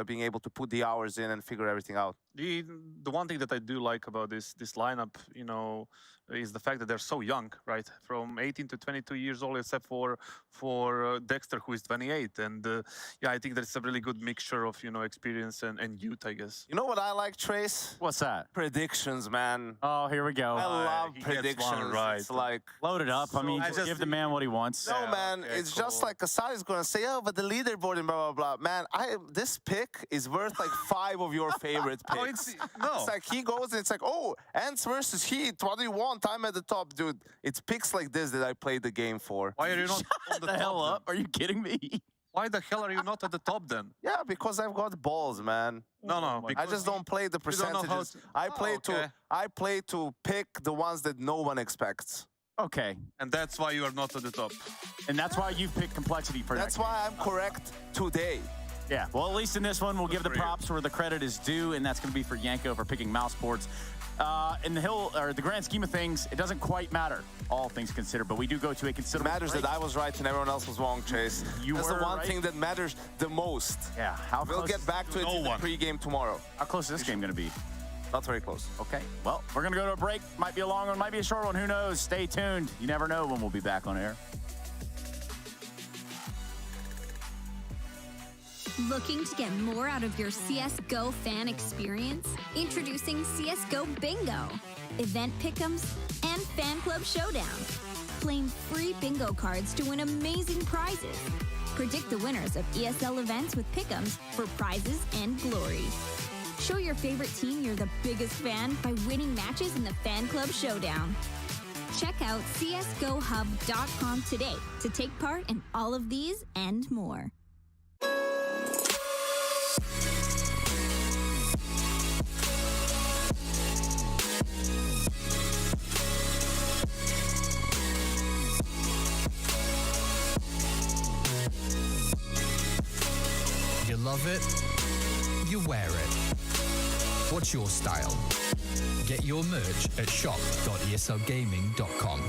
being able to put the hours in and figure everything out. The one thing that I do like about this lineup, you know, is the fact that they're so young, right? From 18 to 22 years old, except for Dexter, who is 28. And yeah, I think that's a really good mixture of, you know, experience and youth, I guess. You know what I like, Trace? What's that? Predictions, man. Oh, here we go. I love he gets predictions. one right. It's like Load it up. I mean, I just give the man what he wants. no, Yeah, man. okay, It's just cool. like Asadi's gonna say, "Oh, but the leaderboard and blah blah blah." Man, this pick is worth like 5 of your favorite picks. No, It's like he goes and it's like, "Oh, ENCE versus HEET. What do you want? I'm at the top, dude." It's picks like this that I played the game for. Why are you not on the the hell top? up? Are you kidding me? Why the hell are you not at the top then? Yeah, because I've got balls, man. No, I because just don't play the you don't know how percentages. to- I play okay. I play to pick the ones that no one expects. Okay. And that's why you are not at the top. And that's why you picked complexity for That's next. why I'm correct today. Yeah. Well, at least in this one, we'll give the for you. props where the credit is due, and that's going to be for Yanko for picking mouse sports. In the grand scheme of things, it doesn't quite matter, all things considered, but we do go to a It considerable matters break. that I was right and everyone else was wrong, Chase. That's the were one right. thing that matters the most. Yeah. How We'll close get back to it no in the one. pregame tomorrow. How close is this game going to be? Not very close. Okay. Well, we're going to go to a break. Might be a long one, might be a short one. Who knows? Stay tuned. You never know when we'll be back on air. Looking to get more out of your CSGO fan experience? Introducing CSGO Bingo, event pick'ems, and fan club showdown. Claim free bingo cards to win amazing prizes. Predict the winners of ESL events with pick'ems for prizes and glory. Show your favorite team you're the biggest fan by winning matches in the fan club showdown. Check out csgohub.com today to take part in all of these and more. You love it, you wear it. What's your style? Get your merch at shop.eslgaming.com.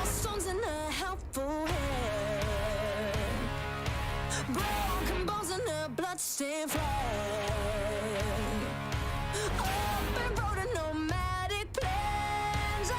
Stones in a helpful hand, broken bones in a bloodstained flag. Open road and nomadic plans.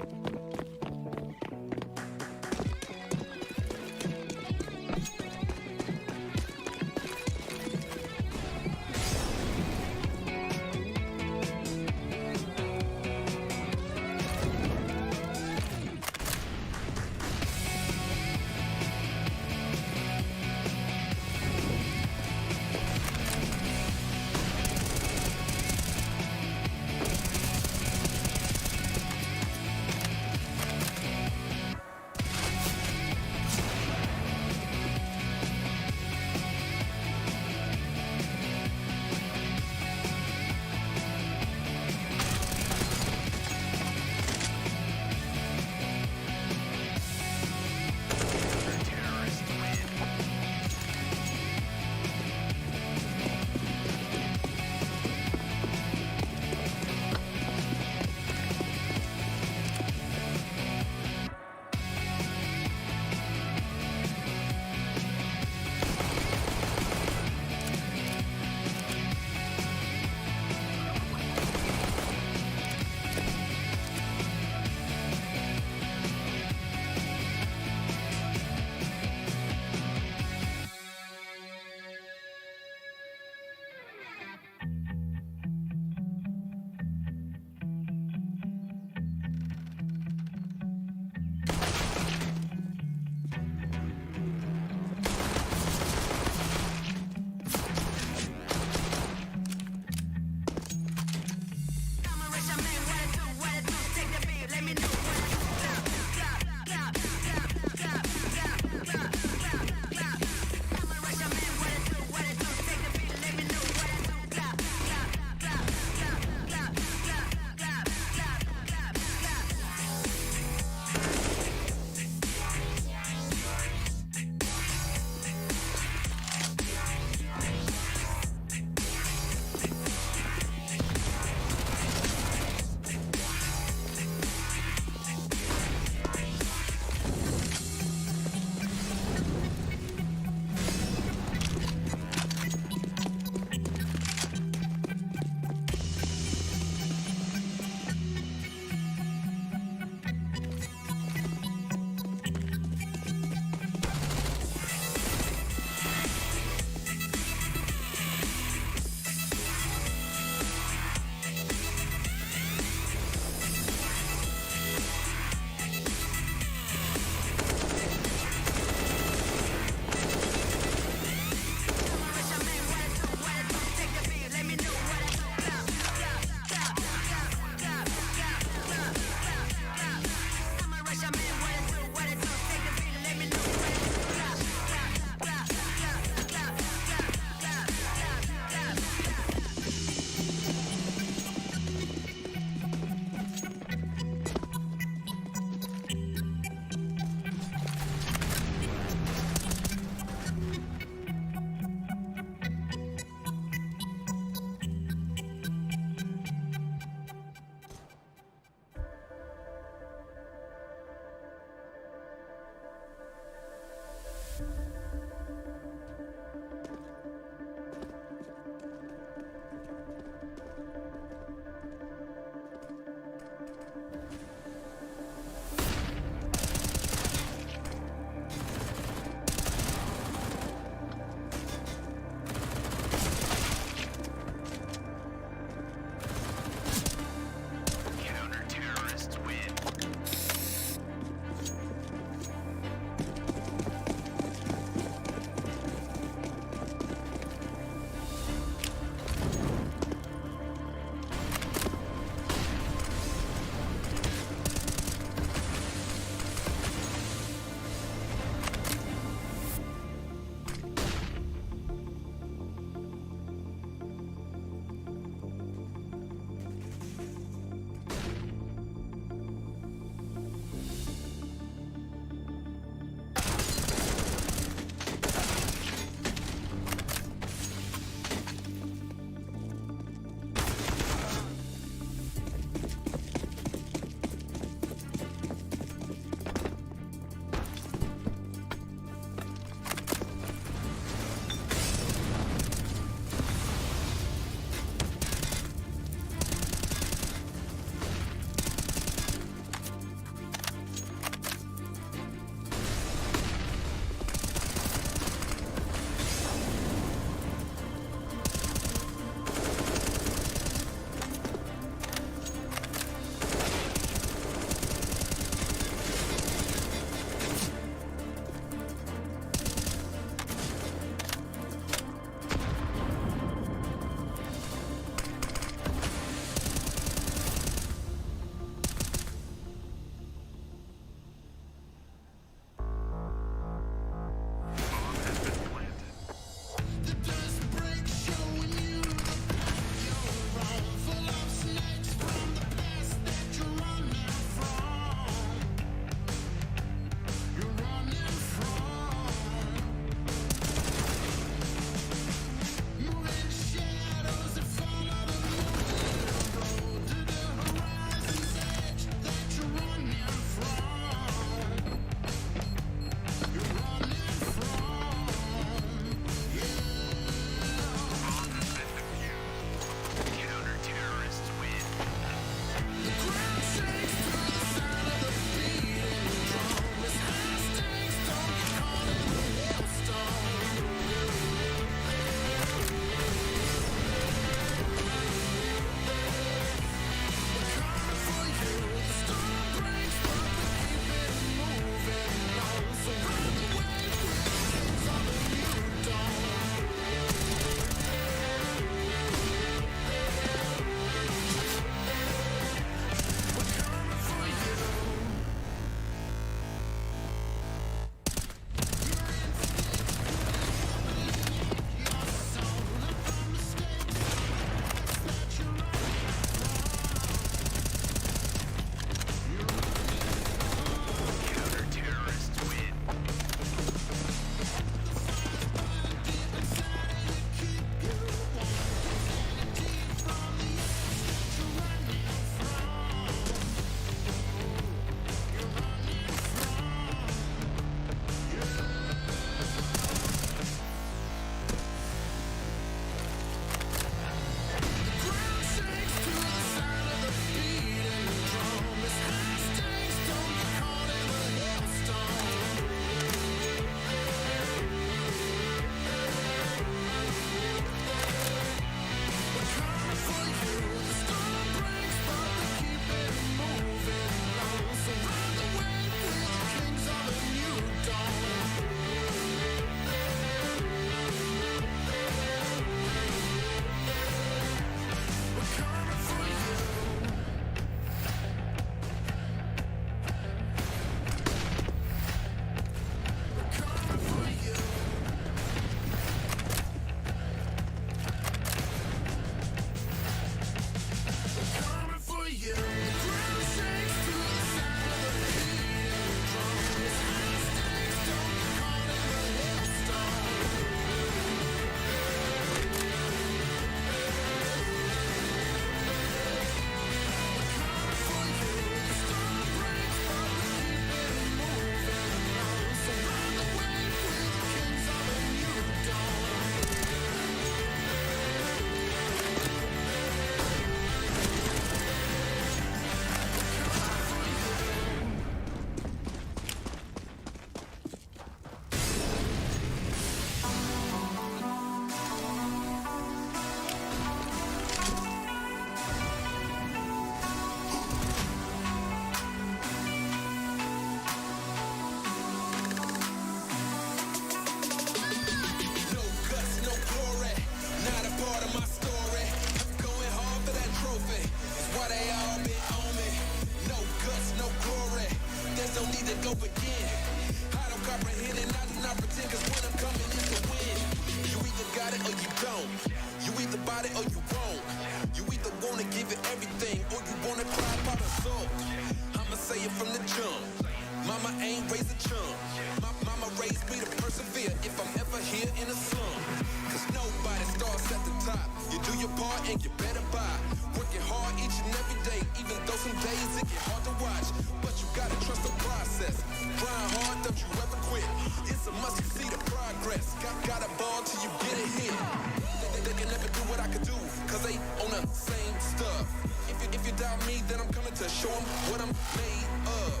then I'm coming to show them what I'm made of.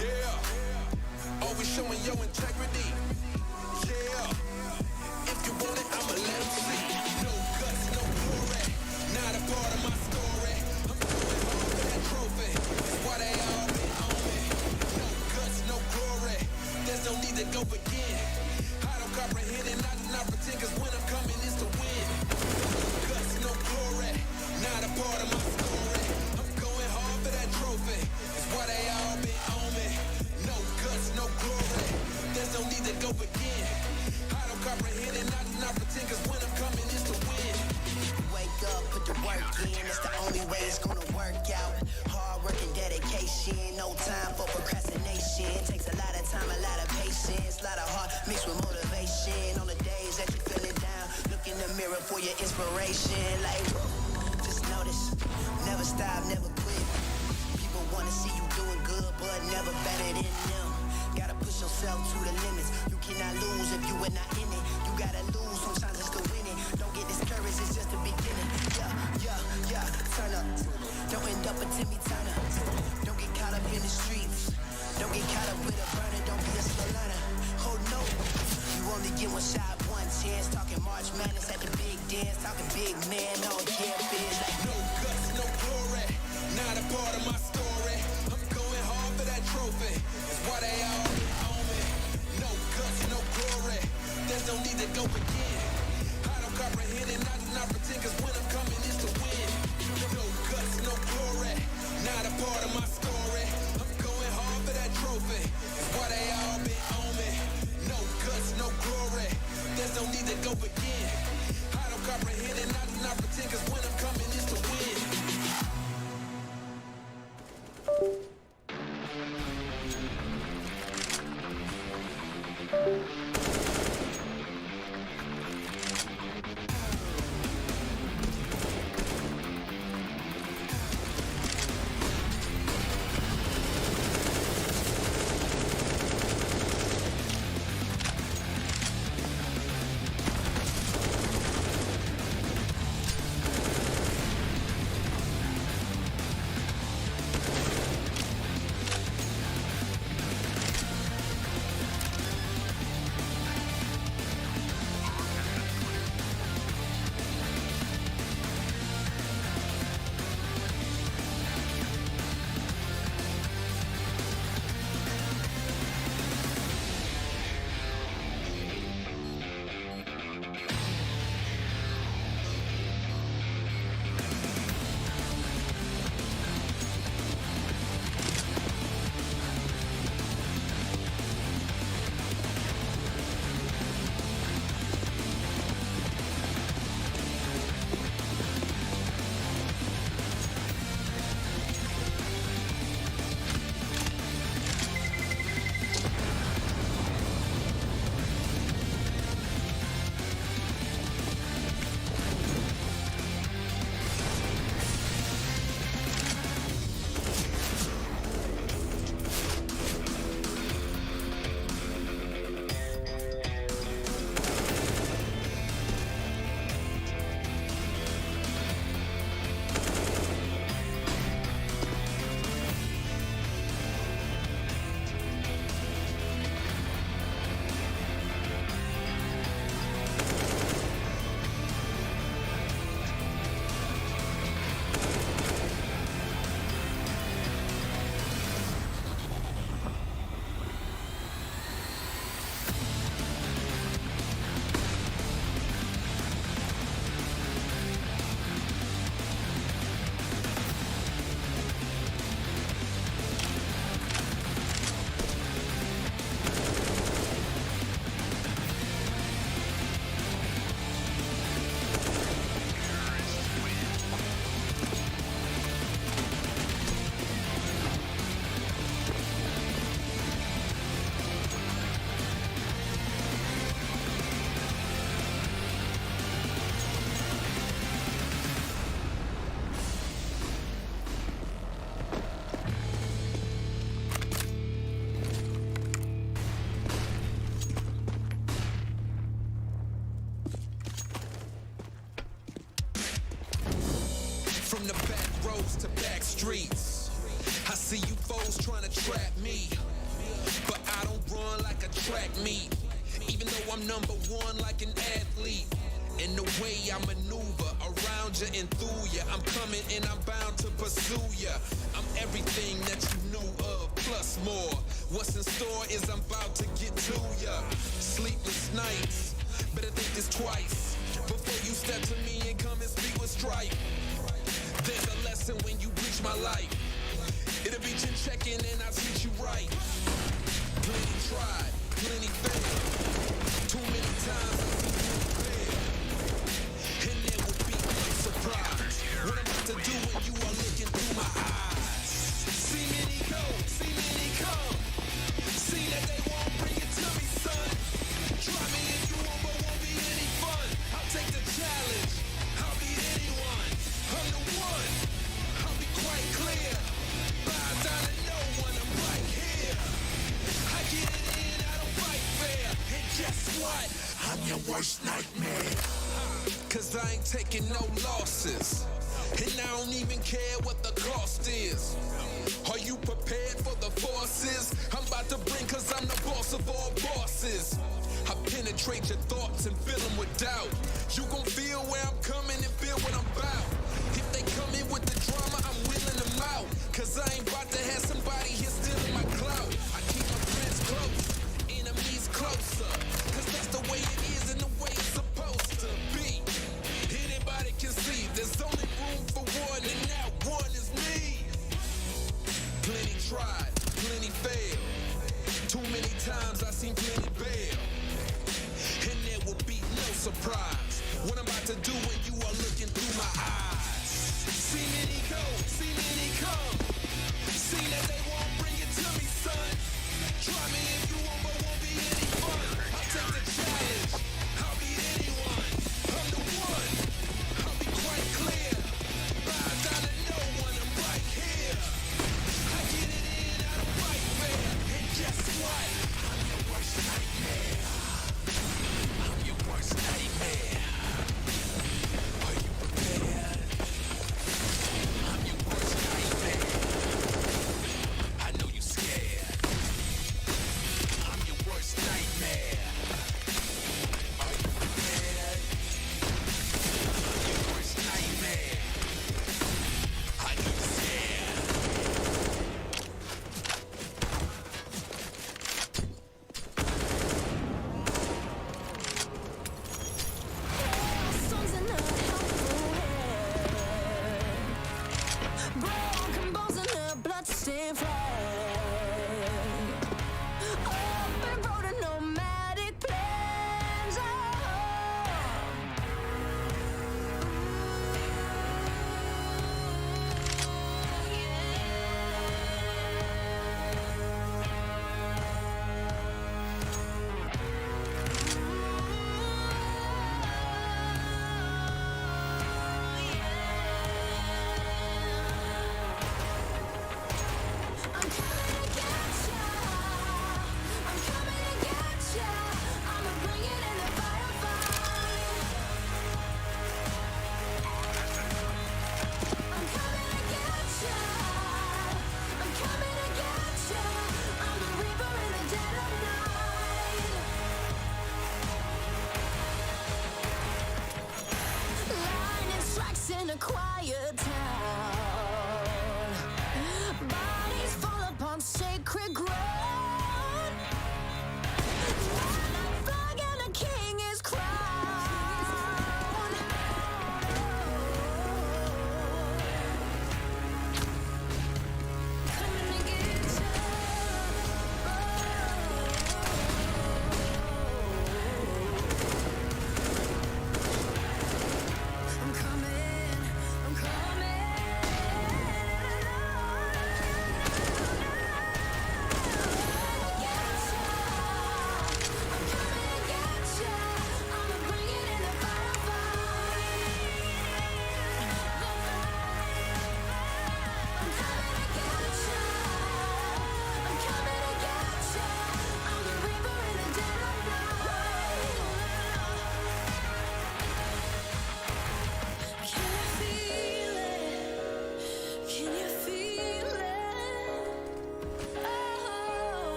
Yeah, always showing your integrity. Yeah, if you want it, I'ma let them see. No guts, no glory, not a part of my story. I'm going hard for that trophy, that's why they all been on me. No guts, no glory, there's no need to go again. I don't comprehend and I do not pretend, cause when I'm coming it's to win. No guts, no glory, not a part of my story. I'm going hard for that trophy, that's why they all been on me. No guts, no glory, there's no need to go again. I don't comprehend and I do not pretend, cause when I'm coming it's to win. Wake up, put the work in, that's the only way it's gonna work out. Hard work and dedication, no time for procrastination. Takes a lot of time, a lot of patience, a lot of heart mixed with motivation. On the days that you're feeling down, look in the mirror for your inspiration. Like, just notice, never stop, never quit. People wanna see you doing good, but never better than them. Gotta push yourself to the limits. You cannot lose if you are not in it. You gotta lose sometimes just to win it. Don't get discouraged, it's just the beginning. Yeah, turn up. Don't end up a Timmy Turner. Don't get caught up in the streets. Don't get caught up with a burner. Don't be a slow learner. Oh no, you only get one shot, one chance. Talking March Madness at the big dance. Talking big man on campus. Like no guts, no glory, not a part of my story. I'm going hard for that trophy, that's why they all been on me. No guts, no glory, there's no need to go again. I don't comprehend and I do not pretend, cause when I'm coming it's to win. No guts, no glory, not a part of my story. I'm going hard for that trophy, that's why they all been on me. No guts, no glory, there's no need to go again. I don't comprehend and I do not pretend, cause when I'm coming it's to win. streets. I see you foes trying to trap me, but I don't run like a track meet. Even though I'm number one like an athlete. And the way I maneuver around you and through you, I'm coming and I'm bound to pursue you. I'm everything that you knew of, plus more. What's in store is I'm about to get to you. Sleepless nights, better think this twice before you step to me and come and speak with strife. There's a lesson when you reach my life. It'll be chin checking and I'll teach you right. Plenty tried, plenty failed. Too many times I see you fail. And there will be no surprise what I'm about to do when you are looking through my eyes. See many go, see many come. See that they won't bring it to me, son. Try me if you want, but won't be any fun. I'll take the challenge. I'll be anyone. I'm the one. I'll be quite clear. Bow down to no one. I'm right here. I get it in. I don't fight fair. And guess what? I'm your worst nightmare. Cause I ain't taking no losses. And I don't even care what the cost is. Are you prepared for the forces I'm about to bring? Cause I'm the boss of all bosses. I penetrate your thoughts and fill them with doubt. You gon' feel where I'm coming and feel what I'm about. If they come in with the drama, I'm wheeling them out. Cause I ain't about to have somebody here stealing my clout. I keep my friends close, enemies closer. Cause that's the way it is and the way it's supposed to be. Anybody can see there's only room for one, and that one is me. Plenty tried, plenty failed. Too many times I seen plenty bail. And there will be no surprise what I'm about to do when you are looking through my eyes. See many go, see many come. See that they won't bring it to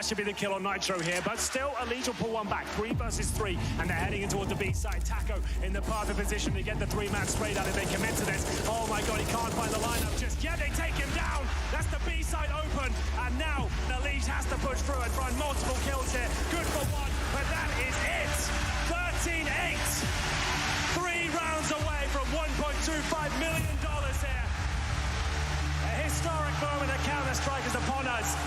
That should be the kill on Nitro here, but still, Elite will pull one back. 3 versus 3, and they're heading in towards the B side. Taco in the perfect position to get the 3-man straight out if they commit to this. Oh my god, he can't find the lineup just yet. They take him down. That's the B side open, and now Elite has to push through and find multiple kills here. Good for one, but that is it. 13-8. 3 rounds away from $1.25 million here. A historic moment at Counter-Strike is upon us.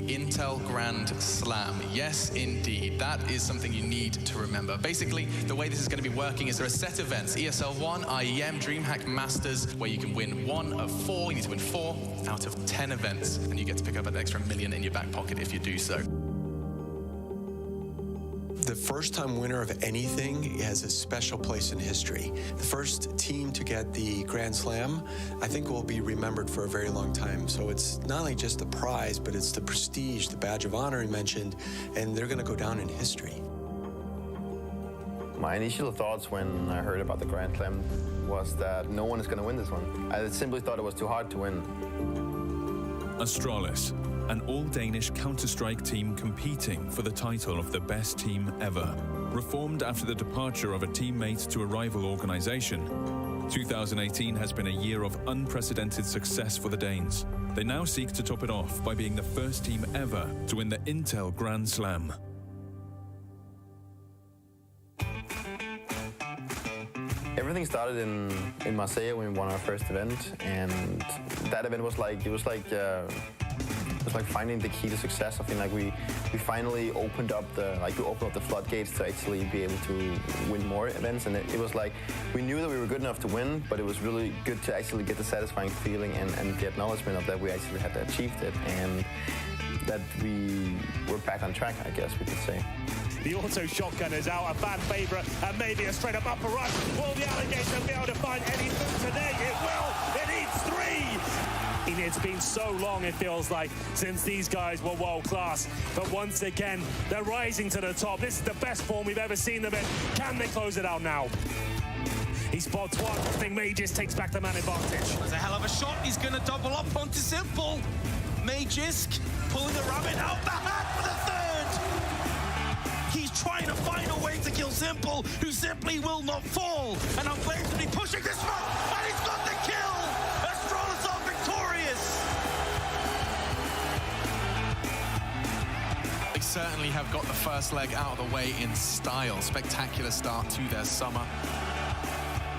Intel Grand Slam. Yes, indeed. That is something you need to remember. Basically, the way this is going to be working is there are set events, ESL 1, IEM, DreamHack Masters, where you can win 1 of 4. You need to win 4 out of 10 events, and you get to pick up an extra $1 million in your back pocket if you do so. The first-time winner of anything has a special place in history. The first team to get the Grand Slam, I think, will be remembered for a very long time. So it's not only just the prize, but it's the prestige, the badge of honor he mentioned, and they're going to go down in history. My initial thoughts when I heard about the Grand Slam was that no one is going to win this one. I simply thought it was too hard to win. ASTRALIS, an all-Danish Counter-Strike team competing for the title of the best team ever. Reformed after the departure of a teammate to a rival organization, 2018 has been a year of unprecedented success for the Danes. They now seek to top it off by being the first team ever to win the Intel Grand Slam. Everything started in Marseille when we won our first event, and that event was like finding the key to success. I think like we finally opened up the floodgates to actually be able to win more events, and it was like we knew that we were good enough to win, but it was really good to actually get the satisfying feeling and the acknowledgement of that we actually had achieved it, and that we were back on track, I guess we could say. The auto shotgun is out, a fan favorite, and maybe a straight up upper rush. Will the Alligator be able to find anything today? It will. It needs 3. It's been so long, it feels like, since these guys were world class. But once again, they're rising to the top. This is the best form we've ever seen them in. Can they close it out now? He spots one. I think Mages takes back the man advantage. That's a hell of a shot. He's going to double up onto Simple. Magisk pulling the rabbit out the hat for the 3rd. He's trying to find a way to kill Simple, who simply will not fall. And now Flames will be pushing this one, and he's got the kill. Astralis are victorious. They certainly have got the first leg out of the way in style. Spectacular start to their summer.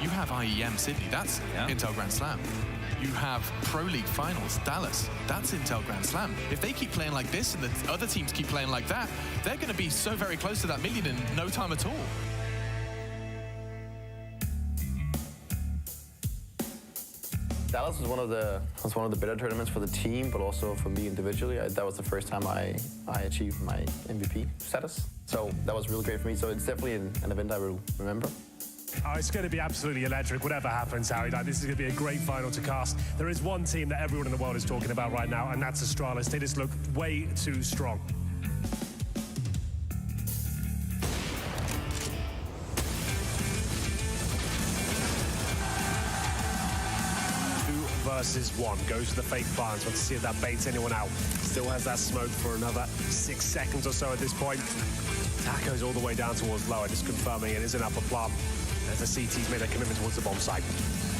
You have IEM Sydney, that's Intel Grand Slam. You have Pro League Finals, Dallas. That's Intel Grand Slam. If they keep playing like this and the other teams keep playing like that, they're going to be so very close to that million in no time at all. Dallas was one of the better tournaments for the team, but also for me individually. That was the first time I achieved my MVP status. So that was really great for me. So it's definitely an event I will remember. Oh, it's going to be absolutely electric, whatever happens, Harry. Like, this is going to be a great final to cast. There is one team that everyone in the world is talking about right now, and that's Astralis. They just look way too strong. 2 versus 1. Goes to the fake barns. Let's see if that baits anyone out. Still has that smoke for another 6 seconds or so at this point. Taco's all the way down towards lower, just confirming it is an upper plum. As the CT's made a commitment towards the bomb site.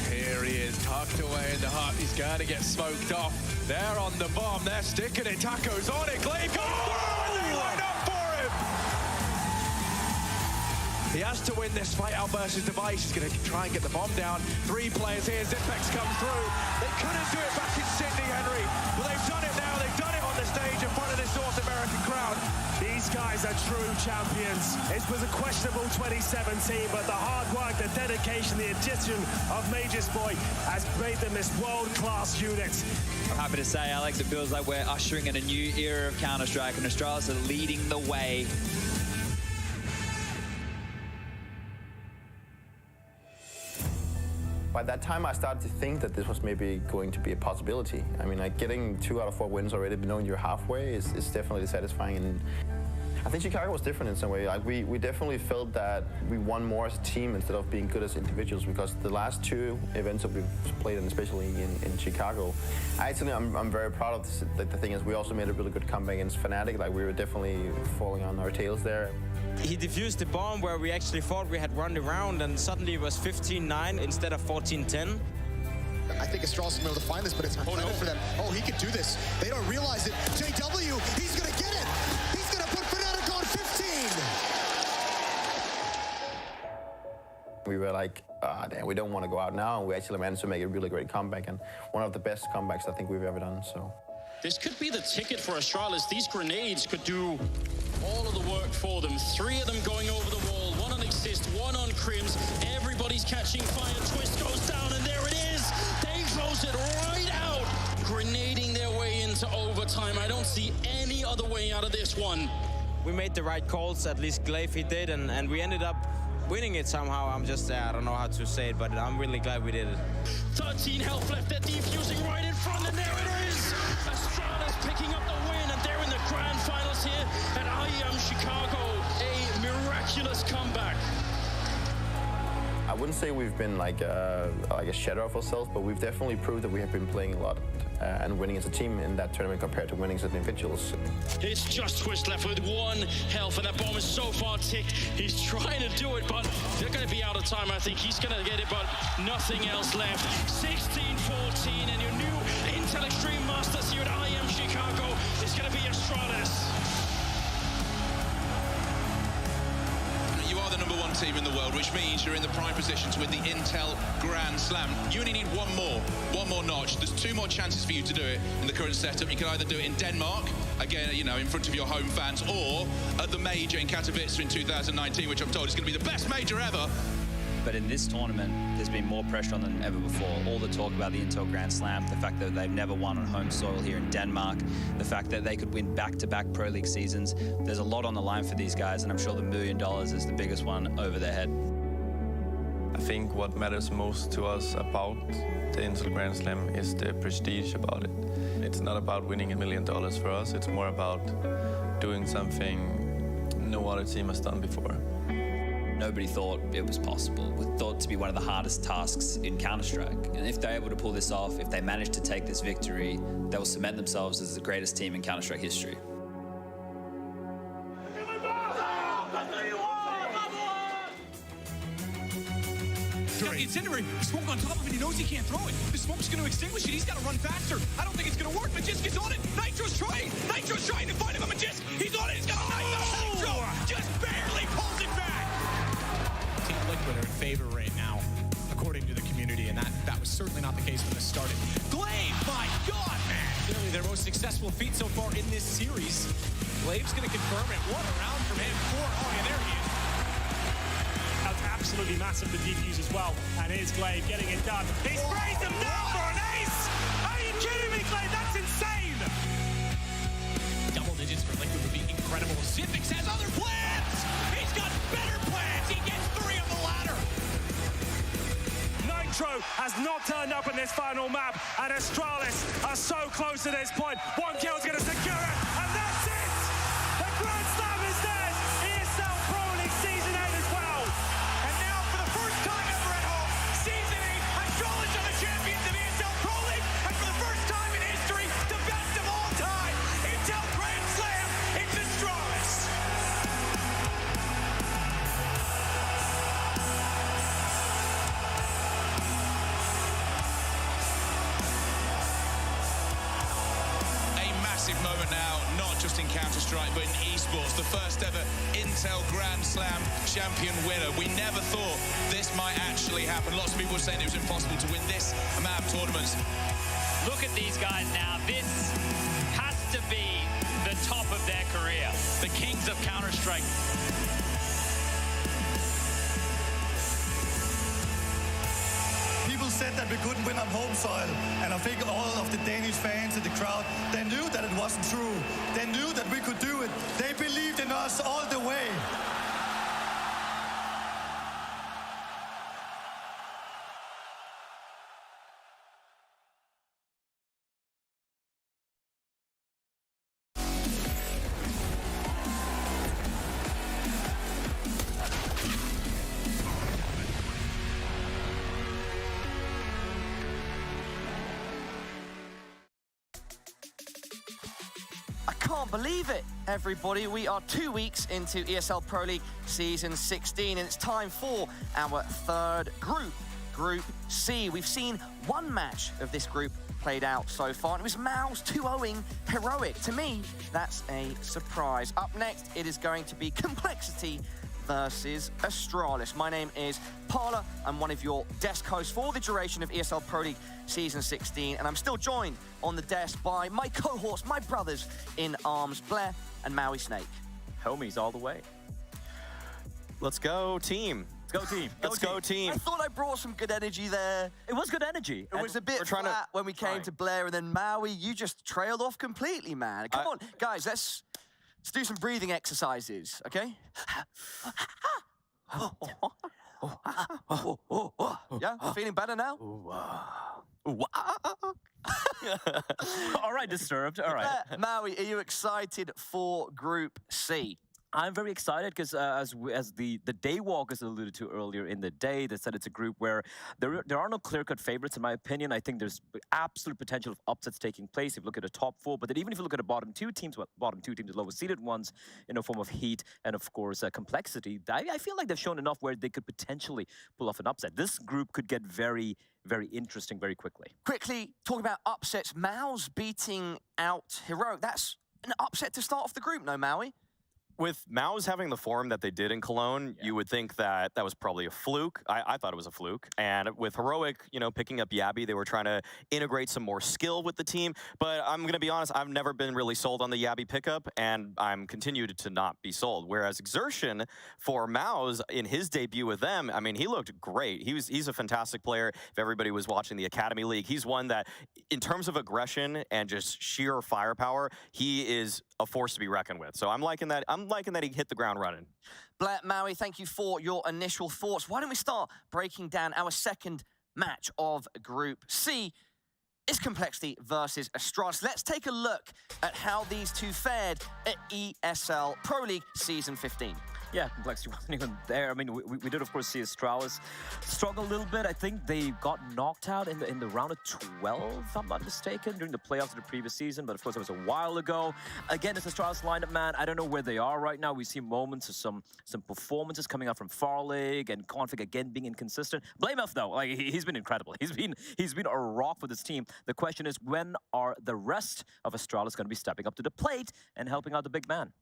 Here he is, tucked away in the hut. He's going to get smoked off. They're on the bomb. They're sticking it. Taco's on it. Glaive goes through, and they line up for him. He has to win this fight. Albert's device. He's going to try and get the bomb down. 3 players here. Zipex comes through. They couldn't do it back in Sydney, Henry. Well, they've done it now. They've done it on the stage in front of this North American crowd. These guys are true champions. It was a questionable 2017, but the hard work, the dedication, the addition of Mages Boy has made them this world-class unit. I'm happy to say, Alex, it feels like we're ushering in a new era of Counter-Strike, and Astralis are leading the way. By that time, I started to think that this was maybe going to be a possibility. I mean, like getting 2 out of 4 wins already, knowing you're halfway is definitely satisfying. And I think Chicago was different in some way. Like we definitely felt that we won more as a team instead of being good as individuals, because the last two events that we've played, and especially in Chicago, I'm very proud of this. The thing is, we also made a really good comeback against Fnatic. Like we were definitely falling on our tails there. He defused the bomb where we actually thought we had run the round, and suddenly it was 15-9 instead of 14-10. I think Astralis will be able to find this, but it's a credit for them. Oh, he could do this. They don't realize it. JW, he's going to get it. He's going to put Fnatic on 15. We were like, damn, we don't want to go out now, and we actually managed to make a really great comeback, and one of the best comebacks I think we've ever done. So this could be the ticket for Astralis. These grenades could do all of the work for them. 3 of them going over the wall, 1 on Exist, 1 on Crims. Everybody's catching fire. Twist goes down, and there it is. They close it right out, grenading their way into overtime. I don't see any other way out of this one. We made the right calls, at least Glaive he did, and we ended up winning it somehow. I don't know how to say it, but I'm really glad we did it. 13 health left. They're defusing right in front, and there it is. Astralis picking up the win, and they're in the grand finals here at IEM Chicago. A miraculous comeback. I wouldn't say we've been like a shadow of ourselves, but we've definitely proved that we have been playing a lot and winning as a team in that tournament compared to winning as individuals. It's just Twist left with 1 health, and that bomb is so far ticked. He's trying to do it, but they're going to be out of time. I think he's going to get it, but nothing else left. 16-14, and your new Intel Extreme Masters here at IEM Chicago is going to be Astralis. You are the #1 team in the world, which means you're in the prime position to win the Intel Grand Slam. You only need one more notch. There's 2 more chances for you to do it in the current setup. You can either do it in Denmark, again, you know, in front of your home fans, or at the major in Katowice in 2019, which I'm told is going to be the best major ever. But in this tournament, there's been more pressure on them than ever before. All the talk about the Intel Grand Slam, the fact that they've never won on home soil here in Denmark, the fact that they could win back-to-back Pro League seasons. There's a lot on the line for these guys, and I'm sure the $1 million is the biggest one over their head. I think what matters most to us about the Intel Grand Slam is the prestige about it. It's not about winning $1 million for us, it's more about doing something no other team has done before. Nobody thought it was possible. We thought it to be one of the hardest tasks in Counter-Strike. And if they're able to pull this off, if they manage to take this victory, they will cement themselves as the greatest team in Counter-Strike history. Incinerate, smoke on top of it, he knows he can't throw it. The smoke's going to extinguish it, he's got to run faster. I don't think it's going to work. Magisk is on it. Nitro's trying to find him. Magisk, he's on it, he's got a Nitro. Just barely pulls it back. Team Liquid are in favor right now, according to the community, and that was certainly not the case when this started. Glaive, my God, man! Clearly their most successful feat so far in this series. Glaive's going to confirm it. What a round from him. Oh, yeah, there he is. That's absolutely massive, the defuse as well. And here's Glaive getting it done. He sprays them down for an ace! Are you kidding me, Glaive? That's insane! Double digits for Liquid would be incredible. Zipix has other plans! He's got better plans! He gets 3 on the ladder! Nitro has not turned up in this final map, and Astralis are so close to this point. 1 kill is going to secure it, and that's it! The Grand Slam is theirs! ESL Pro League Season 8 as well! And now, for the first time ever at home, Season 8, Astralis are the champions of ESL Pro League, and for the first time in history, the best of all time, Intel Grand Slam, it's Astralis! Massive moment now, not just in Counter-Strike, but in eSports. The first ever Intel Grand Slam champion winner. We never thought this might actually happen. Lots of people were saying it was impossible to win this amount of tournaments. Look at these guys now. This has to be the top of their career. The kings of Counter-Strike. People said that we couldn't win on home soil, and I think all of the Danish fans in the crowd, they knew that it wasn't true. They knew that we could do it. They believed in us all the way. can't believe it, everybody. We are 2 weeks into ESL Pro League Season 16, and it's time for our third group, Group C. We've seen one match of this group played out so far, and it was MOUZ 2-0ing Heroic. To me, that's a surprise. Up next, it is going to be Complexity versus Astralis. My name is Paula. I'm one of your desk hosts for the duration of ESL Pro League Season 16, and I'm still joined on the desk by my cohorts, my brothers in arms, Blair and Maui Snake. Homies all the way. Let's go, team. Let's go, team. Let's go, team. I thought I brought some good energy there. It was good energy. It was a bit flat when we came to Blair, and then Maui, you just trailed off completely, man. Come on, guys, let's do some breathing exercises, okay? Yeah, feeling better now? All right, disturbed. All right. Maui, are you excited for Group C? I'm very excited because as the Daywalkers alluded to earlier in the day, they said it's a group where there are no clear-cut favorites, in my opinion. I think there's absolute potential of upsets taking place if you look at the top four. But then even if you look at the bottom two teams, the lowest-seeded ones, in the form of HEET and, of course, Complexity, I feel like they've shown enough where they could potentially pull off an upset. This group could get very, very interesting very quickly. Quickly, talking about upsets, MOUZ beating out Heroic. That's an upset to start off the group, no, Maui? With MOUZ having the form that they did in Cologne, you would think that that was probably a fluke. I thought it was a fluke. And with Heroic, picking up Yabby, they were trying to integrate some more skill with the team. But I'm going to be honest, I've never been really sold on the Yabby pickup, and I'm continued to not be sold. Whereas Exertion for MOUZ in his debut with them, I mean, he looked great. He's a fantastic player. If everybody was watching the Academy League, he's one that, in terms of aggression and just sheer firepower, he is a force to be reckoned with. So I'm liking that. I'm liking that he hit the ground running. Blair, Maui, thank you for your initial thoughts. Why don't we start breaking down our second match of Group C? It's Complexity versus Astralis. Let's take a look at how these two fared at ESL Pro League Season 15. Yeah, Complexity wasn't even there. I mean, we did, of course, see Astralis struggle a little bit. I think they got knocked out in the round of 12, if I'm not mistaken, during the playoffs of the previous season. But, of course, it was a while ago. Again, it's Astralis lineup, man. I don't know where they are right now. We see moments of some performances coming out from Farlig and Config again being inconsistent. Blameoff, though, like he's been incredible. He's been a rock for this team. The question is, when are the rest of Astralis going to be stepping up to the plate and helping out the big man?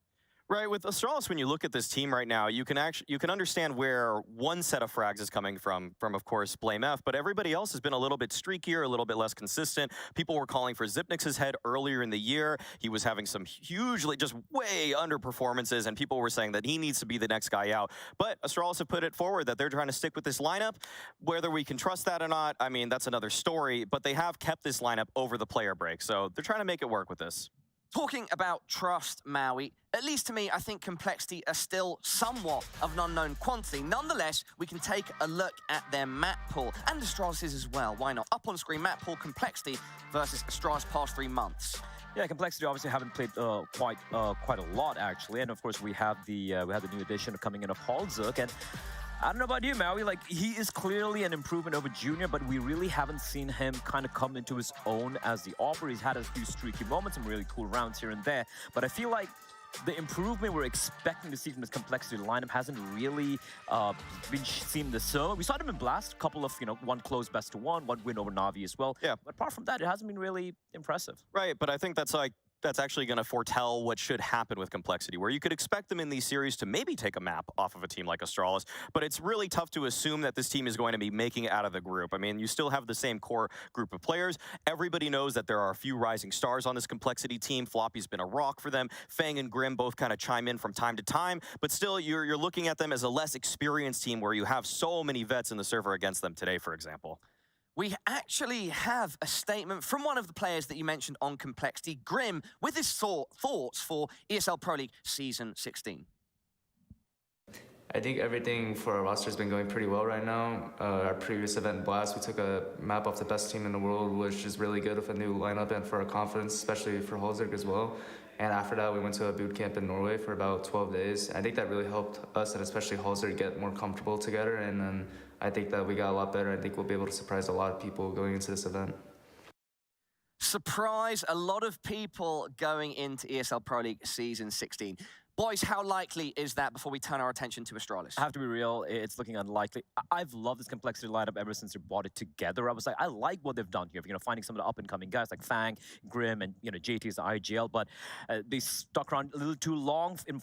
Right, with Astralis, when you look at this team right now, you can understand where one set of frags is coming from of course BlameF, but everybody else has been a little bit streakier, a little bit less consistent. People were calling for Zipnix's head earlier in the year. He was having some hugely, just way under performances, and people were saying that he needs to be the next guy out. But Astralis have put it forward that they're trying to stick with this lineup. Whether we can trust that or not, I mean, that's another story, but they have kept this lineup over the player break, so they're trying to make it work with this. Talking about trust, Maui, at least to me, I think Complexity are still somewhat of an unknown quantity. Nonetheless, we can take a look at their map pool, and Astralis as well. Why not? Up on screen, map pool Complexity versus Astralis past 3 months. Yeah, Complexity obviously haven't played quite a lot, actually. And, of course, we have the new addition coming in of Halzuk. And I don't know about you, Maui, like, he is clearly an improvement over Junior, but we really haven't seen him kind of come into his own as the offer. He's had a few streaky moments, some really cool rounds here and there, but I feel like the improvement we're expecting to see from this Complexity lineup hasn't really been seen this summer. We saw them in Blast, a couple of, one close best to one win over Na'Vi as well. Yeah. But apart from that, it hasn't been really impressive. Right, but I think that's actually going to foretell what should happen with Complexity, where you could expect them in these series to maybe take a map off of a team like Astralis, but it's really tough to assume that this team is going to be making it out of the group. I mean, you still have the same core group of players. Everybody knows that there are a few rising stars on this Complexity team. Floppy's been a rock for them. Fang and Grim both kind of chime in from time to time, but still, you're looking at them as a less experienced team where you have so many vets in the server against them today, for example. We actually have a statement from one of the players that you mentioned on Complexity, Grim, with his thoughts for ESL Pro League Season 16. I think everything for our roster has been going pretty well right now. Our previous event, Blast, we took a map off the best team in the world, which is really good with a new lineup and for our confidence, especially for Halzuk as well. And after that, we went to a boot camp in Norway for about 12 days. I think that really helped us, and especially Halzuk, get more comfortable together. And then I think that we got a lot better. I think we'll be able to surprise a lot of people going into this event. Surprise a lot of people going into ESL Pro League Season 16. Boys, how likely is that before we turn our attention to Astralis? I have to be real, it's looking unlikely. I've loved this complexity lineup ever since they brought it together. I was like, I like what they've done here. You know, finding some of the up-and-coming guys like Fang, Grim, and JT's the IGL, but they stuck around a little too long, in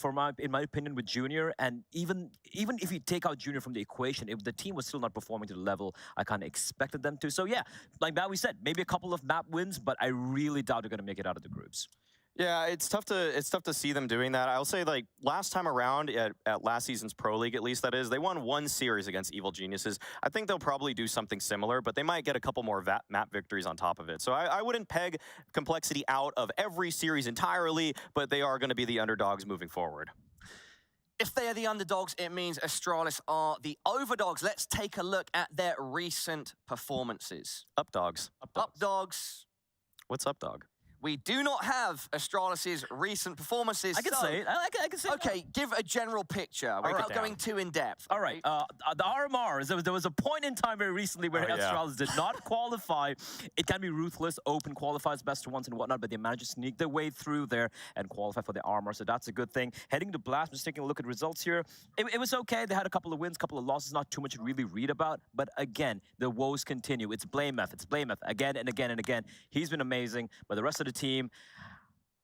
my opinion, with Junior. And even if you take out Junior from the equation, the team was still not performing to the level I kind of expected them to. So yeah, like that we said, maybe a couple of map wins, but I really doubt they're going to make it out of the groups. Yeah, it's tough to see them doing that. I'll say, like, last time around at last season's Pro League, at least that is, they won one series against Evil Geniuses. I think they'll probably do something similar, but they might get a couple more map victories on top of it. So I wouldn't peg Complexity out of every series entirely, but they are going to be the underdogs moving forward. If they are the underdogs, it means Astralis are the overdogs. Let's take a look at their recent performances. Updogs. Updogs. What's updog? We do not have Astralis' recent performances. I can say it. I can say it. Okay, give a general picture without going too in-depth. All right. The RMRs, there was a point in time very recently where Astralis did not qualify. It can be ruthless. Open qualifies best of ones and whatnot, but they managed to sneak their way through there and qualify for the RMR, so that's a good thing. Heading to Blast, just taking a look at results here. It was okay. They had a couple of wins, couple of losses, not too much to really read about. But again, the woes continue. It's BlameF. It's BlameF again and again and again. He's been amazing, but the rest of the team,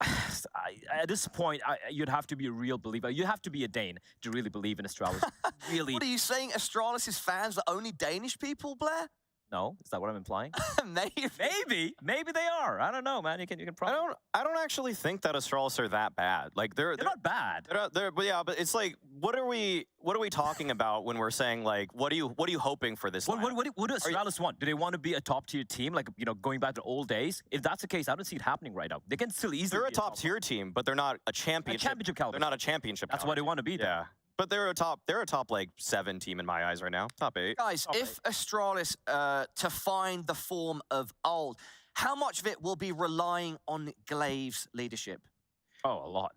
at this point, you'd have to be a real believer. You have to be a Dane to really believe in Astralis. Really. What are you saying? Astralis' fans are only Danish people, Blair? No, is that what I'm implying? Maybe they are. I don't know, man. You can probably. I don't actually think that Astralis are that bad. Like they're not bad. But yeah, but it's like, what are we talking about when we're saying, like, what are you hoping for this? What do Astralis want? Do they want to be a top tier team, like, you know, going back to old days? If that's the case, I don't see it happening right now. They can still easily. They're a top tier team, but they're not a championship. Caliber. They're not a championship. That's why they want to be there. Yeah. But they're a top like 7 team in my eyes right now. Top 8. Guys, if Astralis to find the form of old, how much of it will be relying on Glaive's leadership? Oh, a lot.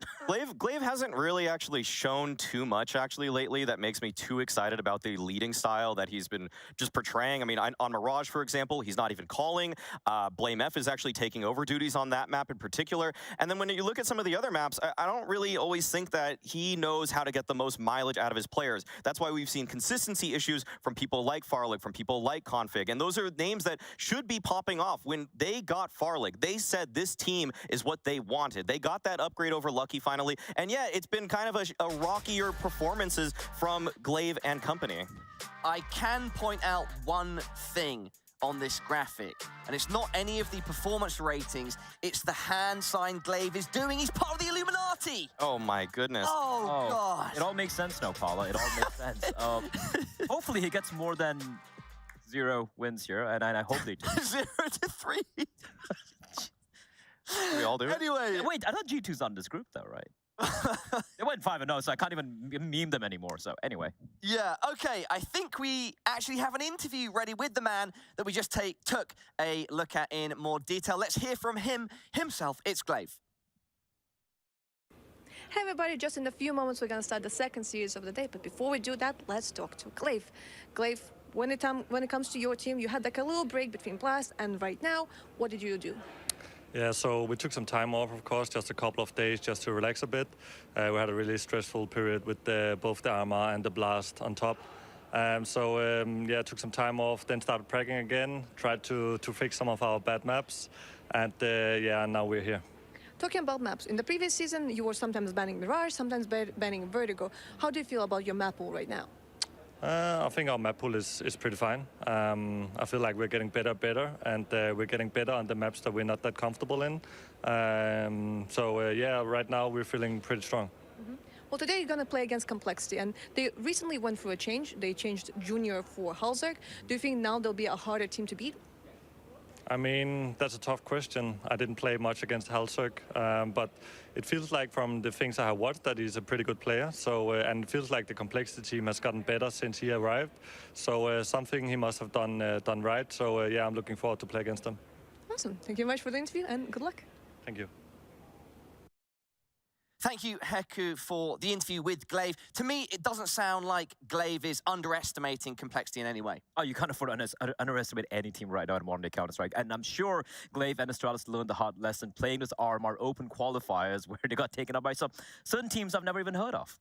Glaive hasn't really actually shown too much actually lately that makes me too excited about the leading style that he's been just portraying. I mean, on Mirage, for example, he's not even calling. BlameF is actually taking over duties on that map in particular. And then when you look at some of the other maps, I don't really always think that he knows how to get the most mileage out of his players. That's why we've seen consistency issues from people like Farlig, from people like Config. And those are names that should be popping off. When they got Farlig, they said this team is what they wanted. They got that upgrade over Lucky finally, and yeah, it's been kind of a rockier performances from Glaive and company. I can point out one thing on this graphic, and it's not any of the performance ratings, it's the hand sign Glaive is doing. He's part of the Illuminati! Oh my goodness. Oh God. It all makes sense now, Paula. It all makes sense. Hopefully he gets more than 0 wins here, and I hope they do. 0 to 3. We all do it? Anyway. Wait, I thought G2's on this group though, right? They went 5-0, so I can't even meme them anymore, so anyway. Yeah, okay, I think we actually have an interview ready with the man that we just took a look at in more detail. Let's hear from himself. It's Glaive. Hey everybody, just in a few moments we're going to start the second series of the day, but before we do that, let's talk to Glaive. Glaive, when it comes to your team, you had like a little break between Blast and right now, what did you do? Yeah, so we took some time off, of course, just a couple of days just to relax a bit. We had a really stressful period with both the Armor and the Blast on top. Yeah, took some time off, then started practicing again, tried to fix some of our bad maps, and yeah, now we're here. Talking about maps, in the previous season, you were sometimes banning Mirage, sometimes banning Vertigo. How do you feel about your map pool right now? I think our map pool is pretty fine. I feel like we're getting better, and we're getting better on the maps that we're not that comfortable in. Yeah, right now we're feeling pretty strong. Well, today you're going to play against Complexity, and they recently went through a change. They changed Junior for Halzerg. Do you think now they'll be a harder team to beat? I mean, that's a tough question. I didn't play much against Halzerg, but it feels like from the things I have watched that he's a pretty good player. So, and it feels like the Complexity team has gotten better since he arrived. So something he must have done right. So yeah, I'm looking forward to play against them. Awesome. Thank you very much for the interview, and good luck. Thank you. Thank you, Heku, for the interview with Glaive. To me, it doesn't sound like Glaive is underestimating complexity in any way. Oh, you can't afford to underestimate any team right now in modern-day Counter-Strike. And I'm sure Glaive and Astralis learned the hard lesson playing this RMR open qualifiers where they got taken up by some certain teams I've never even heard of.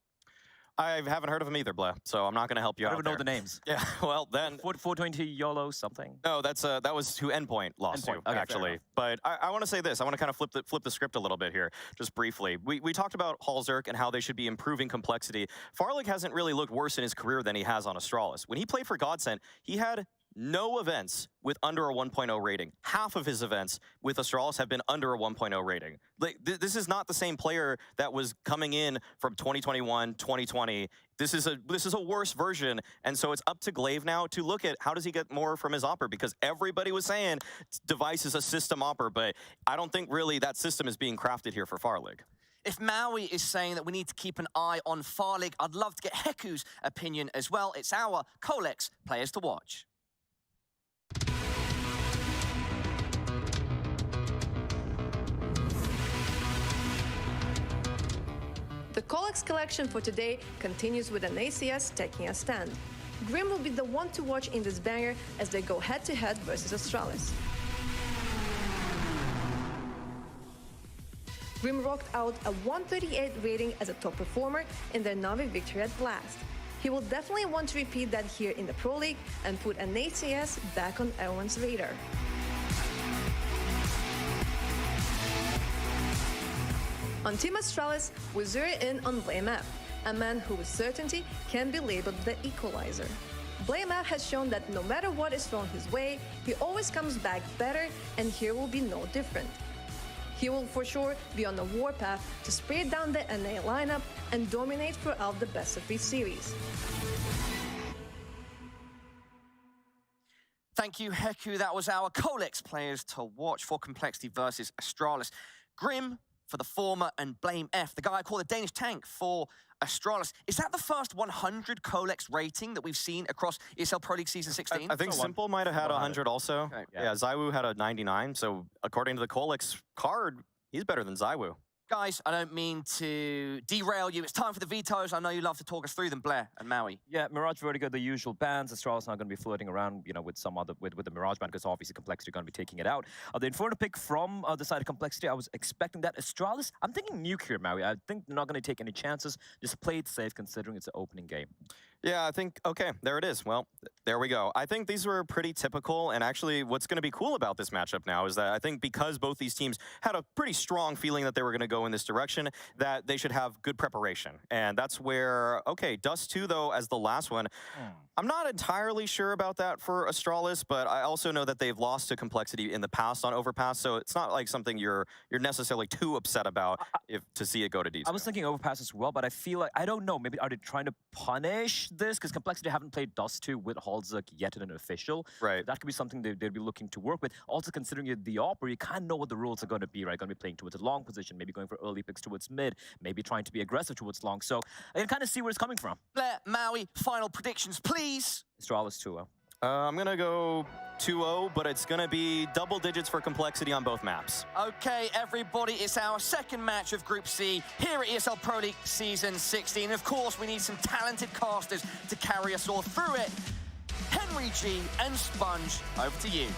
I haven't heard of them either, Blair, so I'm not going to help you out I don't even know the names. Yeah, well, then... 422 YOLO something? No, that was who Endpoint lost to, Okay, actually. But I want to say this. I want to kind of flip the script a little bit here, just briefly. We talked about Halzerk and how they should be improving complexity. Farlig hasn't really looked worse in his career than he has on Astralis. When he played for Godsent, he had no events with under a 1.0 rating. Half of his events with Astralis have been under a 1.0 rating. Like, this is not the same player that was coming in from 2021, 2020. This is a worse version, and so it's up to Glaive now to look at how does he get more from his opper, because everybody was saying Device is a system opper, but I don't think really that system is being crafted here for Farlig. If Maui is saying that we need to keep an eye on Farlig, I'd love to get Heku's opinion as well. It's our Colex players to watch. The Colex collection for today continues with an ACS taking a stand. Grim will be the one to watch in this banger as they go head-to-head versus Astralis. Grim rocked out a 138 rating as a top performer in their Navi victory at Blast. He will definitely want to repeat that here in the Pro League and put an ACS back on everyone's radar. On Team Astralis, we zero in on BlameF, a man who with certainty can be labeled the equalizer. BlameF has shown that no matter what is thrown his way, he always comes back better, and here will be no different. He will for sure be on the warpath to spray down the NA lineup and dominate throughout the best-of-3 series. Thank you, Heku. That was our Colex players to watch for Complexity versus Astralis. Grim for the former and BlameF, the guy I call the Danish tank for Astralis. Is that the first 100 Colex rating that we've seen across ESL Pro League Season 16? I think Simple might have had 100 also. Okay. Yeah, Zywoo had a 99, so according to the Colex card, he's better than Zywoo. Guys, I don't mean to derail you. It's time for the vetoes. I know you love to talk us through them, Blair and Maui. Yeah, Mirage already got the usual bans. Astralis not going to be floating around, you know, with some other with the Mirage ban, because obviously Complexity are going to be taking it out. The Inferno pick from the side of Complexity, I was expecting that. Astralis, I'm thinking Nuclear, Maui. I think they're not going to take any chances. Just play it safe, considering it's an opening game. Yeah, I think, okay, there it is. Well, there we go. I think these were pretty typical, and actually what's going to be cool about this matchup now is that I think because both these teams had a pretty strong feeling that they were going to go in this direction, that they should have good preparation. And that's where, okay, Dust 2, though, as the last one, I'm not entirely sure about that for Astralis, but I also know that they've lost to Complexity in the past on Overpass, so it's not like something you're necessarily too upset about to see it go to D2. I was thinking Overpass as well, but I feel like, I don't know, maybe are they trying to punish this? Because Complexity haven't played Dust 2 with Halzerk yet in an official. Right. So that could be something they'd be looking to work with. Also, considering you're the opera, you kind of know what the rules are going to be, right? Going to be playing towards a long position, maybe going for early picks towards mid, maybe trying to be aggressive towards long. So I can kind of see where it's coming from. Blair, Maui, final predictions, please. Astralis 2-0. I'm going to go 2-0, but it's going to be double digits for Complexity on both maps. Okay, everybody, it's our second match of Group C here at ESL Pro League Season 16. Of course, we need some talented casters to carry us all through it. Henry G and Sponge, over to you.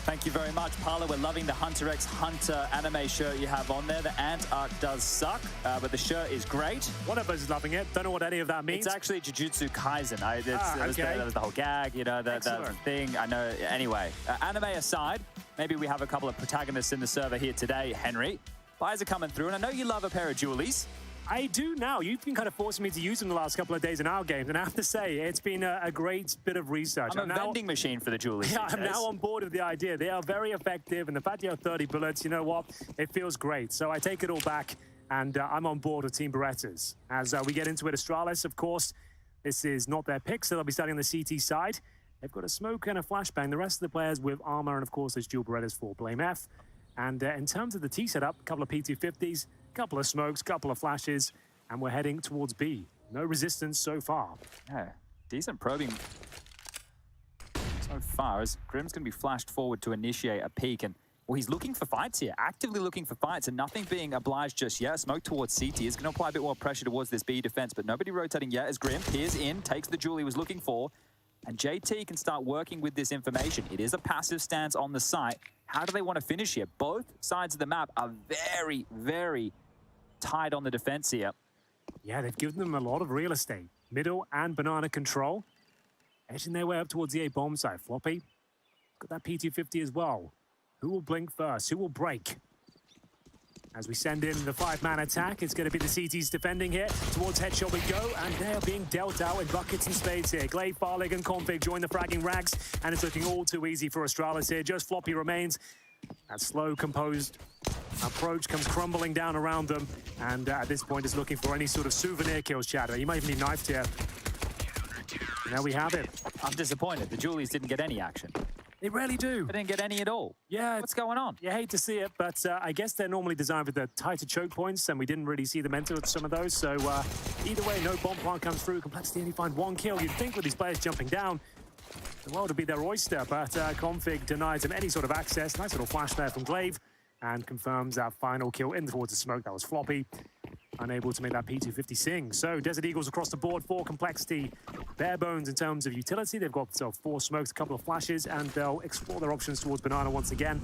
Thank you very much, Parla. We're loving the Hunter x Hunter anime shirt you have on there. The ant art does suck, but the shirt is great. One of us is loving it. Don't know what any of that means. It's actually Jujutsu Kaisen. Okay. That was the whole gag, you know, that thing. I know. Anyway, anime aside, maybe we have a couple of protagonists in the server here today, Henry. Buys are coming through, and I know you love a pair of Julies. I do now. You've been kind of forcing me to use them the last couple of days in our games, and I have to say, it's been a great bit of research. I'm a vending machine for the Julies. Yeah, I'm now on board with the idea. They are very effective, and the fact you have 30 bullets, you know what? It feels great. So I take it all back, and I'm on board with Team Berettas. As we get into it, Astralis, of course, this is not their pick, so they'll be starting on the CT side. They've got a smoke and a flashbang. The rest of the players with armor, and of course, there's dual Berettas for BlameF. And in terms of the T setup, a couple of P250s, a couple of smokes, a couple of flashes, and we're heading towards B. No resistance so far. Yeah, decent probing so far, as Grim's going to be flashed forward to initiate a peek, and Well, he's looking for fights here, actively looking for fights, and nothing being obliged just yet. Smoke towards CT is going to apply a bit more pressure towards this B defense, but nobody rotating yet as Grim peers in, takes the jewel he was looking for, and JT can start working with this information. It is a passive stance on the site. How do they want to finish here? Both sides of the map are very, very tight on the defense here. Yeah, they've given them a lot of real estate. Middle and banana control. Edging their way up towards the A bomb site. Floppy, got that P250 as well. Who will blink first? Who will break? As we send in the 5-man attack, it's going to be the CTs defending here. Towards headshot we go, and they are being dealt out in buckets and spades here. Glaive, Farlig, and Config join the fragging rags, and it's looking all too easy for Astralis here. Just Floppy remains. That slow, composed approach comes crumbling down around them, and at this point is looking for any sort of souvenir kills, Chad. He might even be knifed here. And there we have it. I'm disappointed. The Julies didn't get any action. They rarely do. They didn't get any at all. Yeah. What's going on? You hate to see it, but I guess they're normally designed for the tighter choke points, and we didn't really see them enter some of those. So either way, no bomb plant comes through. Complexity only find one kill. You'd think with these players jumping down, the world would be their oyster, but Config denies him any sort of access. Nice little flash there from Glaive, and confirms that final kill in towards the smoke. That was Floppy, unable to make that P250 sing. So Desert Eagles across the board for Complexity. Bare bones in terms of utility. They've got 4 smokes, a couple of flashes, and they'll explore their options towards Banana once again.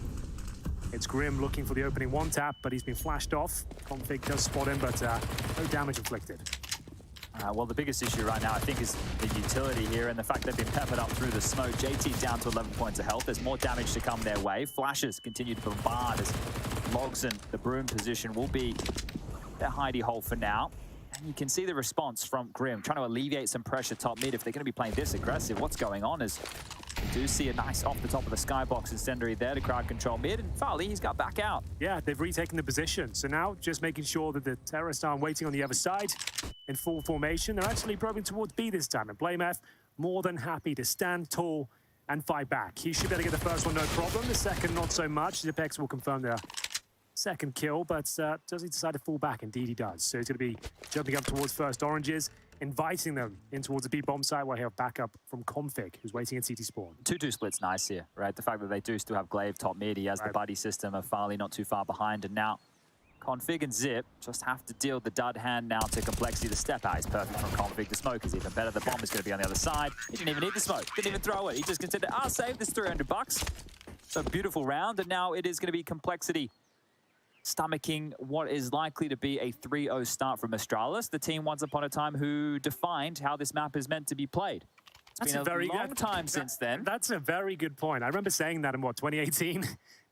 It's Grim looking for the opening 1-tap, but he's been flashed off. Config does spot him, but no damage inflicted. Well, the biggest issue right now, I think, is the utility here and the fact they've been peppered up through the smoke. JT down to 11 points of health. There's more damage to come their way. Flashes continue to bombard as Logs and the Broom position will be their hidey hole for now. And you can see the response from Grim, trying to alleviate some pressure top mid. If they're going to be playing this aggressive, what's going on is we do see a nice off the top of the skybox incendiary there to crowd control mid, and Farley, he's got back out. Yeah, they've retaken the position. So now just making sure that the terrorists aren't waiting on the other side in full formation. They're actually probing towards B this time, and BlameF more than happy to stand tall and fight back. He should be able to get the first one, no problem. The second, not so much. Zipex will confirm their second kill, but does he decide to fall back? Indeed he does. So he's going to be jumping up towards first oranges, inviting them in towards the B bomb site where he'll have backup from Config, who's waiting at CT spawn. 2-2 split's nice here, right? The fact that they do still have Glaive top mid, he has the buddy system of Farley not too far behind, and now Config and Zip just have to deal the dud hand now to Complexity. The step out is perfect from Config. The smoke is even better. The bomb is going to be on the other side. He didn't even need the smoke. Didn't even throw it. He just considered, I'll save this $300. So beautiful round, and now it is going to be Complexity stomaching what is likely to be a 3-0 start from Astralis, the team once upon a time who defined how this map is meant to be played. It's been a very long time since then. That's a very good point. I remember saying that in, 2018?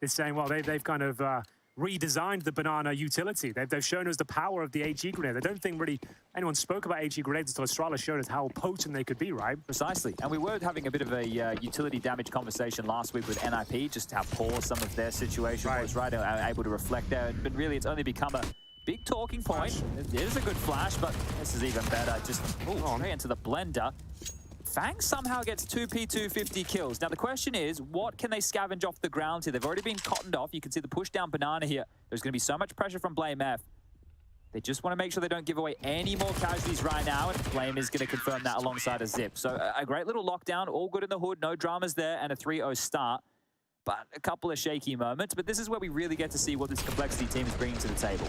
They're saying, well, they've kind of redesigned the banana utility. They've shown us the power of the HE grenade. I don't think really anyone spoke about HE grenades until Astralis showed us how potent they could be, right? Precisely. And we were having a bit of a utility damage conversation last week with NIP, just how poor some of their situation was, right? Able to reflect there. But really, it's only become a big talking point. It is a good flash, but this is even better. Just straight into the blender. Fang somehow gets 2 P250 kills. Now, the question is, what can they scavenge off the ground here? They've already been cottoned off. You can see the push down banana here. There's going to be so much pressure from BlameF. They just want to make sure they don't give away any more casualties right now, and Blame is going to confirm that alongside a Zip. So a great little lockdown, all good in the hood, no dramas there, and a 3-0 start. But a couple of shaky moments. But this is where we really get to see what this Complexity team is bringing to the table.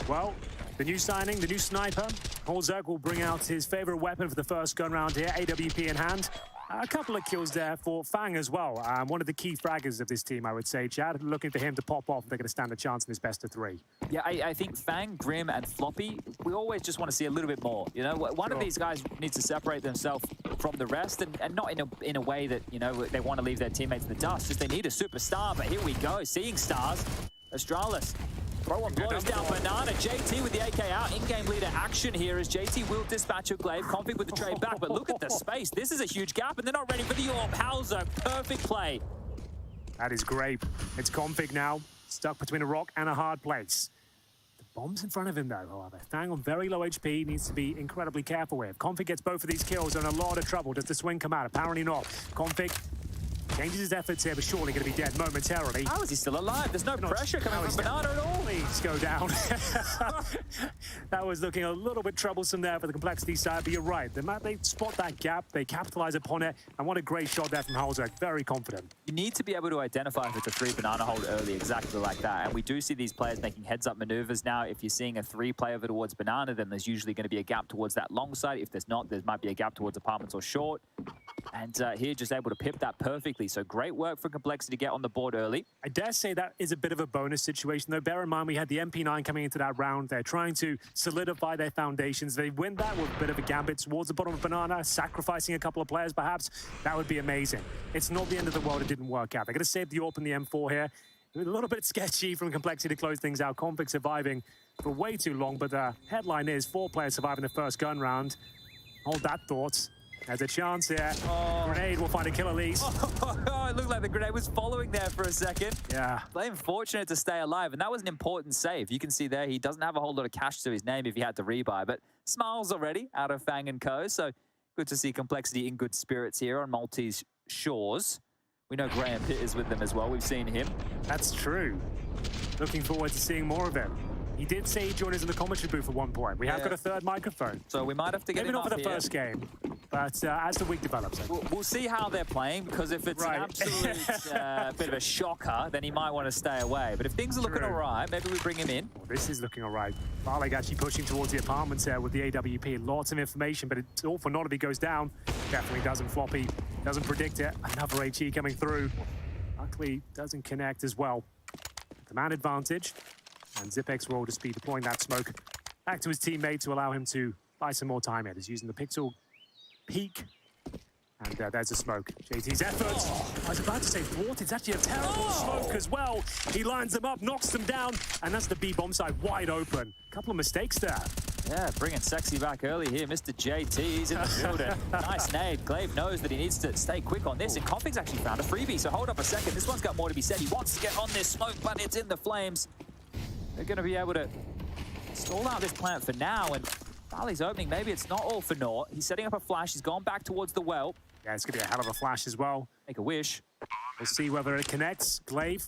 Well, the new signing, the new sniper, Holzerk will bring out his favorite weapon for the first gun round here, AWP in hand. A couple of kills there for Fang as well. One of the key fraggers of this team, I would say, Chad. Looking for him to pop off if they're going to stand a chance in this best of 3. Yeah, I think Fang, Grim, and Floppy, we always just want to see a little bit more. You know, one of these guys needs to separate themselves from the rest, and not in a way that, you know, they want to leave their teammates in the dust. Just they need a superstar, but here we go, seeing stars. Astralis. Throw one blows down Banana. JT with the AK out. In-game leader action here as JT will dispatch a Glaive. Config with the trade back, but look at the space. This is a huge gap, and they're not ready for the AWP. Hauser, perfect play. That is great. It's Config now, stuck between a rock and a hard place. The bomb's in front of him, though, however. Fang on very low HP, needs to be incredibly careful with. Config gets both of these kills, they're in a lot of trouble. Does the swing come out? Apparently not. Config changes his efforts here, but surely going to be dead momentarily. How is he still alive? There's no pressure coming from Banana at all. Please go down. That was looking a little bit troublesome there for the Complexity side, but you're right. They spot that gap, they capitalize upon it, and what a great shot there from Halzak. Very confident. You need to be able to identify if it's a 3 banana hold early, exactly like that. And we do see these players making heads-up maneuvers now. If you're seeing a 3 over towards banana, then there's usually going to be a gap towards that long side. If there's not, there might be a gap towards apartments or short. And here, just able to pip that perfectly. So great work for Complexity to get on the board early. I dare say that is a bit of a bonus situation, though. Bear in mind, we had the MP9 coming into that round. They're trying to solidify their foundations. They win that with a bit of a gambit towards the bottom of banana, sacrificing a couple of players, perhaps. That would be amazing. It's not the end of the world. It didn't work out. They're going to save the AWP and the M4 here. A little bit sketchy from Complexity to close things out. Config surviving for way too long, but the headline is 4 players surviving the first gun round. Hold that thought. There's a chance here. Grenade will find a kill at least. It looked like the grenade was following there for a second. Yeah. Blame fortunate to stay alive, and that was an important save. You can see there he doesn't have a whole lot of cash to his name if he had to rebuy, but smiles already out of Fang & Co. So good to see Complexity in good spirits here on Maltese shores. We know Graham Pitt is with them as well. We've seen him. That's true. Looking forward to seeing more of him. He did say he'd join us in the commentary booth at one point. We have got a 3rd microphone. So we might have to get maybe him not for the here. first game, but as the week develops. We'll see how they're playing, because if it's an absolute bit of a shocker, then he might want to stay away. But if things are looking all right, maybe we bring him in. Well, this is looking all right. Farlig actually pushing towards the apartments there with the AWP. Lots of information, but it's all for naught if he goes down. Definitely doesn't. Floppy doesn't predict it. Another HE coming through. Luckily, doesn't connect as well. The man advantage. And Zipex will just be deploying that smoke back to his teammate to allow him to buy some more time here. He's using the pixel peek. And there's a smoke. JT's effort. I was about to say thwart. It's actually a terrible smoke as well. He lines them up, knocks them down, and that's the B bomb side wide open. Couple of mistakes there. Yeah, bringing Sexy back early here. Mr. JT, he's in the building. Nice nade. Glaive knows that he needs to stay quick on this, and Config's actually found a freebie, so hold up a second. This one's got more to be said. He wants to get on this smoke, but it's in the flames. They're going to be able to stall out this plant for now, and Farlig's opening. Maybe it's not all for naught. He's setting up a flash. He's gone back towards the well. Yeah, it's going to be a hell of a flash as well. Make a wish. We'll see whether it connects. Glaive.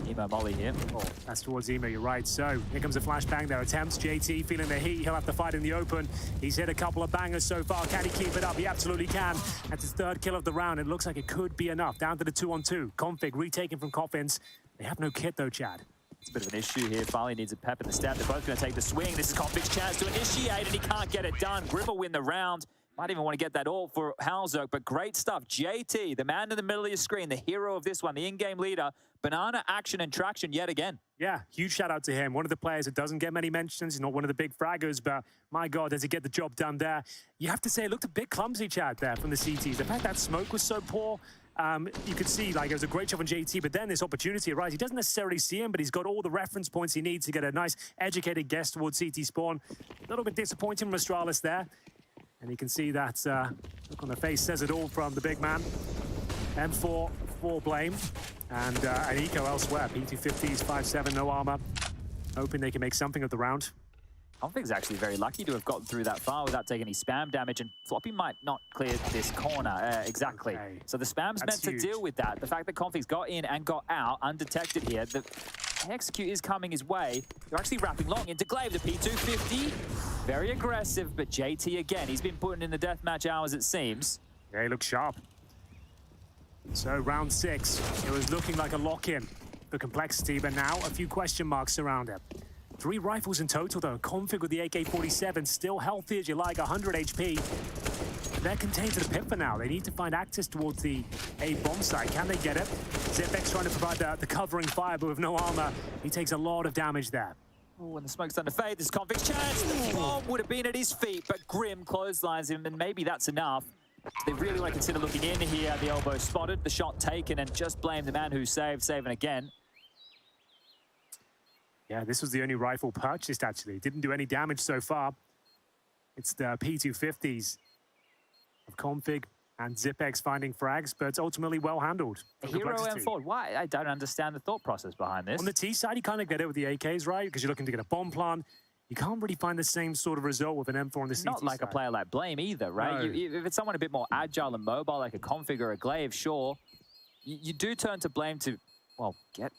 Emo Molly here. Oh, that's towards Emo, you're right. So here comes a flashbang. Their attempts. JT feeling the heat. He'll have to fight in the open. He's hit a couple of bangers so far. Can he keep it up? He absolutely can. That's his 3rd kill of the round. It looks like it could be enough. Down to the 2-on-2. Config retaken from Coffins. They have no kit though, Chad. It's a bit of an issue here. Farlig needs a pep in the step. They're both going to take the swing. This is Config's chance to initiate, and he can't get it done. Grim will win the round. Might even want to get that all for Halzak, but great stuff. JT, the man in the middle of your screen, the hero of this one, the in-game leader. Banana action and traction yet again. Yeah, huge shout out to him. One of the players that doesn't get many mentions. He's not one of the big fraggers, but my God, does he get the job done there? You have to say it looked a bit clumsy, Chad, there from the CTs. The fact that smoke was so poor, you could see like it was a great shot on JT, but then this opportunity arises. He doesn't necessarily see him, but he's got all the reference points he needs to get a nice educated guess towards CT spawn. A little bit disappointing from Astralis there. And you can see that look on the face says it all from the big man. M4 for Blame. And an eco elsewhere. P250s, 5-7, no armor. Hoping they can make something of the round. Config's actually very lucky to have gotten through that far without taking any spam damage, and Floppy might not clear this corner exactly. Okay. So the spam's meant to deal with that. The fact that Config's got in and got out undetected here, the execute is coming his way. They're actually wrapping long into Glaive, the P250. Very aggressive, but JT again, he's been putting in the deathmatch hours, it seems. Yeah, he looks sharp. So round 6, it was looking like a lock-in for Complexity, but now a few question marks around it. 3 rifles in total, though. Config with the AK-47, still healthy as you like, 100 HP. They're contained to the pit for now. They need to find access towards the A bomb site. Can they get it? Zipex trying to provide the covering fire, but with no armor, he takes a lot of damage there. Oh, when the smoke's starting to fade, this is Config's chance. The bomb would have been at his feet, but Grim clotheslines him, and maybe that's enough. They really want to consider looking in here. The elbow spotted, the shot taken, and just blame the man who saved, saving again. Yeah, this was the only rifle purchased, actually. Didn't do any damage so far. It's the P250s of Config and Zipex finding frags, but it's ultimately well handled. Hero M4, why? I don't understand the thought process behind this. On the T side, you kind of get it with the AKs, right? Because you're looking to get a bomb plant. You can't really find the same sort of result with an M4 on the CT Not like side. a player like Blame either, right? No. If it's someone a bit more agile and mobile, like a Config or a Glaive, sure. You do turn to blame to, well, get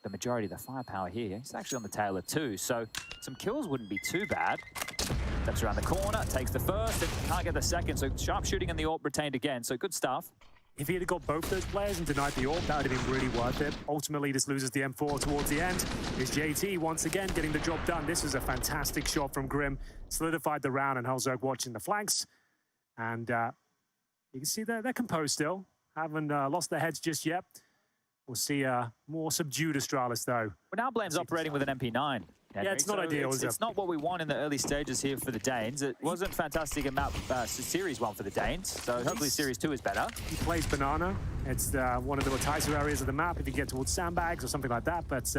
the majority of the firepower here. He's actually on the tail of 2, so some kills wouldn't be too bad. Steps around the corner, takes the first, and can't get the second, so sharp shooting and the AWP retained again, so good stuff. If he had got both those players and denied the AWP, that would have been really worth it. Ultimately, this loses the M4 towards the end. Is JT once again getting the job done. This was a fantastic shot from Grim. Solidified the round, and Hellzerg watching the flanks. And you can see they're composed still. Haven't lost their heads just yet. We'll see more subdued Astralis, though. Well, now Blame's operating with an MP9. Yeah, it's not ideal, is it? It's not what we want in the early stages here for the Danes. It wasn't fantastic in map Series 1 for the Danes, so hopefully Series 2 is better. He plays Banana. It's one of the tighter areas of the map if you get towards sandbags or something like that, but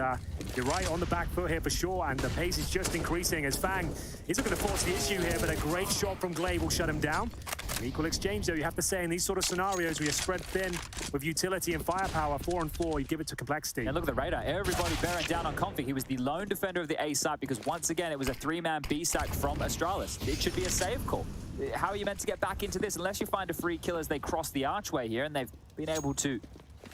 you're right on the back foot here for sure, and the pace is just increasing as Fang, he's not going to force the issue here, but a great shot from Glaive will shut him down. An equal exchange, though, you have to say, in these sort of scenarios where you're spread thin with utility and firepower, 4 and 4, you give it to Complexity. And look at the radar. Everybody bearing down on Config. He was the lone defender of the A side because, once again, it was a 3-man B sack from Astralis. It should be a save call. How are you meant to get back into this unless you find a free kill as they cross the archway here, and they've been able to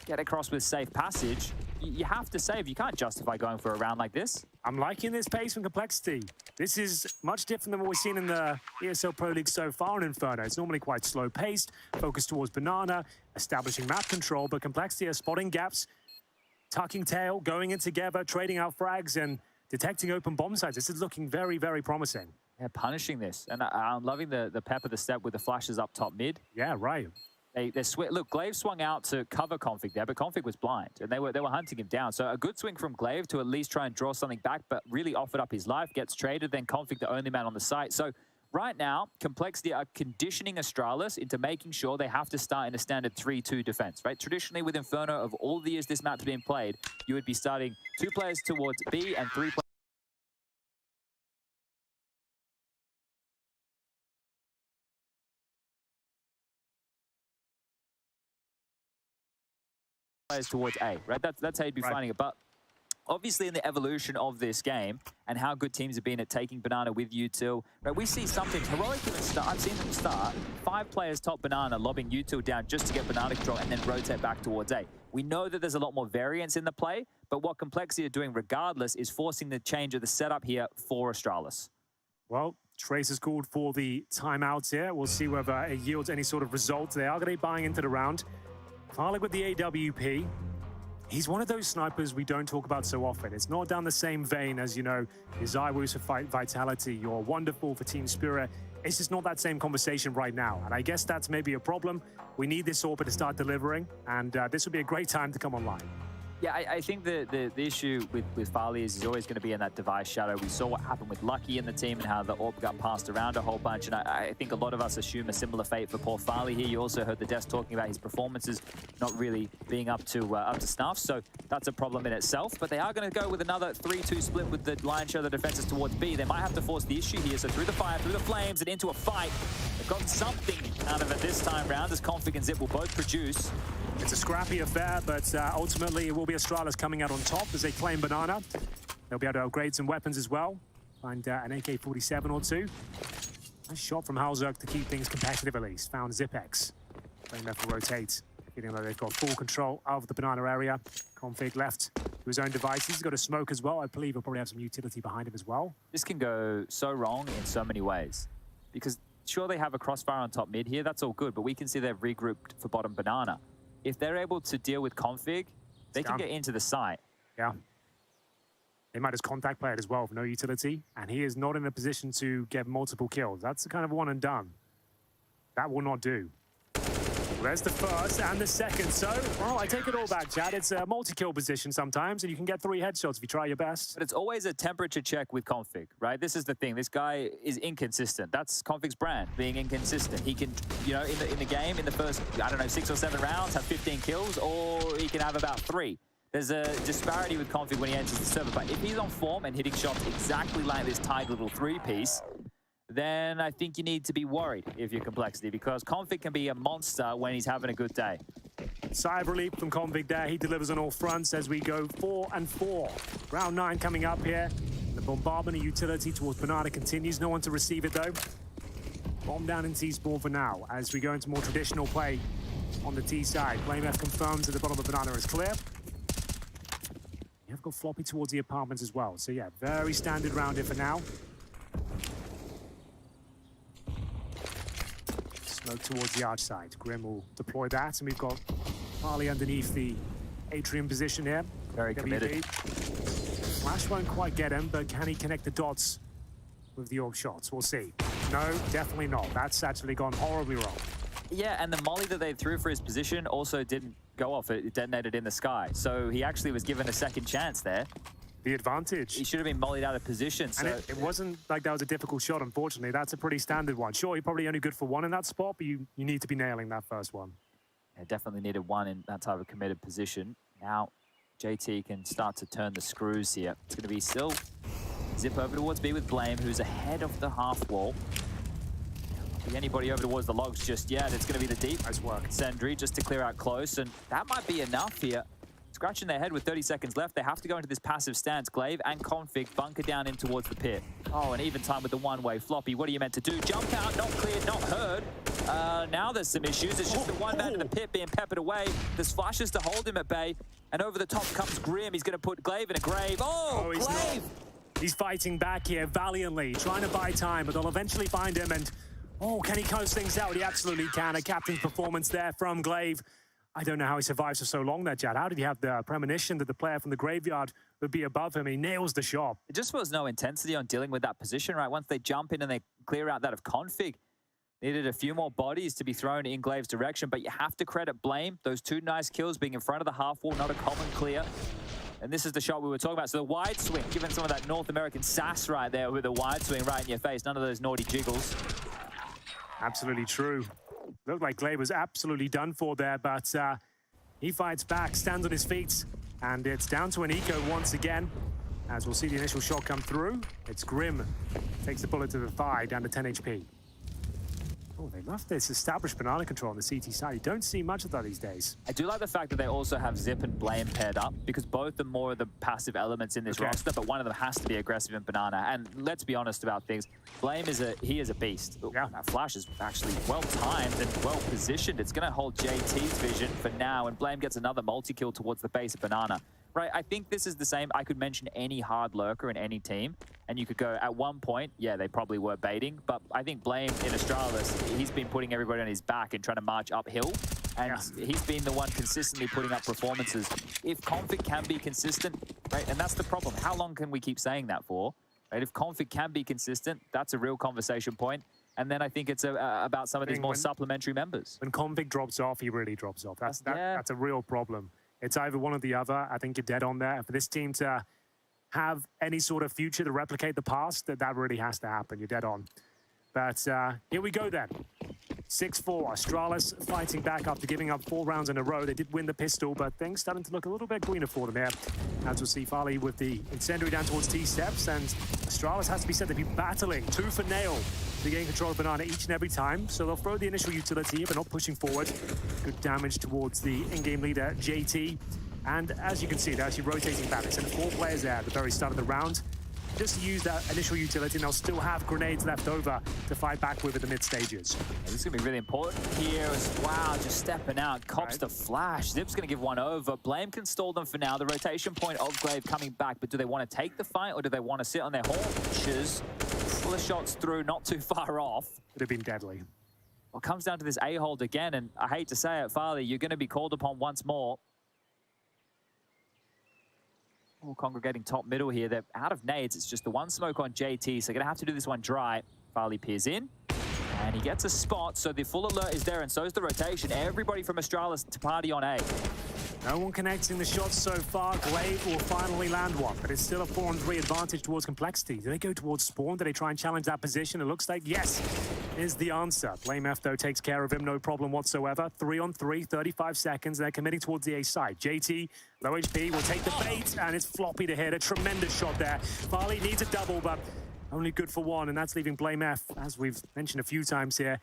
get across with safe passage? You have to save. You can't justify going for a round like this. I'm liking this pace from Complexity. This is much different than what we've seen in the ESL Pro League so far in Inferno. It's normally quite slow-paced, focused towards Banana, establishing map control, but Complexity is spotting gaps, tucking tail, going in together, trading out frags, and detecting open bomb sites. This is looking very, very promising. They're punishing this, and I'm loving the pep of the step with the flashes up top mid. Yeah, right. Look, Glaive swung out to cover Config there, but Config was blind, and they were hunting him down. So a good swing from Glaive to at least try and draw something back, but really offered up his life, gets traded, then Config the only man on the site. So right now, Complexity are conditioning Astralis into making sure they have to start in a standard 3-2 defense, right? Traditionally with Inferno, of all the years this map's been played, you would be starting 2 players towards B and 3 players towards A, right? That's how you'd be finding it. But obviously in the evolution of this game and how good teams have been at taking Banana with Util, right? We see some things. Heroic even start, I've seen them start 5 players top Banana, lobbing Util down just to get Banana control and then rotate back towards A. We know that there's a lot more variance in the play, but what Complexity are doing regardless is forcing the change of the setup here for Astralis. Well, Trace has called for the timeouts here. We'll see whether it yields any sort of result. They are going to be buying into the round. Farlig with the AWP. He's one of those snipers we don't talk about so often. It's not down the same vein as, you know, your Zywus for Vitality, your Wonderful for Team Spirit. It's just not that same conversation right now. And I guess that's maybe a problem. We need this AWP to start delivering, and this would be a great time to come online. Yeah, I think the issue with Farley is he's always going to be in that device shadow. We saw what happened with Lucky in the team and how the AWP got passed around a whole bunch. And I think a lot of us assume a similar fate for poor Farley here. You also heard the desk talking about his performances not really being up to snuff. So that's a problem in itself. But they are going to go with another 3-2 split with the lion's share of the defenses towards B. They might have to force the issue here. So through the fire, through the flames, and into a fight. They've got something out of it this time round as Config and Zip will both produce. It's a scrappy affair, but ultimately it will be Astralis coming out on top as they claim Banana. They'll be able to upgrade some weapons as well. Find an AK-47 or 2. Nice shot from Hellzerg to keep things competitive at least. Found Zipex. Playing left to rotate. Feeling like they've got full control of the Banana area. Config left to his own device. He's got a smoke as well. I believe he'll probably have some utility behind him as well. This can go so wrong in so many ways. Because sure, they have a crossfire on top mid here. That's all good. But we can see they've regrouped for bottom Banana. If they're able to deal with Config, they can get into the site. Yeah. They might just contact play it as well with no utility. And he is not in a position to get multiple kills. That's the kind of one and done. That will not do. There's the first and the second. So, well, I take it all back, Chad. It's a multi-kill position sometimes, and you can get 3 headshots if you try your best. But it's always a temperature check with Config, right? This is the thing. This guy is inconsistent. That's Config's brand, being inconsistent. He can, you know, in the game, in the first, I don't know, 6 or 7 rounds, have 15 kills, or he can have about 3. There's a disparity with Config when he enters the server. But if he's on form and hitting shots exactly like this tight little 3-piece, then I think you need to be worried if you're Complexity, because Config can be a monster when he's having a good day. Sigh of relief from Config there. He delivers on all fronts as we go 4 and 4. Round 9 coming up here. The bombardment of utility towards Banana continues. No one to receive it, though. Bomb down in T-Spawn for now as we go into more traditional play. on the T side. BlameF confirms that the bottom of the banana is clear. You have got Floppy towards the apartments as well. So yeah, very standard round here for now. Smoke towards the arch side. Grim will deploy that, and we've got Farley underneath the atrium position here. Very committed. Flash won't quite get him, but can he connect the dots with the orb shots? We'll see. No, definitely not. That's actually gone horribly wrong. Yeah, and the molly that they threw for his position also didn't go off. It detonated in the sky. So he actually was given a second chance there. The advantage. He should have been mollied out of position. So and it wasn't like that was a difficult shot, unfortunately. That's a pretty standard one. Sure, you're probably only good for one in that spot, but you need to be nailing that first one. Yeah, definitely needed one in that type of committed position. Now, JT can start to turn the screws here. It's going to be still zip over towards B with Blame, who's ahead of the half wall. Not be anybody over towards the logs just yet. It's going to be the deep. Nice work. Sendry just to clear out close, and that might be enough here. Scratching their head with 30 seconds left. They have to go into this passive stance. Glaive and Config bunker down in towards the pit. Oh, and even time with the one-way. Floppy, what are you meant to do? Jump out, not cleared, not heard. Now there's some issues. It's just the one man in the pit being peppered away. There's flashes to hold him at bay. And over the top comes Grim. He's going to put Glaive in a grave. Oh, Glaive! He's fighting back here valiantly, trying to buy time, but they'll eventually find him. And, oh, can he close things out? He absolutely can. A captain's performance there from Glaive. I don't know how he survives for so long there, Chad. How did he have the premonition that the player from the graveyard would be above him? He nails the shot. It just was no intensity on dealing with that position, right? Once they jump in and they clear out that of Config, needed a few more bodies to be thrown in Glaive's direction, but you have to credit Blame. Those two nice kills being in front of the half wall, not a common clear. And this is the shot we were talking about. So the wide swing, giving some of that North American sass right there with the wide swing right in your face. None of those naughty jiggles. Absolutely true. Looked like Glaive was absolutely done for there, but he fights back, stands on his feet, and it's down to an eco once again. As we'll see the initial shot come through, it's Grim. Takes the bullet to the thigh, down to 10 HP. Oh, they love this established banana control on the CT side. You don't see much of that these days. I do like the fact that they also have Zip and Blame paired up, because both are more of the passive elements in this roster, but one of them has to be aggressive in banana. And let's be honest about things. Blame is a beast. Yeah. That flash is actually well-timed and well-positioned. It's going to hold JT's vision for now, and Blame gets another multi-kill towards the base of banana. Right, I think this is the same. I could mention any hard lurker in any team, and you could go, at one point, yeah, they probably were baiting, but I think Blame in Astralis, he's been putting everybody on his back and trying to march uphill, and he's been the one consistently putting up performances. If Config can be consistent, right, and that's the problem. How long can we keep saying that for? Right, if Config can be consistent, that's a real conversation point. And then I think it's about some of these more supplementary members. When Config drops off, he really drops off. That's a real problem. It's either one or the other. I think you're dead on there. For this team to have any sort of future to replicate the past, that really has to happen. You're dead on. But here we go then. 6-4, Astralis fighting back after giving up 4 rounds in a row. They did win the pistol, but things starting to look a little bit greener for them here. As we'll see Farley with the incendiary down towards T-steps, and Astralis has to be said to be battling tooth for nail to gain control of banana each and every time. So they'll throw the initial utility, but not pushing forward. Good damage towards the in-game leader, JT. And as you can see, they're actually rotating back. They sent 4 players there at the very start of the round. Just use that initial utility, and they'll still have grenades left over to fight back with at the mid-stages. Yeah, this is going to be really important here. Wow, just stepping out. Cops the flash. Zip's going to give one over. Blame can stall them for now. The rotation point of Glaive coming back, but do they want to take the fight, or do they want to sit on their haunches? Pull the shots through, not too far off. Would have been deadly. Well, it comes down to this A-hold again, and I hate to say it, Farley, you're going to be called upon once more. All congregating top middle here. They're out of nades. It's just the one smoke on JT, so they're going to have to do this one dry. Farley peers in, and he gets a spot, so the full alert is there, and so is the rotation. Everybody from Astralis to party on A. No one connecting the shots so far. Glaive will finally land one, but it's still a 4-on-3 advantage towards Complexity. Do they go towards Spawn? Do they try and challenge that position? It looks like yes is the answer. Blame F, though, takes care of him, no problem whatsoever. 3-on-3, 35 seconds. They're committing towards the A side. JT, low HP, will take the bait, and it's Floppy to hit. A tremendous shot there. Farley needs a double, but only good for one, and that's leaving Blame F, as we've mentioned a few times here.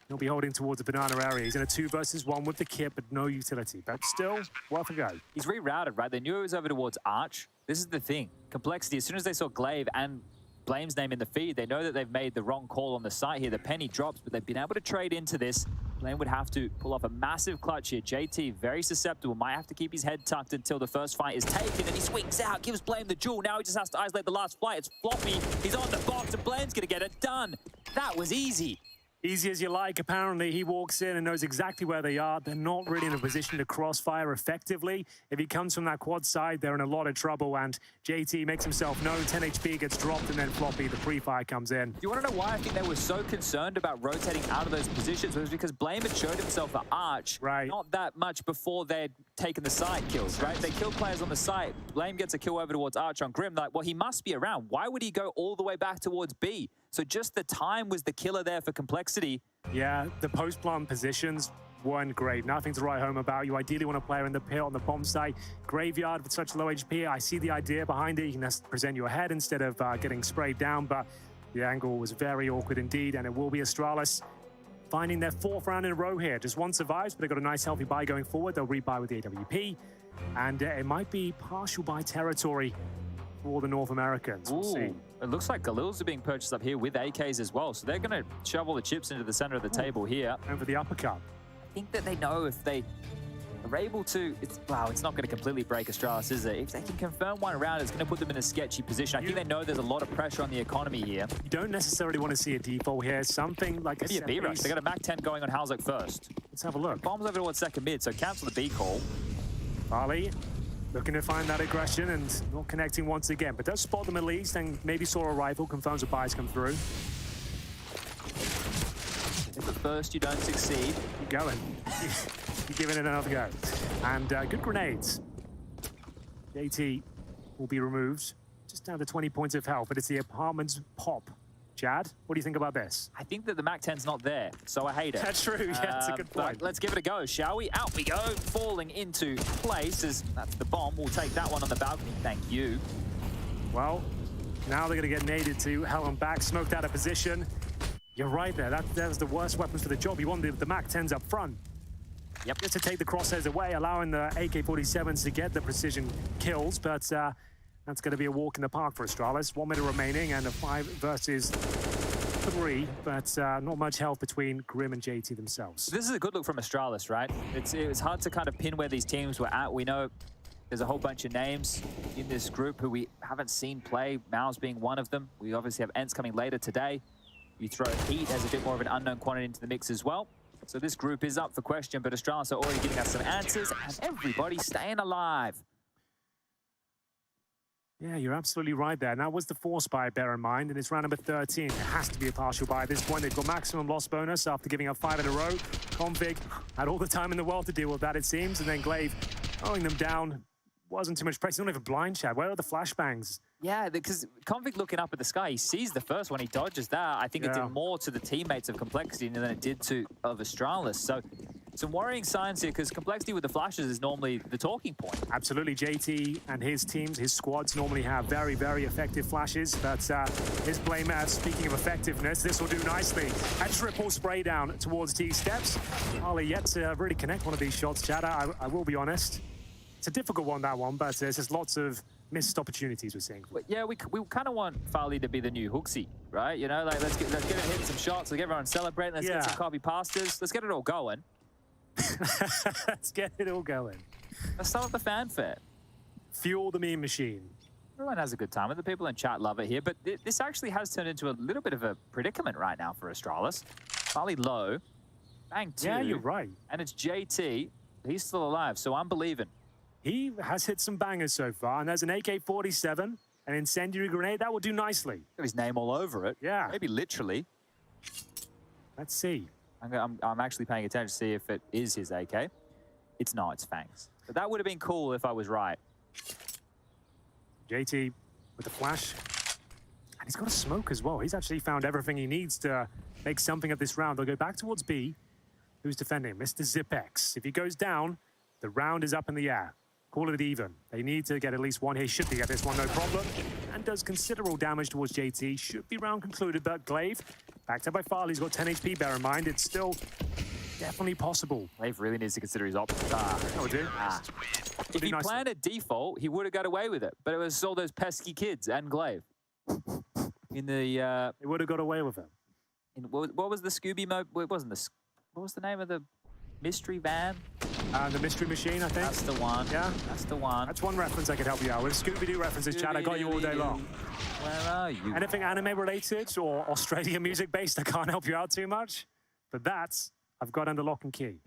He'll be holding towards the banana area. He's in a 2 versus 1 with the kit, but no utility. But still, worth a go. He's rerouted, right? They knew it was over towards Arch. This is the thing. Complexity, as soon as they saw Glaive and Blame's name in the feed, they know that they've made the wrong call on the site here. The penny drops, but they've been able to trade into this. Blame would have to pull off a massive clutch here. JT, very susceptible, might have to keep his head tucked until the first fight is taken, and he swings out, gives Blame the duel. Now he just has to isolate the last flight. It's Floppy, he's on the box, and Blame's gonna get it done. That was easy. Easy as you like. Apparently, he walks in and knows exactly where they are. They're not really in a position to crossfire effectively. If he comes from that quad side, they're in a lot of trouble, and JT makes himself known. 10 HP gets dropped, and then Floppy, the pre-fire, comes in. You want to know why I think they were so concerned about rotating out of those positions? It was because Blame had showed himself at Arch not that much before they'd taken the side kills, right? They killed players on the side. Blame gets a kill over towards Arch on Grim. They're like, well, he must be around. Why would he go all the way back towards B? So just the time was the killer there for Complexity. Yeah, the post-plant positions weren't great. Nothing to write home about. You ideally want to play in the pit on the bomb site. Graveyard with such low HP, I see the idea behind it. You can just present your head instead of getting sprayed down, but the angle was very awkward indeed, and it will be Astralis finding their 4th round in a row here. Just one survives, but they've got a nice healthy buy going forward. They'll rebuy with the AWP, and it might be partial buy territory for the North Americans. We'll see. It looks like Galils are being purchased up here with AKs as well, so they're going to shovel the chips into the center of the table here. And for the uppercut. I think that they know if they are able to... It's not going to completely break Astralis, is it? If they can confirm one round, it's going to put them in a sketchy position. I think they know there's a lot of pressure on the economy here. You don't necessarily want to see a default here. Something like maybe a B rush. They got a Mac 10 going on Halzok first. Let's have a look. Bombs over towards second mid, so cancel the B call. Farley looking to find that aggression and not connecting once again, but does spot the Middle East and maybe saw a rifle, confirms the buys come through. If at first you don't succeed, keep going. You're giving it another go. And good grenades. JT will be removed. Just down to 20 points of health, but it's the apartment's pop. Chad, what do you think about this? I think that the Mac 10's not there, so I hate it. That's true, yeah, that's a good point. Let's give it a go, shall we? Out we go, falling into place as that's the bomb. We'll take that one on the balcony, thank you. Well, now they're gonna get naded to hell and back, smoked out of position. You're right there, that was the worst weapons for the job. You want the Mac 10s up front. Yep. Just to take the crosshairs away, allowing the AK-47s to get the precision kills, but that's going to be a walk in the park for Astralis. 1 minute remaining and a 5 versus 3, but not much health between Grim and JT themselves. This is a good look from Astralis, right? It's hard to kind of pin where these teams were at. We know there's a whole bunch of names in this group who we haven't seen play, Mouse being one of them. We obviously have ENCE coming later today. You throw HEET as a bit more of an unknown quantity into the mix as well. So this group is up for question, but Astralis are already giving us some answers, and everybody's staying alive. Yeah, you're absolutely right there. And that was the force buy, bear in mind, and it's round number 13. It has to be a partial buy at this point. They've got maximum loss bonus after giving up 5 in a row. Config had all the time in the world to deal with that, it seems, and then Glaive throwing them down. Wasn't too much pressure. Not even blind, Chad. Where are the flashbangs? Yeah, because Config looking up at the sky, he sees the first one, he dodges that. I think it did more to the teammates of Complexity than it did to Astralis. So some worrying signs here, because Complexity with the flashes is normally the talking point. Absolutely. JT and his teams, his squads normally have very, very effective flashes. But his Blame, speaking of effectiveness, this will do nicely. A triple spray down towards T steps. Harley yet to really connect one of these shots, Chad. I will be honest. It's a difficult one, that one, but there's just lots of missed opportunities we're seeing. Yeah, we kind of want Farley to be the new Hooksy, right? You know, like let's get him hitting some shots, let's get everyone celebrating, let's get some copy pastas, let's get it all going. Let's get it all going. Let's start with the fanfare. Fuel the meme machine. Everyone has a good time, and the people in chat love it here, but this actually has turned into a little bit of a predicament right now for Astralis. Farley low, bang 2. Yeah, you're right. And it's JT, he's still alive, so I'm believing. He has hit some bangers so far, and there's an AK-47, an incendiary grenade. That will do nicely. Got his name all over it. Yeah. Maybe literally. Let's see. I'm actually paying attention to see if it is his AK. It's not, it's Fangs. But that would have been cool if I was right. JT with the flash. And he's got a smoke as well. He's actually found everything he needs to make something of this round. They'll go back towards B. Who's defending? Mr. Zipex. If he goes down, the round is up in the air. Call it even. They need to get at least one here. Should be get this one, no problem. And does considerable damage towards JT. Should be round concluded, but Glaive, backed up by Farley's got 10 HP, bear in mind. It's still definitely possible. Glaive really needs to consider his options. If he planned a default, he would have got away with it. But it was all those pesky kids and Glaive. In the... They would have got away with it. What was the Scooby mode? It wasn't the... What was the name of the mystery van? The Mystery Machine, I think. That's the one. Yeah? That's the one. That's one reference I could help you out with. Scooby-Doo references, Chad. I got you all day long. Where are you? Anything anime-related or Australian music-based, I can't help you out too much. But that's, I've got under lock and key.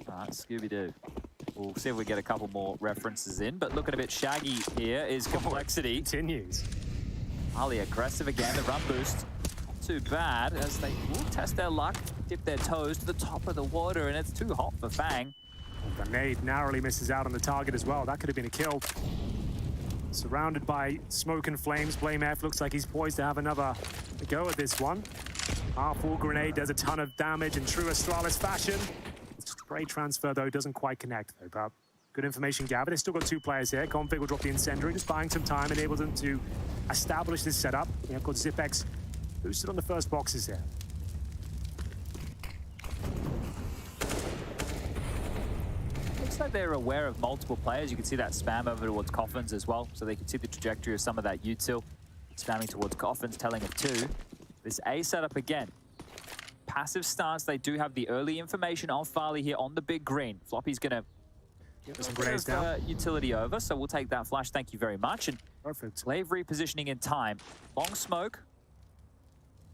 All right, Scooby-Doo. We'll see if we get a couple more references in. But looking a bit shaggy here is Complexity. Continues. Highly aggressive again, the run boost. Not too bad as they will test their luck, dip their toes to the top of the water, and it's too hot for Fang. Grenade narrowly misses out on the target as well. That could have been a kill. Surrounded by smoke and flames, BlameF looks like he's poised to have another go at this one. Half-full grenade does a ton of damage in true Astralis fashion. Spray transfer, though, doesn't quite connect, though, but good information gathered. They've still got 2 players here. Config will drop the incendiary, just buying some time, enable them to establish this setup. We have got Zipex boosted on the first boxes here. Looks like they're aware of multiple players. You can see that spam over towards Coffins as well, so they can see the trajectory of some of that util. Spamming towards Coffins, telling of 2. This A setup again. Passive stance, they do have the early information on Farley here on the big green. Floppy's gonna give some grenades down. Utility over, so we'll take that flash, thank you very much. And perfect. Glaive repositioning in time. Long smoke.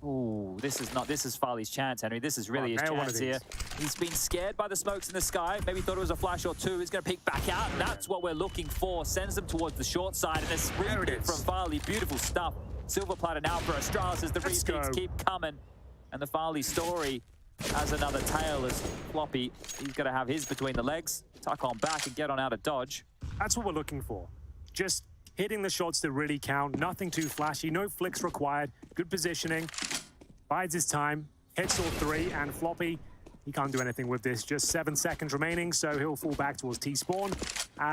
Ooh, this is Farley's chance, Henry. This is really his chance here. He's been scared by the smokes in the sky. Maybe thought it was a flash or 2. He's gonna peek back out, and that's what we're looking for. Sends them towards the short side, and this repeat from Farley, beautiful stuff. Silver platter now for Astralis as the repeats keep coming. And the Farley story has another tail as Floppy. He's going to have his between the legs, tuck on back and get on out of dodge. That's what we're looking for. Just hitting the shots that really count. Nothing too flashy. No flicks required. Good positioning. Bides his time. Hits all 3. And Floppy, he can't do anything with this. Just 7 seconds remaining, so he'll fall back towards T-spawn.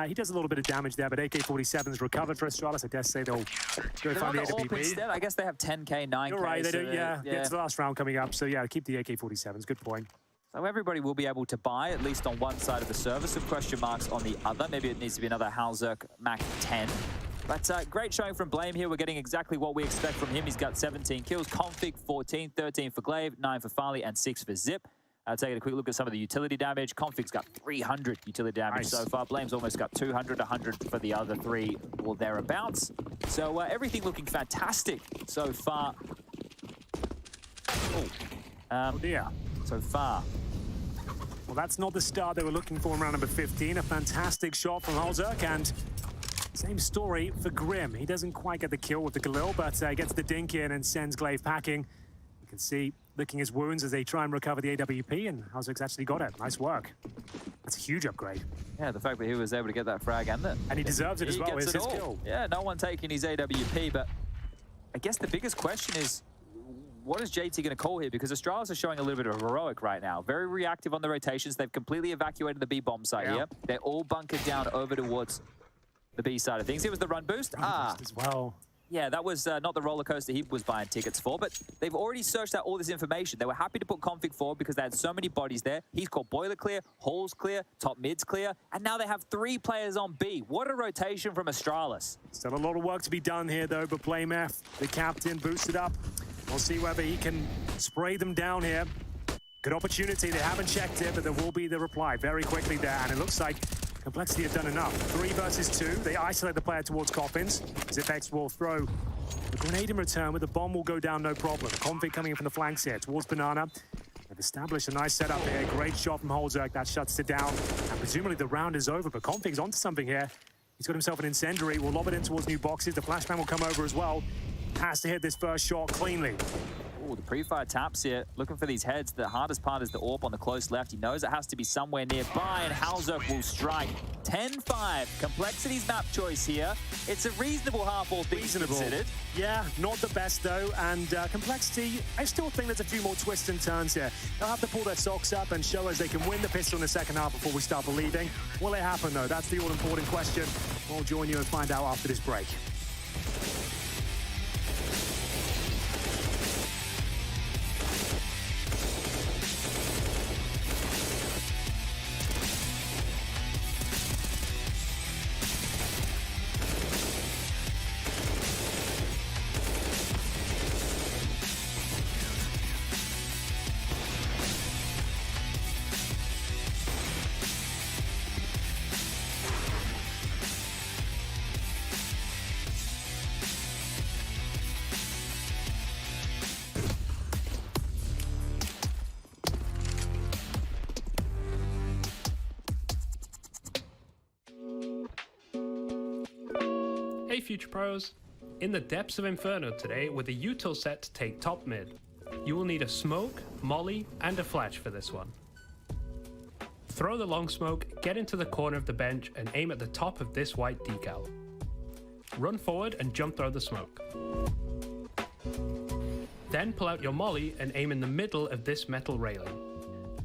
He does a little bit of damage there, but AK-47's recovered for Astralis. I dare say they'll go find the AWP. Instead, I guess they have 10K, 9K. You're right, they do, yeah. It's the last round coming up, so yeah, keep the AK-47s. Good point. So everybody will be able to buy, at least on one side of the server, some question marks on the other. Maybe it needs to be another Halzerk Mac 10. But great showing from Blame here. We're getting exactly what we expect from him. He's got 17 kills. Config 14, 13 for Glaive, 9 for Farley, and 6 for Zip. Taking a quick look at some of the utility damage. Config's got 300 utility damage so far. Blame's almost got 200, 100 for the other 3 or thereabouts. So everything looking fantastic so far. Oh dear. So far. Well, that's not the start they were looking for in round number 15. A fantastic shot from Halzerk, and same story for Grim. He doesn't quite get the kill with the Galil, but gets the dink in and sends Glaive packing. You can see licking his wounds as they try and recover the AWP, and Halzerk's actually got it. Nice work. That's a huge upgrade. Yeah, the fact that he was able to get that frag and he deserves it as well. It's his kill. Yeah, no one taking his AWP, but I guess the biggest question is, what is JT going to call here? Because Astralis are showing a little bit of heroic right now. Very reactive on the rotations. They've completely evacuated the B bomb site here. They're all bunkered down over towards the B side of things. It was the run boost. Boost as well. Yeah, that was not the roller coaster he was buying tickets for, but they've already searched out all this information. They were happy to put Config forward because they had so many bodies there. He's called boiler clear, halls clear, top mids clear, and now they have 3 players on B. What a rotation from Astralis. Still a lot of work to be done here, though, but BlameF, the captain, boosted up. We'll see whether he can spray them down here. Good opportunity. They haven't checked it, but there will be the reply very quickly there, and it looks like Complexity have done enough. 3 versus 2. They isolate the player towards Coffins. Zipex will throw a grenade in return, but the bomb will go down no problem. Config coming in from the flanks here towards Banana. They've established a nice setup here. Great shot from Halzerk. That shuts it down. And presumably the round is over, but Config's onto something here. He's got himself an incendiary. Will lob it in towards new boxes. The flashbang will come over as well. Has to hit this first shot cleanly. Oh, the pre-fire taps here, looking for these heads. The hardest part is the AWP on the close left. He knows it has to be somewhere nearby, and Halzerk will strike. 10-5, Complexity's map choice here. It's a reasonable half, all things considered. Yeah, not the best though, and Complexity, I still think there's a few more twists and turns here. They'll have to pull their socks up and show us they can win the pistol in the second half before we start believing. Will it happen though? That's the all-important question. We'll join you and find out after this break. Hey Future Pros! In the depths of Inferno today with a util set to take top mid. You will need a smoke, molly, and a flash for this one. Throw the long smoke, get into the corner of the bench, and aim at the top of this white decal. Run forward and jump throw the smoke. Then pull out your molly and aim in the middle of this metal railing.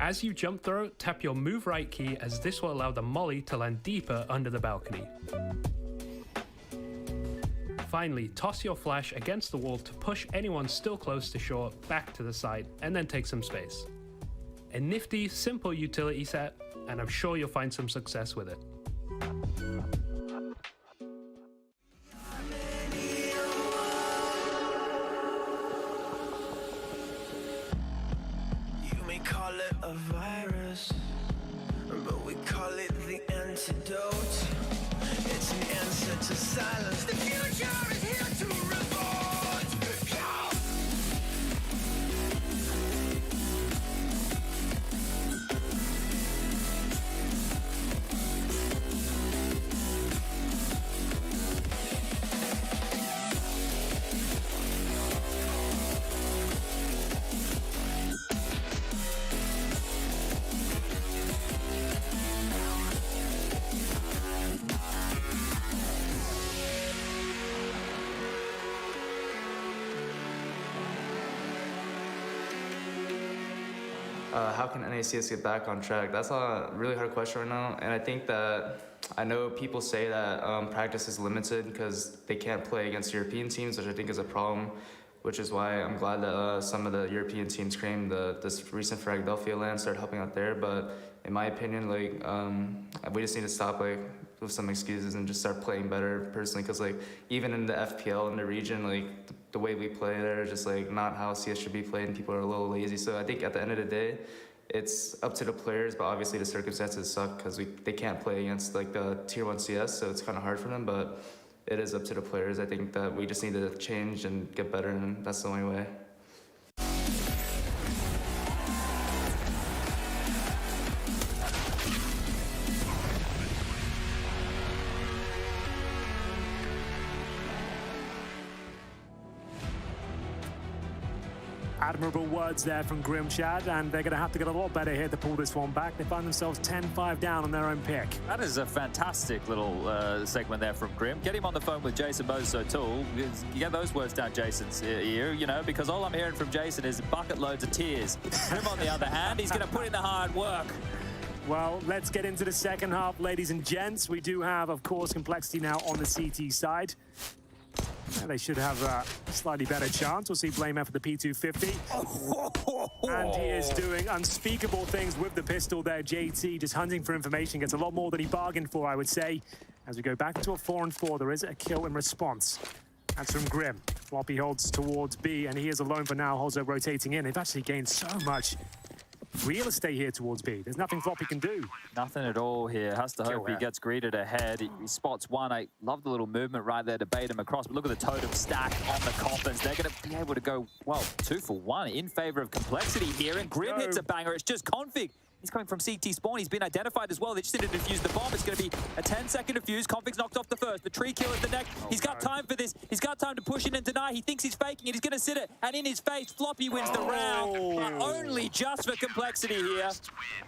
As you jump throw, tap your move right key as this will allow the molly to land deeper under the balcony. Finally, toss your flash against the wall to push anyone still close to shore back to the side and then take some space. A nifty, simple utility set, and I'm sure you'll find some success with it. You may call it a virus, but we call it the antidote. It's an answer to silence. The future is here to revolt. How can NACS get back on track? That's a really hard question right now, and I think that I know people say that practice is limited because they can't play against European teams, which I think is a problem, which is why I'm glad that some of the European teams claimed this recent Philadelphia LAN started helping out there. But in my opinion, like we just need to stop with some excuses and just start playing better personally, because even in the FPL in the region, the way we play there is just not how CS should be played, and people are a little lazy. So I think at the end of the day, it's up to the players, but obviously the circumstances suck because they can't play against the tier 1 CS, so it's kind of hard for them, but it is up to the players. I think that we just need to change and get better, and that's the only way. Admirable words there from Grimchad, and they're going to have to get a lot better here to pull this one back. They find themselves 10-5 down on their own pick. That is a fantastic little segment there from Grim. Get him on the phone with Jason Moses O'Toole. You get those words down Jason's ear, because all I'm hearing from Jason is bucket loads of tears. Grim, on the other hand, he's going to put in the hard work. Well, let's get into the second half, ladies and gents. We do have, of course, Complexity now on the CT side. They should have a slightly better chance. We'll see Blame F at the P250. And he is doing unspeakable things with the pistol there. JT just hunting for information. Gets a lot more than he bargained for, I would say. As we go back into a 4-on-4, there is a kill in response. That's from Grim. Floppy holds towards B, and he is alone for now. Holzo rotating in. They've actually gained so much real estate here towards B. There's nothing Floppy can do. Nothing at all here. Has to hope he gets greeted ahead. He spots one. I love the little movement right there to bait him across. But look at the totem stack on the coffins. They're going to be able to go, well, 2 for 1 in favor of Complexity here. And Grim hits a banger. It's just Config. He's coming from CT spawn. He's been identified as well. They just need to defuse the bomb. It's going to be a 10-second defuse. Config's knocked off the first. The tree kill is the next. He's got time for this. He's got time to push in and deny. He thinks he's faking it. He's going to sit it. And in his face, Floppy wins the round. But only just for Complexity here.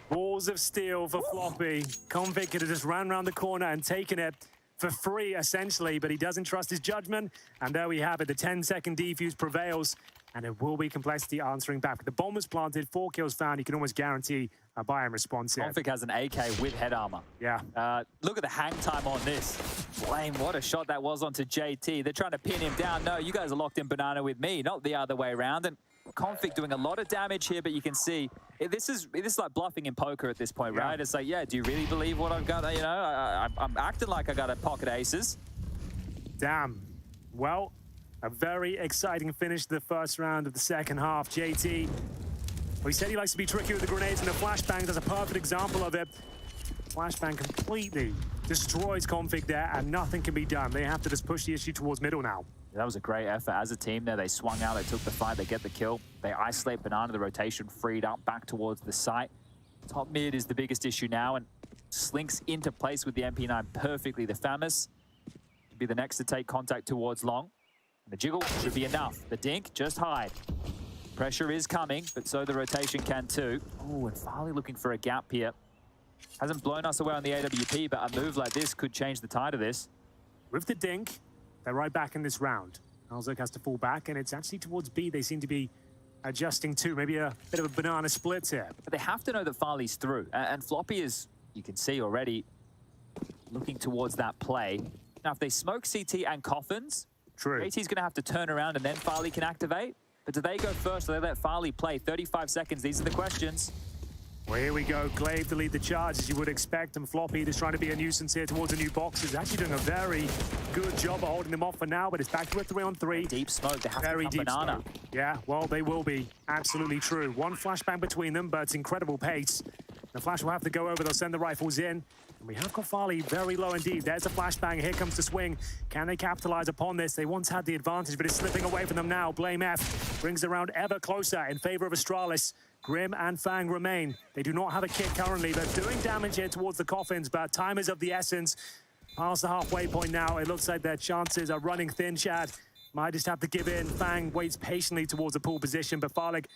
Balls of steel for Floppy. Config could have just ran around the corner and taken it for free, essentially. But he doesn't trust his judgment. And there we have it. The 10-second defuse prevails. And it will be Complexity answering back. The bomb was planted, 4 kills found. You can almost guarantee a buy-in response here. Config has an AK with head armor. Yeah. Look at the hang time on this. Blame, what a shot that was onto JT. They're trying to pin him down. No, you guys are locked in banana with me, not the other way around. And Config doing a lot of damage here, but you can see this is like bluffing in poker at this point, right? It's like, yeah, do you really believe what I've got? I'm acting like I got a pocket aces. Damn. Well, a very exciting finish to the first round of the second half. JT, well, he said he likes to be tricky with the grenades, and the flashbang is a perfect example of it. Flashbang completely destroys Config there, and nothing can be done. They have to just push the issue towards middle now. That was a great effort as a team there. They swung out, they took the fight, they get the kill. They isolate Banana, the rotation freed up back towards the site. Top mid is the biggest issue now, and slinks into place with the MP9 perfectly. The Famous be the next to take contact towards long. And the jiggle should be enough. The dink, just hide. Pressure is coming, but so the rotation can too. Oh, and Farley looking for a gap here. Hasn't blown us away on the AWP, but a move like this could change the tide of this. With the dink, they're right back in this round. Alzok has to fall back, and it's actually towards B they seem to be adjusting to. Maybe a bit of a banana split here. But they have to know that Farley's through. And Floppy is, you can see already, looking towards that play. Now, if they smoke CT and Coffins, true, JT's going to have to turn around and then Farley can activate. But do they go first or do they let Farley play? 35 seconds, these are the questions. Well, here we go. Glaive to lead the charge, as you would expect, and Floppy just trying to be a nuisance here towards the new boxes. Actually doing a very good job of holding them off for now, but it's back to a 3-on-3. Deep smoke, they have very to deep banana. smoke. Yeah, well, they will be. Absolutely true. One flashbang between them, but it's incredible pace. The flash will have to go over. They'll send the rifles in. And we have got Farley very low indeed. There's a flashbang. Here comes the swing. Can they capitalize upon this? They once had the advantage, but it's slipping away from them now. Blame F brings the round ever closer in favor of Astralis. Grim and Fang remain. They do not have a kit currently. They're doing damage here towards the coffins, but time is of the essence. Past the halfway point now. It looks like their chances are running thin, Chad. Might just have to give in. Fang waits patiently towards the pool position, but Farlig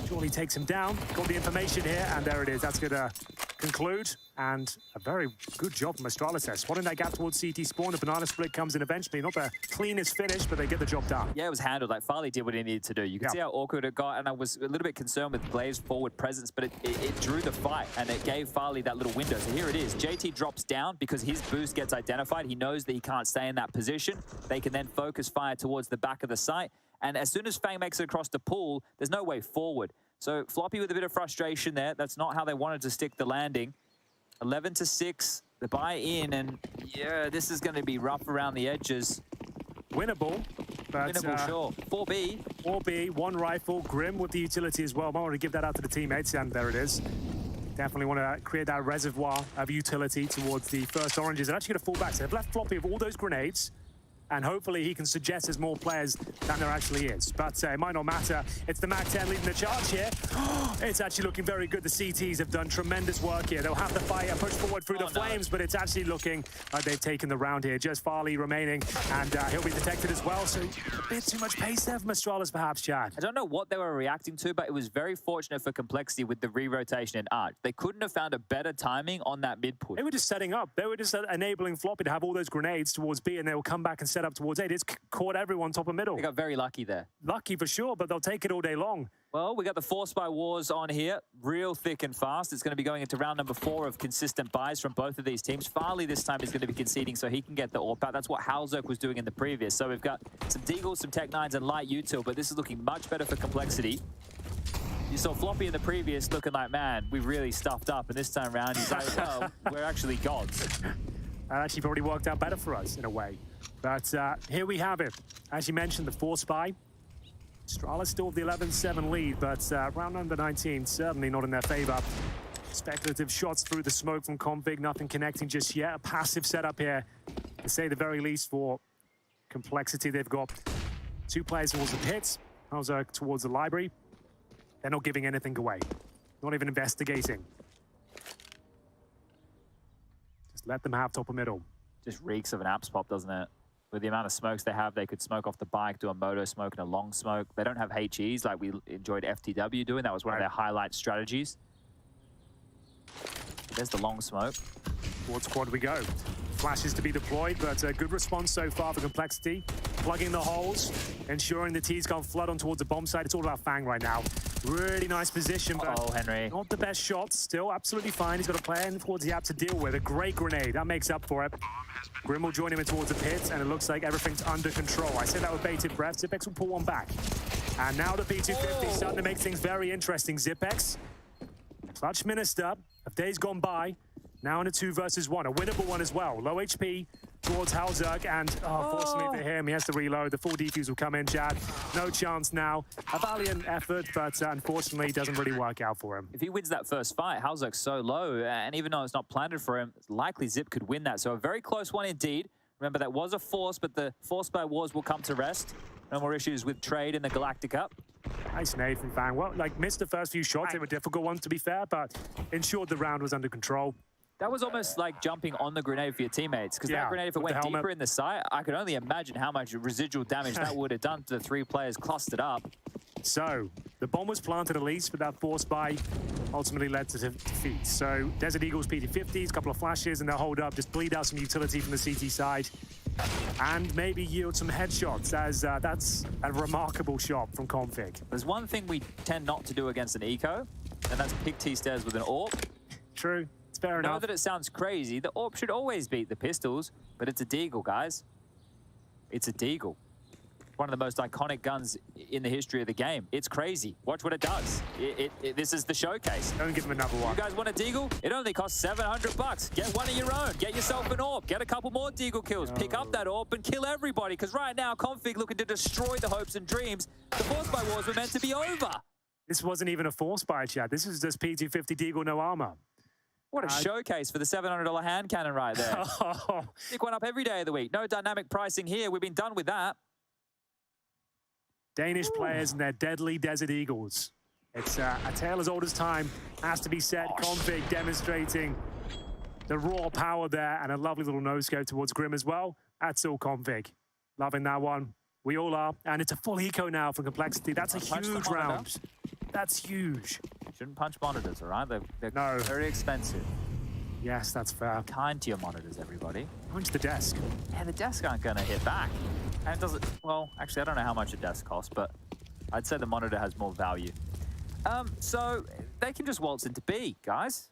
surely takes him down. Got the information here, and there it is. That's going to conclude. And a very good job from Astralis there. Spotting that gap towards CT spawn. The banana split comes in eventually. Not the cleanest finish, but they get the job done. Yeah, it was handled. Like, Farley did what he needed to do. You can see how awkward it got, and I was a little bit concerned with Glaive's forward presence, but it drew the fight, and it gave Farley that little window. So here it is. JT drops down because his boost gets identified. He knows that he can't stay in that position. They can then focus fire towards the back of the site, and as soon as Fang makes it across the pool, there's no way forward. So Floppy with a bit of frustration there. That's not how they wanted to stick the landing. 11-6, the buy in, and yeah, this is going to be rough around the edges. Winnable, but winnable, sure. 4B. 4B, one rifle, Grim with the utility as well. Might want to give that out to the teammates, and there it is. Definitely want to create that reservoir of utility towards the first oranges. And actually going to fall back. So they've left Floppy with all those grenades, and hopefully he can suggest there's more players than there actually is. But it might not matter. It's the MAC-10 leading the charge here. It's actually looking very good. The CTs have done tremendous work here. They'll have to fight and push forward through the flames, but it's actually looking like they've taken the round here. Just Farley remaining, and he'll be detected as well. So a bit too much pace there from Astralis, perhaps, Chad. I don't know what they were reacting to, but it was very fortunate for Complexity with the re-rotation in Arch. They couldn't have found a better timing on that mid-push. They were just setting up. They were just enabling Floppy to have all those grenades towards B, and they'll come back and set up towards A. It's caught everyone top of middle. They got very lucky there. Lucky for sure, but they'll take it all day long. Well, we got the Force by Wars on here, real thick and fast. It's going to be going into round number 4 of consistent buys from both of these teams. Farley this time is going to be conceding so he can get the AWP out. That's what Halzerk was doing in the previous. So we've got some Deagles, some Tech-9s, and light util, but this is looking much better for Complexity. You saw Floppy in the previous looking like, man, we've really stuffed up. And this time around, he's like, well, we're actually gods. That actually probably worked out better for us in a way. But here we have it. As you mentioned, the Force buy. Astralis still with the 11-7 lead, but round number 19 certainly not in their favor. Speculative shots through the smoke from Config, nothing connecting just yet. A passive setup here, to say the very least, for Complexity. They've got 2 players towards the pits, Halzerk towards the library. They're not giving anything away, not even investigating. Just let them have top of middle. Just reeks of an apps pop, doesn't it? With the amount of smokes they have, they could smoke off the bike, do a moto smoke and a long smoke. They don't have HEs like we enjoyed FTW doing. That was one of their highlight strategies. There's the long smoke. Towards quad we go. Flashes to be deployed, but a good response so far for Complexity. Plugging the holes, ensuring the T's can't flood on towards the bomb site. It's all about Fang right now. Really nice position, but Henry. Not the best shot. Still absolutely fine. He's got a player in towards the app to deal with. A great grenade. That makes up for it. Grim will join him in towards the pits, and it looks like everything's under control. I said that with bated breath. Zipex will pull one back. And now the P250 starting to make things very interesting. Zipex, clutch minister of days gone by. Now in a 2 versus 1. A winnable one as well. Low HP towards Halzerk, and fortunately for him, he has to reload. The full defuse will come in, Chad. No chance now. A valiant effort, but unfortunately doesn't really work out for him. If he wins that first fight, Halzerk's so low, and even though it's not planted for him, it's likely Zip could win that. So a very close one indeed. Remember, that was a force, but the Force by Wars will come to rest. No more issues with trade in the Galactic Cup. Nice nade from Fang. Well, like, missed the first few shots. They were difficult ones, to be fair, but ensured the round was under control. That was almost like jumping on the grenade for your teammates, because that grenade, if it went deeper in the site, I could only imagine how much residual damage that would have done to the 3 players clustered up. So, the bomb was planted at least, but that force buy ultimately led to defeat. So, Desert Eagles PT50s, a couple of flashes, and they'll hold up, just bleed out some utility from the CT side, and maybe yield some headshots, as that's a remarkable shot from Config. There's one thing we tend not to do against an eco, and that's pick T-stairs with an AWP. True. It's fair enough. I know that it sounds crazy. The AWP should always beat the pistols, but it's a deagle, guys. It's a deagle. One of the most iconic guns in the history of the game. It's crazy. Watch what it does. This is the showcase. Don't give him another one. You guys want a deagle? It only costs $700. Get one of your own. Get yourself an AWP. Get a couple more deagle kills. Pick up that AWP and kill everybody, because right now, Config looking to destroy the hopes and dreams. The force buy wars were meant to be over. This wasn't even a force buy, chat. This is just P250 deagle, no armor. What a showcase for the $700 hand cannon right there. Pick one up every day of the week. No dynamic pricing here. We've been done with that. Danish players and their deadly Desert Eagles. It's a tale as old as time. Has to be said. Config demonstrating the raw power there, and a lovely little no-scope towards Grim as well. That's all Config. Loving that one. We all are. And it's a full eco now for Complexity. That's a huge round. That's huge. Shouldn't punch monitors, all right? They're very expensive. Yes, that's fair. Kind to your monitors, everybody. Punch the desk. Yeah, the desk aren't going to hit back. And it doesn't... Well, actually, I don't know how much a desk costs, but I'd say the monitor has more value. So they can just waltz into B, guys.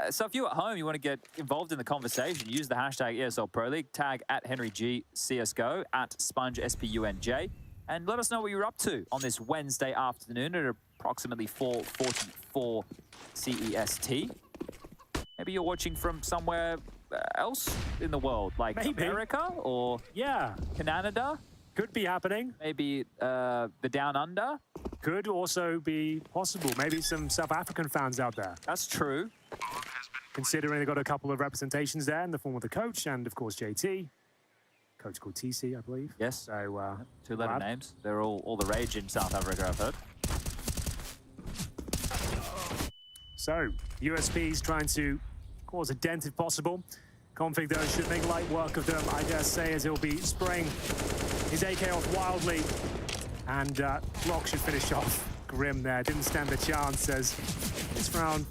So if you at home, you want to get involved in the conversation, use the hashtag ESL Pro League, tag at HenryG CSGO, at SpongeSPUNJ, and let us know what you're up to on this Wednesday afternoon at approximately 4:44 CEST. Maybe you're watching from somewhere else in the world, like America or Canada. Could be happening. Maybe the Down Under. Could also be possible. Maybe some South African fans out there. That's true. Considering they got a couple of representations there in the form of the coach and, of course, JT. Coach called TC, I believe. Yes. So, 2-letter names. They're all the rage in South Africa, I've heard. So, USP's trying to cause a dent if possible. Config, though, should make light work of them, I dare say, as he'll be spraying his AK off wildly. And Block should finish off Grim there. Didn't stand a chance, as this round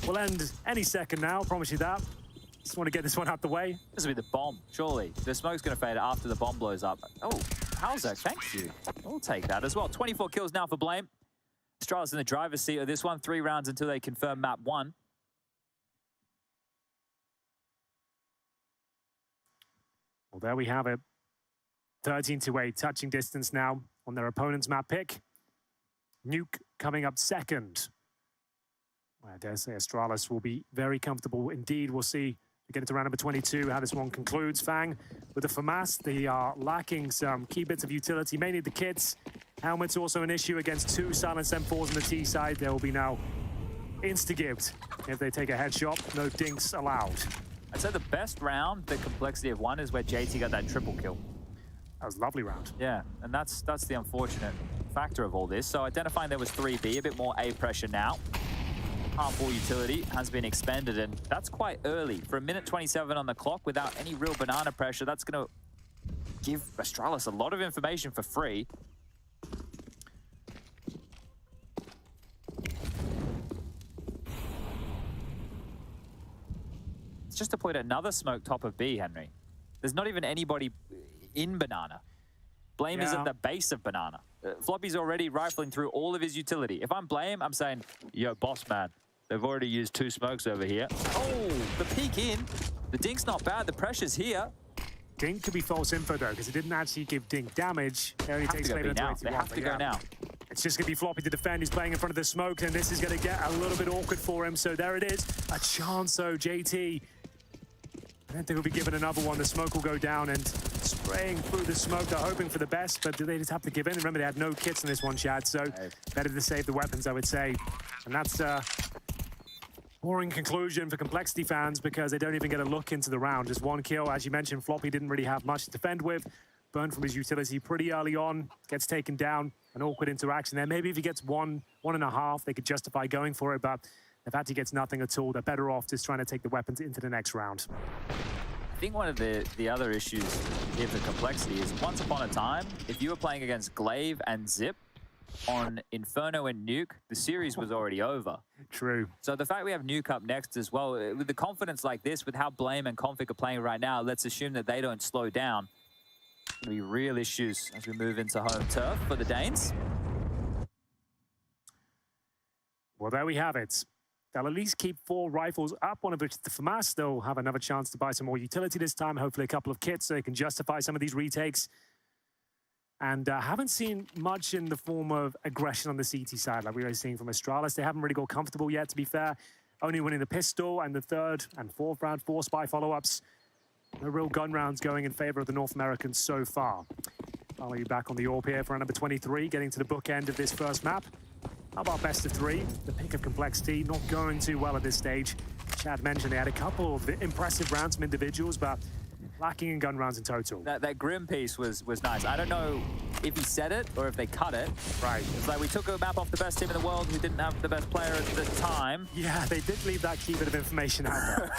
will end any second now, promise you that. Just want to get this one out the way. This will be the bomb, surely. The smoke's going to fade after the bomb blows up. Oh, Hauser, thank you. We'll take that as well. 24 kills now for Blame. Astralis in the driver's seat of this one. 3 rounds until they confirm map 1. Well, there we have it. 13-8 touching distance now on their opponent's map pick. Nuke coming up second. I dare say Astralis will be very comfortable indeed. We'll see. We get into round number 22, how this one concludes. Fang with the FAMAS. They are lacking some key bits of utility, mainly the kits. Helmet's also an issue against 2 silenced M4s on the T side. There will be now insta-gibbed if they take a headshot. No dinks allowed. I'd say the best round, the Complexity of 1, is where JT got that triple kill. That was a lovely round. Yeah, and that's the unfortunate factor of all this. So identifying there was 3B, a bit more A pressure now. Half-wall utility has been expended, and that's quite early. For a minute 27 on the clock without any real banana pressure, that's going to give Astralis a lot of information for free. It's just to point at another smoke top of B, Henry. There's not even anybody in banana. Blame is at the base of banana. Floppy's already rifling through all of his utility. If I'm Blame, I'm saying, yo, boss man, they've already used 2 smokes over here. Oh, the peek in. The dink's not bad. The pressure's here. Dink could be false info, though, because it didn't actually give Dink damage. It only takes Flavor to 81. They have to go now. It's just going to be Floppy to defend. He's playing in front of the smoke, and this is going to get a little bit awkward for him. So there it is. A chance, though, JT. I don't think he'll be given another one. The smoke will go down, and spraying through the smoke. They're hoping for the best, but do they just have to give in? Remember, they had no kits in this one, Chad, so better to save the weapons, I would say. And that's a boring conclusion for Complexity fans, because they don't even get a look into the round. Just 1 kill. As you mentioned, Floppy didn't really have much to defend with. Burned from his utility pretty early on. Gets taken down. An awkward interaction there. Maybe if he gets 1.5, they could justify going for it, but If Hattie gets nothing at all, they're better off just trying to take the weapons into the next round. I think one of the other issues here for Complexity is once upon a time, if you were playing against Glaive and Zip on Inferno and Nuke, the series was already over. True. So the fact we have Nuke up next as well, with the confidence like this, with how Blame and Config are playing right now, let's assume that they don't slow down. Going to be real issues as we move into home turf for the Danes. Well, there we have it. They'll at least keep 4 rifles up, one of which is the FAMAS. They'll have another chance to buy some more utility this time, hopefully a couple of kits so they can justify some of these retakes. And haven't seen much in the form of aggression on the CT side like we were seeing from Astralis. They haven't really got comfortable yet, to be fair. Only winning the pistol and the 3rd and 4th round, 4 spy follow-ups. No real gun rounds going in favor of the North Americans so far. I'll be back on the AWP here for number 23, getting to the bookend of this first map. How about best of 3? The pick of Complexity not going too well at this stage. Chad mentioned they had a couple of impressive rounds from individuals, but lacking in gun rounds in total. That Grim piece was nice. I don't know if he said it or if they cut it. Right. It's like we took a map off the best team in the world who didn't have the best player at the time. Yeah, they did leave that key bit of information out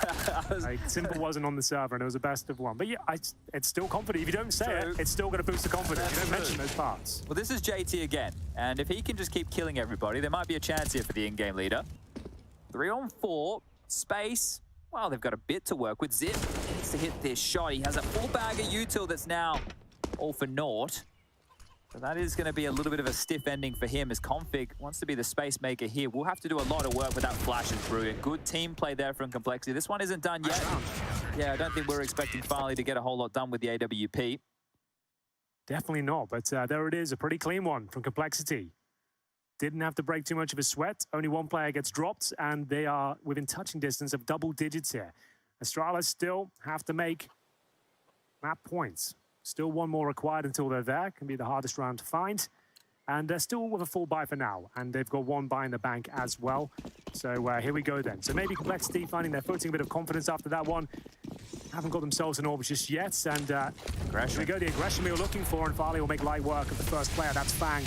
there. Like, Simple wasn't on the server and it was a best of 1. But yeah, it's still confident. If you don't say it, it's still going to boost the confidence. You don't mention those parts. Well, this is JT again. And if he can just keep killing everybody, there might be a chance here for the in-game leader. 3 on 4. Space. Well, they've got a bit to work with. Zip needs to hit this shot. He has a full bag of util that's now all for naught. So that is going to be a little bit of a stiff ending for him as Config wants to be the space maker here. We'll have to do a lot of work with that flash and brilliant. Good team play there from Complexity. This one isn't done yet. Yeah, I don't think we're expecting Farley to get a whole lot done with the AWP. Definitely not, but there it is, a pretty clean one from Complexity. Didn't have to break too much of a sweat. Only 1 player gets dropped, and they are within touching distance of double digits here. Astralis still have to make map points. Still 1 more required until they're there. Can be the hardest round to find. And they're still with a full buy for now. And they've got 1 buy in the bank as well. So here we go then. So maybe Complexity finding their footing, a bit of confidence after that one. Haven't got themselves an orb just yet. And here we go, the aggression we were looking for. And Farley will make light work of the first player. That's Fang.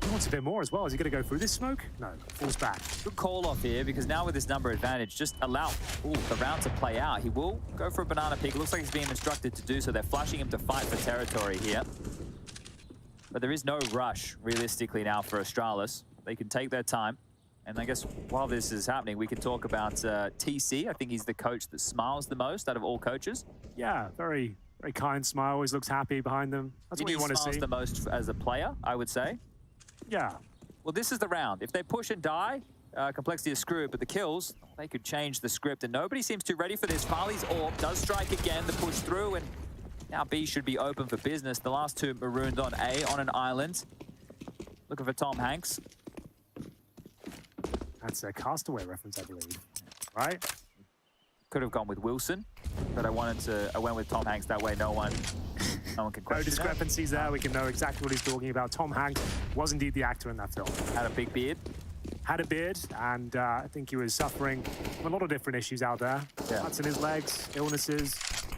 He wants a bit more as well. Is he going to go through this smoke? No, falls back. Good call off here because now with this number advantage, just allow the round to play out. He will go for a banana pick. It looks like he's being instructed to do so. They're flashing him to fight for territory here. But there is no rush, realistically, now for Astralis. They can take their time. And I guess while this is happening, we can talk about TC. I think he's the coach that smiles the most out of all coaches. Yeah, very, very kind smile. Always looks happy behind them. That's what you want to see. He smiles the most as a player, I would say. Yeah. Well, this is the round. If they push and die, Complexity is screwed, but the kills, they could change the script, and nobody seems too ready for this. Farley's AWP does strike again, the push through, and now B should be open for business. The last 2 marooned on A on an island. Looking for Tom Hanks. That's a Castaway reference, I believe. Right? Could have gone with Wilson, but I went with Tom Hanks that way. No one can question No discrepancies there. We can know exactly what he's talking about. Tom Hanks was indeed the actor in that film. Had a big beard. Had a beard, and I think he was suffering from a lot of different issues out there. Cuts in his legs, illnesses.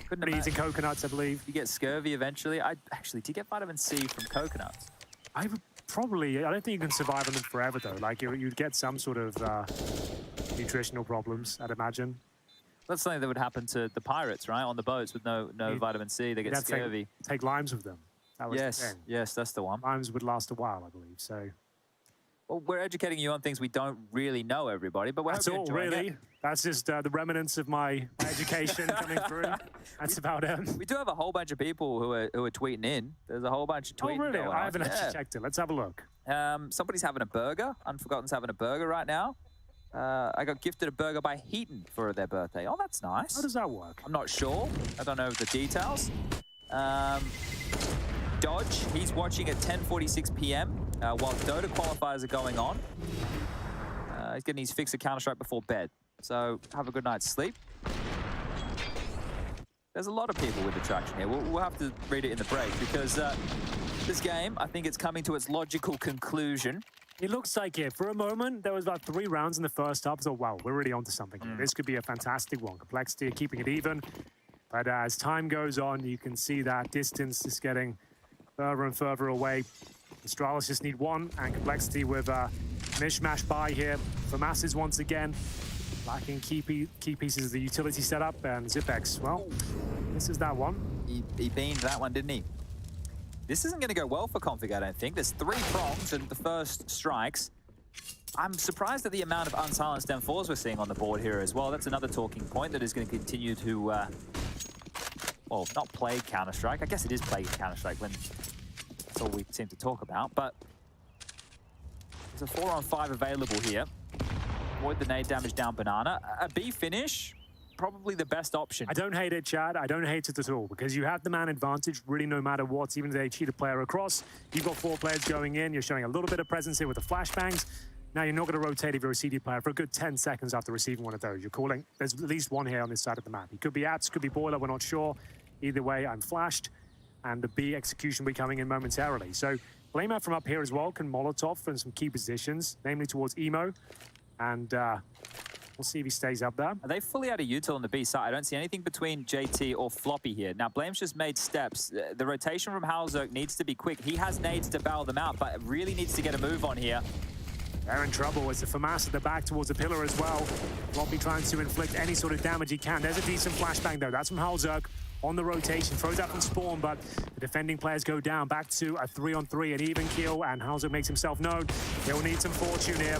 Couldn't eating coconuts, I believe. You get scurvy eventually. Actually, do you get vitamin C from coconuts? I would probably. I don't think you can survive on them forever, though. Like, you'd get some sort of nutritional problems, I'd imagine. That's something that would happen to the pirates, right? On the boats with no vitamin C, they get scurvy. Take limes with them. That was the thing. Yes, that's the one. Limes would last a while, I believe. So, well, we're educating you on things we don't really know, everybody. But that's all, really. That's just the remnants of my education coming through. That's about it. We do have a whole bunch of people who are tweeting in. There's a whole bunch of tweeting. Oh, really? Going I haven't actually checked it. Let's have a look. Somebody's having a burger. Unforgotten's having a burger right now. I got gifted a burger by HEET for their birthday. Oh, that's nice. How does that work? I'm not sure. I don't know the details. Dodge, he's watching at 10:46 p.m. While Dota qualifiers are going on. He's getting his fix of Counter-Strike before bed. So have a good night's sleep. There's a lot of people with attraction here. We'll have to read it in the break because this game, I think it's coming to its logical conclusion. It looks like it. For a moment, there was about 3 rounds in the first half. So, wow, we're really onto something here. This could be a fantastic one. Complexity are keeping it even. But as time goes on, you can see that distance is getting further and further away. Astralis just need 1, and Complexity with Mishmash buy here for Masses once again. Lacking key pieces of the utility setup, and Zipex, well, this is that one. He beamed that one, didn't he? This isn't going to go well for Config, I don't think. There's 3 prongs and the first strikes. I'm surprised at the amount of unsilenced M4s we're seeing on the board here as well. That's another talking point that is going to continue to, well, not play Counter-Strike. I guess it is play Counter-Strike when that's all we seem to talk about, but there's a 4-on-5 available here. Avoid the nade damage down Banana. A B finish, probably the best option. I don't hate it, Chad. I don't hate it at all, because you have the man advantage really no matter what, even if they cheat a player across. You've got 4 players going in. You're showing a little bit of presence here with the flashbangs. Now you're not going to rotate if you're a CD player for a good 10 seconds after receiving one of those. You're calling, there's at least one here on this side of the map. He could be Apps, could be Boiler, we're not sure. Either way, I'm flashed, and the B execution will be coming in momentarily. So Blamer from up here as well can Molotov from some key positions, namely towards Emo. And we'll see if he stays up there. Are they fully out of util on the B side? I don't see anything between JT or Floppy here. Now, Blame's just made steps. The rotation from Halzerk needs to be quick. He has nades to bail them out, but really needs to get a move on here. They're in trouble. It's a FORMATOS at the back towards the pillar as well. Floppy trying to inflict any sort of damage he can. There's a decent flashbang, though. That's from Halzerk on the rotation. Throws out from spawn, but the defending players go down. Back to a 3-on-3, an even kill, and Halzerk makes himself known. He'll need some fortune here.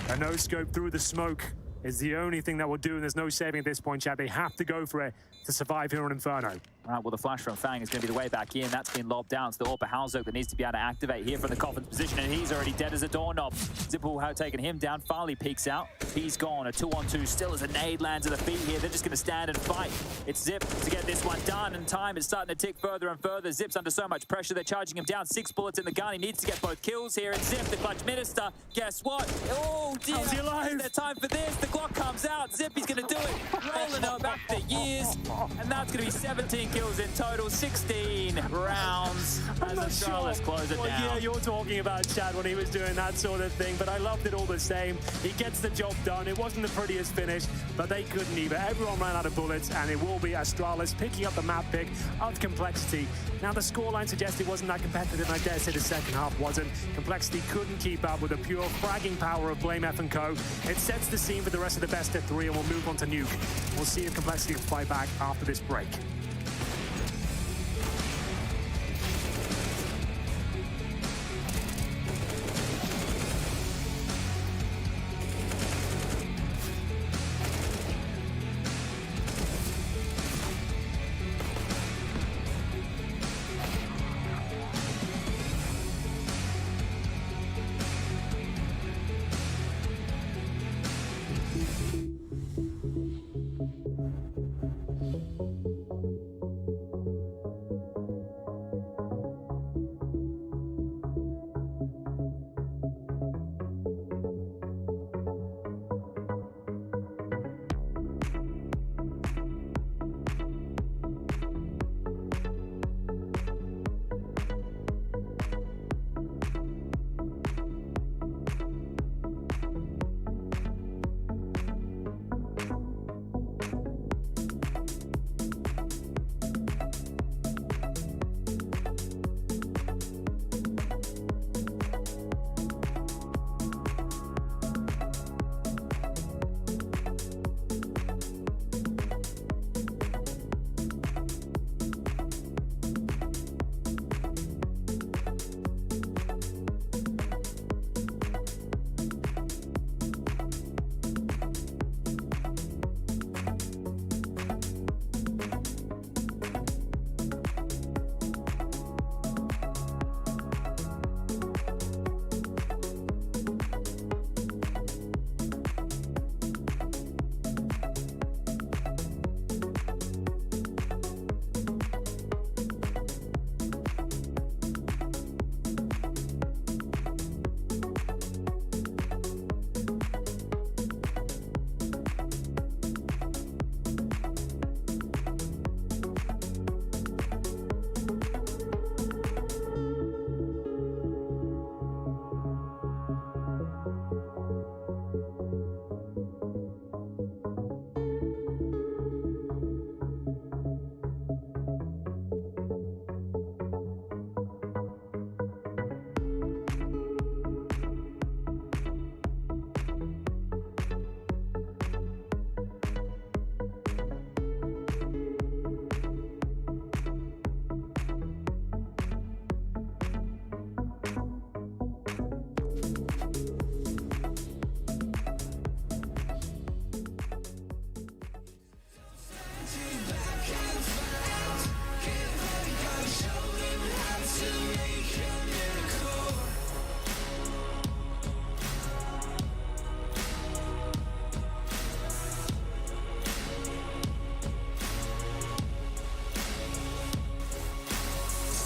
A no-scope through the smoke is the only thing that will do, and there's no saving at this point, Chad. They have to go for it to survive here on Inferno. All right, well, the flash from Fang is going to be the way back in. That's been lobbed down. It's the AWP Halzerk that needs to be able to activate here from the Coffin's position, and he's already dead as a doorknob. Zipple taking him down. Farley peeks out. He's gone. A 2-on-2 still as a nade lands at the feet here. They're just going to stand and fight. It's Zip to get this one done, and time is starting to tick further and further. Zip's under so much pressure. They're charging him down. 6 bullets in the gun. He needs to get both kills here. And Zip, the clutch minister, guess what? Oh, dear. How's he alive? There's time for this. The Glock comes out. Zip, he's going to do it. Rolling up back the years. And that's going to be 17 kills in total. 16 rounds as Astralis close it down. Yeah, you're talking about Chad when he was doing that sort of thing, but I loved it all the same. He gets the job done. It wasn't the prettiest finish, but they couldn't either. Everyone ran out of bullets, and it will be Astralis picking up the map pick of Complexity. Now, the scoreline suggests it wasn't that competitive, and I dare say the second half wasn't. Complexity couldn't keep up with the pure fragging power of Blame F and Co. It sets the scene for the rest of the best of 3, and we'll move on to Nuke. We'll see if Complexity can fight back after this break.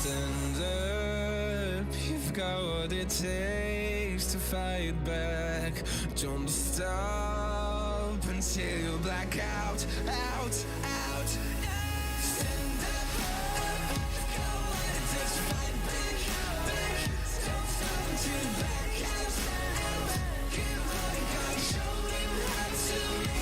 stand up. You've got what it takes to fight back. Don't stop until you black out, out. Stand up. You've got what it takes to fight back. Don't stop until you black out. Give all you got, show them how to lead.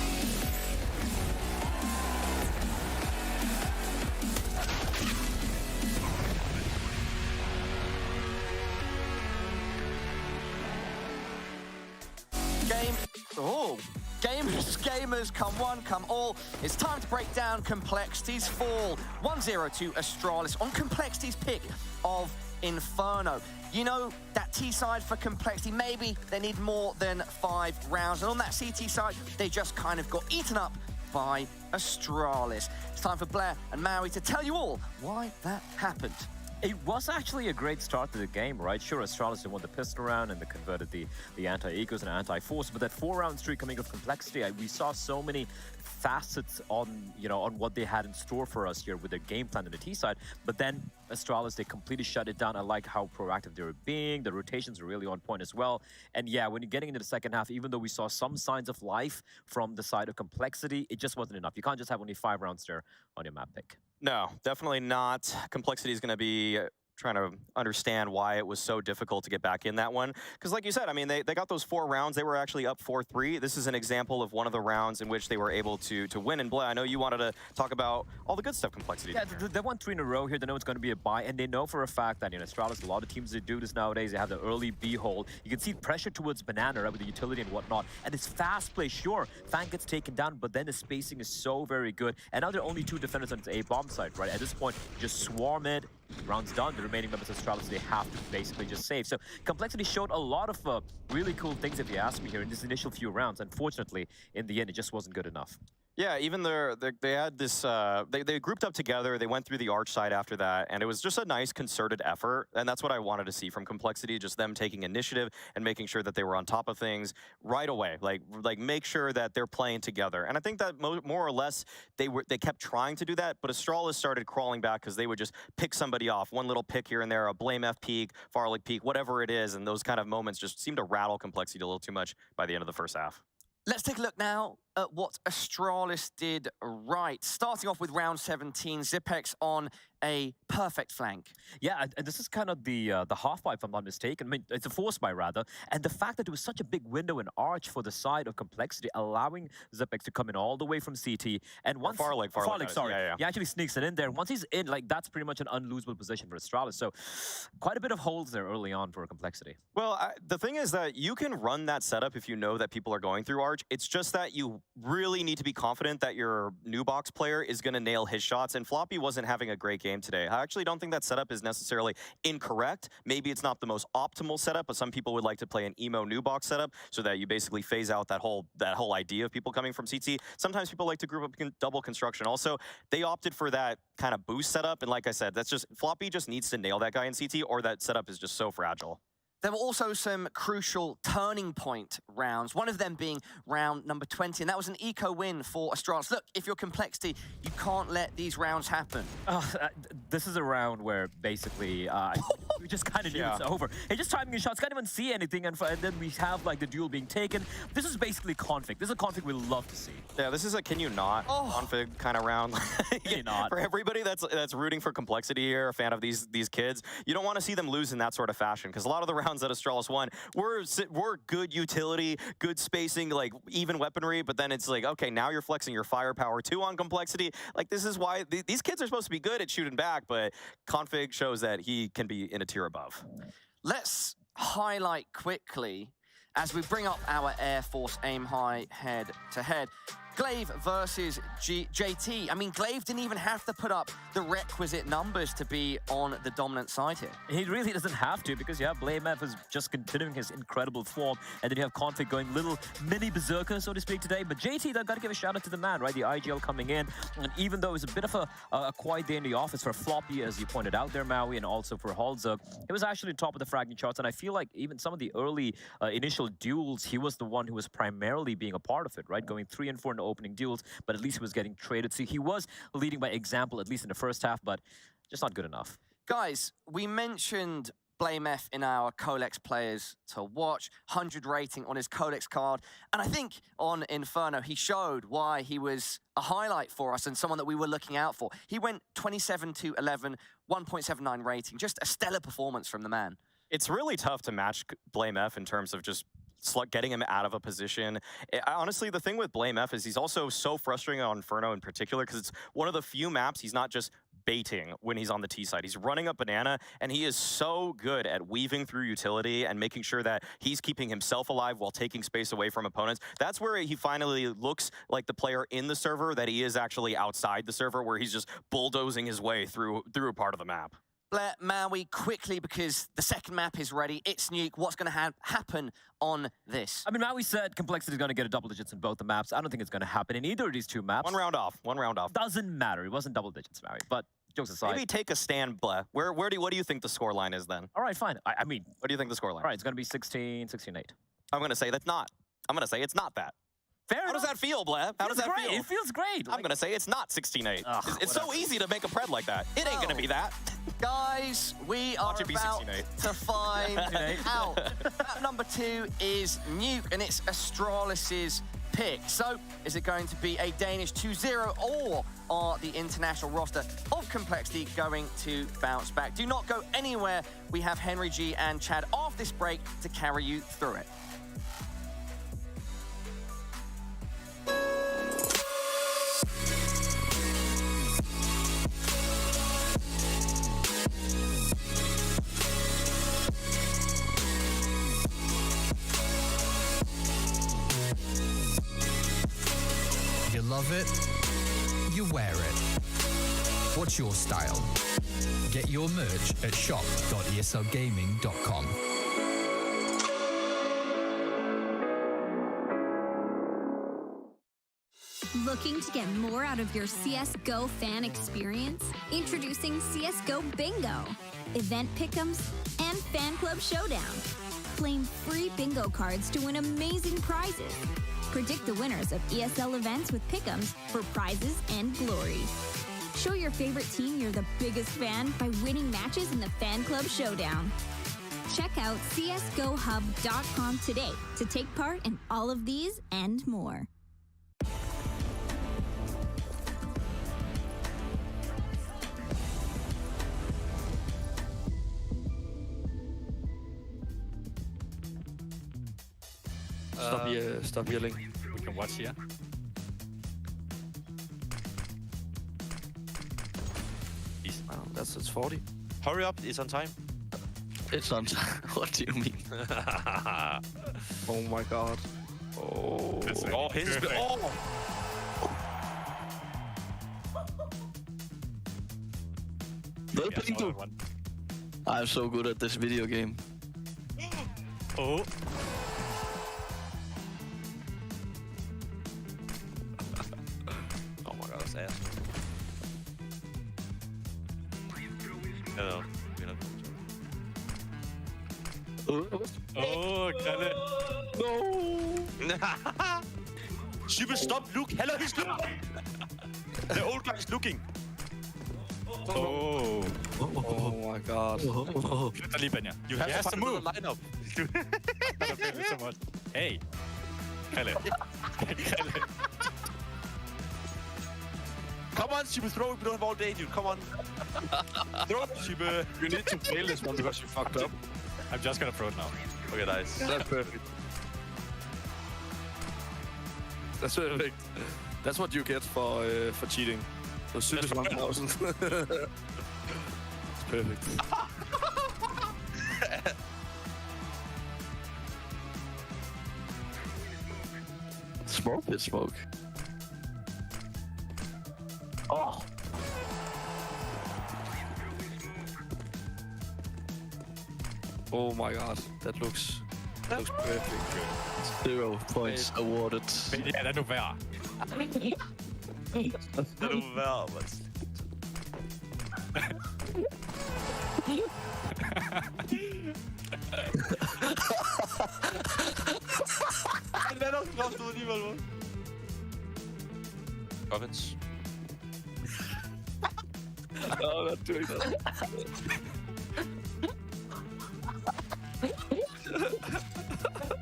Gamers, come one, come all. It's time to break down Complexity's fall. 1-0 to Astralis on Complexity's pick of Inferno. You know, that T side for Complexity, maybe they need more than 5 rounds. And on that CT side, they just kind of got eaten up by Astralis. It's time for Blair and Maui to tell you all why that happened. It was actually a great start to the game, right? Sure, Astralis won the piston round and they converted the anti-ecos and anti-force, but that 4-round streak coming of Complexity, we saw so many facets on, on what they had in store for us here with their game plan on the T side. But then Astralis, they completely shut it down. I like how proactive they were being. The rotations are really on point as well. And yeah, when you're getting into the second half, even though we saw some signs of life from the side of Complexity, it just wasn't enough. You can't just have only 5 rounds there on your map pick. No, definitely not. Complexity is going to be trying to understand why it was so difficult to get back in that one. Because like you said, I mean, they got those 4 rounds. They were actually up 4-3. This is an example of one of the rounds in which they were able to win. And Blair, I know you wanted to talk about all the good stuff Complexity did. Yeah, they won 3 in a row here. They know it's going to be a bye. And they know for a fact that, Astralis, a lot of teams that do this nowadays, they have the early B hold. You can see pressure towards Banana, right, with the utility and whatnot. And it's fast play, sure. Fang gets taken down, but then the spacing is so very good. And now there are only 2 defenders on the A-bomb side, right? At this point, just swarm it. Rounds done. The remaining members of Astralis, they have to basically just save. So Complexity showed a lot of really cool things, if you ask me, here in this initial few rounds. Unfortunately, in the end, it just wasn't good enough. Yeah, even they had this, they grouped up together, they went through the arch side after that, and it was just a nice concerted effort, and that's what I wanted to see from Complexity, just them taking initiative and making sure that they were on top of things right away, like make sure that they're playing together. And I think that more or less, they kept trying to do that, but Astralis started crawling back because they would just pick somebody off, one little pick here and there, a Blame F peak, Farlick peak, whatever it is, and those kind of moments just seemed to rattle Complexity a little too much by the end of the first half. Let's take a look now at what Astralis did right. Starting off with round 17, Zipex on a perfect flank. Yeah, and this is kind of the half buy, if I'm not mistaken. I mean, it's a force buy, rather. And the fact that there was such a big window and arch for the side of Complexity, allowing Zipex to come in all the way from CT. And once... Farlick, sorry. Yeah. He actually sneaks it in there. Once he's in, that's pretty much an unlosable position for Astralis. So quite a bit of holes there early on for Complexity. Well, the thing is that you can run that setup if you know that people are going through arch. It's just that you really need to be confident that your new box player is going to nail his shots. And Floppy wasn't having a great game today. I actually don't think that setup is necessarily incorrect. Maybe it's not the most optimal setup, but some people would like to play an emo new box setup so that you basically phase out that whole idea of people coming from CT. Sometimes people like to group up double construction. Also, they opted for that kind of boost setup. And like I said, that's just Floppy just needs to nail that guy in CT, or that setup is just so fragile. There were also some crucial turning point rounds, one of them being round number 20, and that was an eco win for Astralis. Look, if you're Complexity, you can't let these rounds happen. This is a round where basically we just kind of knew it's over. Hey, just timing your shots, can't even see anything, and then we have the duel being taken. This is basically config. This is a config we love to see. Yeah, this is a can you not config kind of round. Can you not? For everybody that's rooting for Complexity here, a fan of these kids, you don't want to see them lose in that sort of fashion, because a lot of the rounds that Astralis won were good utility, good spacing, even weaponry, but then it's okay, now you're flexing your firepower too on Complexity. This is why these kids are supposed to be good at shooting back, but config shows that he can be in a tier above. Let's highlight quickly, as we bring up our Air Force Aim High head-to-head, Glaive versus JT. I mean, Glaive didn't even have to put up the requisite numbers to be on the dominant side here. He really doesn't have to, because you have BlameF is just continuing his incredible form, and then you have Config going little mini berserker, so to speak, today. But JT, they've got to give a shout out to the man, right? The IGL coming in, and even though it was a bit of a quiet day in the office for Floppy, as you pointed out there, Maui, and also for Halzug, it was actually top of the fragging charts, and I feel like even some of the early initial duels, he was the one who was primarily being a part of it, right? Going 3 and 4 in the opening duels, but at least he was getting traded. So he was leading by example, at least in the first half, but just not good enough. Guys, we mentioned BlameF in our Colex players to watch, 100 rating on his Colex card. And I think on Inferno, he showed why he was a highlight for us and someone that we were looking out for. He went 27-11, 1.79 rating, just a stellar performance from the man. It's really tough to match BlameF in terms of just getting him out of a position. Honestly, the thing with BlameF is he's also so frustrating on Inferno in particular because it's one of the few maps he's not just baiting when he's on the T side. He's running up banana, and he is so good at weaving through utility and making sure that he's keeping himself alive while taking space away from opponents. That's where he finally looks like the player in the server that he is actually outside the server, where he's just bulldozing his way through a part of the map. Blair, Maui, quickly, because the second map is ready. It's Nuke. What's going to happen on this? I mean, Maui said Complexity is going to get a double digits in both the maps. I don't think it's going to happen in either of these two maps. One round off. Doesn't matter. It wasn't double digits, Maui. But jokes aside. Maybe take a stand, Blair. What do you think the scoreline is then? All right, fine. I mean, what do you think the scoreline? All right, it's going to be 16, 16-8. I'm going to say that's not. I'm going to say it's not that. Fair How enough. does that feel, Blair? How does that great. feel? It feels great. I'm going to say it's not 16-8. It's so easy to make a pred like that. It ain't going to be that. Guys, we are about to find out. Map number 2 is Nuke, and it's Astralis' pick. So, is it going to be a Danish 2-0, or are the international roster of Complexity going to bounce back? Do not go anywhere. We have Henry G and Chad off this break to carry you through it. You love it, you wear it. What's your style? Get your merch at shop.eslgaming.com. Looking to get more out of your CSGO fan experience? Introducing CSGO Bingo, event pick'ems, and fan club showdown. Claim free bingo cards to win amazing prizes. Predict the winners of ESL events with pick'ems for prizes and glory. Show your favorite team you're the biggest fan by winning matches in the fan club showdown. Check out csgohub.com today to take part in all of these and more. Stop yelling. We can watch here. That's 40. Hurry up, it's on time. It's on time. What do you mean? Oh my god. Oh. Oh, his. Oh! I'm so good at this video game. Oh. Oh my god, that's ass. No, we're not. Oh, Kalle. No. Super, stop, look. Hello, he's looking. The old guy is looking. Oh. Oh my god. Flyt dig lige, Benja. You have to move. Line-up. So much. Hey. Kalle. Kalle. Come on, Super, throw it. We don't have all day, dude. Come on. Throw it, Super. You need to fail this one because you fucked up. I'm just gonna throw it now. Okay, nice. That's perfect. That's perfect. That's what you get for cheating. So Super 1000. It's perfect. Smoke pit smoke. Oh. Oh my god, that looks perfect. 0 points awarded. Men ja, lad nu være. Lad nu være, mand. Han lander også kraft ud alligevel, mand. Comments. Oh, not doing that.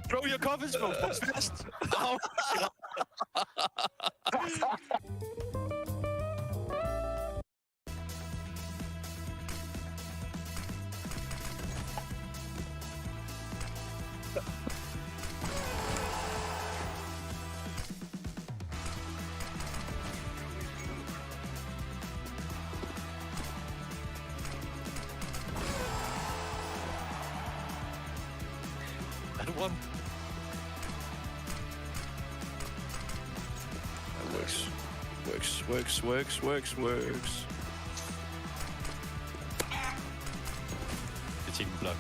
Throw your coffins, bro. Fast. Oh, and one. That works. Works. The team blocked.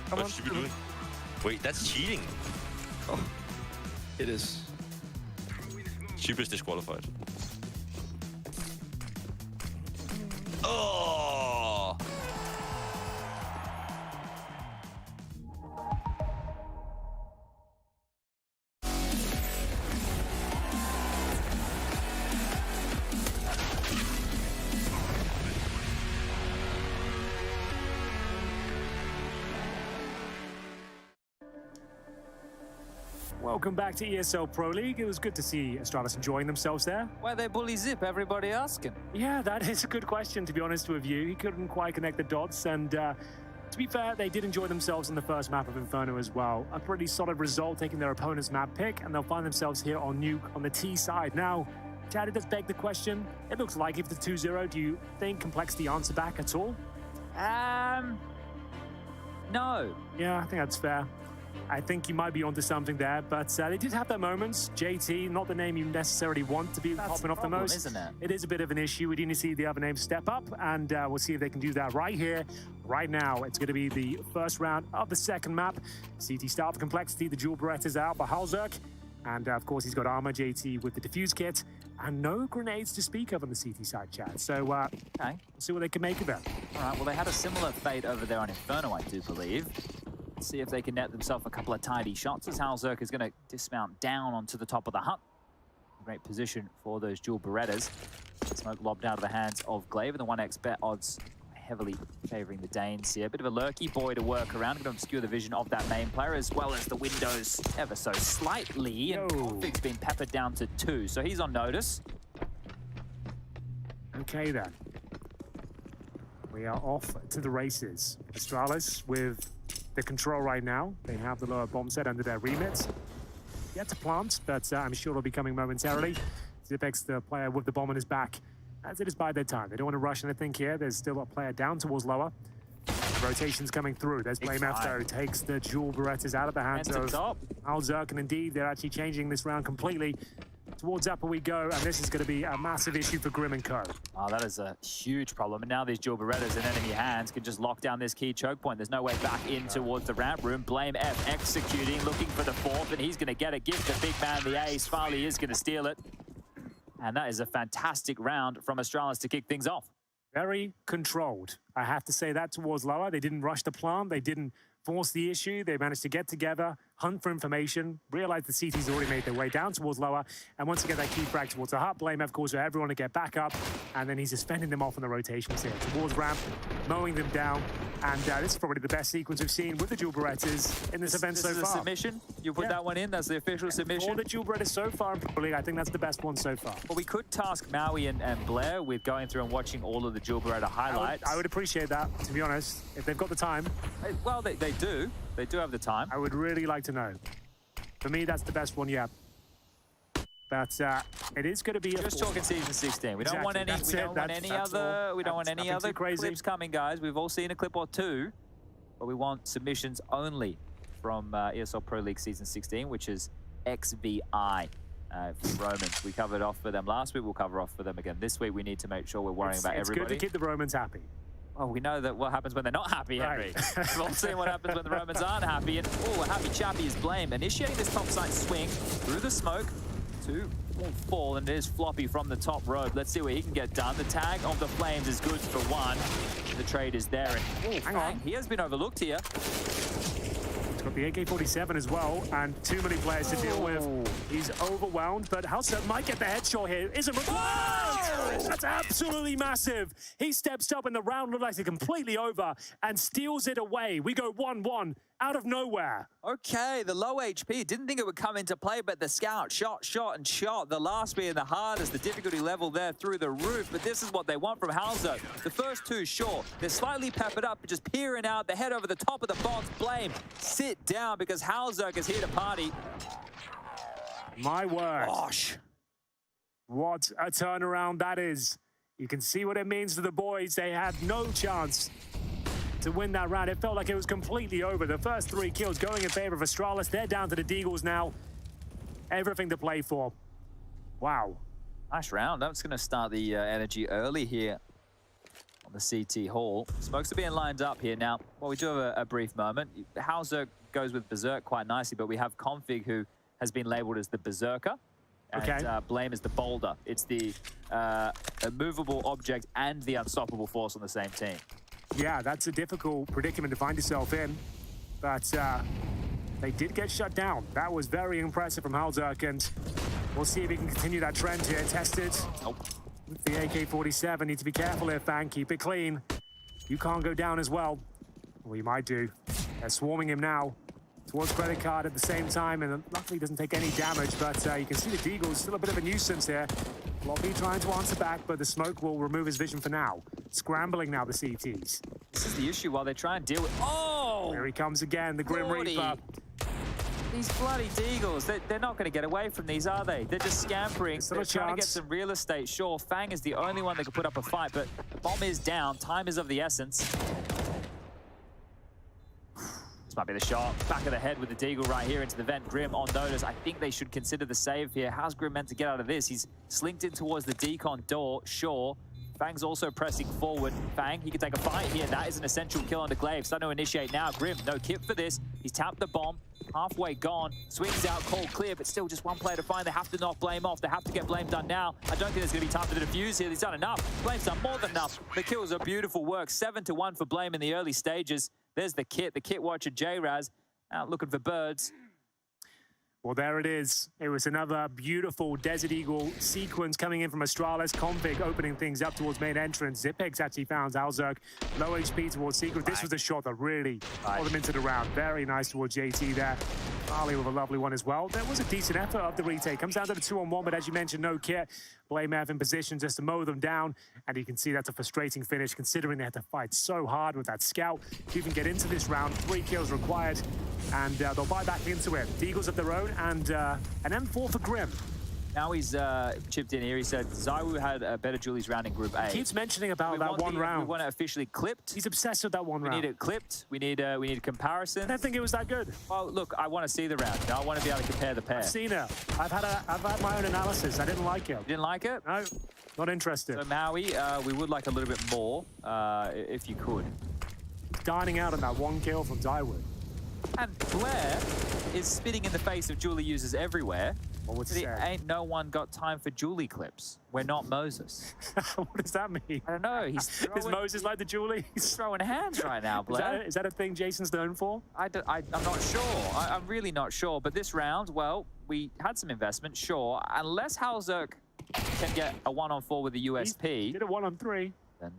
What should we do? Wait, that's cheating. Oh, it is. Super is disqualified. Oh! Welcome back to ESL Pro League. It was good to see ASTRALIS enjoying themselves there. Why they bully Zip? Everybody asking. Yeah, that is a good question, to be honest with you. He couldn't quite connect the dots, and to be fair, they did enjoy themselves in the first map of Inferno as well. A pretty solid result, taking their opponent's map pick, and they'll find themselves here on Nuke on the T side. Now, Chad, it does beg the question. It looks like if the 2-0, do you think Complexity answer back at all? No. Yeah, I think that's fair. I think you might be onto something there, but they did have their moments. JT, not the name you necessarily want to be popping off the most. Isn't it? It is a bit of an issue. We do need to see the other names step up, and we'll see if they can do that right here, right now. It's going to be the first round of the second map. CT start for Complexity. The dual Berettas out for Halzerk. And of course, he's got armor, JT with the defuse kit, and no grenades to speak of on the CT side, Chad. So, okay. We'll see what they can make of it. All right, well, they had a similar fate over there on Inferno, I do believe. Let's see if they can net themselves a couple of tidy shots as Halzerk is going to dismount down onto the top of the hut. Great position for those dual Berettas. Smoke lobbed out of the hands of Glaive, and the 1x bet odds heavily favoring the Danes here. A bit of a lurky boy to work around, going to obscure the vision of that main player, as well as the windows ever so slightly. And Config's been peppered down to 2, so he's on notice. Okay, then. We are off to the races. ASTRALIS with the control right now. They have the lower bomb set under their remit. Yet to plant, but I'm sure it'll be coming momentarily. Zipex, the player with the bomb on his back, as it is by their time. They don't want to rush anything here. There's still a player down towards lower. Rotations coming through. There's Blame though, takes the dual Berettas out of the hands of Halzerk, and indeed, they're actually changing this round completely. Towards upper we go, and this is going to be a massive issue for Grim & Co. Oh, that is a huge problem. And now these dual Berettas in enemy hands can just lock down this key choke point. There's no way back in towards the ramp room. Blame F executing, looking for the fourth, and he's going to get it. Give the big man the ace. Farley is going to steal it. And that is a fantastic round from ASTRALIS to kick things off. Very controlled. I have to say that towards lower. They didn't rush the plant. They didn't force the issue. They managed to get together, hunt for information, realize the CT's already made their way down towards lower, and once again, that key frag towards the hut. Blame, of course, for everyone to get back up, and then he's just fending them off on the rotations here. Towards ramp, mowing them down, and this is probably the best sequence we've seen with the dual Berettas in this event so far. This is a submission? You put that one in? That's the official submission? For the dual Berettas so far, probably, I think that's the best one so far. Well, we could task Maui and Blair with going through and watching all of the dual Beretta highlights. I would appreciate that, to be honest, if they've got the time. Well, they do. They do have the time. I would really like to know. For me, that's the best one yet. But it is going to be just talking season 16. We don't want any. We don't want any other. We don't want any other clips coming, guys. We've all seen a clip or two, but we want submissions only from ESL Pro League season 16, which is XVI. For Romans, we covered off for them last week. We'll cover off for them again this week. We need to make sure we're worrying about everybody. It's good to keep the Romans happy. Well, we know that what happens when they're not happy, Henry. We've all seen what happens when the Romans aren't happy. And, a happy chappy is Blame. Initiating this topside swing through the smoke to fall, and it is Floppy from the top rope. Let's see what he can get done. The tag of the Flames is good for one. The trade is there. And, hang on. He has been overlooked here. got the AK-47 as well, and too many players to deal with. He's overwhelmed, but Halser might get the headshot here. Isn't required! That's absolutely massive. He steps up and the round looked like it's completely over and steals it away. We go 1-1 out of nowhere. Okay, the low HP, didn't think it would come into play, but the scout shot. The last being the hardest, the difficulty level there through the roof, but this is what they want from Halser. The first two short, they're slightly peppered up, but just peering out, the head over the top of the box. Blame, sit down because Halser is here to party. My word. Gosh. What a turnaround that is. You can see what it means to the boys. They had no chance to win that round. It felt like it was completely over. The first 3 kills going in favor of Astralis. They're down to the Deagles now. Everything to play for. Wow. Nice round. That's going to start the energy early here on the CT hall. Smokes are being lined up here now. Well, we do have a brief moment. Hauser goes with Berserk quite nicely, but we have Config, who has been labeled as the Berserker. And Blame is the Boulder. It's the immovable object and the unstoppable force on the same team. Yeah, that's a difficult predicament to find yourself in. But they did get shut down. That was very impressive from Halzerk, and we'll see if he can continue that trend here. Tested. With the AK-47, need to be careful here, Fang. Keep it clean. You can't go down as well. Well, you might do. They're swarming him now towards credit card at the same time, and luckily doesn't take any damage, but you can see the Deagle's still a bit of a nuisance here. Lobby trying to answer back, but the smoke will remove his vision for now. Scrambling now, the CTs. This is the issue while they try and deal with... Oh! There he comes again, the Grim Reaper. These bloody Deagles, they're not going to get away from these, are they? They're just scampering. They're trying to get some real estate. Sure, Fang is the only one that can put up a fight, but bomb is down. Time is of the essence. This might be the shot. Back of the head with the Deagle right here into the vent. Grim on notice. I think they should consider the save here. How's Grim meant to get out of this? He's slinked in towards the decon door. Sure. Fang's also pressing forward. Fang, he can take a fight here. That is an essential kill onto Glaive. Starting to initiate now. Grim, no kit for this. He's tapped the bomb. Halfway gone. Swings out, cold clear, but still just one player to find. They have to knock Blame off. They have to get Blame done now. I don't think there's going to be time for the defuse here. He's done enough. Blame's done more than enough. The kills are beautiful work. 7-1 for Blame in the early stages. There's the kit watcher J-Raz out looking for birds. Well, there it is. It was another beautiful Desert Eagle sequence coming in from Astralis. Config opening things up towards main entrance. Zipex actually found Alzerk. Low HP towards Secret. This was the shot that really got them into the round. Very nice towards JT there. Farley with a lovely one as well. There was a decent effort of the retake. Comes down to the 2-on-1, but as you mentioned, no kit. Blame F in position just to mow them down. And you can see that's a frustrating finish considering they had to fight so hard with that scout to even get into this round. 3 kills required. And they'll buy back into it. The Eagles of their own and an M4 for Grim. Now he's chipped in here. He said Zywoo had a better Julie's round in Group A. He keeps mentioning about that one round. We want it officially clipped. He's obsessed with that one round. We need it clipped. We need a comparison. I don't think it was that good. Well, look, I want to see the round. I want to be able to compare the pair. I've seen it. I've had my own analysis. I didn't like it. You didn't like it? No, not interested. So Maui, we would like a little bit more, if you could. Dining out on that one kill from Daiwood. And Blair is spitting in the face of Julie users everywhere. Well, what's it? Ain't no one got time for Julie clips. We're not Moses. What does that mean? I don't know. He's throwing, is Moses like the Julie? He's throwing hands right now, Blair. Is that a thing Jason's known for? I'm not sure. I'm really not sure. But this round, well, we had some investment, sure. Unless Halzerk can get a 1-on-4 with the USP. He did a 1-on-3. I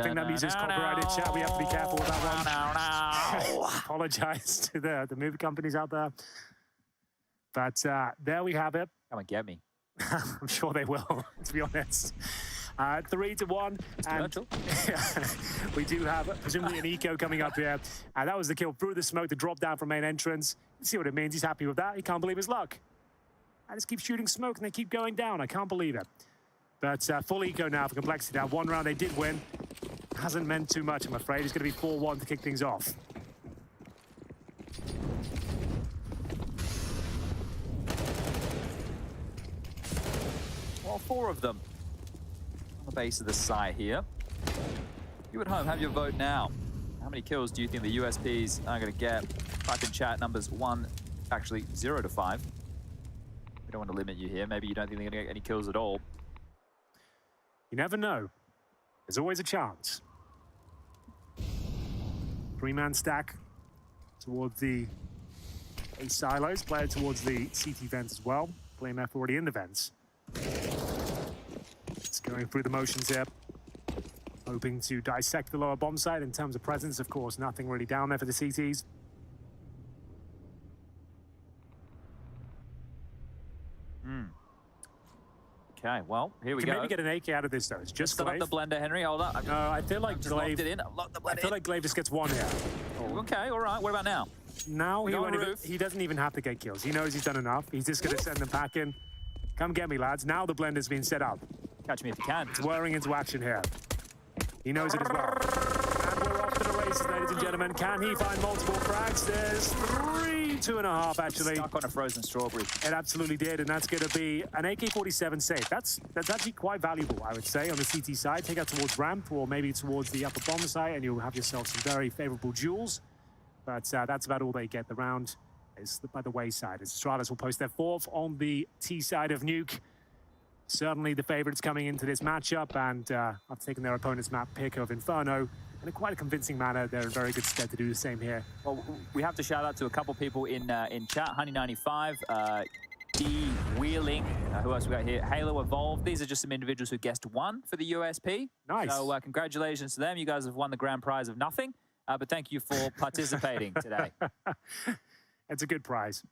think that music's copyrighted, chat. We have to be careful with that one. Apologize to the movie companies out there. But there we have it. Come and get me. I'm sure they will, to be honest. 3-1. And we do have presumably an eco coming up here. And that was the kill through the smoke, the drop down from main entrance. You see what it means. He's happy with that. He can't believe his luck. I just keep shooting smoke and they keep going down. I can't believe it. But full eco now for Complexity. Now, one round they did win. Hasn't meant too much, I'm afraid. It's going to be 4-1 to kick things off. Well, 4 of them on the base of the site here. You at home, have your vote now. How many kills do you think the USPs are going to get? Type in chat numbers 0 to 5. We don't want to limit you here. Maybe you don't think they're going to get any kills at all. You never know. There's always a chance. Three-man stack towards the A silos, player towards the CT vents as well. Blame F already in the vents. It's going through the motions here. Hoping to dissect the lower bomb site in terms of presence. Of course, nothing really down there for the CTs. Okay, well, here we Can go. maybe get an AK out of this, though. It's just Set up Glaive. the blender, Henry. Hold up. No, I feel like Glaive... I feel like Glaive just gets one here. Okay, all right. What about now? Now he doesn't even have to get kills. He knows he's done enough. He's just going to send them packing. Come get me, lads. Now the blender's been set up. Catch me if you can. It's whirring into action here. He knows it as well. And we're off to the races, ladies and gentlemen. Can he find multiple frags? There's 3, 2.5 actually. Stuck on a frozen strawberry. It absolutely did, and that's going to be an AK-47 safe. That's actually quite valuable, I would say, on the CT side. Take that towards ramp or maybe towards the upper bomb site, and you'll have yourself some very favorable duels. But that's about all they get. The round is by the wayside. As ASTRALIS will post their 4th on the T side of Nuke. Certainly the favorites coming into this matchup, and I've taken their opponent's map pick of Inferno in quite a convincing manner. They're in very good stead to do the same here. Well, we have to shout out to a couple people in chat. Honey95, D Wheeling, who else we got here? Halo Evolved. These are just some individuals who guessed 1 for the USP. Nice. So congratulations to them. You guys have won the grand prize of nothing, but thank you for participating today. It's a good prize.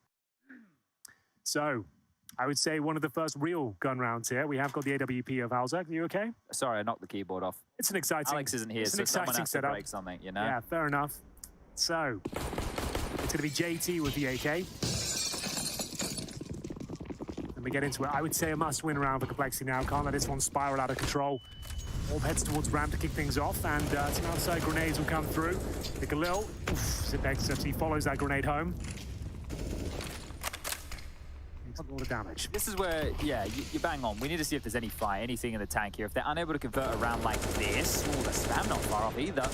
So, I would say one of the first real gun rounds here. We have got the AWP of Halzak. Are you okay? Sorry, I knocked the keyboard off. It's an exciting... Alex isn't here, it's an so someone exciting has to setup. break something, you know? Yeah, fair enough. So, it's going to be JT with the AK. And we get into it. I would say a must-win round for Complexity now. Can't let this one spiral out of control. Orb heads towards ramp to kick things off, and some outside grenades will come through. The Galil, Zipex actually follows that grenade home. A lot of damage. This is where, yeah, you bang on. We need to see if there's any fire, anything in the tank here. If they're unable to convert a round like this, the spam not far off either,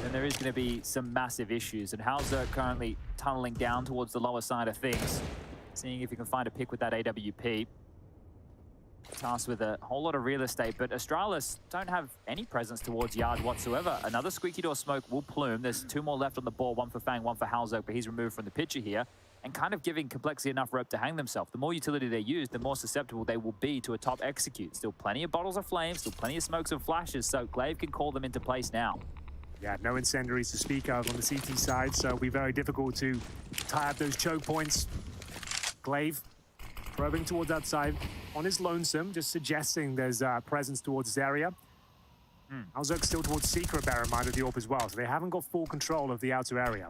then there is going to be some massive issues. And Hauser currently tunneling down towards the lower side of things, seeing if he can find a pick with that AWP. Tasked with a whole lot of real estate, but ASTRALIS don't have any presence towards Yard whatsoever. Another squeaky door smoke will plume. There's 2 more left on the board, 1 for Fang, 1 for Hauser, but he's removed from the picture here. And kind of giving Complexity enough rope to hang themselves. The more utility they use, the more susceptible they will be to a top execute. Still plenty of bottles of flames, still plenty of smokes and flashes, so Glaive can call them into place now. Yeah, no incendiaries to speak of on the CT side, so it'll be very difficult to tie up those choke points. Glaive probing towards that side on his lonesome, just suggesting there's presence towards this area. Alzok still towards Secret, bear in mind, with the AWP as well, so they haven't got full control of the outer area.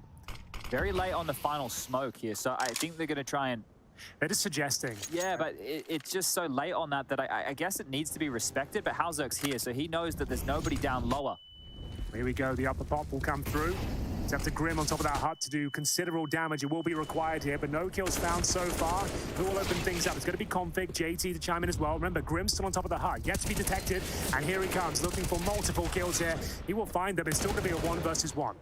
Very late on the final smoke here, so I think they're going to try and... They're just suggesting. Yeah, but it's just so late on that I guess it needs to be respected, but Halzerk's here, so he knows that there's nobody down lower. Here we go, the upper pop will come through. It's up to Grim on top of that hut to do considerable damage. It will be required here, but no kills found so far. Who will open things up? It's going to be Config, JT to chime in as well. Remember, Grim's still on top of the hut, yet to be detected, and here he comes, looking for multiple kills here. He will find them. It's still going to be a 1 versus 1.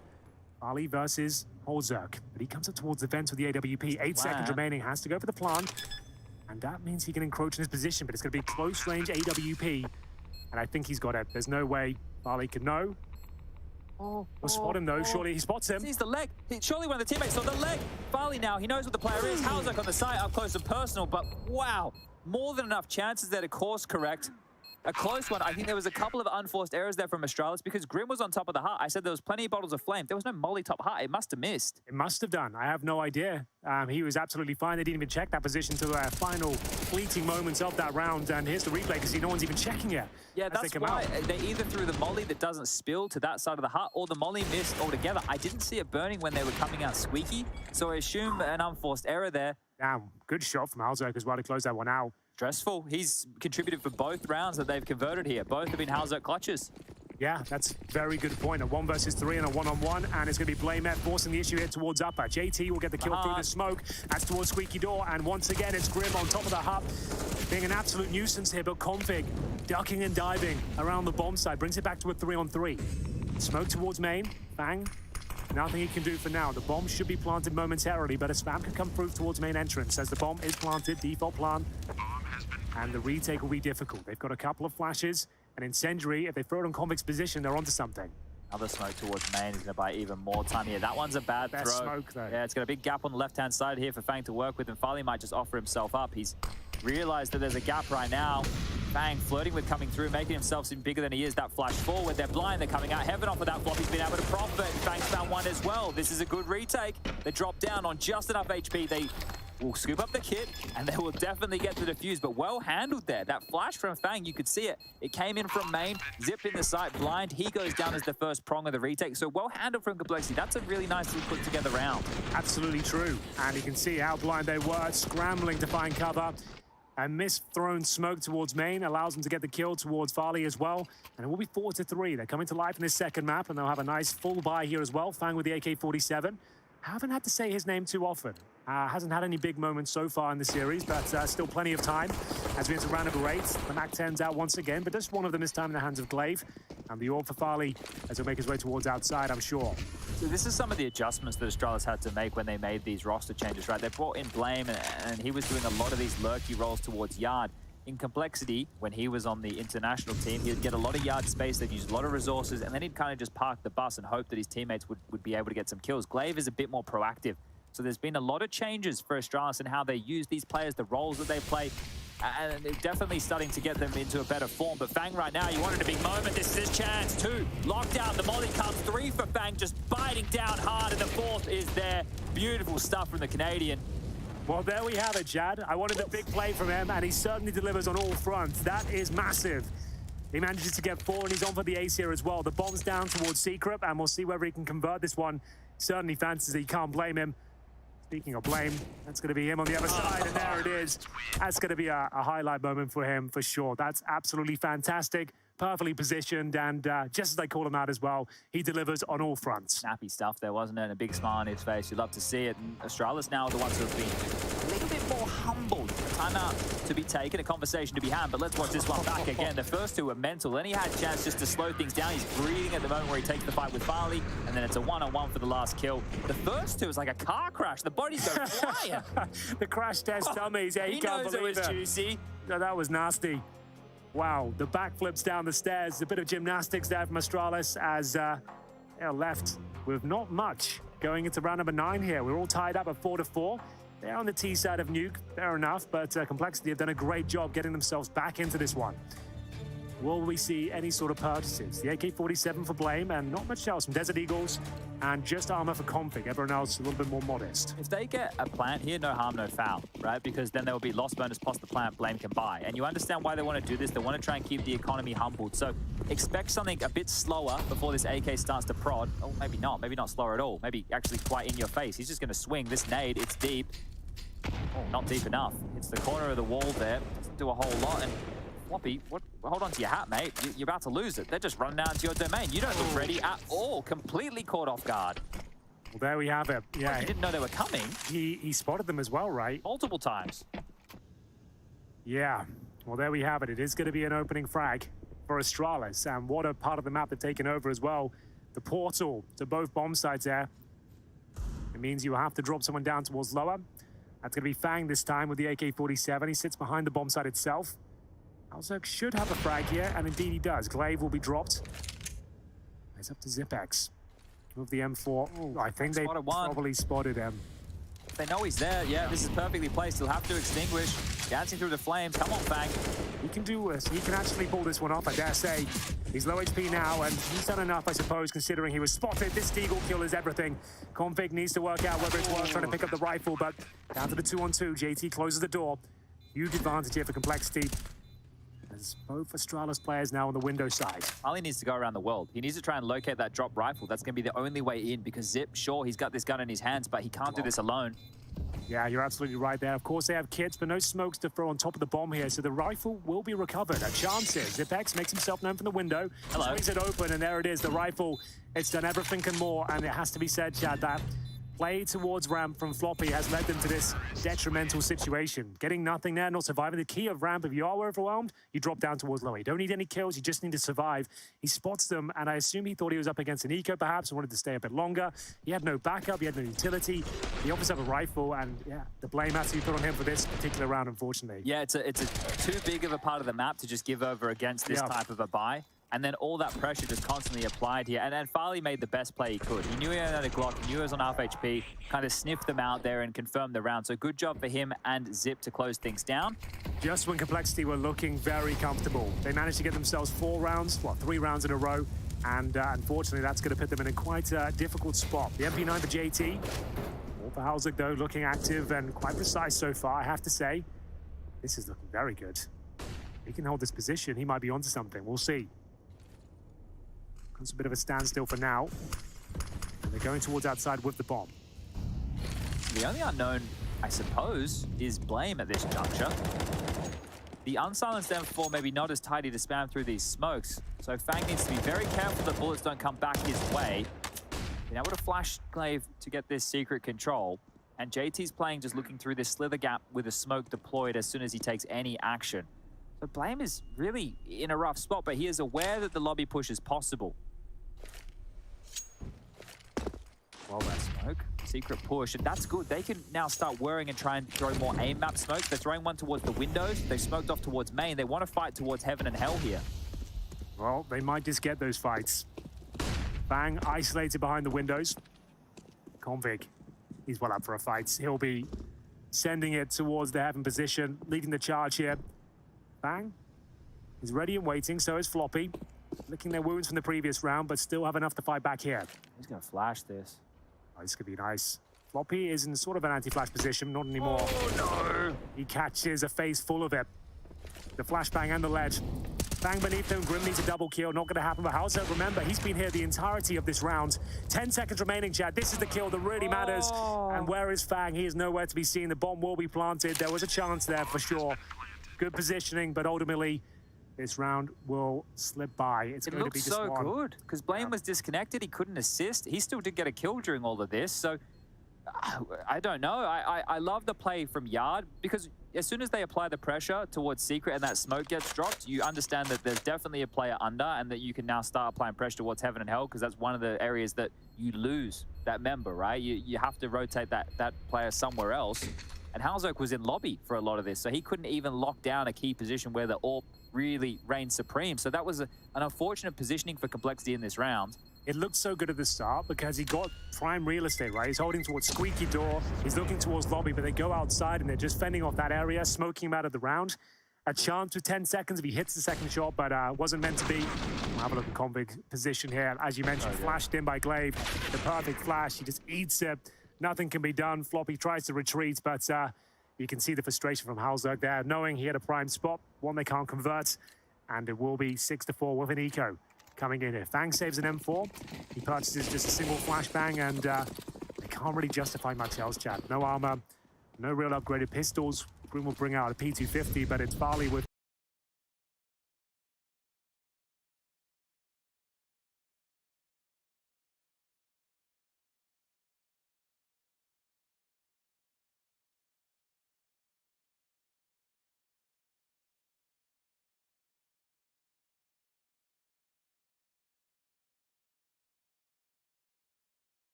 Ali versus Holzerk, but he comes up towards the vent with the AWP. 8 seconds remaining, has to go for the plant, and that means he can encroach in his position, but it's going to be close range AWP, and I think he's got it. There's no way Ali can know. We'll spot him though, surely he spots him. Sees the leg, surely one of the teammates saw the leg. Farley now, he knows what the player is. Halzerk on the side, up close and personal, but wow, more than enough chances there to course correct. A close one. I think there was a couple of unforced errors there from ASTRALIS because Grim was on top of the hut. I said there was plenty of bottles of flame. There was no molly top hut. It must have missed. It must have done. I have no idea. He was absolutely fine. They didn't even check that position to the final fleeting moments of that round. And here's the replay because no one's even checking it. Yeah, that's why they either threw the molly that doesn't spill to that side of the hut or the molly missed altogether. I didn't see it burning when they were coming out squeaky, so I assume an unforced error there. Damn, good shot from Halzerk as well to close that one out. Stressful. He's contributed for both rounds that they've converted here. Both have been Halzerk clutches. Yeah, that's a very good point. A 1 versus 3 and a 1-on-1, and it's going to be Blame F forcing the issue here towards upper. JT will get the kill through the smoke. That's towards Squeaky Door, and once again, it's Grim on top of the hub, being an absolute nuisance here, but Config ducking and diving around the bomb side, brings it back to a 3-on-3. Smoke towards main, Fang. Nothing he can do for now. The bomb should be planted momentarily, but a spam can come through towards main entrance as the bomb is planted, default plan. And the retake will be difficult. They've got a couple of flashes. An incendiary, if they throw it on Convict's position, they're onto something. Another smoke towards main is going to buy even more time here. That one's a bad Best throw. smoke, though. Yeah, it's got a big gap on the left-hand side here for Fang to work with, and Farley might just offer himself up. He's realized that there's a gap right now. Fang flirting with coming through, making himself seem bigger than he is. That flash forward, they're blind, they're coming out. Heaven off of that flop, he's been able to profit. Fang's found one as well. This is a good retake. They drop down on just enough HP. They will scoop up the kit, and they will definitely get the defuse, but well handled there. That flash from Fang, you could see it. It came in from main, zipped in the sight, blind. He goes down as the first prong of the retake, so well handled from Complexity. That's a really nicely put together round. Absolutely true. And you can see how blind they were, scrambling to find cover. And missed-thrown smoke towards main allows them to get the kill towards Farley as well. And it will be 4-3. They're coming to life in this second map, and they'll have a nice full buy here as well. Fang with the AK-47. Haven't had to say his name too often. Hasn't had any big moments so far in the series, but still plenty of time as we enter round number 8. The MAC-10's out once again, but just one of them this time in the hands of Glaive. And the orb for Farley as he'll make his way towards outside, I'm sure. So this is some of the adjustments that Astralis had to make when they made these roster changes, right? They brought in Blame, and he was doing a lot of these lurky rolls towards Yard. In Complexity, when he was on the international team, he'd get a lot of yard space, they'd use a lot of resources, and then he'd kind of just park the bus and hope that his teammates would be able to get some kills. Glaive is a bit more proactive. So there's been a lot of changes for Astralis in how they use these players, the roles that they play, and they're definitely starting to get them into a better form. But Fang right now, you wanted a big moment. This is his chance. 2, lockdown, the molly comes. 3 for Fang, just biting down hard, and the 4th is there. Beautiful stuff from the Canadian. Well, there we have it, Jad. I wanted a big play from him, and he certainly delivers on all fronts. That is massive. He manages to get 4, and he's on for the ace here as well. The bomb's down towards Secret, and we'll see whether he can convert this one. Certainly fancies it. You can't blame him. Speaking of blame, that's going to be him on the other side, and there it is. That's going to be a highlight moment for him, for sure. That's absolutely fantastic. Perfectly positioned, and just as I call him out as well, he delivers on all fronts. Snappy stuff there, wasn't it? And a big smile on his face. You'd love to see it. And Astralis now are the ones who have been a little bit more humbled. A timeout to be taken, a conversation to be had, but let's watch this one back again. The first 2 were mental. Then he had a chance just to slow things down. He's breathing at the moment where he takes the fight with Farley, and then it's a one-on-one for the last kill. The first 2 is like a car crash. The bodies go flying. The crash test dummies. Yeah, he can't knows it believe was juicy. No, that was nasty. Wow, the backflips down the stairs. A bit of gymnastics there from Astralis as they're left with not much going into round number 9 here. We're all tied up at 4-4. They're on the T side of Nuke, fair enough, but Complexity have done a great job getting themselves back into this one. Will we see any sort of purchases? The AK-47 for Blame, and not much else from Desert Eagles, and just armor for Config. Everyone else a little bit more modest. If they get a plant here, no harm, no foul, right? Because then there will be loss bonus plus the plant Blame can buy. And you understand why they want to do this. They want to try and keep the economy humbled. So expect something a bit slower before this AK starts to prod. Oh, maybe not slower at all. Maybe actually quite in your face. He's just going to swing this nade. It's deep. Oh, not deep enough. It's the corner of the wall there. Doesn't do a whole lot. And Floppy, hold on to your hat, mate. You're about to lose it. They're just running out into your domain. You don't look ready at all. Completely caught off guard. Well, there we have it. Yeah, well, he didn't know they were coming. He spotted them as well, right? Multiple times. Yeah. Well, there we have it. It is going to be an opening frag for Astralis. And what a part of the map they've taken over as well. The portal to both bomb sites there. It means you have to drop someone down towards lower. That's going to be Fang this time with the AK-47. He sits behind the bomb site itself. Alzerk should have a frag here, and indeed he does. Glaive will be dropped. It's up to Zipex. Move the M4. Oh, I think they probably spotted him. They know he's there. Yeah, this is perfectly placed. He'll have to extinguish. Dancing through the flames. Come on, Fang. He can do this. He can actually pull this one off, I dare say. He's low HP now, and he's done enough, I suppose, considering he was spotted. This Deagle kill is everything. Config needs to work out whether it's worth trying to pick up the rifle, but down to the 2-on-2. JT closes the door. Huge advantage here for Complexity. There's both Astralis players now on the window side. Ali needs to go around the world. He needs to try and locate that drop rifle. That's going to be the only way in, because Zip, sure, he's got this gun in his hands, but he can't do this alone. Yeah, you're absolutely right there. Of course, they have kits, but no smokes to throw on top of the bomb here, so the rifle will be recovered. A chance is. Zipex makes himself known from the window. Hello. Swings it open, and there it is, the rifle. It's done everything and more, and it has to be said, Chad, that play towards ramp from Floppy has led them to this detrimental situation. Getting nothing there, not surviving. The key of ramp, if you are overwhelmed, you drop down towards low. You don't need any kills, you just need to survive. He spots them, and I assume he thought he was up against an eco perhaps, and wanted to stay a bit longer. He had no backup, he had no utility. He offers up a rifle, and yeah, the blame has to be put on him for this particular round, unfortunately. Yeah, it's a too big of a part of the map to just give over against this type of a buy. And then all that pressure just constantly applied here. And then Farley made the best play he could. He knew he had a Glock, he knew he was on half HP, kind of sniffed them out there and confirmed the round. So good job for him and Zip to close things down. Just when Complexity were looking very comfortable, they managed to get themselves 4 rounds, 3 rounds in a row. And unfortunately, that's going to put them in a quite difficult spot. The MP9 for JT. All for Halzig, though, looking active and quite precise so far, I have to say. This is looking very good. He can hold this position. He might be onto something. We'll see. It's a bit of a standstill for now. And they're going towards outside with the bomb. The only unknown, I suppose, is Blame at this juncture. The unsilenced M4 maybe not as tidy to spam through these smokes, so Fang needs to be very careful that bullets don't come back his way. Being able to flash Glaive to get this secret control, and JT's playing just looking through this slither gap with a smoke deployed as soon as he takes any action. So Blame is really in a rough spot, but he is aware that the lobby push is possible. Well, that smoke. Secret push, and that's good. They can now start worrying and try and throw more aim map smokes. They're throwing one towards the windows. They smoked off towards main. They want to fight towards heaven and hell here. Well, they might just get those fights. Bang, isolated behind the windows. Convig, he's well up for a fight. He'll be sending it towards the heaven position, leading the charge here. Bang is ready and waiting, so is Floppy. Licking their wounds from the previous round, but still have enough to fight back here. He's going to flash this. Oh, this could be nice. Floppy is in sort of an anti-flash position, not anymore. Oh, no! He catches a face full of it. The flashbang and the ledge. Bang beneath him, Grim needs a double kill, not gonna happen, but Hauser, remember, he's been here the entirety of this round. 10 seconds remaining, Chad. This is the kill that really matters. And where is Fang? He is nowhere to be seen. The bomb will be planted. There was a chance there for sure. Good positioning, but ultimately, this round will slip by. It's going to be just so one. good, because Blame was disconnected. He couldn't assist. He still did get a kill during all of this, so I don't know. I love the play from Yard, because as soon as they apply the pressure towards Secret and that smoke gets dropped, you understand that there's definitely a player under and that you can now start applying pressure towards heaven and hell, because that's one of the areas that you lose that member, right? You have to rotate that player somewhere else. And Halzok was in lobby for a lot of this, so he couldn't even lock down a key position where the AWP really reigned supreme. So that was an unfortunate positioning for Complexity in this round. It looked so good at the start because he got prime real estate, right? He's holding towards squeaky door. He's looking towards lobby, but they go outside and they're just fending off that area, smoking him out of the round. A chance with 10 seconds if he hits the second shot, but wasn't meant to be. We'll have a look at Convig's position here. As you mentioned, flashed in by Glaive. The perfect flash. He just eats it. Nothing can be done. Floppy tries to retreat, but you can see the frustration from Halzog there, knowing he had a prime spot, one they can't convert, and it will be 6-4 with an eco coming in here. Fang saves an M4. He purchases just a single flashbang, and they can't really justify much else, Chad. No armor, no real upgraded pistols. Grim will bring out a P250, but it's Farley with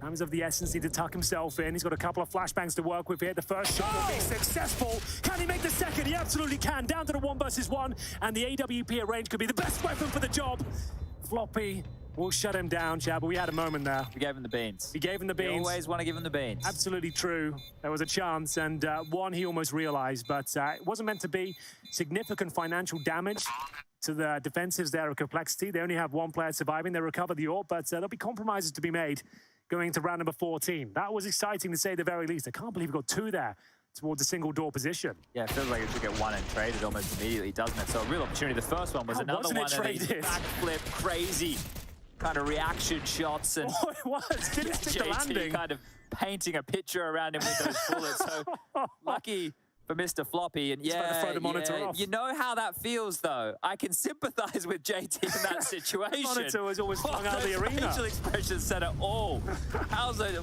Times of the essence need to tuck himself in. He's got a couple of flashbangs to work with here. The first shot will be successful. Can he make the second? He absolutely can. Down to the 1 versus 1. And the AWP range could be the best weapon for the job. Floppy will shut him down, Chad, but we had a moment there. We gave him the beans. We gave him the beans. You always want to give him the beans. Absolutely true. There was a chance, and one he almost realized, but it wasn't meant to be. Significant financial damage to the defensives there of Complexity. They only have one player surviving. They recover the AWP, but there'll be compromises to be made going into round number 14. That was exciting to say the very least. I can't believe we got 2 there towards a single door position. Yeah, it feels like it should get 1 and traded almost immediately, doesn't it? So a real opportunity. The first one was How another wasn't one it of these traded? backflip, crazy kind of reaction shots. And Oh, it was. Didn't stick the JT landing. kind of painting a picture around him with those bullets. So lucky for Mr. Floppy. And He's about to throw the monitor yeah, off. you know how that feels, though. I can sympathize with JT in that situation. Monitor was always flung out of the Those arena. facial expressions said it all. How's it?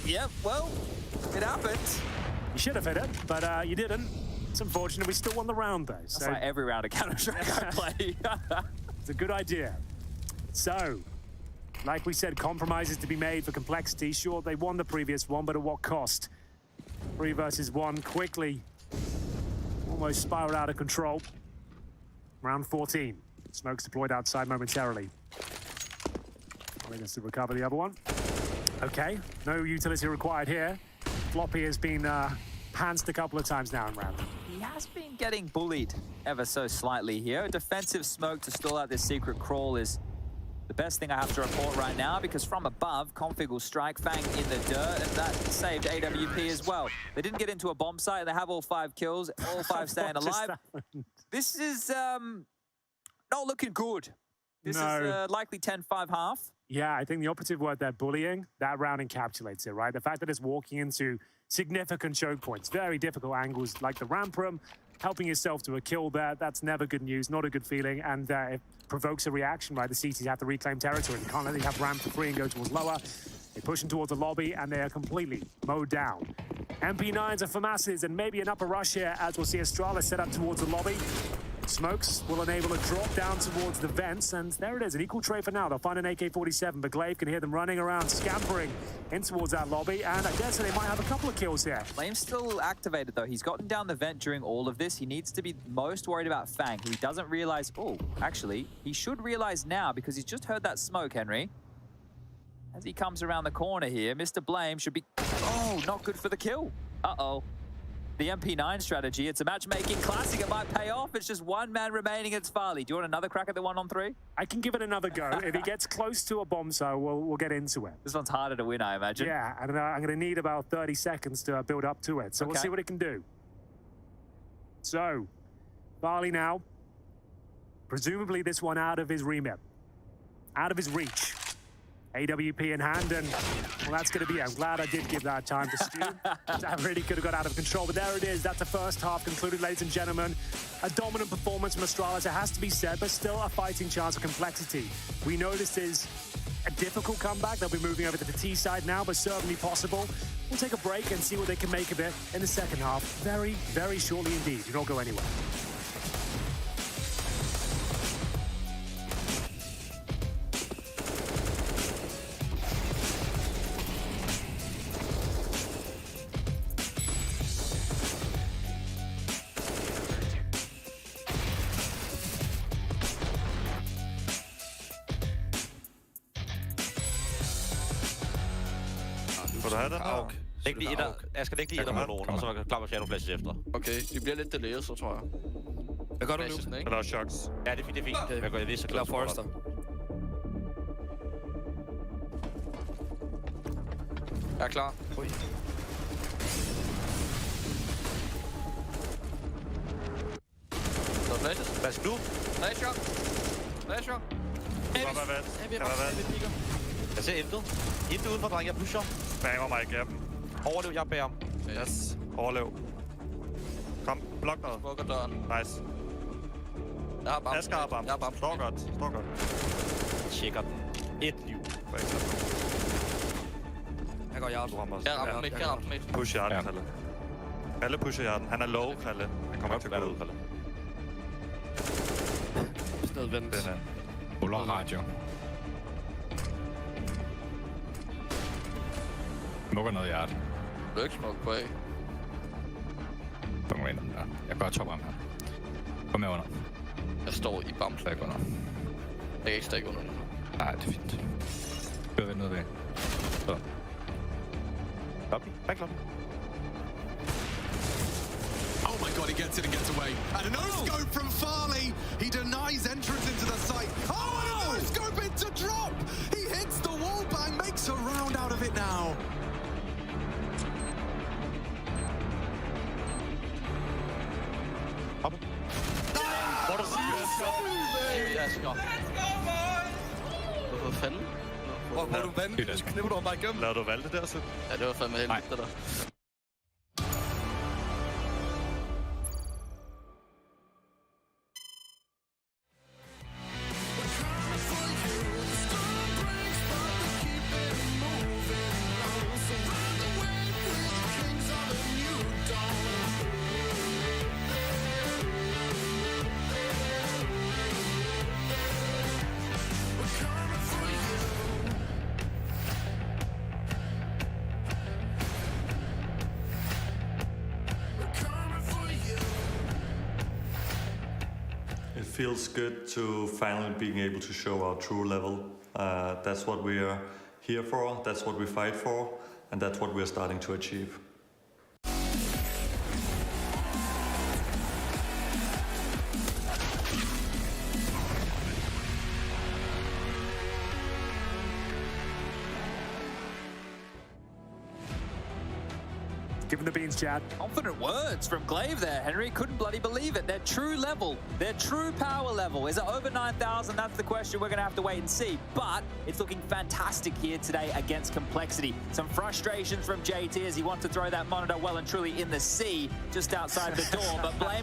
Yep, well, it happened. You should have hit it, but you didn't. It's unfortunate. We still won the round, though. That's like every round of Counter-Strike I play. It's a good idea. So, like we said, compromises to be made for Complexity. Sure, they won the previous one, but at what cost? 3 versus 1 quickly. Almost spiraled out of control. Round 14. Smokes deployed outside momentarily. Willingness to recover the other one. Okay, no utility required here. Floppy has been pantsed a couple of times now in round. He has been getting bullied ever so slightly here. A defensive smoke to stall out this secret crawl is the best thing I have to report right now, because from above, Config will strike Fang in the dirt, and that saved AWP as well. They didn't get into a bomb site, and they have all 5 kills, all 5 staying alive. This is not looking good. This is likely 10-5 half. Yeah, I think the operative word there, bullying, that round encapsulates it, right? The fact that it's walking into significant choke points, very difficult angles like the ramp room, helping yourself to a kill there, that's never good news, not a good feeling, and it provokes a reaction, right? The CTs have to reclaim territory. They can't let them have ramp for free and go towards lower. They push in towards the lobby, and they are completely mowed down. MP9s are FORMATOS, and maybe an upper rush here, as we'll see Astralis set up towards the lobby. Smokes will enable a drop down towards the vents, and there it is, an equal trade for now. They'll find an AK-47, but Glaive can hear them running around, scampering in towards that lobby, and I guess they might have a couple of kills here. Flame's still activated, though. He's gotten down the vent during all of this. He needs to be most worried about Fang, who he doesn't realize. Oh, actually, he should realize now, because he's just heard that smoke, Henry. As he comes around the corner here, Mr. Blame should be... Oh, not good for the kill. Uh-oh. The MP9 strategy, it's a matchmaking classic. It might pay off. It's just 1 man remaining. It's Farley. Do you want another crack at the 1-on-3? I can give it another go. If he gets close to a bomb site, we'll get into it. This one's harder to win, I imagine. Yeah, and I'm going to need about 30 seconds to build up to it. So we'll see what it can do. So, Farley now. Presumably this one out of his remit. Out of his reach. AWP in hand, and well, that's going to be it. I'm glad I did give that time to Stu. That really could have got out of control, but there it is. That's the first half concluded, ladies and gentlemen. A dominant performance from Astralis, it has to be said, but still a fighting chance of Complexity. We know this is a difficult comeback. They'll be moving over to the T side now, but certainly possible. We'll take a break and see what they can make of it in the second half. Very, very shortly indeed. Do not go anywhere. Vil du have det? Ah, okay. Læg lige etter. Jeg skal lægge lige ettermonoren, og så er jeg klar med Shadow Flashes efter. Okay, vi bliver lidt delayed, så tror jeg. Hvad gør du nu? Eller shocks. Ja, det er fint, det er fint. Okay. Jeg går lige så klar. Klar Forrester. Jeg er klar. Ui. Så flashes. Flash nu. Flasher. Flasher. Kan være vand. Jeg ser intet. Intet udenfor, dreng. Jeg pusher. Banger mig igennem. Overlev, jeg bærer. Yes. Overlev. Kom, blok noget. Bukker døren. Nice. Jeg har bamsen. Asger har bamsen. Jeg har bamsen. Står godt. Står godt. Tjekker den. 1 liv. Jeg går hjertet. Jeg rammer midt. Jeg rammer midt. Push hjerten, Kalle. Kalle pusher hjerten. Han er low, Kalle. Han kommer til at gå ud. Sned vent. Buller radio. Smukker noget hjerte. Du er ikke smuk på A. Der må ind den der. Jeg gør top ham her. Kom med under. Jeg står i bams. Jeg går under. Jeg kan ikke stikke under nu. Nej, det er fint. Kør ved noget ved. Så. Lobby. Back lobby. Oh my god, he gets it and gets away. And a no-scope from Farley. He denies entrance into the site. Oh, and a no-scope into drop. He hits the wall bang, makes a round out of it now. Hvor du CSGO. Hvorfor fanden? Hvor du vandt? Knipper du ham bare igennem? Lad du valgte det der så? Ja, det var fandme heldigt, det der. It feels good to finally being able to show our true level. That's what we are here for, that's what we fight for, and that's what we're starting to achieve. Give him the beans, Chad. Confident words from Glaive there, Henry. Couldn't bloody believe it. Their true level, their true power level. Is it over 9,000? That's the question we're going to have to wait and see. But it's looking fantastic here today against Complexity. Some frustrations from JT as he wants to throw that monitor well and truly in the sea just outside the door. But blame.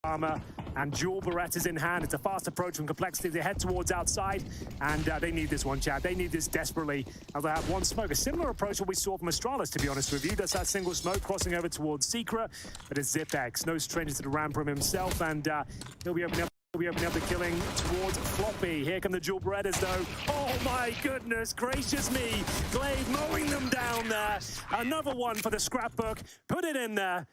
Armor and dual Berettas in hand. It's a fast approach from Complexity. They head towards outside, and they need this one, Chad. They need this desperately. Now they have one smoke. A similar approach to what we saw from Astralis, to be honest with you. That's that single smoke crossing over towards Secret, but it's Zipex. No stranger to the ramp from himself, and he'll be opening up. We open up the killing towards Floppy. Here come the dual Berettas, though. Oh my goodness gracious me. Glaive mowing them down there. Another one for the scrapbook. Put it in there.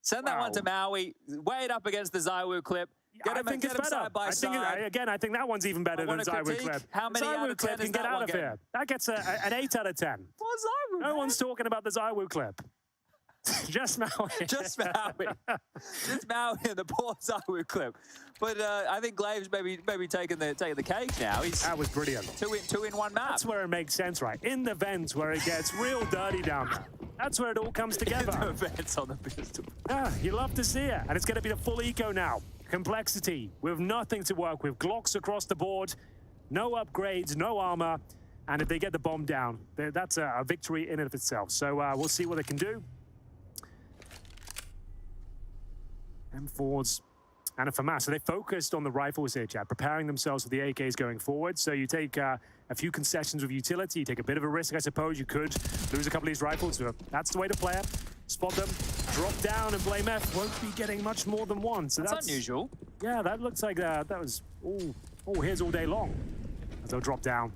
Send that one to Maui. Weigh it up against the Zywoo clip. Get him, think it's better. side by side. Again, I think that one's even better than Zywoo clip. How many out Zywoo of 10 clip is can get that out one of here. That gets an 8 out of 10. What Zywoo? No one's talking about the Zywoo clip. Just Maui. Just Maui. Just Maui and the poor Zywoo clip. But I think Glaive's maybe taking the cake now. That was brilliant. Two in one map. That's where it makes sense, right? In the vents where it gets real dirty down there. That's where it all comes together. In the vents on the pistol. Yeah, you love to see it. And it's going to be the full eco now. Complexity with nothing to work with. Glocks across the board. No upgrades, no armor. And if they get the bomb down, that's a victory in and of itself. So we'll see what they can do. M4s and a FAMAS. So they focused on the rifles here, Chad, preparing themselves for the AKs going forward. So you take a few concessions with utility, you take a bit of a risk, I suppose. You could lose a couple of these rifles. So that's the way to play it. Spot them, drop down, and Blame F won't be getting much more than one. So that's unusual. Yeah, that looks like that was here's all day long. As they'll drop down.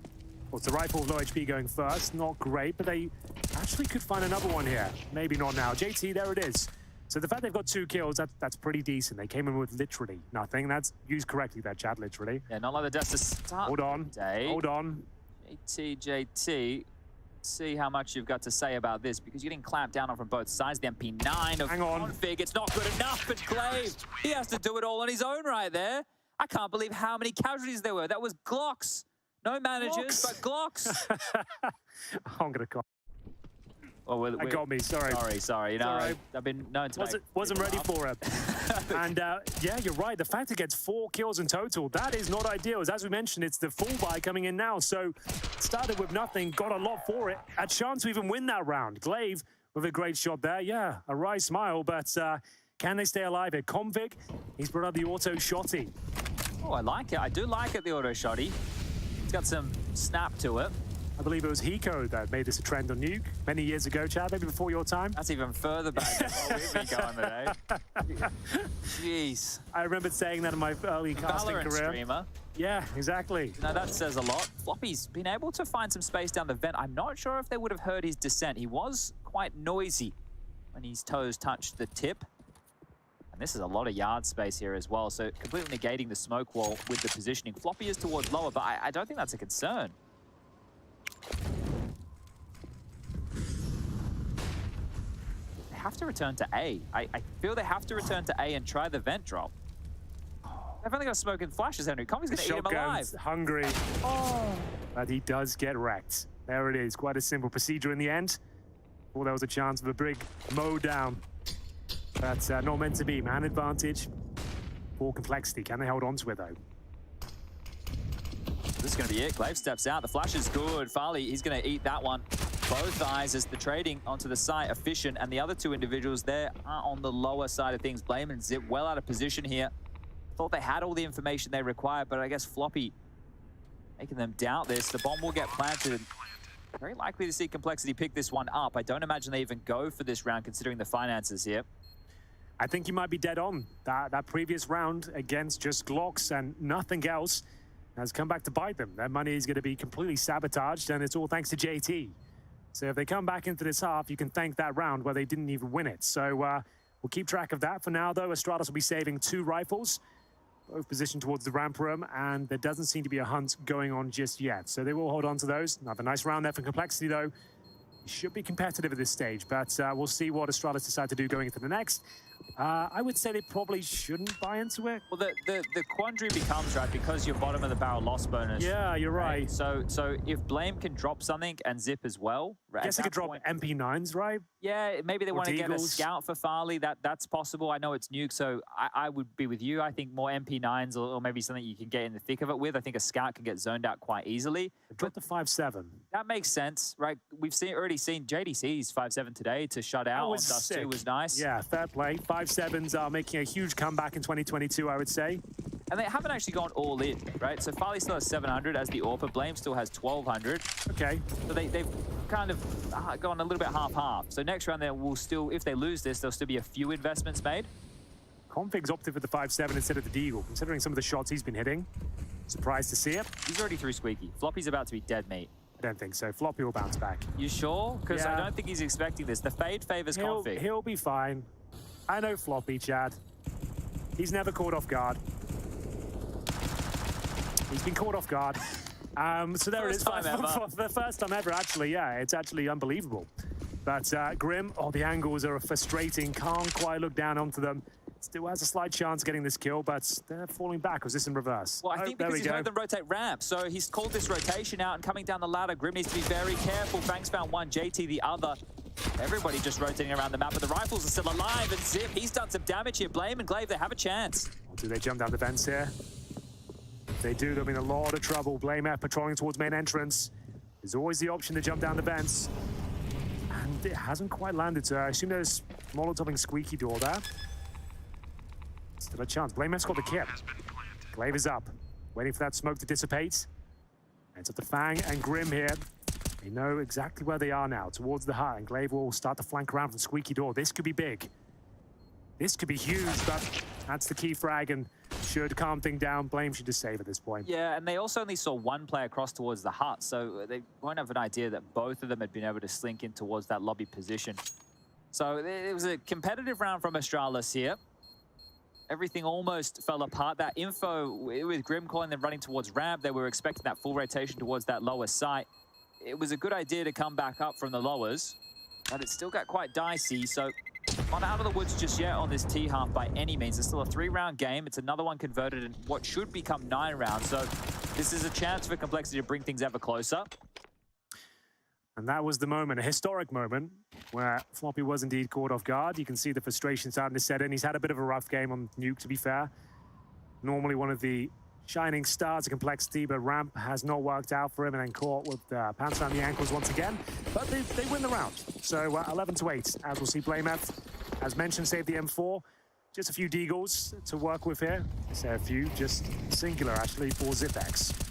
Well, it's the rifle with low HP going first. Not great, but they actually could find another one here. Maybe not now. JT, there it is. So the fact they've got 2 kills, that's pretty decent. They came in with literally nothing. That's used correctly there, Chad, literally. Yeah, not like the death to start. Hold on. Hold on. JT, see how much you've got to say about this, because you're getting clamped down on from both sides. The MP9 of Config, it's not good enough, but Glaive, he has to do it all on his own right there. I can't believe how many casualties there were. That was Glocks. No managers, but Glocks. I'm going to call. Oh, that got me, sorry. Sorry. You know, I've been known to wasn't ready for it. And yeah, you're right. The fact it gets 4 kills in total, that is not ideal. As we mentioned, it's the full buy coming in now. So started with nothing, got a lot for it. A chance to even win that round. Glaive with a great shot there. Yeah, a wry smile, but can they stay alive here? Config, he's brought out the auto shotty. Oh, I like it. I do like it, the auto shotty. It's got some snap to it. I believe it was Hiko that made this a trend on Nuke many years ago, Chad, maybe before your time. That's even further back than what we've been going today. Jeez. I remember saying that in my early casting Valorant career. streamer. Yeah, exactly. Now that says a lot. Floppy's been able to find some space down the vent. I'm not sure if they would have heard his descent. He was quite noisy when his toes touched the tip. And this is a lot of yard space here as well, so completely negating the smoke wall with the positioning. Floppy is towards lower, but I don't think that's a concern. They have to return to A. I feel they have to return to A and try the vent drop. They've only got smoke and flashes, Henry. Commy's going to eat him alive. Hungry. But he does get wrecked. There it is. Quite a simple procedure in the end. Well, there was a chance of a big mow down. That's not meant to be. Man advantage for Complexity. Can they hold on to it, though? This is going to be it. Glaive steps out. The flash is good. Farley, he's going to eat that one. Both eyes as the trading onto the site efficient, and the other two individuals there are on the lower side of things. Blame and Zip well out of position here. Thought they had all the information they required, but I guess Floppy making them doubt this. The bomb will get planted. Very likely to see Complexity pick this one up. I don't imagine they even go for this round considering the finances here. I think you might be dead on. That previous round against just Glocks and nothing else has come back to bite them. Their money is going to be completely sabotaged, and it's all thanks to JT. So if they come back into this half, you can thank that round where they didn't even win it. So we'll keep track of that. For now, though, ASTRALIS will be saving 2 rifles, both positioned towards the ramp room, and there doesn't seem to be a hunt going on just yet. So they will hold on to those. Another nice round there for Complexity, though. It should be competitive at this stage, but we'll see what ASTRALIS decide to do going into the next. I would say they probably shouldn't buy into it. Well, the quandary becomes, right, because you're bottom of the barrel loss bonus. Yeah, you're right. So if Blame can drop something and Zip as well. Right, I guess they could drop MP9s, right? Yeah, maybe they want to get a Deagles. scout for Farley. That's possible. I know it's Nuke, so I would be with you. I think more MP9s or maybe something you can get in the thick of it with. I think a scout can get zoned out quite easily. Drop the 5-7. That makes sense, right? We've already seen JDC's 5-7 today to shut out on Dust 2 was nice. Yeah, fair play. 5-7s are making a huge comeback in 2022, I would say. And they haven't actually gone all in, right? So Farley still has 700 as the AWP. Blame still has 1200. Okay. So they've kind of gone a little bit half-half. So next round, there will still, if they lose this, there'll still be a few investments made. Config's opted for the 5-7 instead of the Deagle, considering some of the shots he's been hitting. Surprised to see it. He's already through Squeaky. Floppy's about to be dead meat. I don't think so. Floppy will bounce back. You sure? Because I don't think he's expecting this. The fade favors Config. He'll be fine. I know Floppy, Chad. He's never caught off guard. He's been caught off guard. So there it is. For the first time ever, actually. Yeah, it's actually unbelievable. But Grim, the angles are frustrating. Can't quite look down onto them. Still has a slight chance of getting this kill, but they're falling back. Was this in reverse? Well, I think because he's heard them rotate ramp, so he's called this rotation out and coming down the ladder. Grim needs to be very careful. Fangs found one, JT the other. Everybody just rotating around the map, but the rifles are still alive, and Zip, he's done some damage here. Blame and Glaive, they have a chance. Do they jump down the fence here? If they do, they'll be in a lot of trouble. Blame F patrolling towards main entrance. There's always the option to jump down the vents. And it hasn't quite landed, so I assume there's Molotoving Squeaky door there. Still a chance. Blame F's got the kip. Glaive is up, waiting for that smoke to dissipate. And it's up to Fang and Grim here. They know exactly where they are now, towards the hut, and Glaive will start to flank around from Squeaky door. This could be big. This could be huge, but that's the key frag and should calm things down. Blame should just save at this point. Yeah, and they also only saw one player cross towards the hut, so they won't have an idea that both of them had been able to slink in towards that lobby position. So it was a competitive round from ASTRALIS here. Everything almost fell apart. That info with Grim calling them running towards ramp, they were expecting that full rotation towards that lower site. It was a good idea to come back up from the lowers, but it still got quite dicey, so not out of the woods just yet on this T-half by any means. It's still a 3-round game. It's another one converted in what should become 9 rounds, so this is a chance for Complexity to bring things ever closer. And that was the moment, a historic moment, where Floppy was indeed caught off guard. You can see the frustration starting to set in. He's had a bit of a rough game on Nuke, to be fair. Normally one of the shining stars of Complexity, but ramp has not worked out for him, and then caught with pants around the ankles once again. But they win the round. So 11-8, as we'll see Blame F, as mentioned, save the M4. Just a few Deagles to work with here. So a few, just singular actually for Zipex.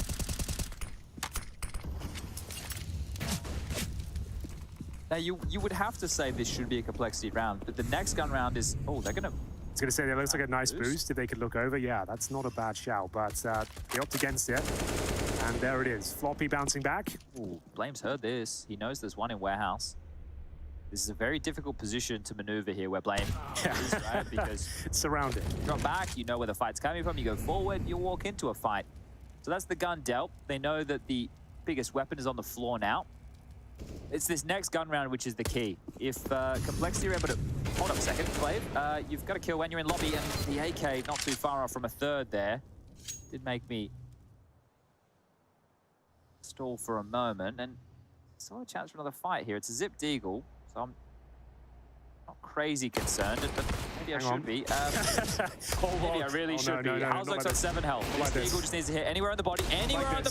Now, you would have to say this should be a complexity round, but the next gun round is... Oh, they're going to... I was going to say, that looks like a nice boost if they could look over. Yeah, that's not a bad shout, but they opt against it. And there it is. Floppy bouncing back. Ooh, Blame's heard this. He knows there's one in warehouse. This is a very difficult position to maneuver here where Blame is, right? Because it's surrounded. You drop back, you know where the fight's coming from, you go forward, you walk into a fight. So that's the gun dealt. They know that the biggest weapon is on the floor now. It's this next gun round which is the key. If Complexity are able to... Hold up a second, Clave. You've got to kill when you're in lobby, and the AK not too far off from a third there. Did make me stall for a moment, and saw a chance for another fight here. It's a Zip Deagle, so I'm not crazy concerned, but maybe I should be. Maybe I really should be. Halzok's on 7 health. This Deagle just needs to hit anywhere on the body, and oh, the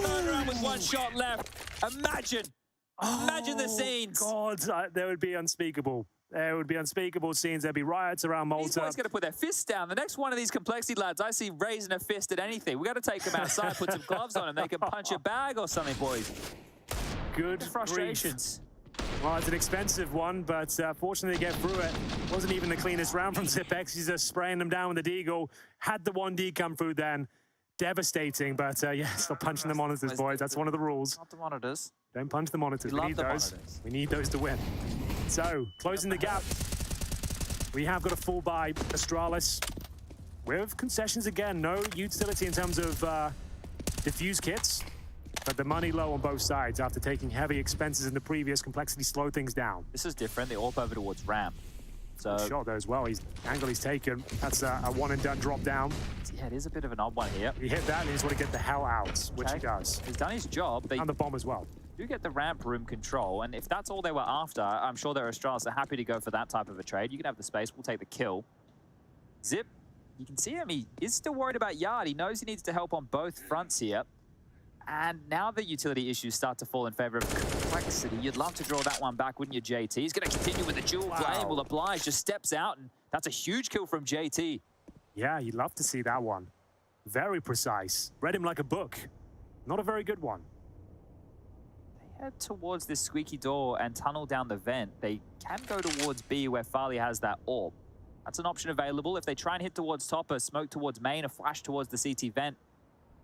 turnaround with 1 shot left. Imagine the scenes. God, there would be unspeakable. There would be unspeakable scenes. There'd be riots around Malta. These boys got to put their fists down. The next one of these Complexity lads, I see raising a fist at anything. We got to take them outside, put some gloves on, and they can punch a bag or something, boys. Good frustrations. Well, it's an expensive one, but fortunately they get through it. Wasn't even the cleanest round from Zipex. He's just spraying them down with the Deagle. Had the 1D come through then. Devastating, but yeah, stop punching the monitors, boys. That's one of the rules. Not the monitors. Don't punch the monitors. We need those. We need those to win. So, closing the gap. We have got a full buy Astralis with concessions again. No utility in terms of diffuse kits, but the money low on both sides after taking heavy expenses in the previous. Complexity slow things down. This is different. The AWP over towards ramp. So shot there as well. Angle he's taken. That's a one and done drop down. Yeah, it is a bit of an odd one here. He hit that and he just want to get the hell out, which he does. He's done his job. And the bomb as well. Do get the ramp room control, and if that's all they were after, I'm sure their Astralis are happy to go for that type of a trade. You can have the space, we'll take the kill. Zip, you can see him, he is still worried about Yard. He knows he needs to help on both fronts here. And now the utility issues start to fall in favor of Complexity. You'd love to draw that one back, wouldn't you, JT? He's going to continue with the dual play. Will oblige, just steps out, and that's a huge kill from JT. Yeah, you'd love to see that one. Very precise. Read him like a book. Not a very good one. Head towards this squeaky door and tunnel down the vent. They can go towards B where Farley has that AWP. That's an option available. If they try and hit towards top, a smoke towards main, a flash towards the CT vent,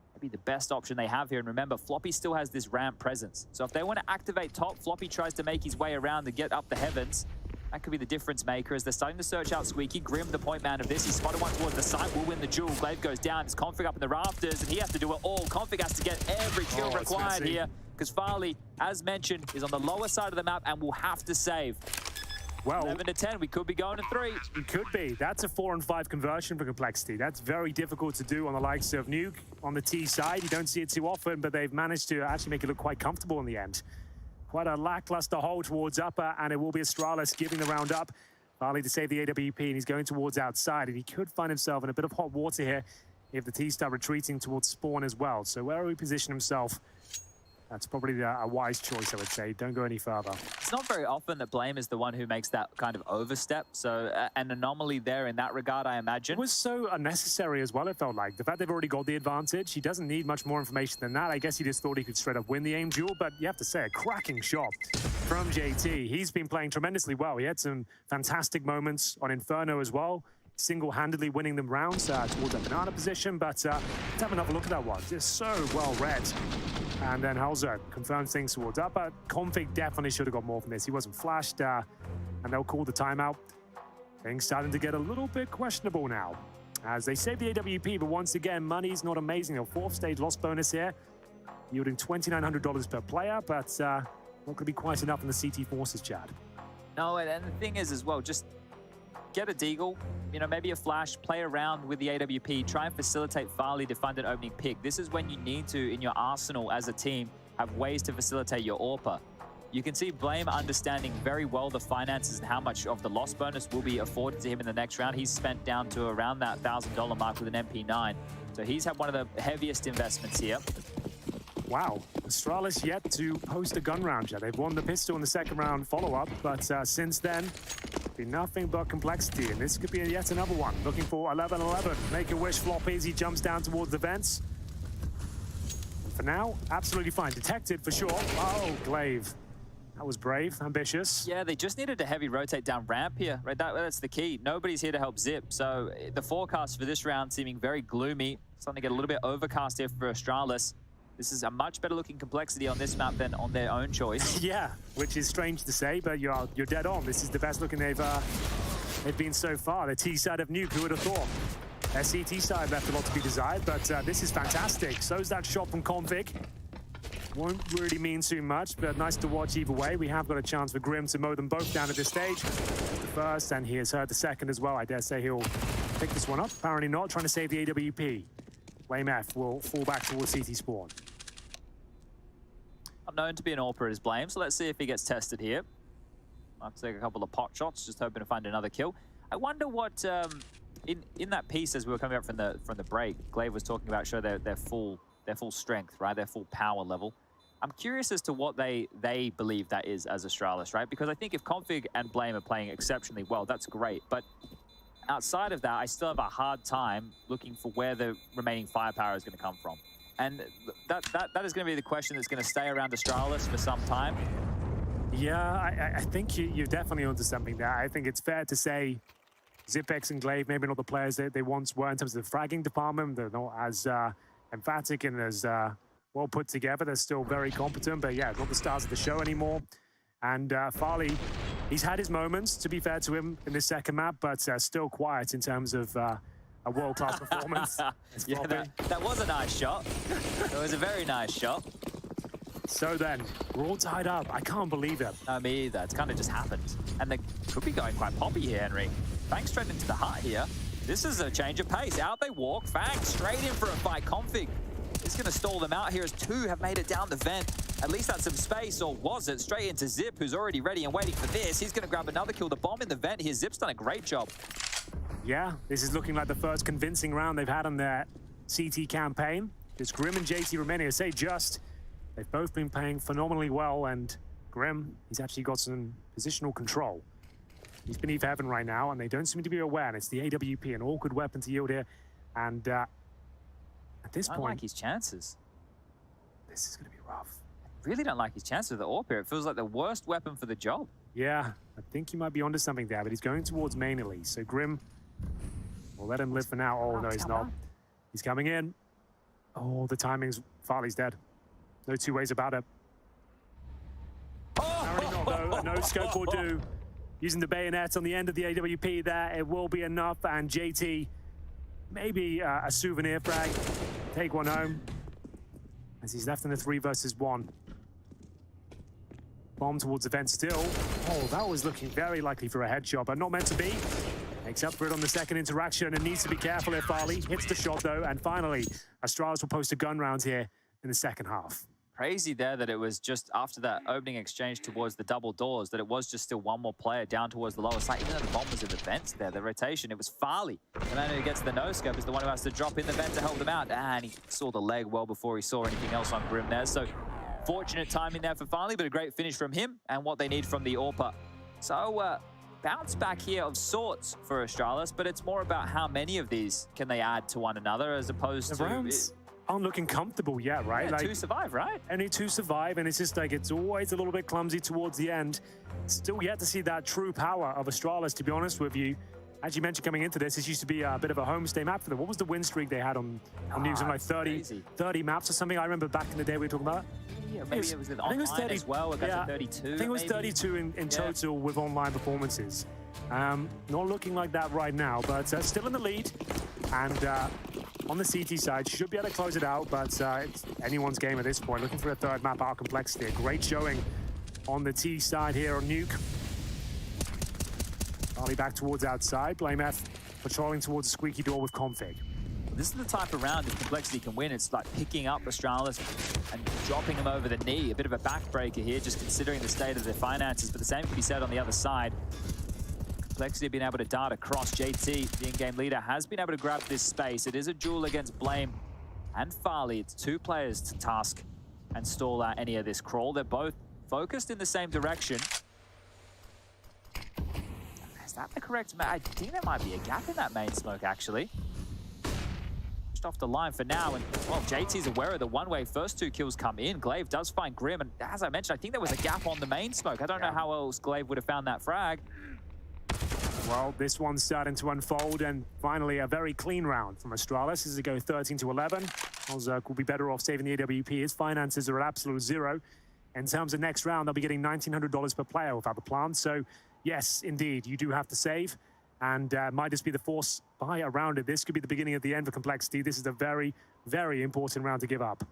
that'd be the best option they have here. And remember, Floppy still has this ramp presence. So if they want to activate top, Floppy tries to make his way around and get up the heavens. That could be the difference maker as they're starting to search out Squeaky. Grim, the point man of this. He spotted one towards the site, will win the duel. Glaive goes down, his Config up in the rafters, and he has to do it all. Config has to get every kill required here, because Farley, as mentioned, is on the lower side of the map and will have to save. Well, 11 to 10, we could be going to 3. We could be. That's a 4 and 5 conversion for Complexity. That's very difficult to do on the likes of Nuke on the T side. You don't see it too often, but they've managed to actually make it look quite comfortable in the end. Quite a lackluster hold towards upper, and it will be Astralis giving the round up. Farley to save the AWP, and he's going towards outside, and he could find himself in a bit of hot water here if the T start retreating towards spawn as well. So where will he position himself? That's probably a wise choice, I would say. Don't go any further. It's not very often that Blame is the one who makes that kind of overstep. So an anomaly there in that regard, I imagine. It was so unnecessary as well, it felt like. The fact they've already got the advantage, he doesn't need much more information than that. I guess he just thought he could straight up win the aim duel, but you have to say, a cracking shot from JT. He's been playing tremendously well. He had some fantastic moments on Inferno as well, single-handedly winning them rounds towards that banana position, but let's have another look at that one. Just so well read. And then Halzer confirms things towards up, but Config definitely should have got more from this. He wasn't flashed, and they'll call the timeout. Things starting to get a little bit questionable now, as they save the AWP, but once again, money's not amazing. A 4th stage loss bonus here, yielding $2,900 per player, but not going to be quite enough in the CT Forces, Chad. No, and the thing is as well, just get a Deagle, you know, maybe a flash, play around with the AWP, try and facilitate Farley to find an opening pick. This is when you need to, in your arsenal as a team, have ways to facilitate your AWPer. You can see Blame understanding very well the finances and how much of the loss bonus will be afforded to him in the next round. He's spent down to around that $1,000 mark with an MP9. So he's had one of the heaviest investments here. Wow, Astralis yet to post a gun round yet. They've won the pistol in the second round follow-up, but since then, been nothing but complexity, and this could be yet another one. Looking for 11-11. Make a wish, Floppy, as he jumps down towards the vents. And for now, absolutely fine. Detected for sure. Oh, Glaive. That was brave, ambitious. Yeah, they just needed a heavy rotate down ramp here, right? That's the key. Nobody's here to help Zip. So the forecast for this round seeming very gloomy. Starting to get a little bit overcast here for Astralis. This is a much better looking complexity on this map than on their own choice. Yeah, which is strange to say, but you're dead on. This is the best looking they've been so far. The T side of Nuke, who would have thought? Their CT side left a lot to be desired, but this is fantastic. So's that shot from Config. Won't really mean too much, but nice to watch either way. We have got a chance for Grim to mow them both down at this stage. The first, and he has heard the second as well. I dare say he'll pick this one up. Apparently not, trying to save the AWP. Flame F will fall back towards CT spawn. I'm known to be an AWPer as Blame, so let's see if he gets tested here. I'll have to take a couple of pot shots, just hoping to find another kill. I wonder what, in that piece as we were coming up from the break, Glaive was talking about show their full strength, right? Their full power level. I'm curious as to what they believe that is as Astralis, right? Because I think if Config and Blame are playing exceptionally well, that's great. But outside of that, I still have a hard time looking for where the remaining firepower is going to come from. And that is going to be the question that's going to stay around Astralis for some time. Yeah, I think you're definitely onto something there. I think it's fair to say Zipex and Glaive, maybe not the players that they once were in terms of the fragging department. They're not as emphatic and as well put together. They're still very competent, but yeah, not the stars of the show anymore. And Farley, he's had his moments, to be fair to him, in this second map, but still quiet in terms of a world-class performance. Yeah, that was a nice shot. It was a very nice shot. So then, we're all tied up. I can't believe it. Me either. It's kind of just happened. And they could be going quite poppy here, Henry. Fang straight into the heart here. This is a change of pace. Out they walk. Fang straight in for a fight. Config is going to stall them out here as two have made it down the vent. At least that's some space, or was it? Straight into Zip, who's already ready and waiting for this. He's going to grab another kill. The bomb in the vent here. Zip's done a great job. Yeah, this is looking like the first convincing round they've had on their CT campaign. It's Grim and JT remaining. I say just. They've both been playing phenomenally well, and Grim, he's actually got some positional control. He's beneath heaven right now, and they don't seem to be aware, and it's the AWP, an awkward weapon to yield here. And at this point... I don't like his chances. This is going to be rough. I really don't like his chances with the AWP here. It feels like the worst weapon for the job. Yeah, I think he might be onto something there, but he's going towards main elite. So Grim, we'll let him live for now. Oh, no, he's not. He's coming in. Oh, the timing's... Farley's dead. No two ways about it. Apparently not, though. A no-scope will do. Using the bayonet on the end of the AWP there, it will be enough. And JT, maybe a souvenir frag. Take one home. As he's left in the 3 versus 1. Bomb towards the vent still. Oh, that was looking very likely for a headshot, but not meant to be. Makes up for it on the second interaction and needs to be careful if Farley hits the shot, though. And finally, Astralis will post a gun round here in the second half. Crazy there that it was just after that opening exchange towards the double doors that it was just still one more player down towards the lower side. Even though the bomb was in the vents there, the rotation, it was Farley. The man who gets the no-scope is the one who has to drop in the vent to help them out. And he saw the leg well before he saw anything else on Grim there. So fortunate timing there for Farley, but a great finish from him and what they need from the AWPer. So bounce back here of sorts for Astralis, but it's more about how many of these can they add to one another as opposed to... aren't looking comfortable yet, right? Yeah, like, 2 survive, right? Only 2 survive, and it's just like it's always a little bit clumsy towards the end. Still yet to see that true power of Astralis, to be honest with you. As you mentioned coming into this used to be a bit of a homestay map for them. What was the win streak they had on News? Like 30 maps or something? I remember back in the day we were talking about. Yeah, maybe it was online as well. It got to 32. I think it was 32 in total with online performances. Not looking like that right now, but still in the lead. And on the CT side, should be able to close it out, but it's anyone's game at this point. Looking for a third map out complexity. A great showing on the T side here on Nuke. Farley back towards outside. Blame F patrolling towards the squeaky door with Config. This is the type of round if Complexity can win. It's like picking up Astralis and dropping them over the knee. A bit of a backbreaker here, just considering the state of their finances, but the same can be said on the other side. Complexity being able to dart across. JT, the in-game leader, has been able to grab this space. It is a duel against Blame and Farley. It's 2 players to task and stall out any of this crawl. They're both focused in the same direction. Is that the correct... I think there might be a gap in that main smoke, actually. just off the line for now. And, well, JT's aware of the one-way first 2 kills come in. Glaive does find Grim, and as I mentioned, I think there was a gap on the main smoke. I don't know how else Glaive would have found that frag. Well, this one's starting to unfold, and finally a very clean round from Astralis as they go 13-11. Ozark will be better off saving the AWP. His finances are at absolute zero. In terms of next round, they'll be getting $1,900 per player without the plant. So, yes, indeed, you do have to save. And might just be the force buy around it. This could be the beginning of the end for Complexity. This is a very, very important round to give up.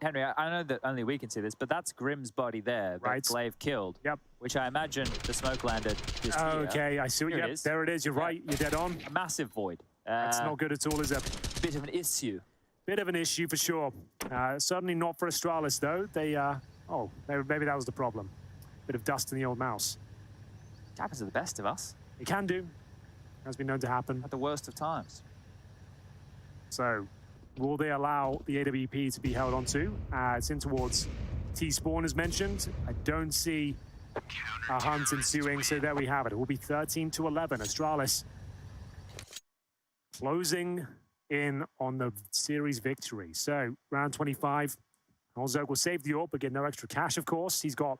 Henry, I know that only we can see this, but that's Grim's body there that Glaive killed. Yep. Which I imagine the smoke landed just here. Okay, I see what you have. There it is. You're right. You're dead on. A massive void. That's not good at all, is it? Bit of an issue. Bit of an issue for sure. Certainly not for Astralis, though. Maybe that was the problem. Bit of dust in the old mouse. It happens to the best of us. It can do. Has been known to happen. At the worst of times. So, will they allow the AWP to be held onto? It's in towards T-Spawn, as mentioned. I don't see a hunt ensuing, so there we have it. It will be 13-11. Astralis closing in on the series victory. So, round 25. Ozark will save the AWP, but get no extra cash, of course. He's got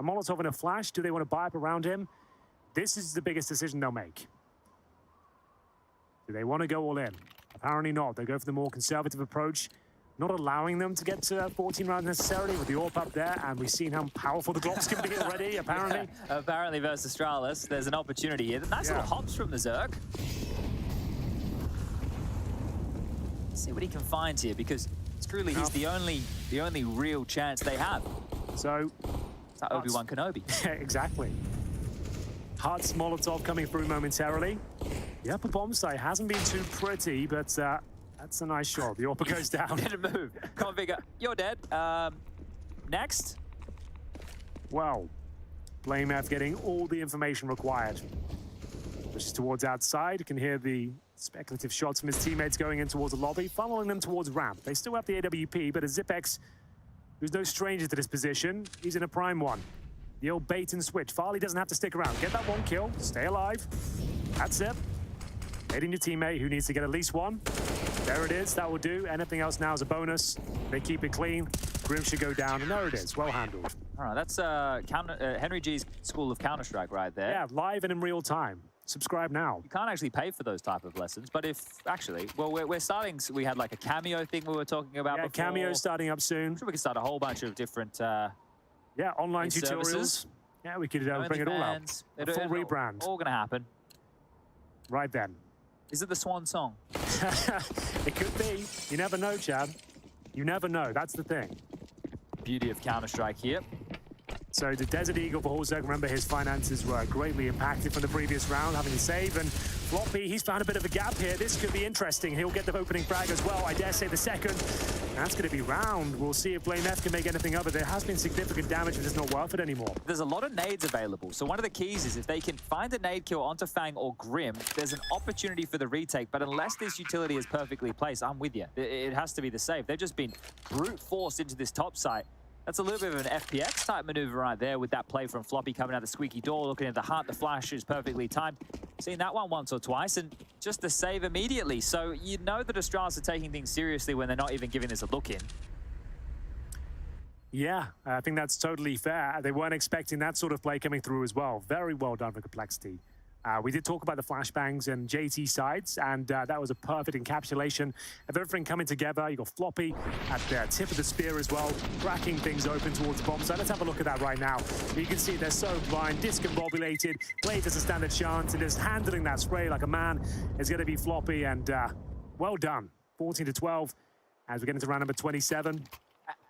a Molotov and a flash. Do they want to buy up around him? This is the biggest decision they'll make. Do they want to go all in? Apparently not. They go for the more conservative approach, not allowing them to get to 14 rounds necessarily with the AWP up there, and we've seen how powerful the Glocks can be already, apparently. Yeah. Apparently versus Astralis, there's an opportunity here. Nice little hops from the Zerg. Let's see what he can find here, because truly he's the only real chance they have. So, it's like Obi-Wan Kenobi. Exactly. Heart's Molotov coming through momentarily. The upper bomb site hasn't been too pretty, but that's a nice shot. The AWP goes down. Didn't move. Configure. You're dead. Next. Well, BlameF getting all the information required. Pushes towards outside. You can hear the speculative shots from his teammates going in towards the lobby, following them towards ramp. They still have the AWP, but a Zipex, who's no stranger to this position, he's in a prime one. The old bait and switch. Farley doesn't have to stick around. Get that one kill. Stay alive. That's it. Hitting your teammate who needs to get at least one. There it is. That will do. Anything else now is a bonus. They keep it clean. Grim should go down, and there it is. Well handled. All right, that's Henry G's School of Counter-Strike right there. Yeah, live and in real time. Subscribe now. You can't actually pay for those type of lessons, but if actually, well, we're starting. We had like a cameo thing we were talking about before. Cameo starting up soon. I'm sure we can start a whole bunch of different. Online tutorials. Services. Yeah, we could bring it all out. A full rebrand. All gonna happen. Right then. Is it the Swan Song? It could be. You never know, Chad. You never know. That's the thing. Beauty of Counter-Strike here. So the Desert Eagle for Hulzerg, remember his finances were greatly impacted from the previous round, having to save, and Floppy, he's found a bit of a gap here. This could be interesting. He'll get the opening frag as well, I dare say the second. That's going to be round. We'll see if BlameF can make anything of it. There has been significant damage, but it's not worth it anymore. There's a lot of nades available, so one of the keys is if they can find a nade kill onto Fang or Grim, there's an opportunity for the retake, but unless this utility is perfectly placed, I'm with you. It has to be the save. They've just been brute forced into this top site. That's a little bit of an FPX type maneuver right there with that play from Floppy coming out the squeaky door, looking at the heart. The flash is perfectly timed. Seen that one once or twice, and just the save immediately. So you know that Astralis are taking things seriously when they're not even giving this a look in. Yeah, I think that's totally fair. They weren't expecting that sort of play coming through as well. Very well done for Complexity. We did talk about the flashbangs and JT sides, and that was a perfect encapsulation of everything coming together. You got Floppy at the tip of the spear as well, cracking things open towards the bomb site. Let's have a look at that right now. You can see they're so blind, discombobulated. Blade has a standard chance, and just handling that spray like a man is going to be Floppy, and well done. 14-12 as we get into round number 27.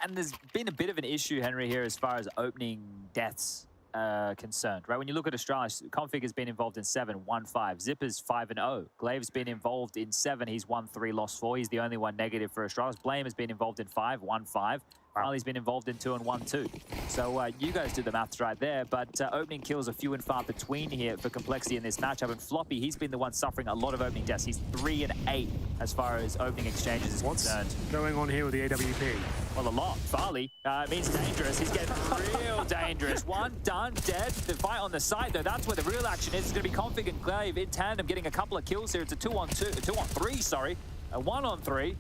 And there's been a bit of an issue, Henry, here as far as opening deaths concerned, right? When you look at Astralis, Config has been involved in 7, 1-5. Zipper's 5-0. Glaive's been involved in 7. He's 1-3, lost 4. He's the only one negative for Astralis. Blame has been involved in 5, 1-5. Farley's been involved in 2 and 1-2. So you guys do the maths right there, but opening kills are few and far between here for Complexity in this matchup. And Floppy, he's been the one suffering a lot of opening deaths. He's 3 and 8 as far as opening exchanges is concerned. What's going on here with the AWP? Well, a lot. Farley means dangerous. He's getting real dangerous. One done, dead. The fight on the side, though, that's where the real action is. It's going to be Config and Glaive in tandem getting a couple of kills here. It's a 2-on-2, a 2-on-3, sorry. A 1-on-3.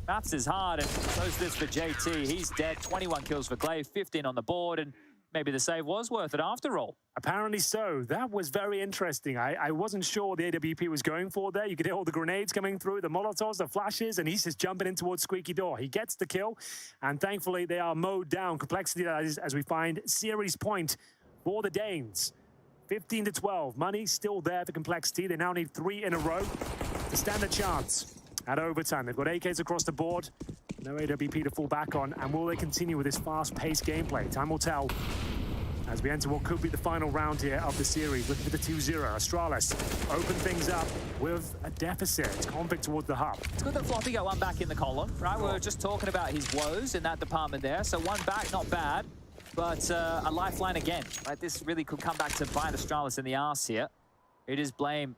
Maths is hard, and so is this for JT. He's dead. 21 kills for Glaive, 15 on the board, and maybe the save was worth it after all. Apparently so. That was very interesting. I wasn't sure what the AWP was going for there. You could hear all the grenades coming through, the Molotovs, the flashes, and he's just jumping in towards Squeaky Door. He gets the kill, and thankfully they are mowed down. Complexity, that is, as we find series point for the Danes. 15-12. Money still there for Complexity. They now need 3 in a row to stand a chance at overtime. They've got AKs across the board. No AWP to fall back on. And will they continue with this fast-paced gameplay? Time will tell as we enter what could be the final round here of the series. Looking for the 2-0. Astralis open things up with a deficit. It's Convict towards the hub. It's good that Floppy got one back in the column, right? We were just talking about his woes in that department there. So one back, not bad. But a lifeline again. Right? This really could come back to bite Astralis in the arse here. It is Blame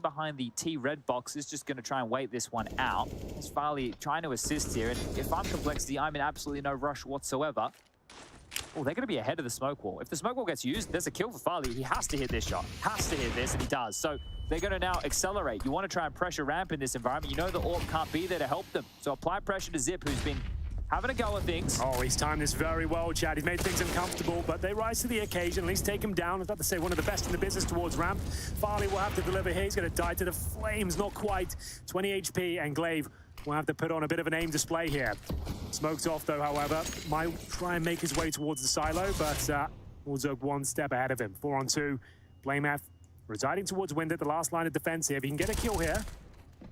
behind the T-red box is just going to try and wait this one out. It's Farley trying to assist here. And if I'm Complexity, I'm in absolutely no rush whatsoever. Oh, they're going to be ahead of the smoke wall. If the smoke wall gets used, there's a kill for Farley. He has to hit this shot. Has to hit this, and he does. So they're going to now accelerate. You want to try and pressure ramp in this environment. You know the AWP can't be there to help them. So apply pressure to Zip, who's been having a go at things. Oh, he's timed this very well, Chad. He's made things uncomfortable, but they rise to the occasion. At least take him down. I was about to say one of the best in the business towards ramp. Farley will have to deliver here. He's going to die to the flames. Not quite. 20 HP, and Glaive will have to put on a bit of an aim display here. Smoked off, though, however. Might try and make his way towards the silo, but also one step ahead of him. 4-on-2. Blame F residing towards Winded, the last line of defense here. If he can get a kill here,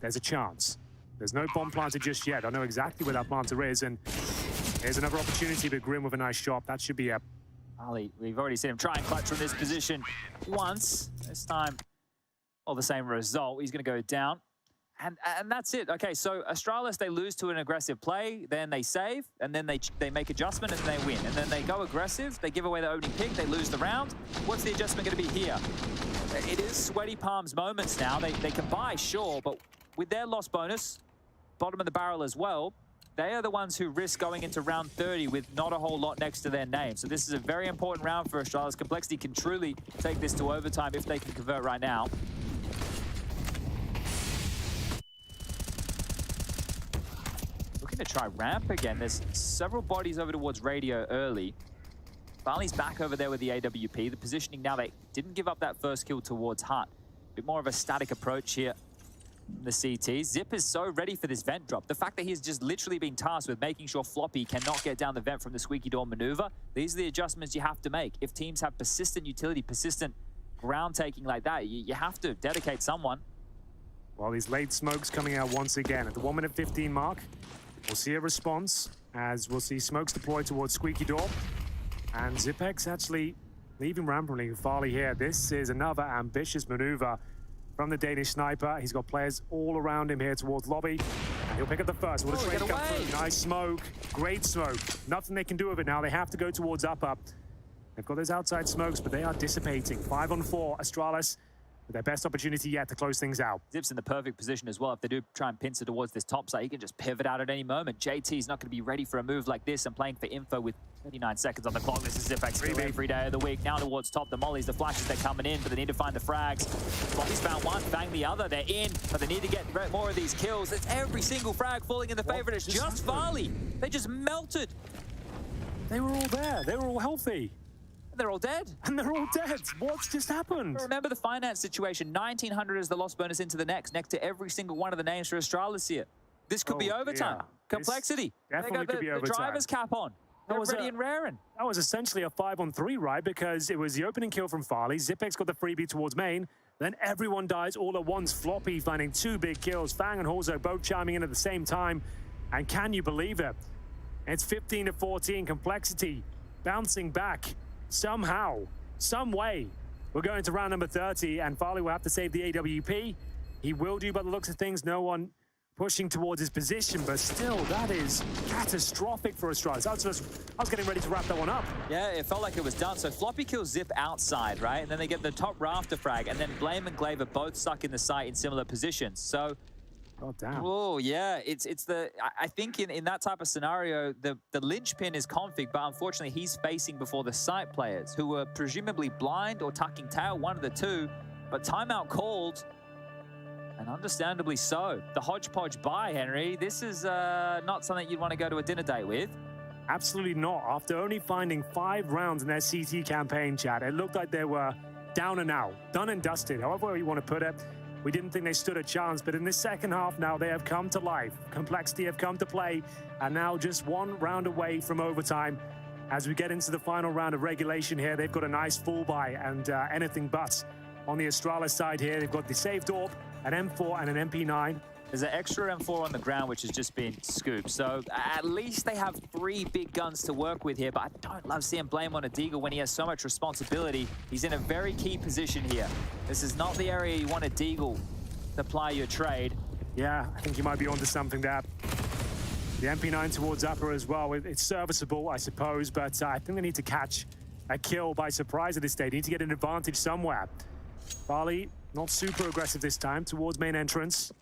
there's a chance. There's no bomb planter just yet. I know exactly where that planter is, and here's another opportunity, but Grim with a nice shot. That should be a... Ali, we've already seen him try and clutch from this position once. This time, well, the same result. He's going to go down. And that's it. Okay, so Astralis, they lose to an aggressive play, then they save, and then they make adjustment, and they win. And then they go aggressive, they give away the opening pick, they lose the round. What's the adjustment going to be here? It is sweaty palms moments now. They can buy, sure, but with their loss bonus, bottom of the barrel as well, they are the ones who risk going into round 30 with not a whole lot next to their name. So this is a very important round for Astralis. Complexity can truly take this to overtime if they can convert right now. Looking to try ramp again. There's several bodies over towards radio early. Farley's back over there with the AWP. The positioning now, they didn't give up that first kill towards Hut. A bit more of a static approach here. The CT. Zip is so ready for this vent drop. The fact that he's just literally been tasked with making sure Floppy cannot get down the vent from the squeaky door maneuver, these are the adjustments you have to make. If teams have persistent utility, persistent ground taking like that, you have to dedicate someone. Well, these late smokes coming out once again at the 1 minute 15 mark. We'll see a response as we'll see smokes deployed towards squeaky door. And Zipex actually leaving rampantly Farley here. This is another ambitious maneuver from the Danish sniper. He's got players all around him here towards lobby. And he'll pick up the first. What a trade come through. Nice smoke. Great smoke. Nothing they can do with it now. They have to go towards upper. They've got those outside smokes, but they are dissipating. 5-on-4. Astralis with their best opportunity yet to close things out. Zip's in the perfect position as well. If they do try and pincer towards this top side, he can just pivot out at any moment. JT's not going to be ready for a move like this and playing for info with 39 seconds on the clock. This is Zipex every day of the week. Now towards top, the mollies, the flashes, they're coming in, but they need to find the frags. Floppy's found one, bang the other. They're in, but they need to get more of these kills. It's every single frag falling in the favorite. It's just Farley. They just melted. They were all there. They were all healthy. They're all dead. And they're all dead. What's just happened? Remember the finance situation. 1,900 is the loss bonus into the next to every single one of the names for Astralis here. This could be overtime. Complexity. Definitely could be overtime. The driver's cap on. They're ready and raring. That was essentially a 5-on-3, right? Because it was the opening kill from Farley. Zipex got the freebie towards main. Then everyone dies all at once. Floppy finding 2 big kills. Fang and Horzo both chiming in at the same time. And can you believe it? It's 15-14. Complexity bouncing back. Somehow, some way, we're going to round number 30, and Farley will have to save the AWP. He will do, by the looks of things, no one pushing towards his position, but still, that is catastrophic for Astralis. I was getting ready to wrap that one up. Yeah, it felt like it was done. So Floppy kills Zip outside, right? And then they get the top rafter frag, and then Blame and Glaive are both stuck in the site in similar positions. So, oh, damn. Oh, yeah. It's the... I think in that type of scenario, the linchpin is Config, but unfortunately, he's facing before the site players, who were presumably blind or tucking tail, one of the two, but timeout called. And understandably so. The hodgepodge buy, Henry. This is not something you'd want to go to a dinner date with. Absolutely not. After only finding 5 rounds in their CT campaign, chat, it looked like they were down and out, done and dusted, however you want to put it. We didn't think they stood a chance, but in this second half now, they have come to life. Complexity have come to play, and now just 1 round away from overtime. As we get into the final round of regulation here, they've got a nice full buy and anything but. On the ASTRALIS side here, they've got the saved AWP, an M4 and an MP9. There's an extra M4 on the ground, which has just been scooped. So at least they have 3 big guns to work with here, but I don't love seeing blame on a Deagle when he has so much responsibility. He's in a very key position here. This is not the area you want a Deagle to apply your trade. Yeah, I think you might be onto something there. The MP9 towards upper as well. It's serviceable, I suppose, but I think they need to catch a kill by surprise at this stage. They need to get an advantage somewhere. Farley, not super aggressive this time, towards main entrance.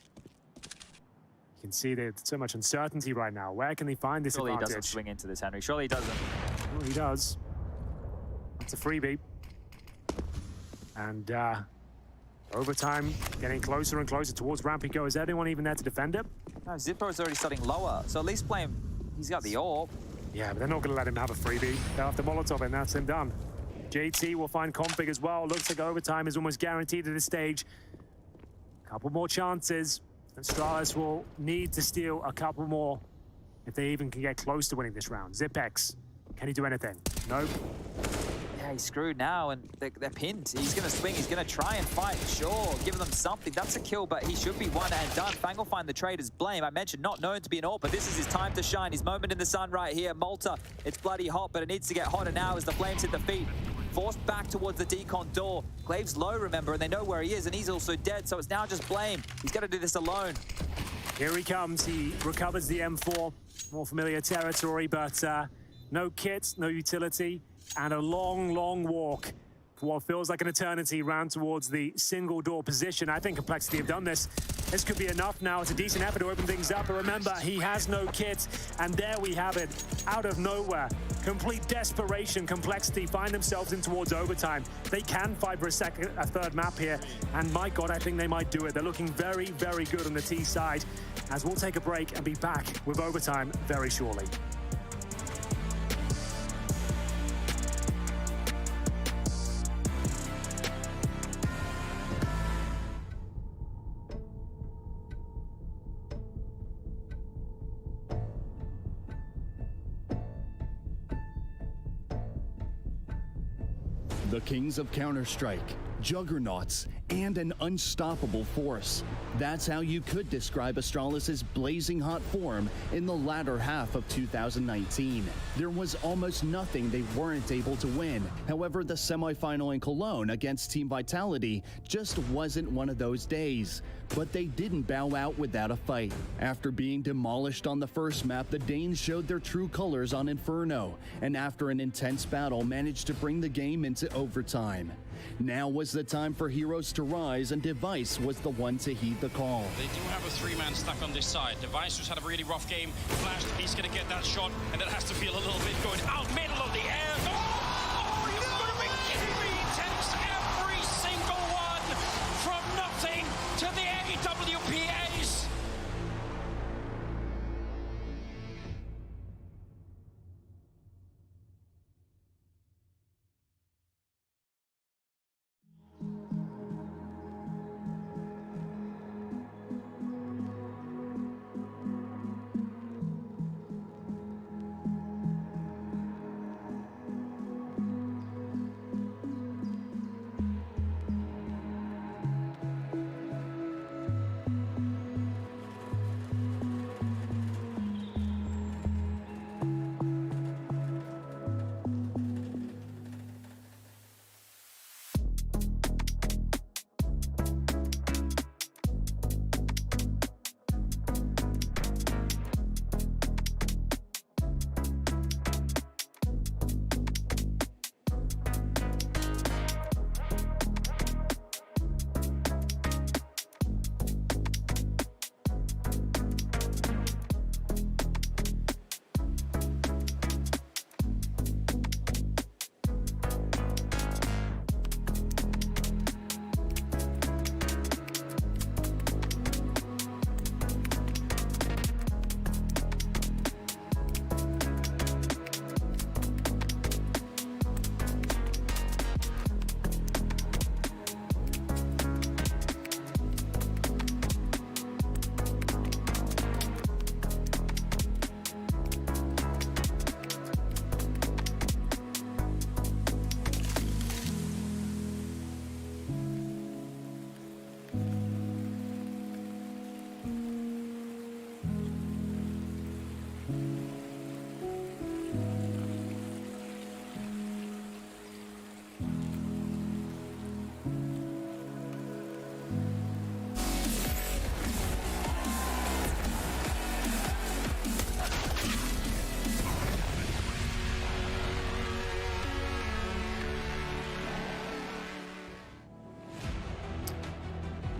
You can see there's so much uncertainty right now. Where can they find this advantage? Surely he doesn't swing into this, Henry. Surely he doesn't. Well, he does. That's a freebie. And overtime, getting closer and closer towards ramp he goes. Is anyone even there to defend it? No, Zippo is already starting lower, so at least blame. He's got the AWP. Yeah, but they're not going to let him have a freebie. They'll have to Molotov and that's him done. JT will find config as well. Looks like overtime is almost guaranteed at this stage. Couple more chances. ASTRALIS will need to steal a couple more if they even can get close to winning this round. Zipex, can he do anything? Nope. Yeah, he's screwed now, and they're pinned. He's going to swing. He's going to try and fight. Sure, give them something. That's a kill, but he should be one and done. Fang will find the trade as blame. I mentioned not known to be an AWP, but this is his time to shine. His moment in the sun right here. Malta, it's bloody hot, but it needs to get hotter now as the flames hit the feet. Forced back towards the decon door. Glaive's low, remember, and they know where he is, and he's also dead, so it's now just blame. He's got to do this alone. Here he comes. He recovers the M4. More familiar territory, but no kit, no utility, and a long, long walk for what feels like an eternity round towards the single door position. I think Complexity have done this. This could be enough now. It's a decent effort to open things up, but remember, he has no kit, and there we have it. Out of nowhere, complete desperation. Complexity find themselves in towards overtime. They can fight for a third map here, and my God, I think they might do it. They're looking very, very good on the T side, as we'll take a break and be back with overtime very shortly. The kings of Counter-Strike, juggernauts, and an unstoppable force. That's how you could describe ASTRALIS' blazing hot form in the latter half of 2019. There was almost nothing they weren't able to win. However, the semifinal in Cologne against Team Vitality just wasn't one of those days. But they didn't bow out without a fight. After being demolished on the first map, the Danes showed their true colors on Inferno, and after an intense battle, managed to bring the game into overtime. Now was the time for heroes to rise, and Device was the one to heed the call. They do have a 3-man stack on this side. Device just had a really rough game. Flashed, he's going to get that shot, and that has to feel a little bit going out middle of the air. Oh, you've got to be kidding me! He takes every single one from nothing to the AWPAs.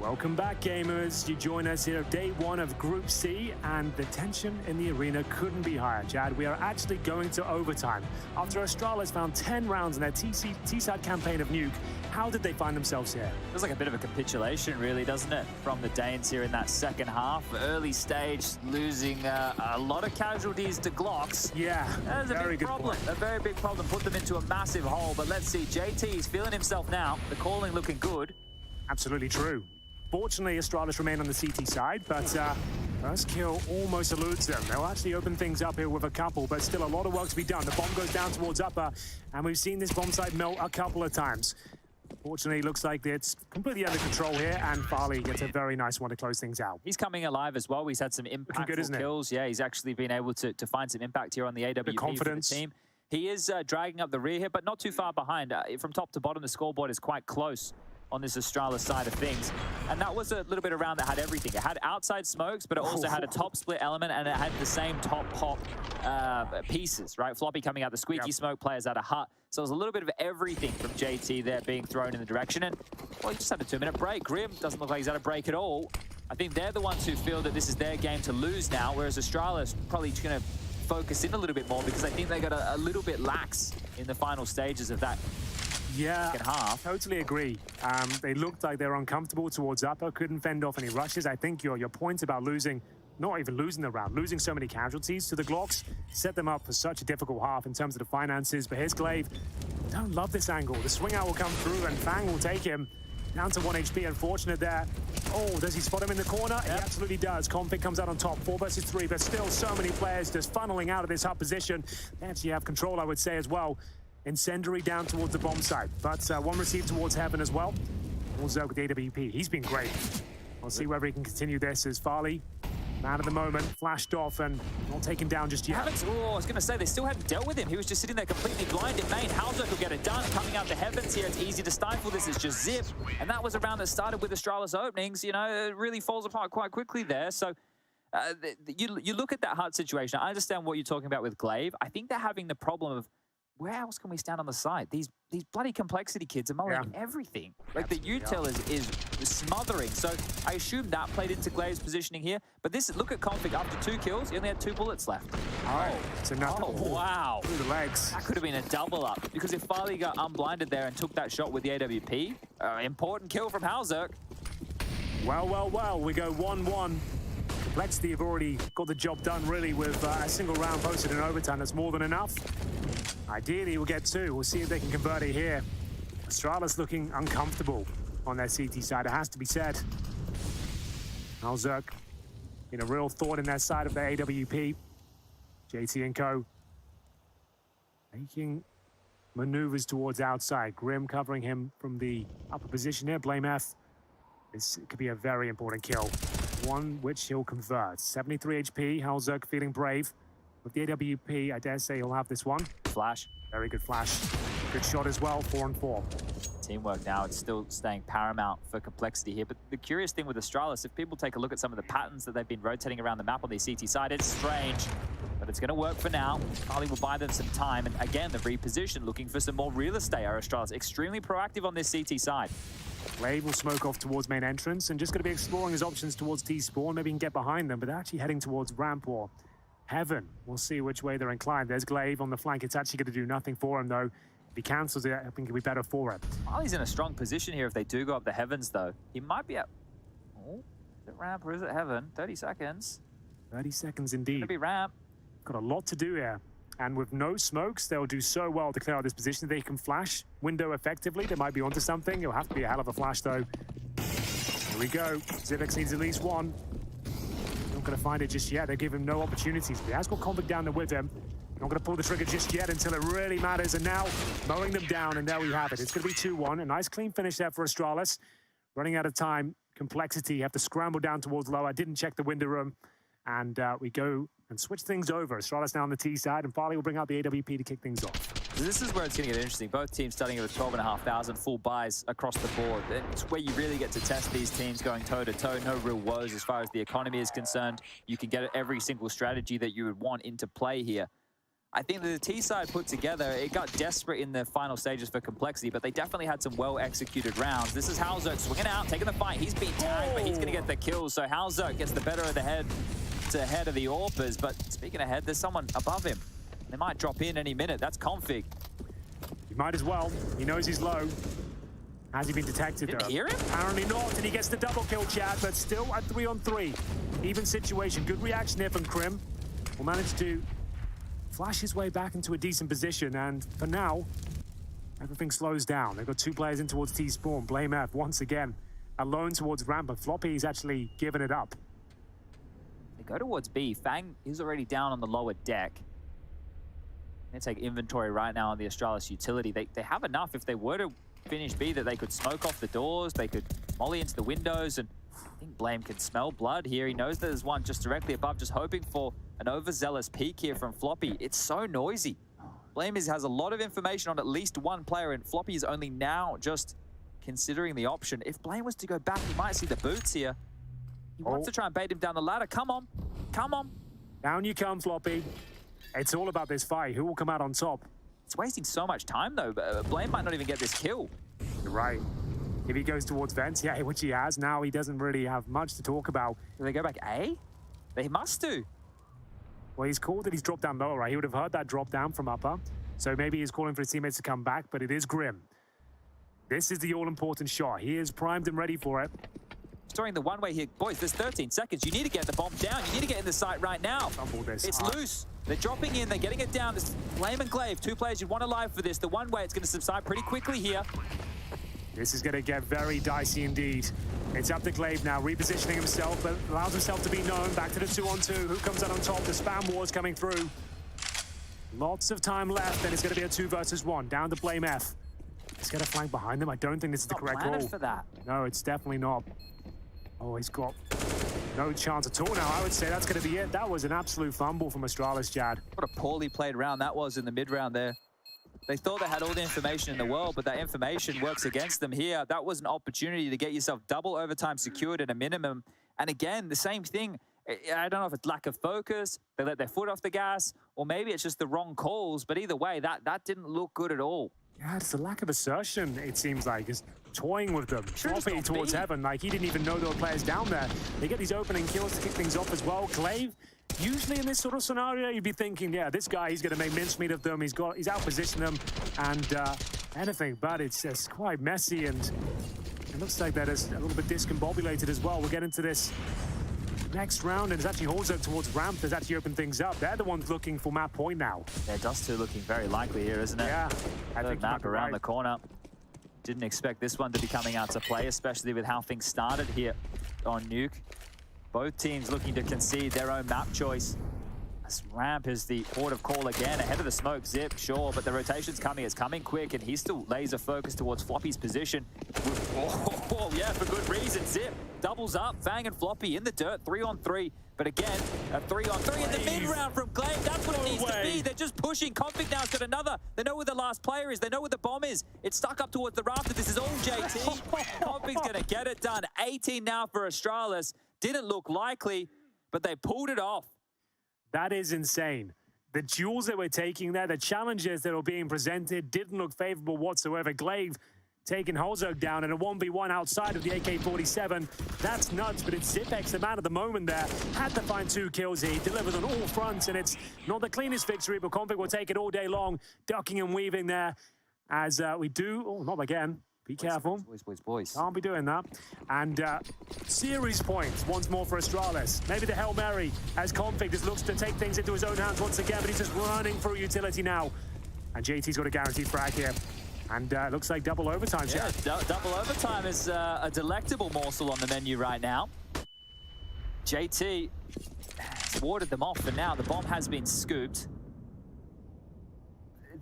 Welcome back, gamers. You join us here day one of Group C, and the tension in the arena couldn't be higher, Chad. We are actually going to overtime. After ASTRALIS found 10 rounds in their T-side campaign of Nuke, how did they find themselves here? Feels like a bit of a capitulation, really, doesn't it? From the Danes here in that second half. Early stage, losing a lot of casualties to Glocks. Yeah, that's a big problem. A very big problem. Put them into a massive hole. But let's see, JT's feeling himself now. The calling looking good. Absolutely true. Fortunately, ASTRALIS remain on the CT side, but first kill almost eludes them. They'll actually open things up here with a couple, but still a lot of work to be done. The bomb goes down towards upper, and we've seen this bomb site melt a couple of times. Fortunately, looks like it's completely under control here, and Farley gets a very nice one to close things out. He's coming alive as well. He's had some impactful kills. Yeah, he's actually been able to find some impact here on the AWP for the team. He is dragging up the rear here, but not too far behind. From top to bottom, the scoreboard is quite close on this ASTRALIS side of things. And that was a little bit around that had everything. It had outside smokes, but it also had a top split element, and it had the same top pop pieces, right? Floppy coming out the squeaky smoke, players out of hut. So it was a little bit of everything from JT there being thrown in the direction. And, well, he just had a 2-minute break. Grim doesn't look like he's had a break at all. I think they're the ones who feel that this is their game to lose now, whereas ASTRALIS probably just going to focus in a little bit more because I think they got a little bit lax in the final stages of that second half. Totally agree. They looked like they were uncomfortable towards upper, couldn't fend off any rushes. I think your point about losing, not even losing the round, losing so many casualties to the Glocks, set them up for such a difficult half in terms of the finances. But here's Glaive. Don't love this angle. The swing out will come through and Fang will take him down to 1 HP. Unfortunate there. Oh, does he spot him in the corner? He absolutely does. Config comes out on top, 4 versus 3, but still so many players just funneling out of this hub position. They actually have control, I would say, as well. Incendiary down towards the bomb site, but one received towards Heaven as well. Also with the AWP, he's been great. We'll see whether he can continue this as Farley, man of the moment, flashed off and not taken down just yet. Oh, I was going to say, they still hadn't dealt with him. He was just sitting there completely blind in main. Halzerk will get it done. Coming out the Heavens here, it's easy to stifle. This is just zip. And that was a round that started with ASTRALIS openings. You know, it really falls apart quite quickly there. So you look at that hard situation. I understand what you're talking about with Glaive. I think they're having the problem of, where else can we stand on the side? These bloody complexity kids are mulling everything. Like the util is smothering. So I assume that played into Glaive's positioning here. But this, look at Config, after 2 kills, he only had 2 bullets left. Wow. Through the legs. That could have been a double up. Because if Farley got unblinded there and took that shot with the AWP, important kill from Halzerk. Well, we go 1-1. Complexity have already got the job done, really, with a single round posted in overtime. That's more than enough. Ideally, we'll get 2. We'll see if they can convert it here. ASTRALIS looking uncomfortable on their CT side, it has to be said. Halzerk in a real thought in their side of their AWP. JT and co. making maneuvers towards outside. Grim covering him from the upper position here. Blame F. This could be a very important kill. One which he'll convert. 73 HP. Halzerk feeling brave. With the AWP, I dare say he'll have this one. Flash. Very good flash. Good shot as well, 4 and 4. Teamwork now, it's still staying paramount for complexity here. But the curious thing with ASTRALIS, if people take a look at some of the patterns that they've been rotating around the map on the CT side, it's strange, but it's going to work for now. Farley will buy them some time. And again, the reposition, looking for some more real estate. ASTRALIS extremely proactive on this CT side. Glaive will smoke off towards main entrance and just going to be exploring his options towards T-spawn. Maybe he can get behind them, but they're actually heading towards ramp or Heaven. We'll see which way they're inclined. There's Glaive on the flank. It's actually going to do nothing for him, though. If he cancels it, I think it'll be better for him. Farley's in a strong position here if they do go up the Heavens, though. He might be at... Oh, is it ramp or is it Heaven? 30 seconds. 30 seconds indeed. Gonna be ramp. Got a lot to do here. And with no smokes, they'll do so well to clear out this position. They can flash window effectively. They might be onto something. It'll have to be a hell of a flash, though. Here we go. Zivix needs at least one. Not going to find it just yet. They give him no opportunities. He has got Config down there with him. Not going to pull the trigger just yet until it really matters. And now mowing them down, and there we have it. It's going to be 2-1. A nice clean finish there for ASTRALIS. Running out of time. Complexity. Have to scramble down towards low. I didn't check the window room. And we go and switch things over. ASTRALIS now on the T side, and Farley will bring out the AWP to kick things off. This is where it's going to get interesting. Both teams starting with 12,500 full buys across the board. It's where you really get to test these teams going toe-to-toe. No real woes as far as the economy is concerned. You can get every single strategy that you would want into play here. I think that the T side put together, it got desperate in the final stages for complexity, but they definitely had some well-executed rounds. This is Halzerk swinging out, taking the fight. He's being tagged, but he's going to get the kill. So Halzerk gets the better of the head to head of the AWPers. But speaking of head, there's someone above him. They might drop in any minute. That's Config. He might as well. He knows he's low. Has he been detected, Didn't though? hear him? Apparently not, and he gets the double kill, Chad, but still at 3-on-3. Even situation. Good reaction here from Krim. Will manage to flash his way back into a decent position, and for now, everything slows down. They've got two players in towards T-Spawn. Blame F once again alone towards ramp, but Floppy's actually given it up. They go towards B. Fang is already down on the lower deck. They take inventory right now on the Astralis utility. They have enough if they were to finish B that they could smoke off the doors, they could molly into the windows, and I think Blame can smell blood here. He knows there's one just directly above, just hoping for an overzealous peek here from Floppy. It's so noisy. Blame has a lot of information on at least one player, and Floppy is only now just considering the option. If Blame was to go back, he might see the boots here. He wants to try and bait him down the ladder. Come on. Come on. Down you come, Floppy. It's all about this fight. Who will come out on top? It's wasting so much time, though. Blame might not even get this kill. You're right. If he goes towards Vents, yeah, which he has, now he doesn't really have much to talk about. Do they go back A? They must do. Well, he's called that he's dropped down lower, right? He would have heard that drop down from upper. So maybe he's calling for his teammates to come back, but it is Grim. This is the all-important shot. He is primed and ready for it. Storing the one-way here. Boys, there's 13 seconds. You need to get the bomb down. You need to get in the site right now. It's loose. They're dropping in. They're getting it down. It's Blame and Glaive, two players you want alive for this. The one-way, it's going to subside pretty quickly here. This is going to get very dicey indeed. It's up to Glaive now, repositioning himself, but allows himself to be known. Back to the 2-on-2. Who comes out on top? The spam war's coming through. Lots of time left, and it's going to be a 2 versus 1. Down to Blame F. He's got a flank behind them. I don't think this is the correct call. For that. No, it's definitely not. Oh, he's got no chance at all now. I would say that's going to be it. That was an absolute fumble from Astralis, Chad. What a poorly played round that was in the mid-round there. They thought they had all the information in the world, but that information works against them here. That was an opportunity to get yourself double overtime secured at a minimum. And again, the same thing. I don't know if it's lack of focus, they let their foot off the gas, or maybe it's just the wrong calls. But either way, that didn't look good at all. Yeah, it's a lack of assertion, it seems like. He's toying with them, dropping towards heaven. Like, he didn't even know there were players down there. They get these opening kills to kick things off as well. Glaive, usually in this sort of scenario, you'd be thinking, yeah, this guy, he's going to make mincemeat of them. He's outpositioned them, and anything. But it's just quite messy, and it looks like that is a little bit discombobulated as well. We'll get into this next round, and it's actually Halzerk towards ramp that's actually opened things up. They're the ones looking for map point now. Yeah, Dust2 looking very likely here, isn't it? Yeah, I think map around the corner. Didn't expect this one to be coming out to play, especially with how things started here on Nuke. Both teams looking to concede their own map choice. This ramp is the port of call again, ahead of the smoke. Zip, sure, but the rotation's coming. It's coming quick, and he's still laser focused towards Floppy's position. Oh, yeah, for good reason. Zip doubles up, Fang and Floppy in the dirt, 3-on-3. But again, a 3-on-3 in the mid-round from Glaive. That's what it needs to be. They're just pushing. Config now's got another. They know where the last player is. They know where the bomb is. It's stuck up towards the rafter. This is all JT. Config's going to get it done. 18 now for Astralis. Didn't look likely, but they pulled it off. That is insane. The duels that we're taking there, the challenges that were being presented didn't look favorable whatsoever. Glaive taking Halzerk down in a 1v1 outside of the AK-47. That's nuts, but it's Zipex, the man of the moment there. Had to find 2 kills here. He delivered on all fronts, and it's not the cleanest victory, but Config will take it all day long, ducking and weaving there as we do. Oh, not again. Be careful. Boys. Can't be doing that. And series points once more for Astralis. Maybe the Hail Mary as Config just looks to take things into his own hands once again, but he's just running through utility now. And JT's got a guaranteed frag here. And looks like double overtime. Yeah, double overtime is a delectable morsel on the menu right now. JT has warded them off for now. The bomb has been scooped.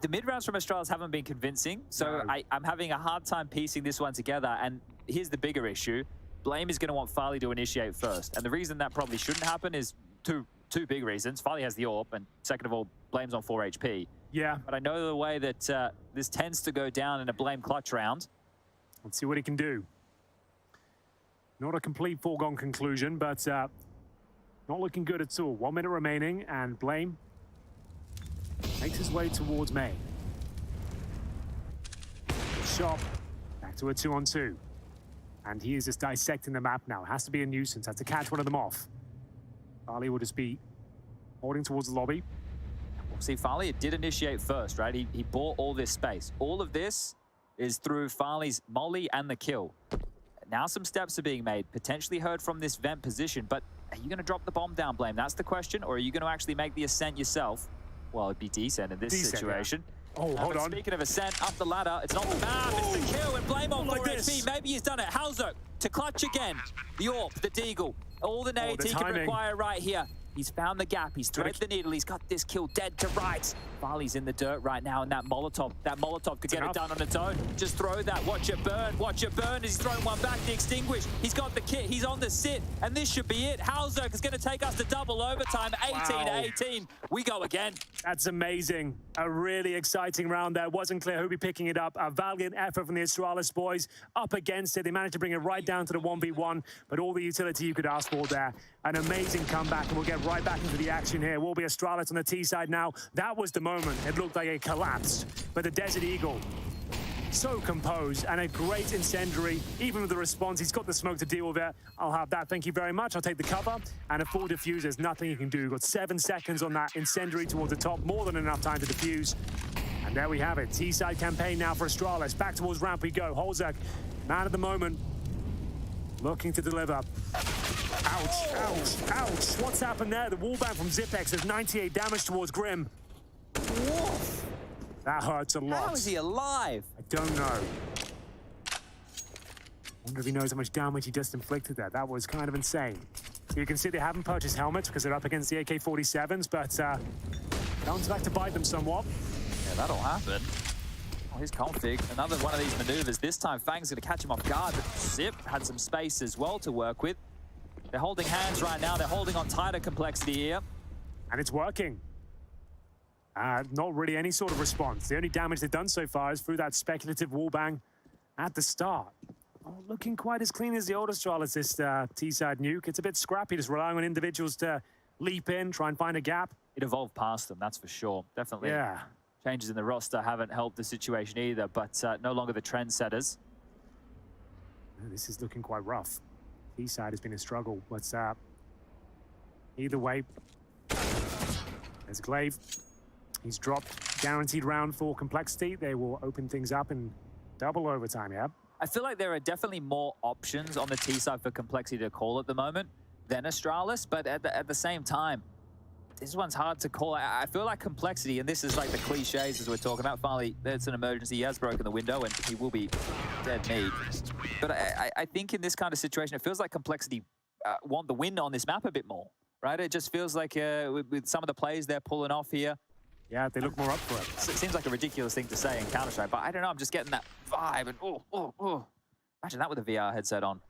The mid-rounds from Astralis haven't been convincing, so no. I'm having a hard time piecing this one together. And here's the bigger issue. Blame is going to want Farley to initiate first. And the reason that probably shouldn't happen is two big reasons. Farley has the AWP, and second of all, Blame's on 4 HP. Yeah. But I know the way that this tends to go down in a Blame clutch round. Let's see what he can do. Not a complete foregone conclusion, but not looking good at all. 1 minute remaining, and Blame makes his way towards May. Shot, back to a 2-on-2. And he is just dissecting the map now. Has to be a nuisance, has to catch one of them off. Farley will just be holding towards the lobby. See, Farley did initiate first, right? He bought all this space. All of this is through Farley's molly and the kill. Now some steps are being made, potentially heard from this vent position, but are you going to drop the bomb down, Blame? That's the question, or are you going to actually make the ascent yourself? Well, it'd be descent in this situation. Yeah. Oh, hold on. Speaking of ascent, up the ladder, it's not the map, it's the kill, and Blame on 4 HP. Maybe he's done it. Hauser to clutch again. The AWP, the Deagle, all the nades he can require right here. He's found the gap, he's threaded the needle, he's got this kill dead to rights. Farley's in the dirt right now, and that Molotov could get it done on its own. Just throw that, watch it burn as he's throwing one back to extinguish. He's got the kit, he's on the sit, and this should be it. Hauser is going to take us to double overtime, 18-18. We go again. That's amazing. A really exciting round there. Wasn't clear who'd be picking it up. A valiant effort from the Astralis boys up against it. They managed to bring it right down to the 1v1, but all the utility you could ask for there. An amazing comeback, and we'll get right back into the action here. Will be Astralis on the T side now. That was the moment. It looked like it collapsed, but the Desert Eagle, so composed, and a great incendiary. Even with the response, he's got the smoke to deal with it. I'll have that, thank you very much. I'll take the cover, and a full diffuse, there's nothing you can do. You've got 7 seconds on that incendiary towards the top, more than enough time to defuse. And there we have it, T-side campaign now for Astralis. Back towards ramp we go. Holzak, man of the moment, looking to deliver. Ouch, ouch, ouch. What's happened there? The wallbang from Zipex does 98 damage towards Grim. Woof. That hurts a lot. How is he alive? I don't know. Wonder if he knows how much damage he just inflicted there. That was kind of insane. So you can see they haven't purchased helmets because they're up against the AK-47s, but that one's back to bite them somewhat. Yeah, that'll happen. Oh, here's Config. Another one of these maneuvers. This time, Fang's going to catch him off guard, but Zip had some space as well to work with. They're holding hands right now. They're holding on tighter complexity here. And it's working. Not really any sort of response. The only damage they've done so far is through that speculative wallbang at the start. Oh, looking quite as clean as the old Astralis, this T-side nuke. It's a bit scrappy, just relying on individuals to leap in, try and find a gap. It evolved past them, that's for sure. Definitely. Yeah. Changes in the roster haven't helped the situation either, but no longer the trendsetters. This is looking quite rough. T-side has been a struggle. What's up? Either way, there's Glaive. He's dropped guaranteed round for complexity. They will open things up in double overtime, yeah? I feel like there are definitely more options on the T side for complexity to call at the moment than Astralis, but at the same time, this one's hard to call. I feel like complexity, and this is like the cliches as we're talking about. Finally, it's an emergency. He has broken the window, and he will be dead meat. But I think in this kind of situation, it feels like complexity want the win on this map a bit more, right? It just feels like with some of the plays they're pulling off here, yeah, they look more up for it. It seems like a ridiculous thing to say in Counter-Strike, but I don't know, I'm just getting that vibe, and imagine that with a VR headset on.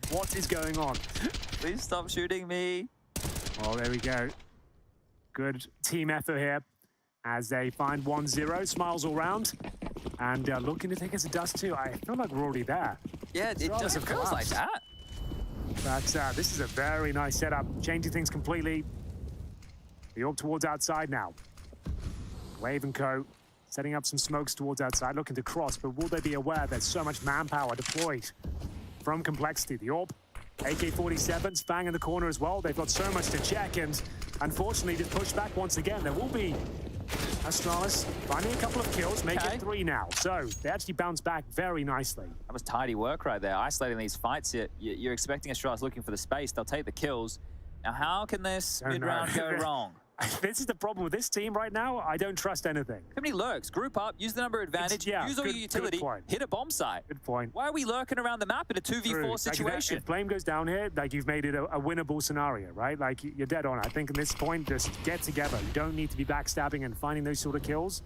What is going on? Please stop shooting me. Well, there we go. Good team effort here as they find 1-0, smiles all round, and looking to take us a dust too. I feel like we're already there. Yeah, it does feel like that. But this is a very nice setup, changing things completely. The AWP towards outside now. Wave and Co. setting up some smokes towards outside, looking to cross, but will they be aware there's so much manpower deployed from complexity? The AWP, AK-47s, Fang in the corner as well. They've got so much to check, and unfortunately just pushed back once again. There will be Astralis finding a couple of kills, make it 3 now. So they actually bounce back very nicely. That was tidy work right there, isolating these fights here. You're expecting Astralis looking for the space. They'll take the kills. Now, how can this mid-round go wrong? This is the problem with this team right now. I don't trust anything. Too many lurks. Group up, use the number advantage, use all your utility, hit a bomb site. Good point. Why are we lurking around the map in a 2v4 situation? If Flame goes down here, like you've made it a winnable scenario, right? Like you're dead on. I think at this point, just get together. You don't need to be backstabbing and finding those sort of kills.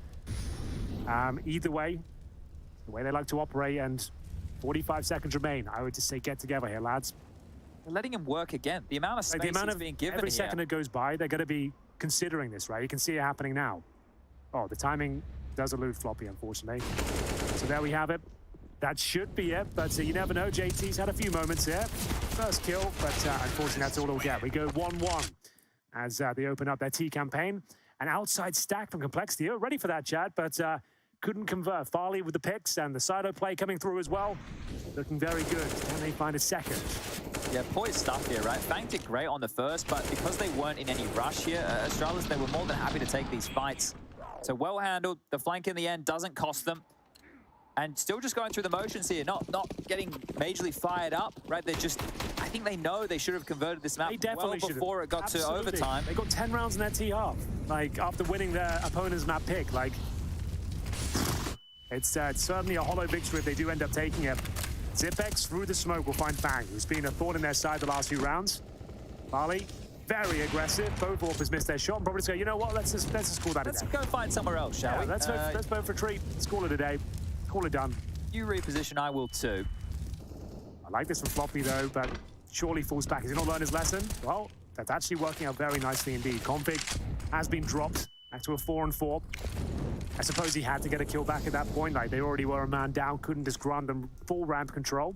Either way, the way they like to operate, and 45 seconds remain. I would just say get together here, lads. They're letting him work again. The amount of space he's being given every second that goes by, they're going to be considering this, right? You can see it happening now. Oh, the timing does elude Floppy, unfortunately. So there we have it. That should be it, but you never know. JT's had a few moments here. First kill, but unfortunately that's all he'll get. We go 1-1 as they open up their T campaign. An outside stack from Complexity. Oh, ready for that, Chad, but couldn't convert. Farley with the picks and the side play coming through as well. Looking very good. Can they find a second? Yeah, poised stuff here, right? Fang did great on the first, but because they weren't in any rush here, Astralis, they were more than happy to take these fights. So well handled. The flank in the end doesn't cost them. And still just going through the motions here, not getting majorly fired up, right? They're just, I think they know they should have converted this map well before it got to overtime. They got 10 rounds in their T half, like after winning their opponent's map pick. Like, it's certainly a hollow victory if they do end up taking it. Zipex through the smoke will find Fang, who's been a thorn in their side the last few rounds. Farley, very aggressive. Both Orpers missed their shot and probably just go, you know what, let's just call that a day. Let's go find somewhere else, shall we? Let's vote for retreat. Let's call it a day. Call it done. You reposition, I will too. I like this from Floppy though, but surely falls back. Has he not learned his lesson? Well, that's actually working out very nicely indeed. Config has been dropped back to a 4-on-4. I suppose he had to get a kill back at that point. Like, they already were a man down, couldn't just grant them full ramp control.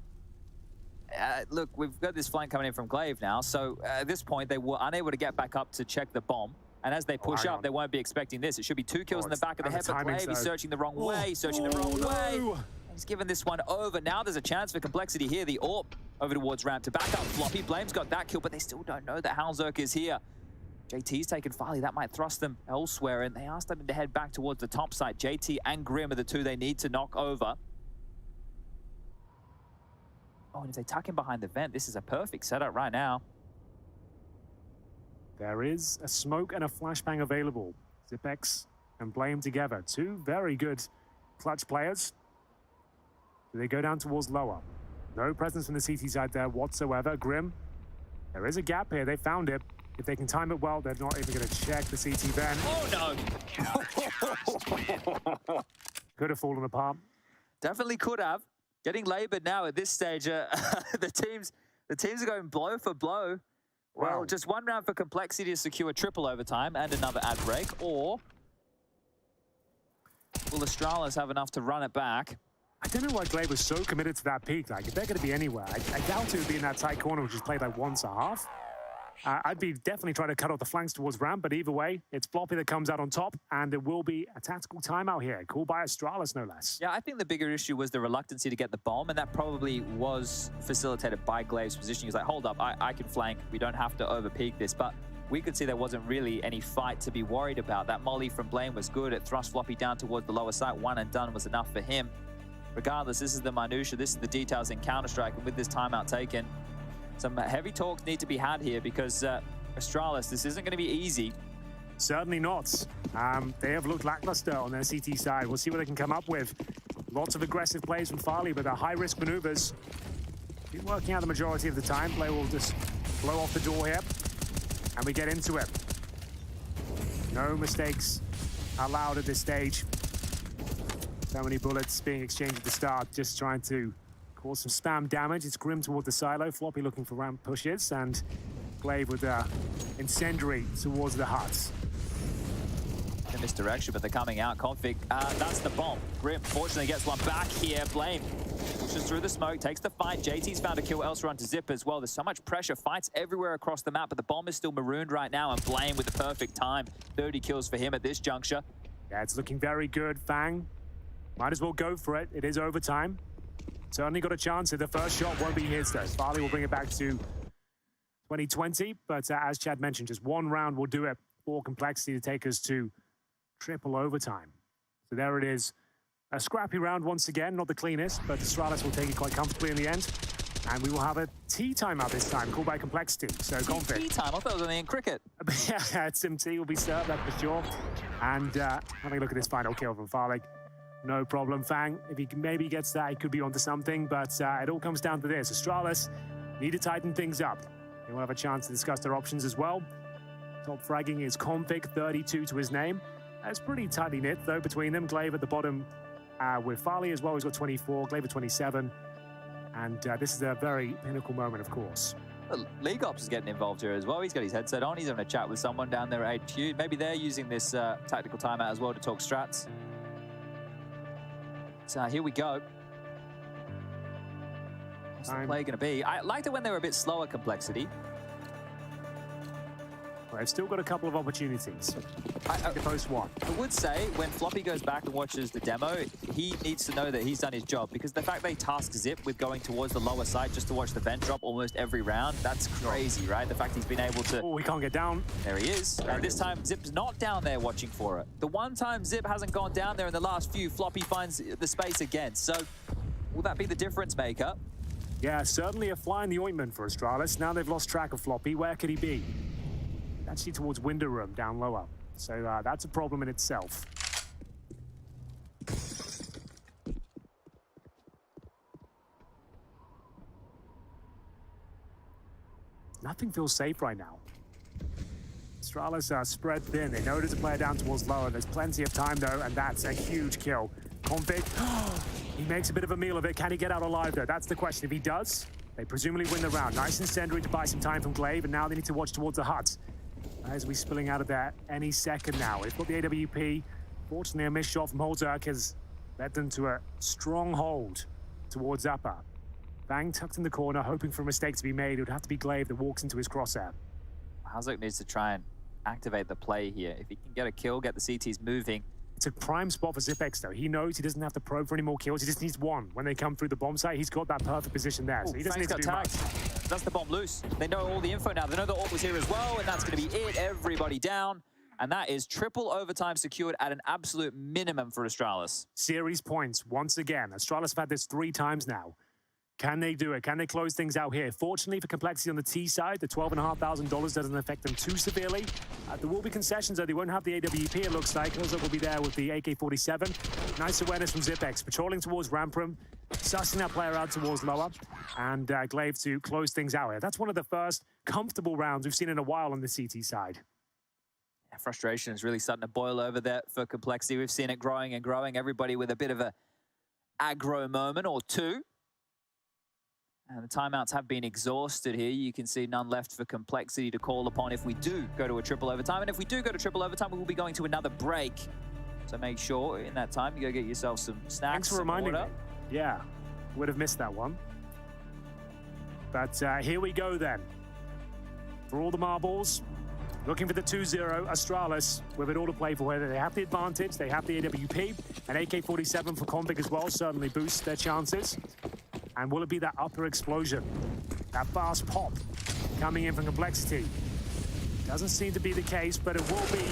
Look, we've got this flank coming in from Glaive now, so at this point they were unable to get back up to check the bomb. And as they push up, they won't be expecting this. It should be 2 kills in the back of the head, but Glaive is searching the wrong way, way. He's given this one over. Now there's a chance for Complexity here. The AWP over towards ramp to back up Floppy. Blame's got that kill, but they still don't know that Halzerk is here. JT's taken Farley. That might thrust them elsewhere, and they are starting to head back towards the top side. JT and Grim are the two they need to knock over. Oh, and if they tuck him behind the vent, this is a perfect setup right now. There is a smoke and a flashbang available. Zipex and Blame together. Two very good clutch players. Do they go down towards lower? No presence from the CT side there whatsoever. Grim, there is a gap here. They found it. If they can time it well, they're not even going to check the CT vent. Oh, no. Could have fallen apart. Definitely could have. Getting labored now at this stage. The teams are going blow for blow. Well, just one round for Complexity to secure triple overtime and another ad break, or will Astralis have enough to run it back? I don't know why Glaive was so committed to that peak. Like, if they're going to be anywhere, I doubt it would be in that tight corner, which is played like once a half. I'd be definitely trying to cut off the flanks towards ramp, but either way, it's Floppy that comes out on top, and there will be a tactical timeout here, called by Astralis, no less. Yeah, I think the bigger issue was the reluctancy to get the bomb, and that probably was facilitated by Glaive's position. He was like, hold up, I can flank. We don't have to overpeak this, but we could see there wasn't really any fight to be worried about. That molly from Blame was good. It thrust Floppy down towards the lower side. One and done was enough for him. Regardless, this is the minutia, this is the details in Counter-Strike, and with this timeout taken, some heavy talks need to be had here because Astralis, this isn't going to be easy. Certainly not. They have looked lackluster on their CT side. We'll see what they can come up with. Lots of aggressive plays from Farley, but they're high-risk maneuvers. Been working out the majority of the time. Play will just blow off the door here, and we get into it. No mistakes allowed at this stage. So many bullets being exchanged at the start, just trying to cause some spam damage. It's Grim toward the silo. Floppy looking for ramp pushes, and Glaive with incendiary towards the huts. In this direction, but they're coming out. Config, that's the bomb. Grim fortunately gets one back here. Blame pushes through the smoke, takes the fight. JT's found a kill elsewhere onto Zip as well. There's so much pressure. Fights everywhere across the map, but the bomb is still marooned right now, and Blame with the perfect time. 30 kills for him at this juncture. Yeah, it's looking very good. Fang, might as well go for it. It is overtime. Certainly got a chance. The first shot won't be his, though. Farley will bring it back to 2020, but as Chad mentioned, just one round will do it for Complexity to take us to triple overtime. So there it is. A scrappy round once again, not the cleanest, but Astralis will take it quite comfortably in the end. And we will have a tea timeout this time, called by Complexity. So Config. Tea time? I thought it was only in cricket. Yeah, some tea will be served, that's for sure. And having a look at this final kill from Farley. No problem, Fang. If he maybe gets that, he could be onto something, but it all comes down to this. Astralis need to tighten things up. They will have a chance to discuss their options as well. Top fragging is Config, 32 to his name. That's pretty tightly knit, though, between them. Glaive at the bottom with Farley as well. He's got 24, Glaive at 27. And this is a very pinnacle moment, of course. Well, League Ops is getting involved here as well. He's got his headset on. He's having a chat with someone down there at HQ. Maybe they're using this tactical timeout as well to talk strats. So here we go. What's the play going to be? I liked it when they were a bit slower, Complexity. They've still got a couple of opportunities. The post one. I would say when Floppy goes back and watches the demo, he needs to know that he's done his job, because the fact they task Zip with going towards the lower side just to watch the vent drop almost every round, that's crazy, right? The fact he's been able to... Oh, he can't get down. There he is. And this time, Zip's not down there watching for it. The one time Zip hasn't gone down there in the last few, Floppy finds the space again. So will that be the difference maker? Yeah, certainly a fly in the ointment for Astralis. Now they've lost track of Floppy. Where could he be? Actually towards window room, down lower. So that's a problem in itself. Nothing feels safe right now. Astralis are spread thin. They know there's a player down towards lower. There's plenty of time, though, and that's a huge kill. Config, he makes a bit of a meal of it. Can he get out alive, though? That's the question. If he does, they presumably win the round. Nice incendiary to buy some time from Glaive, and now they need to watch towards the hut. As we spilling out of there any second now. They've got the AWP. Fortunately, a missed shot from Holzerk has led them to a strong hold towards upper. Bang tucked in the corner, hoping for a mistake to be made. It would have to be Glaive that walks into his crosshair. Holzerk needs to try and activate the play here. If he can get a kill, get the CTs moving. It's a prime spot for Zipex, though. He knows he doesn't have to probe for any more kills. He just needs one. When they come through the bomb site, he's got that perfect position there. So he doesn't need to do much. That's the bomb loose. They know all the info now. They know the AWP was here as well, and that's going to be it. Everybody down. And that is triple overtime secured at an absolute minimum for Astralis. Series points once again. Astralis have had this 3 times now. Can they do it? Can they close things out here? Fortunately for Complexity on the T side, the $12,500 doesn't affect them too severely. There will be concessions, though. They won't have the AWP, it looks like. Holzerk will be there with the AK-47. Nice awareness from Zipex, patrolling towards ramp room, sussing that player out towards lower, and Glaive to close things out here. That's one of the first comfortable rounds we've seen in a while on the CT side. Yeah, frustration is really starting to boil over there for Complexity. We've seen it growing and growing. Everybody with a bit of a aggro moment or two. And the timeouts have been exhausted here. You can see none left for Complexity to call upon if we do go to a triple overtime. And if we do go to triple overtime, we will be going to another break. So make sure in that time you go get yourself some snacks. Thanks for reminding me. Yeah, would have missed that one. But here we go then. For all the marbles, looking for the 2-0. Astralis with it all to play for. Whether they have the advantage, they have the AWP, and AK-47 for Config as well certainly boosts their chances. And will it be that upper explosion? That fast pop coming in from Complexity? Doesn't seem to be the case, but it will be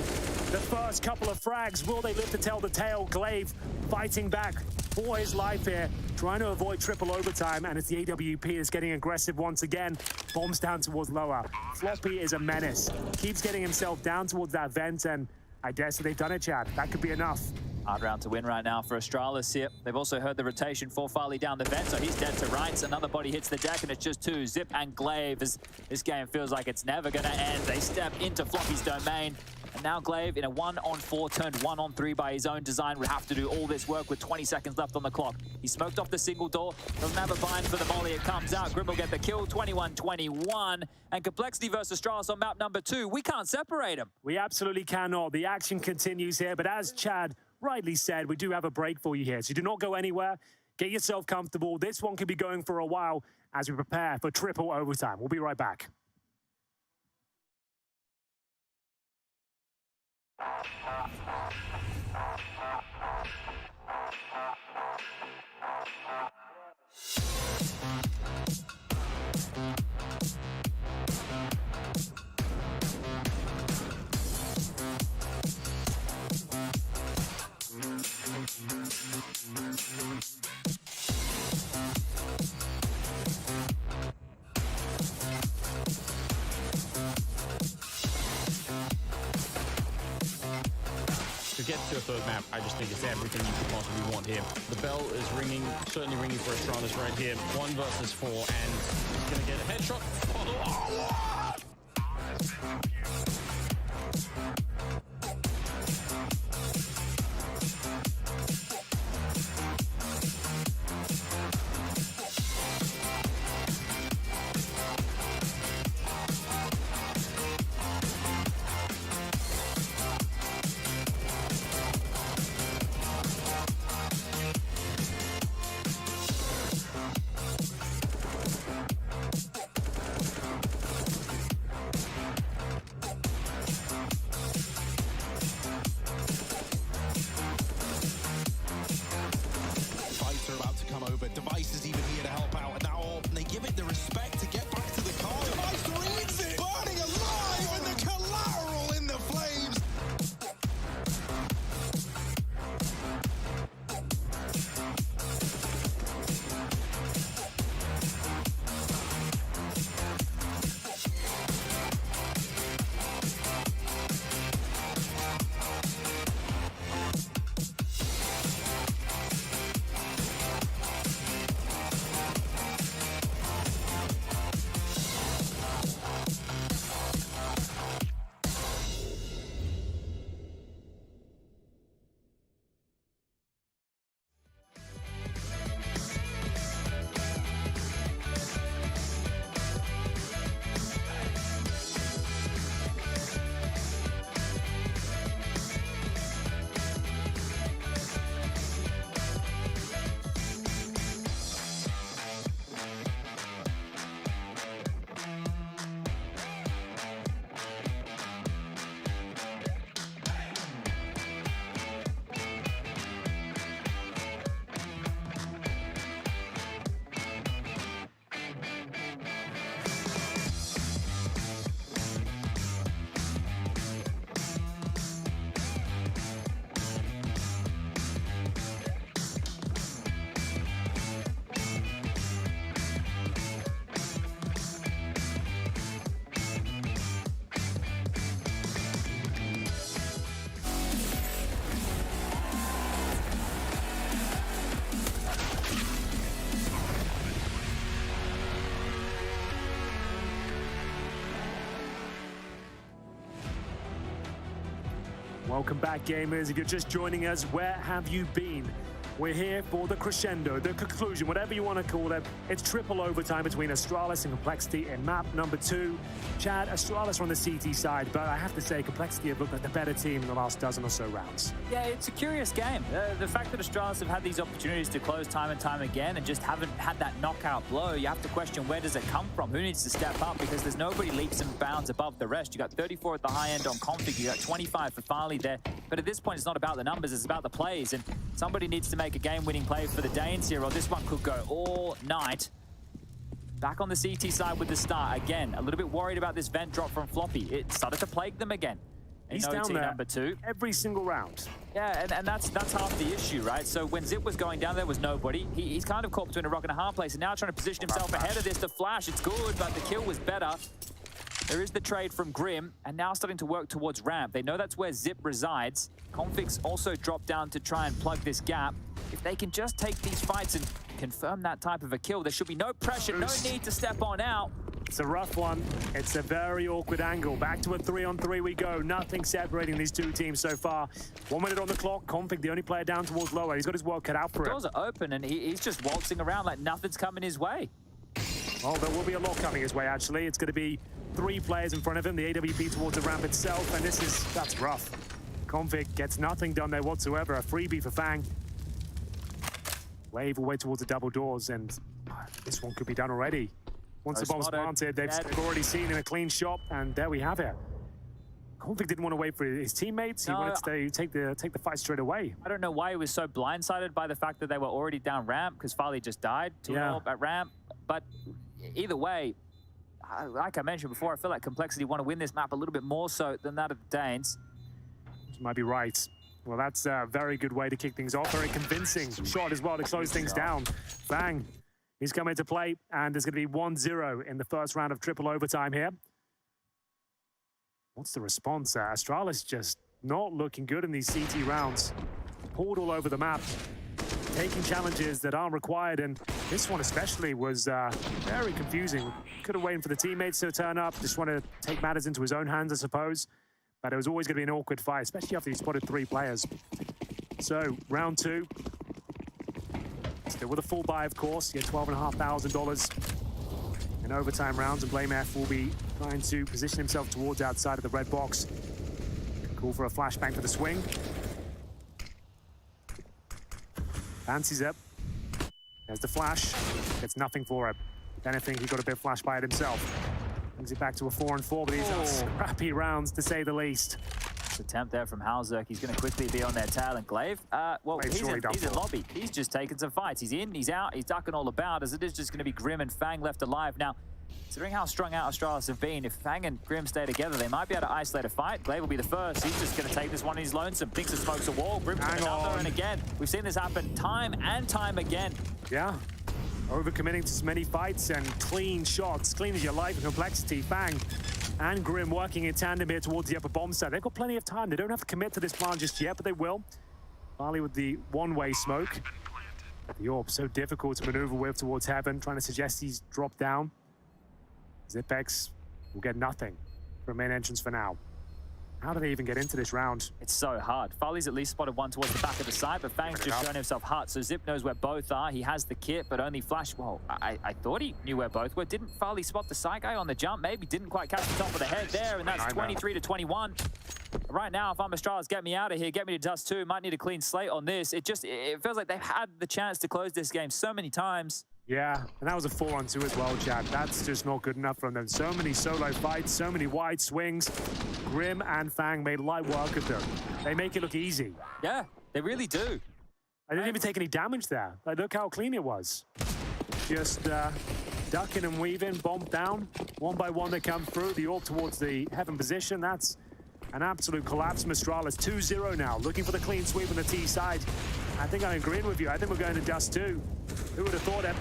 the first couple of frags. Will they live to tell the tale? Glaive fighting back for his life here, trying to avoid triple overtime, and it's the AWP is getting aggressive once again. Bombs down towards lower. Floppy is a menace. Keeps getting himself down towards that vent, and I dare say they've done it, Chad. That could be enough. Hard round to win right now for Astralis here. They've also heard the rotation for Farley down the vent, so he's dead to rights. Another body hits the deck, and it's just 2. Zip and Glaive, as this game feels like it's never going to end. They step into Floppy's domain, and now Glaive in a 1-on-4 turned 1-on-3 by his own design would have to do all this work with 20 seconds left on the clock. He smoked off the single door. Doesn't have a bind for the molly. It comes out. Grim will get the kill, 21-21. And Complexity versus Astralis on map number 2. We can't separate them. We absolutely cannot. The action continues here, but as Chad rightly said, we do have a break for you here, so do not go anywhere. Get yourself comfortable. This one could be going for a while as we prepare for triple overtime. We'll be right back. To get to a third map, I just think it's everything you could possibly want here. The bell is ringing, certainly ringing for Astralis right here. 1 versus 4, and he's going to get a headshot. Ice is even here to help out. And now they give it the respect to get back to the car. Ice reads it, burning alive, and the collateral in the flames. Welcome back, gamers. If you're just joining us, where have you been? We're here for the crescendo, the conclusion, whatever you want to call it. It's triple overtime between Astralis and Complexity in map number 2. Chad, Astralis are on the CT side, but I have to say Complexity have looked like the better team in the last dozen or so rounds. Yeah, it's a curious game. The fact that Astralis have had these opportunities to close time and time again and just haven't had that knockout blow, you have to question, where does it come from? Who needs to step up? Because there's nobody leaps and bounds above the rest. You got 34 at the high end on Config, you got 25 for Farley there. But at this point, it's not about the numbers, it's about the plays. And somebody needs to make a game-winning play for the Danes here, or this one could go all night. Back on the CT side with the start. Again, a little bit worried about this vent drop from Floppy. It started to plague them again. He's down there number 2 every single round. Yeah, and that's half the issue, right? So when Zip was going down, there was nobody. He's kind of caught between a rock and a hard place, and now trying to position himself ahead of this. The flash, it's good, but the kill was better. There is the trade from Grim, and now starting to work towards ramp. They know that's where Zip resides. Config's also dropped down to try and plug this gap. If they can just take these fights and confirm that type of a kill, there should be no pressure, no need to step on out. It's a rough one. It's a very awkward angle. Back to a 3-on-3 we go. Nothing separating these two teams so far. 1 minute on the clock. Config, the only player down towards lower. He's got his work cut out for him. The doors are open, and he's just waltzing around like nothing's coming his way. Well, there will be a lot coming his way, actually. It's going to be 3 players in front of him, the AWP towards the ramp itself, and that's rough. Config gets nothing done there whatsoever. A freebie for Fang. Wave away towards the double doors, and this one could be done already. Once the bomb's planted, they've already seen in a clean shot, and there we have it. Config didn't want to wait for his teammates. He wanted to take the fight straight away. I don't know why he was so blindsided by the fact that they were already down ramp, because Farley just died 2-0 at ramp. But either way, like I mentioned before, I feel like Complexity want to win this map a little bit more so than that of the Danes. You might be right. Well, that's a very good way to kick things off. Very convincing shot as well to close things down. Fang, he's coming into play, and there's going to be 1-0 in the first round of triple overtime here. What's the response? Astralis just not looking good in these CT rounds. Pulled all over the map, taking challenges that aren't required, and this one especially was very confusing. Could have waited for the teammates to turn up, just want to take matters into his own hands, I suppose. But it was always going to be an awkward fight, especially after he spotted 3 players. So, round 2. Still with a full buy, of course. You get $12,500 in overtime rounds, and BlameF will be trying to position himself towards outside of the red box. Call for a flashbang for the swing. Fancies up. There's the flash. Gets nothing for it. If anything, he got a bit of flash by it himself. Brings it back to a 4-on-4, but these are scrappy rounds, to say the least. Nice attempt there from Halzerk. He's going to quickly be on their tail. And Glaive, well, he's in lobby. He's just taking some fights. He's in, he's out, he's ducking all about, as it is just going to be Grim and Fang left alive. Now, considering how strung out Astralis have been, if Fang and Grim stay together, they might be able to isolate a fight. Glaive will be the first. He's just going to take this one. He's lonesome. Thinks it smokes a wall. Grim's another, and again, we've seen this happen time and time again. Yeah. Overcommitting to many fights and clean shots. Clean as your life and complexity. Fang and Grim working in tandem here towards the upper bomb side. They've got plenty of time. They don't have to commit to this plan just yet, but they will. Farley with the one-way smoke. The AWP so difficult to maneuver with towards heaven, trying to suggest he's dropped down. Zipex will get nothing from main entrance for now. How do they even get into this round? It's so hard. Farley's at least spotted one towards the back of the site, but Fang's just shown himself hut, so Zip knows where both are. He has the kit, but only Flash. Well, I thought he knew where both were. Didn't Farley spot the site guy on the jump? Maybe didn't quite catch the top of the head there, and that's 23 to 21. Right now, if I'm Astralis, get me out of here, get me to dust 2. Might need a clean slate on this. It feels like they've had the chance to close this game so many times. Yeah, and that was a 4-on-2 as well, Chad. That's just not good enough from them. So many solo fights, so many wide swings. Grim and Fang made light work of them. They make it look easy. Yeah, they really do. I didn't even take any damage there. Like, look how clean it was. Just ducking and weaving, bomb down. One by one they come through. The AWP towards the heaven position. That's an absolute collapse from Astralis. 2-0 now, looking for the clean sweep on the T side. I think I'm agreeing with you. I think we're going to dust 2. Who would have thought it?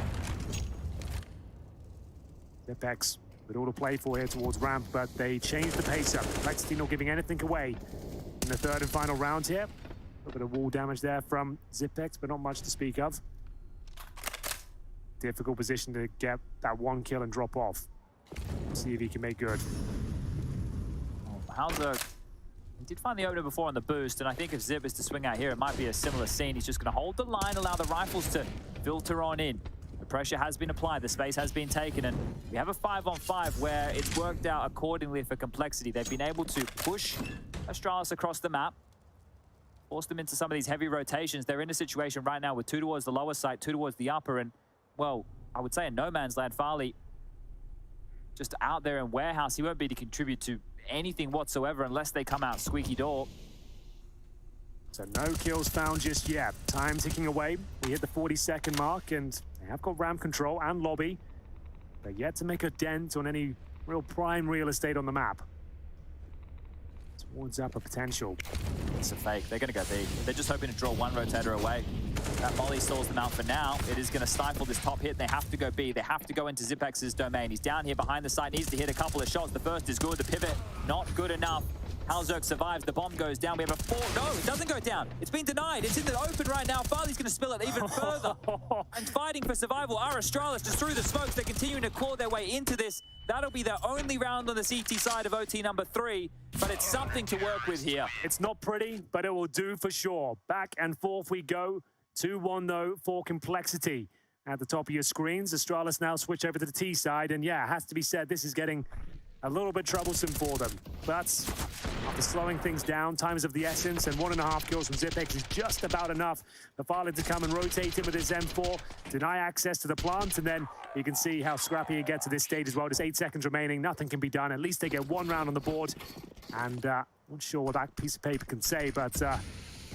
Zipex with all to play for here towards ramp, but they changed the pace up. Complexity not giving anything away in the third and final round here. A little bit of wall damage there from Zipex, but not much to speak of. Difficult position to get that 1 kill and drop off. See if he can make good. Halzerk, he did find the opener before on the boost, and I think if Zip is to swing out here, it might be a similar scene. He's just going to hold the line, allow the rifles to filter on in. The pressure has been applied, the space has been taken, and we have a 5-on-5 where it's worked out accordingly for complexity. They've been able to push Astralis across the map, force them into some of these heavy rotations. They're in a situation right now with 2 towards the lower side, 2 towards the upper, and, well, I would say in no man's land, Farley just out there in warehouse. He won't be to contribute to anything whatsoever unless they come out squeaky door. So no kills found just yet. Time ticking away. We hit the 40-second mark, and they have got ramp control and lobby. They're yet to make a dent on any real prime real estate on the map. Towards upper potential. It's a fake. They're going to go B. They're just hoping to draw one rotator away. That molly stalls them out for now. It is going to stifle this top hit. They have to go B. They have to go into Zipex's domain. He's down here behind the site. Needs to hit a couple of shots. The first is good. The pivot, not good enough. Halzerk survives. The bomb goes down. We have a 4. No, it doesn't go down. It's been denied. It's in the open right now. Farley's going to spill it even further. And fighting for survival are Astralis just through the smokes. They're continuing to claw their way into this. That'll be their only round on the CT side of OT number 3, but it's something to work with here. It's not pretty, but it will do for sure. Back and forth we go. 2-1 though for complexity. At the top of your screens, Astralis now switch over to the T side, and yeah, it has to be said, this is getting a little bit troublesome for them. But after slowing things down, time is of the essence, and 1.5 kills from Zipex is just about enough for Farley to come and rotate him with his M4, deny access to the plant, and then you can see how scrappy it gets to this stage as well. Just 8 seconds remaining, nothing can be done. At least they get 1 round on the board, and not sure what that piece of paper can say, but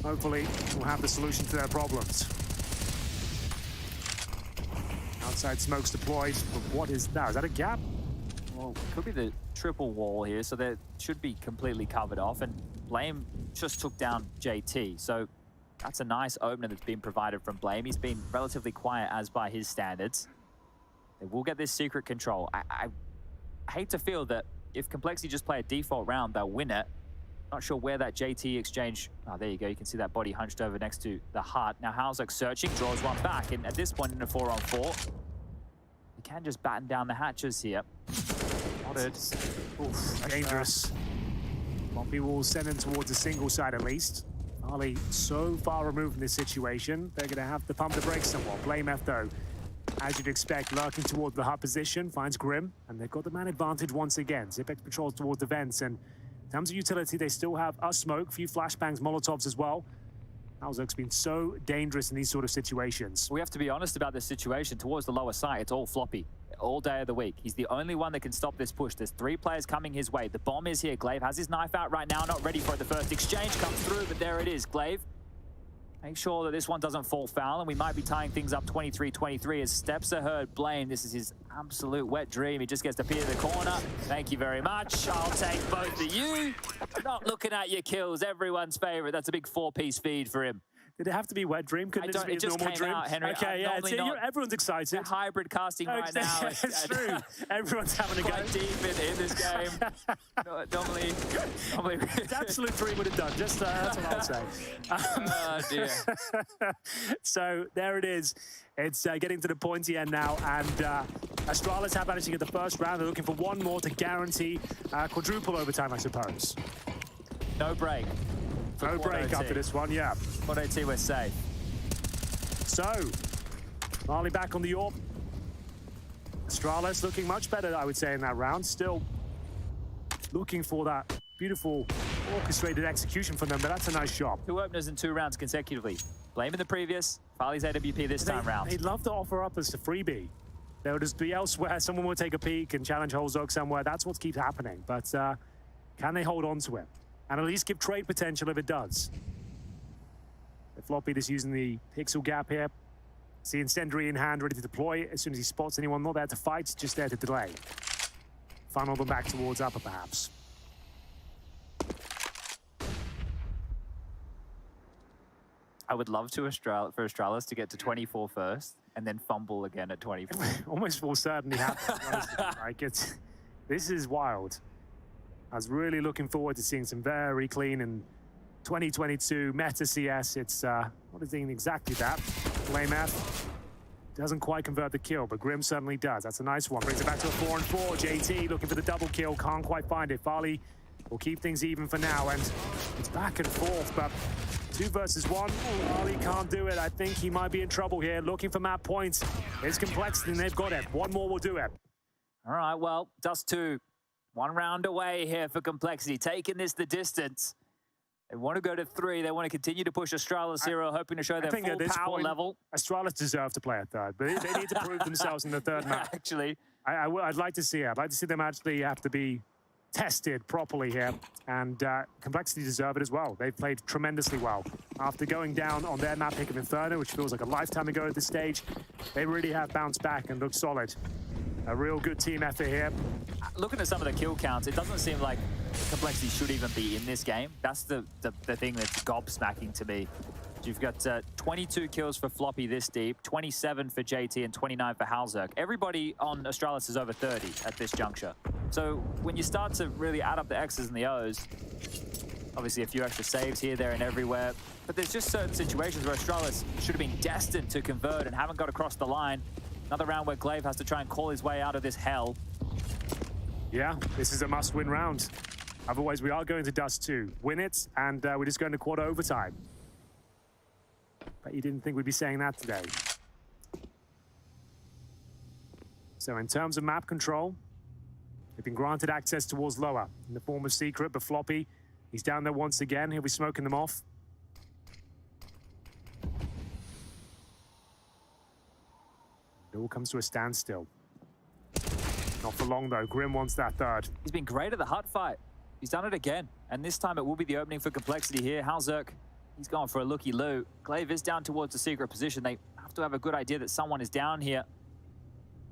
hopefully we'll have the solution to their problems. Outside smokes deployed, but what is that? Is that a gap? Well, could be the triple wall here, so that should be completely covered off. And Blame just took down JT, so that's a nice opener that's been provided from Blame. He's been relatively quiet as by his standards. They will get this secret control. I hate to feel that if Complexity just play a default round, they'll win it. Not sure where that JT exchange... Oh, there you go. You can see that body hunched over next to the hut. Now Halzerk searching, draws one back, and at this point in a 4-on-4, he can just batten down the hatches here. Spotted. Oof, dangerous. Poppy will send him towards a single side at least. Farley so far removed from this situation, they're going to have to pump the brakes somewhat. Blame F though, as you'd expect, lurking towards the hut position, finds Grim, and they've got the man advantage once again. Zipex patrols towards the vents, and in terms of utility, they still have a smoke, a few flashbangs, Molotovs as well. Halzerk's been so dangerous in these sort of situations. We have to be honest about this situation. Towards the lower side, it's all floppy. all day of the week. He's the only one that can stop this push. There's 3 players coming his way. The bomb is here. Glaive has his knife out right now, not ready for it. The first exchange comes through, but there it is. Glaive, make sure that this one doesn't fall foul, and we might be tying things up 23-23 as steps are heard. Blame, this is his absolute wet dream. He just gets to peer the corner. Thank you very much. I'll take both of you. Not looking at your kills, everyone's favorite. That's a big 4-piece feed for him. Did it have to be wet dream? Couldn't it be a normal dream? Out, Henry. Okay, yeah, everyone's excited. It's hybrid casting right now. It's true. Everyone's having a go. Quite deep in this game. normally. It's absolute dream would have done. Just that's what I'll say. Oh dear. So there it is. It's getting to the pointy end now, and Astralis have managed to get the first round. They're looking for one more to guarantee quadruple overtime, I suppose. No break. No break after this one, yeah. Quad OT, we're safe. So, Marley back on the AWP. Astralis looking much better, I would say, in that round. Still looking for that beautiful orchestrated execution from them, but that's a nice shot. 2 openers in 2 rounds consecutively. Blaming the previous, Farley's AWP this time round. They'd love to offer up as a freebie. They'll just be elsewhere. Someone will take a peek and challenge Holzog somewhere. That's what keeps happening. But can they hold on to it? And at least give trade potential if it does. The Floppy just using the pixel gap here. See Incendiary in hand, ready to deploy as soon as he spots anyone. Not there to fight, just there to delay. Funnel them back towards upper, perhaps. I would love to for Astralis to get to 24 first and then fumble again at 24. Almost will certainly happen. Like this is wild. I was really looking forward to seeing some very clean and 2022 meta CS. It's not exactly that. Blame F doesn't quite convert the kill, but Grim certainly does. That's a nice one. Brings it back to a 4-4. JT looking for the double kill, can't quite find it. Farley will keep things even for now, and it's back and forth, but 2 versus 1. Farley can't do it. I think he might be in trouble here. Looking for map points. It's Complexity, and they've got it. One more will do it. All right, well, Dust 2. 1 round away here for Complexity, taking this the distance. They want to go to 3. They want to continue to push Astralis here, hoping to show their full power level. Astralis deserve to play a third, but they need to prove themselves in the third match. Actually, I'd like to see it. I'd like to see them actually have to be tested properly here, and Complexity deserve it as well. They've played tremendously well. After going down on their map pick of Inferno, which feels like a lifetime ago at this stage, they really have bounced back and looked solid. A real good team effort here. Looking at some of the kill counts, it doesn't seem like Complexity should even be in this game. That's the thing that's gobsmacking to me. You've got 22 kills for Floppy this deep, 27 for JT, and 29 for Halzerk. Everybody on Astralis is over 30 at this juncture. So when you start to really add up the X's and the O's, obviously a few extra saves here, there, and everywhere, but there's just certain situations where Astralis should have been destined to convert and haven't got across the line. Another round where Glaive has to try and call his way out of this hell. Yeah, this is a must-win round. Otherwise, we are going to Dust 2. Win it, and we're just going to quarter overtime. But you didn't think we'd be saying that today. So in terms of map control, they've been granted access towards lower in the form of Secret, but Floppy, he's down there once again. He'll be smoking them off. It all comes to a standstill. Not for long, though. Grim wants that third. He's been great at the hut fight. He's done it again. And this time it will be the opening for Complexity here. Halzerk, he's gone for a looky-loo. Glaive is down towards the secret position. They have to have a good idea that someone is down here.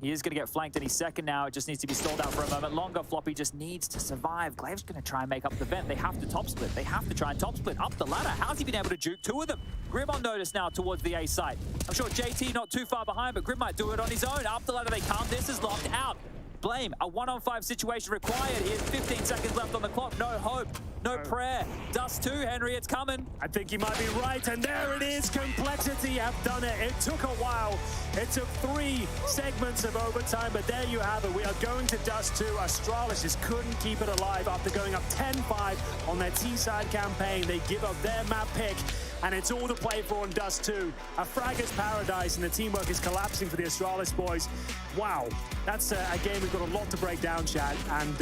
He is going to get flanked any second now. It just needs to be stalled out for a moment longer. Floppy just needs to survive. Glaive's going to try and make up the vent. They have to top split. They have to try and top split up the ladder. How's he been able to juke 2 of them? Grim on notice now towards the A site. I'm sure JT not too far behind, but Grim might do it on his own. Up the ladder they come. This is locked out. Blame, a 1-on-5 situation required. Here's 15 seconds left on the clock. No hope, no prayer. Dust 2, Henry, it's coming. I think you might be right, and there it is. Complexity have done it. It took a while. It took 3 segments of overtime, but there you have it. We are going to Dust 2. Astralis just couldn't keep it alive after going up 10-5 on their T-side campaign. They give up their map pick, and it's all to play for on Dust 2. A fragger's paradise, and the teamwork is collapsing for the Astralis boys. Wow, that's a game we've got a lot to break down, Chad, and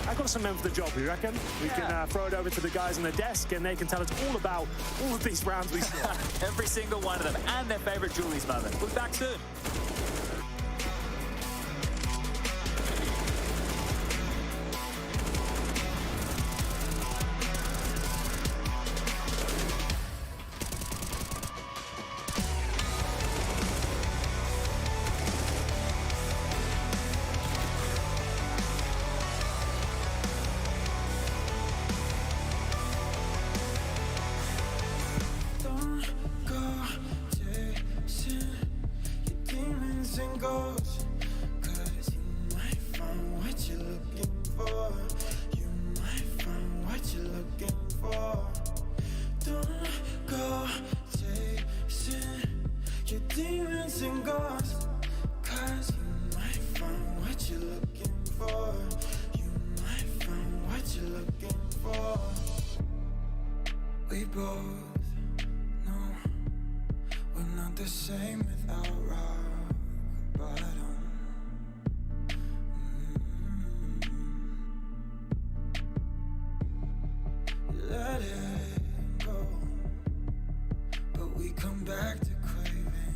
I've got some men for the job, you reckon? We can throw it over to the guys on the desk, and they can tell us all about all of these rounds we saw. Every single one of them, and their favorite Julie's moment. We'll be back soon. and goes. Cause you might find what you're looking for. You might find what you're looking for. Don't go chasing your demons and ghosts. Cause you might find what you're looking for. You might find what you're looking for. We both know we're not the same without rock bottom. Let it go, but we come back to craving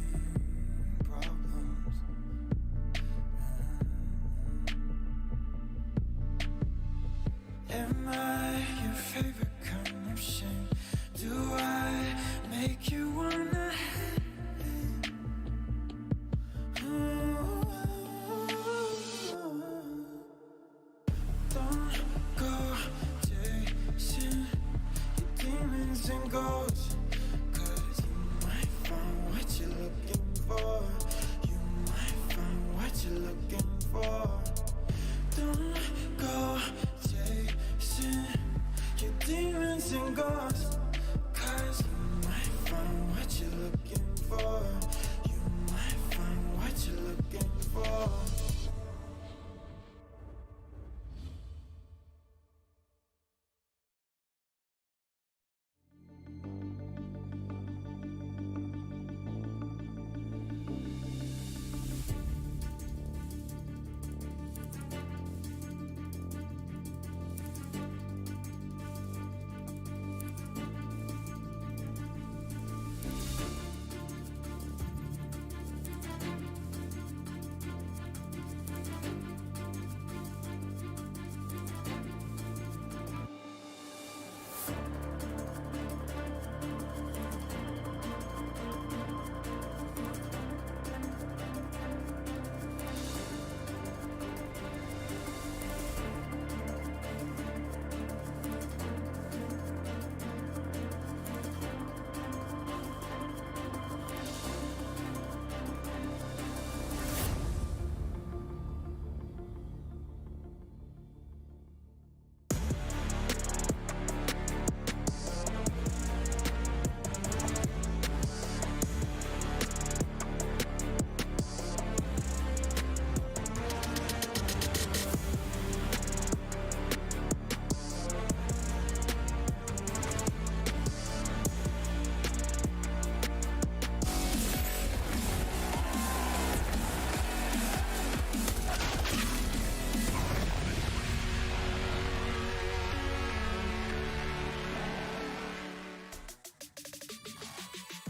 problems. Am I your favorite kind of shame? Do I make you wanna hate? Don't go chasing your demons and ghosts. Cause you might find what you're looking for. You might find what you're looking for. Don't go chasing your demons and ghosts. Cause you might find what you're looking for. You might find what you're looking for.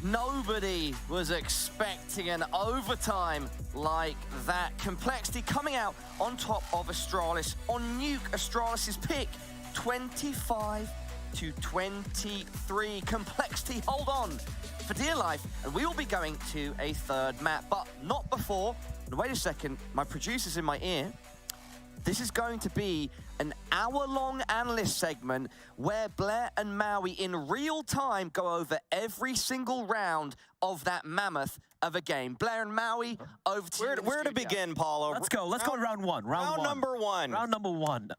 Nobody was expecting an overtime like that. Complexity coming out on top of Astralis on Nuke. Astralis' pick, 25 to 23. Complexity, hold on for dear life, and we will be going to a third map, but not before. And wait a second, my producer's in my ear. This is going to be an hour-long analyst segment where Blair and Maui in real time go over every single round of that mammoth of a game. Blair and Maui, over to you. Where to begin, Paulo? Let's go to round one. Round number one. Round number one.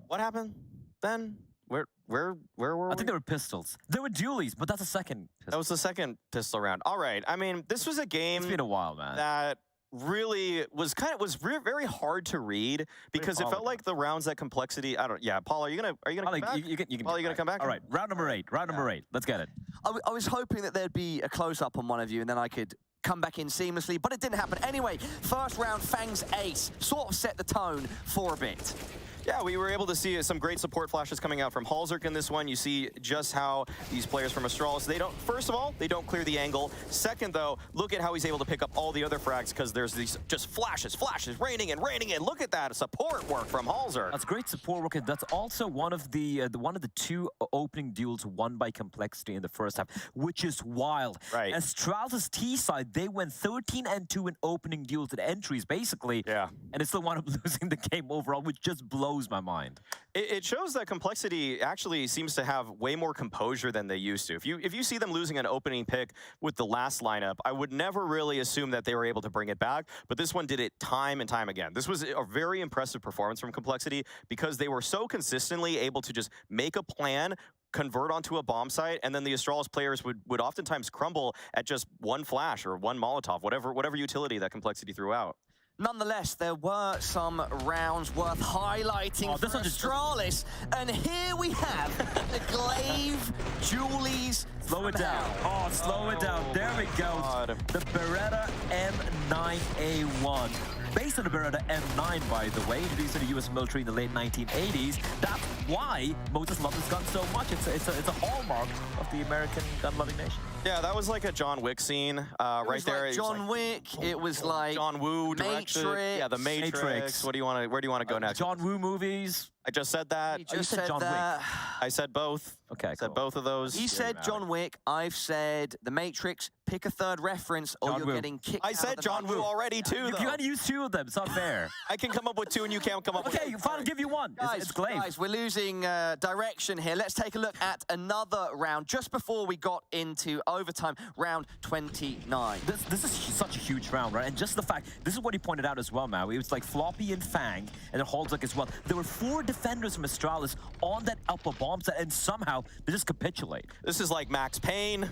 What happened then? Where were we? I think they were pistols. They were dualies, but that's a second pistol. That was the second pistol round. All right. I mean, this was a game. It's been a while, man. That really was very hard to read because it felt like the rounds that Complexity. Yeah, Paul, are you gonna come back? You can Paul, are you gonna come back? All right, round number eight. Let's get it. I was hoping that there'd be a close-up on one of you and then I could come back in seamlessly, but it didn't happen. Anyway, first round, Fang's ace sort of set the tone for a bit. Yeah, we were able to see some great support flashes coming out from Halzerk in this one. You see just how these players from Astralis, first of all, they don't clear the angle. Second, though, look at how he's able to pick up all the other frags because there's these just flashes, raining in. Look at that support work from Halzerk. That's great support work, and that's also one of the two opening duels won by Complexity in the first half, which is wild. Right. Astralis' T side, they went 13-2 in opening duels and entries, basically. Yeah. And they still wound up losing the game overall, which just blows blows my mind. It shows that Complexity actually seems to have way more composure than they used to. If you see them losing an opening pick with the last lineup, I would never really assume that they were able to bring it back, but this one did it time and time again. This was a very impressive performance from Complexity because they were so consistently able to just make a plan, convert onto a bomb site, and then the Astralis players would oftentimes crumble at just one flash or one Molotov, whatever utility that Complexity threw out. Nonetheless, there were some rounds worth highlighting for Astralis, and here we have the Glaive Julies. Slow it down. Oh, slow it down. There we go. The Beretta M9A1. Based on the Beretta M9, by the way, introduced to the US military in the late 1980s. That's why Moses loved this gun so much. It's a hallmark of the American gun-loving nation. Yeah, that was like a John Wick scene right there. Like John Wick. It was like John Woo directed. Matrix. Yeah, the Matrix. Where do you want to go next? John Woo movies. I just said that. You said John Wick. I said both. Okay, said both of those. He said John Wick. I've said The Matrix. Pick a third reference, or you're getting kicked. I said John Woo already too. You gotta use two of them. It's not fair. I can come up with two, and you can't come up with. Okay, fine. I'll give you one. It's Glaive. Guys, we're losing direction here. Let's take a look at another round just before we got into overtime, round 29. This is such a huge round, right? And just the fact, this is what he pointed out as well, Maui. It was like Floppy and Fang, and then Halzak as well. There were 4 defenders from Astralis on that upper bomb set, and somehow they just capitulate. This is like Max Payne.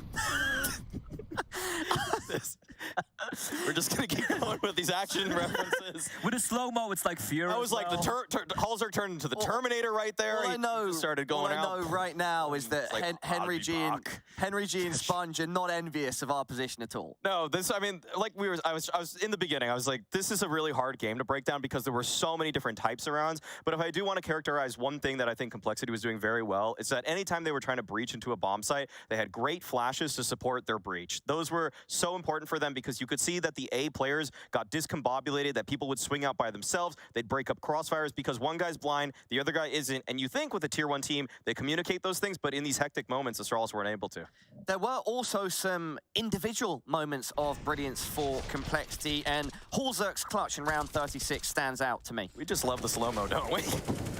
We're just gonna keep going with these action references. With a slow-mo, it's like Fear. I was like, the Halzak turned into the Terminator right there. All I know, started going out. All I know right now is that like, Henry G and Sponge are not envious of our position at all. No, I mean, like I was in the beginning, I was like, this is a really hard game to break down because there were so many different types of rounds. But if I do want to characterize one thing that I think Complexity was doing very well, is that anytime they were trying to breach into a bomb site, they had great flashes to support their breach. Those were so important for them because you could see that the A players got discombobulated, that people would swing out by themselves, they'd break up crossfires because one guy's blind, the other guy isn't, and you think with a tier 1 team, they communicate those things, but in these hectic moments, Astralis weren't able to. There were also some individual moments of brilliance for Complexity, and Halzak's clutch in round 36 stands out to me. We just love the slow-mo, don't we?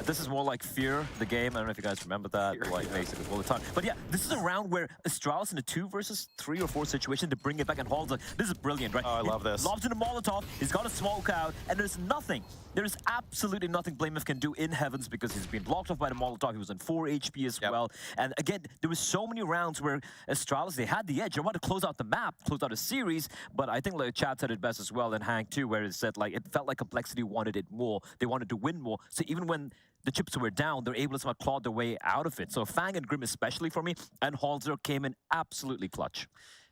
This is more like Fear, the game. I don't know if you guys remember that, like basically all the time. But yeah, this is a round where Astralis in a 2 versus 3 or 4 situation to bring it back, and Halzak, this is brilliant, right? Oh, I love this. Lobs in a Molotov, he's got a smoke out, and there's nothing. There's absolutely nothing Blamef can do in Heavens because he's been blocked off by the Molotov. He was on 4 HP as well. And again, there was so many rounds where Astralis, they had the edge. They wanted to close out the map, close out a series, but I think like Chad said it best as well, and Hank too, where it said like it felt like Complexity wanted it more. They wanted to win more. So even when the chips were down, they're able to somehow claw their way out of it. So Fang and Grim especially for me, and Halzak came in absolutely clutch.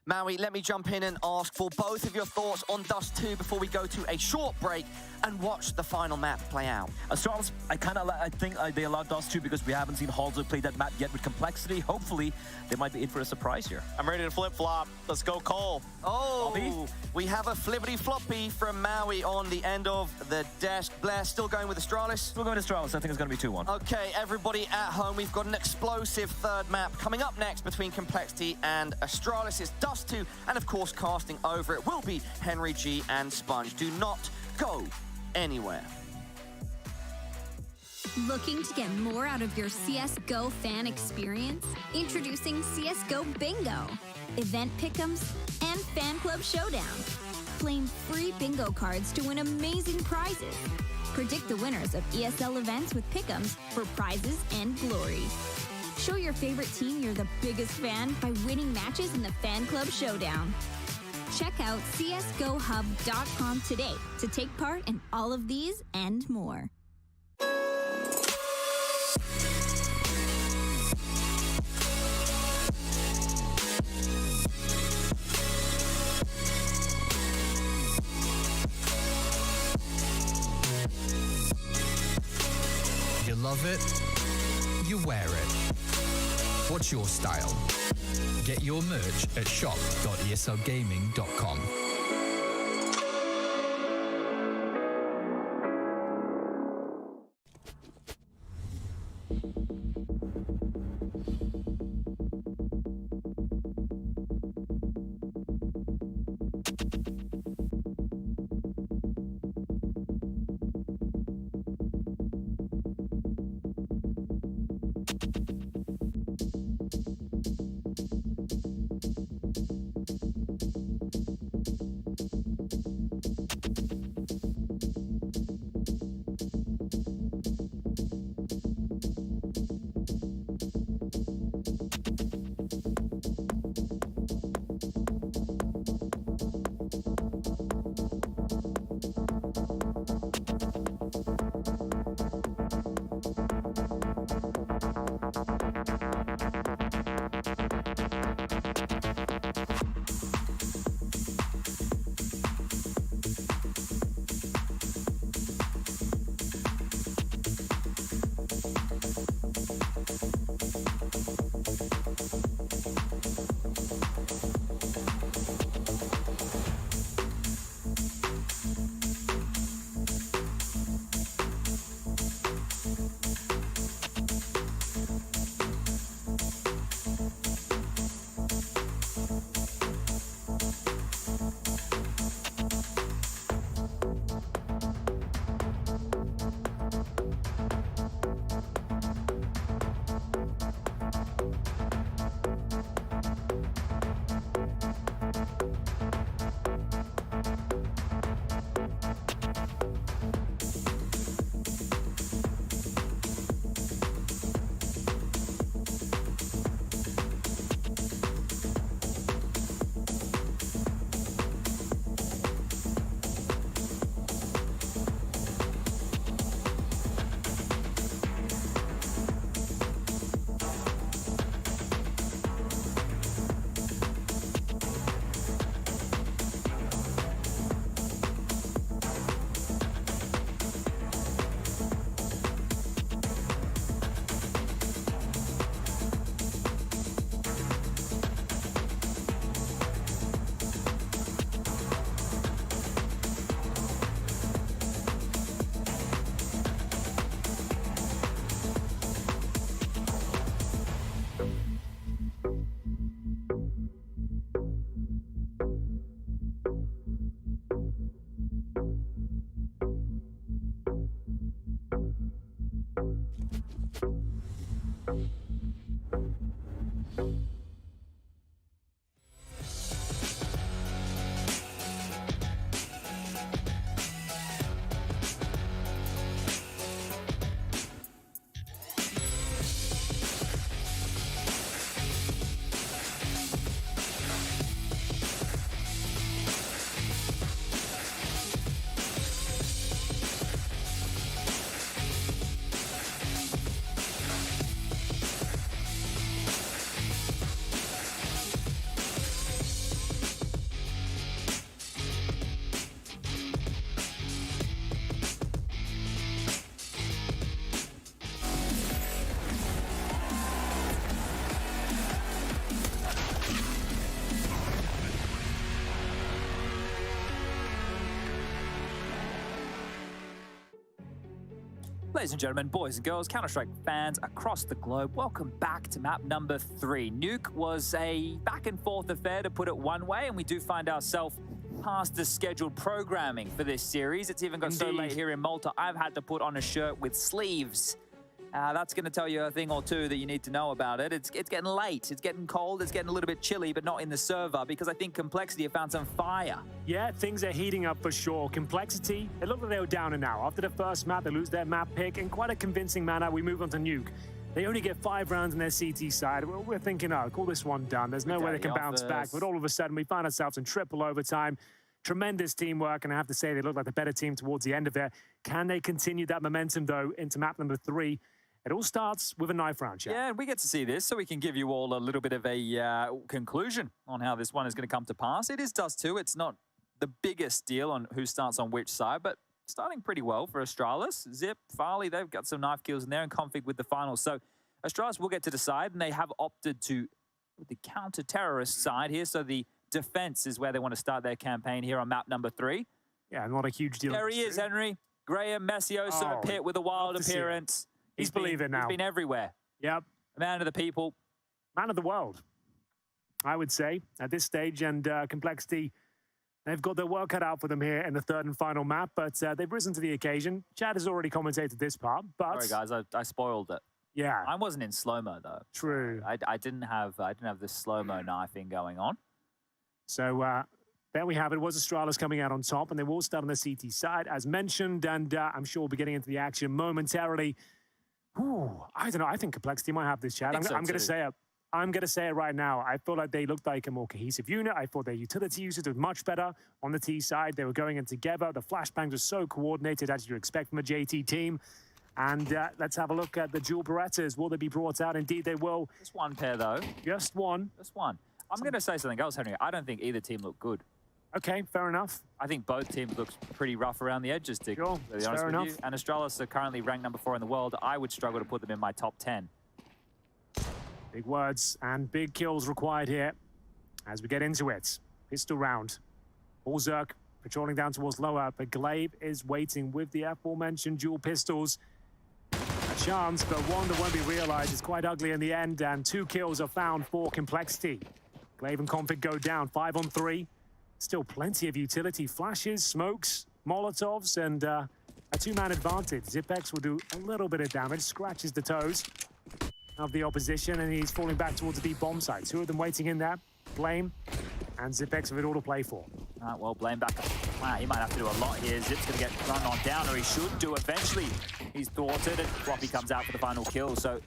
Maui, let me jump in and ask for both of your thoughts on Dust 2 before we go to a short break and watch the final map play out. Astralis, I think they allowed Dust 2 because we haven't seen Halzak play that map yet with Complexity. Hopefully, they might be in for a surprise here. I'm ready to flip-flop. Let's go, Cole. Oh, Bobby? We have a flippity-floppy from Maui on the end of the desk. Blair, still going with Astralis? Still going with Astralis. I think it's going to be 2-1. Okay, everybody at home, we've got an explosive third map coming up next between Complexity and Astralis. It's Dust 2, and of course, casting over it will be Henry G and Sponge. Do not go anywhere. Looking to get more out of your CSGO fan experience? Introducing CSGO Bingo, event pick'ems, and fan club showdown. Claim free bingo cards to win amazing prizes. Predict the winners of ESL events with pick'ems for prizes and glory. Show your favorite team you're the biggest fan by winning matches in the fan club showdown. Check out csgohub.com today to take part in all of these and more. You love it, you wear it. What's your style? Get your merch at shop.eslgaming.com. Ladies and gentlemen, boys and girls, Counter-Strike fans across the globe, welcome back to map number 3. Nuke was a back-and-forth affair, to put it one way, and we do find ourselves past the scheduled programming for this series. It's even got so late here in Malta, I've had to put on a shirt with sleeves. That's going to tell you a thing or two that you need to know about it. It's getting late, it's getting cold, it's getting a little bit chilly, but not in the server, because I think Complexity have found some fire. Yeah, things are heating up for sure. Complexity, it looked like they were down and out. After the first map, they lose their map pick in quite a convincing manner. We move on to Nuke. They only get 5 rounds in their CT side. We're thinking, oh, call this one done. There's no way they can bounce back. But all of a sudden, we find ourselves in triple overtime. Tremendous teamwork, and I have to say, they look like the better team towards the end of it. Can they continue that momentum, though, into map number 3? It all starts with a knife round, chat. Yeah, and we get to see this, so we can give you all a little bit of a conclusion on how this one is going to come to pass. It is Dust 2. It's not the biggest deal on who starts on which side, but starting pretty well for Astralis. Zip, Farley, they've got some knife kills in there and Config with the finals. So Astralis will get to decide, and they have opted to the counter-terrorist side here, so the defense is where they want to start their campaign here on map number 3. Yeah, not a huge deal. There he is, Henry. Graham Messioso Pitt with a wild appearance. He's believing now. He's been everywhere. Yep. A man of the people. Man of the world, I would say, at this stage. And Complexity, they've got their work cut out for them here in the third and final map, but they've risen to the occasion. Chad has already commentated this part, but... Sorry, guys, I spoiled it. Yeah. I wasn't in slow-mo, though. True. I didn't have this slow-mo knifing going on. So there we have it. It was Astralis coming out on top, and they will start on the CT side, as mentioned, and I'm sure we'll be getting into the action momentarily. Ooh, I don't know. I think Complexity might have this, Chad. I'm going to say it. I'm going to say it right now. I feel like they looked like a more cohesive unit. I thought their utility usage was much better on the T side. They were going in together. The flashbangs were so coordinated, as you'd expect from a JT team. And let's have a look at the dual Berettas. Will they be brought out? Indeed, they will. Just one pair, though. Just one. Just one. I'm going to say something else, Henry. I don't think either team looked good. Okay, fair enough. I think both teams look pretty rough around the edges, to be honest with you. And Astralis are currently ranked number 4 in the world. I would struggle to put them in my top 10. Big words and big kills required here as we get into it. Pistol round. Bullzerk patrolling down towards lower, but Glaive is waiting with the aforementioned dual pistols. A chance, but one that won't be realized. It's quite ugly in the end, and 2 kills are found for Complexity. Glaive and Config go down 5 on 3. Still plenty of utility. Flashes, smokes, Molotovs, and a 2-man advantage. Zipex will do a little bit of damage, scratches the toes of the opposition, and he's falling back towards the deep bomb site. 2 of them waiting in there. Blame and Zipex with it all to play for. Well, Blame back up. Wow, he might have to do a lot here. Zip's going to get run on down, or he should do eventually. He's thwarted, and Floppy comes out for the final kill, so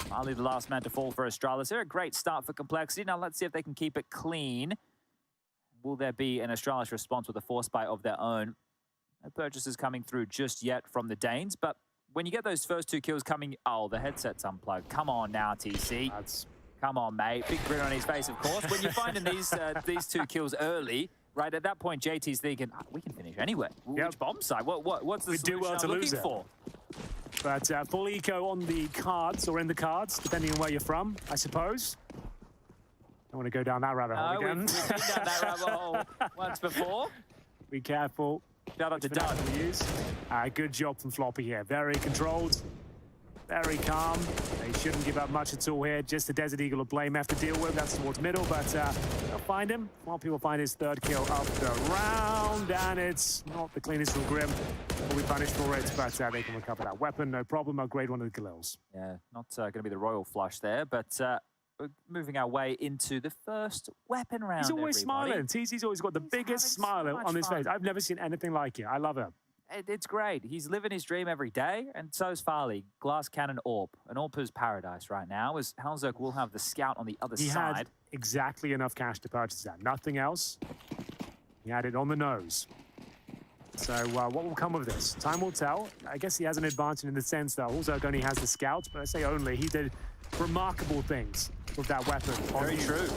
finally the last man to fall for Astralis. They're a great start for Complexity. Now let's see if they can keep it clean. Will there be an Astralis response with a force bite of their own? No purchases coming through just yet from the Danes, but when you get those first 2 kills coming... Oh, the headset's unplugged. Come on now, TC. Come on, mate. Big grin on his face, of course. When you're finding these 2 kills early, right, at that point, JT's thinking, we can finish anywhere. Which bomb site? What's the solution I'm looking for? But full eco on the cards, or in the cards, depending on where you're from, I suppose. I want to go down that rabbit hole again. We've been down that rabbit hole once before. Be careful. Shout out to Doug. Good job from Floppy here. Very controlled, very calm. They shouldn't give up much at all here. Just the Desert Eagle of Blame have to deal with. That's towards middle, but they'll find him. Floppy will find his 3rd kill of the round, and it's not the cleanest from Grim. Will be punished for it, but they can recover that weapon. No problem. Upgrade one of the Galils. Yeah, not going to be the royal flush there, but... we're moving our way into the first weapon round. He's always smiling. TC's always got the biggest smile on his face. I've never seen anything like it. I love it. It's great. He's living his dream every day, and so's Farley. Glass Cannon AWP. An AWP's paradise right now, as Halzerk will have the scout on the other side. He had exactly enough cash to purchase that. Nothing else. He had it on the nose. So what will come of this? Time will tell. I guess he has an advantage in the sense that Halzerk only has the scouts, but I say only. He did remarkable things with that weapon. Very true.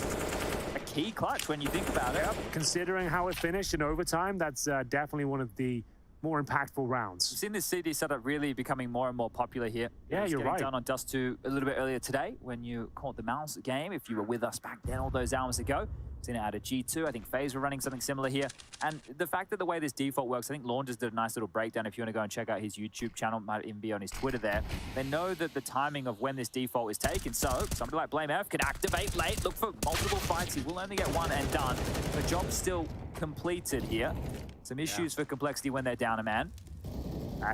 A key clutch when you think about it. Considering how it finished in overtime, that's definitely one of the more impactful rounds. We've seen this CD setup really becoming more and more popular here. Yeah, you're right. Done on Dust 2 a little bit earlier today when you caught the Mouse game. If you were with us back then all those hours ago, Seen it out of G2. I think FaZe were running something similar here. And the fact that the way this default works, I think Lorne just did a nice little breakdown. If you want to go and check out his YouTube channel, might even be on his Twitter there. They know that the timing of when this default is taken. So somebody like BlameF can activate late, look for multiple fights. He will only get one and done. The job's still completed here. Some issues for Complexity when they're down a man.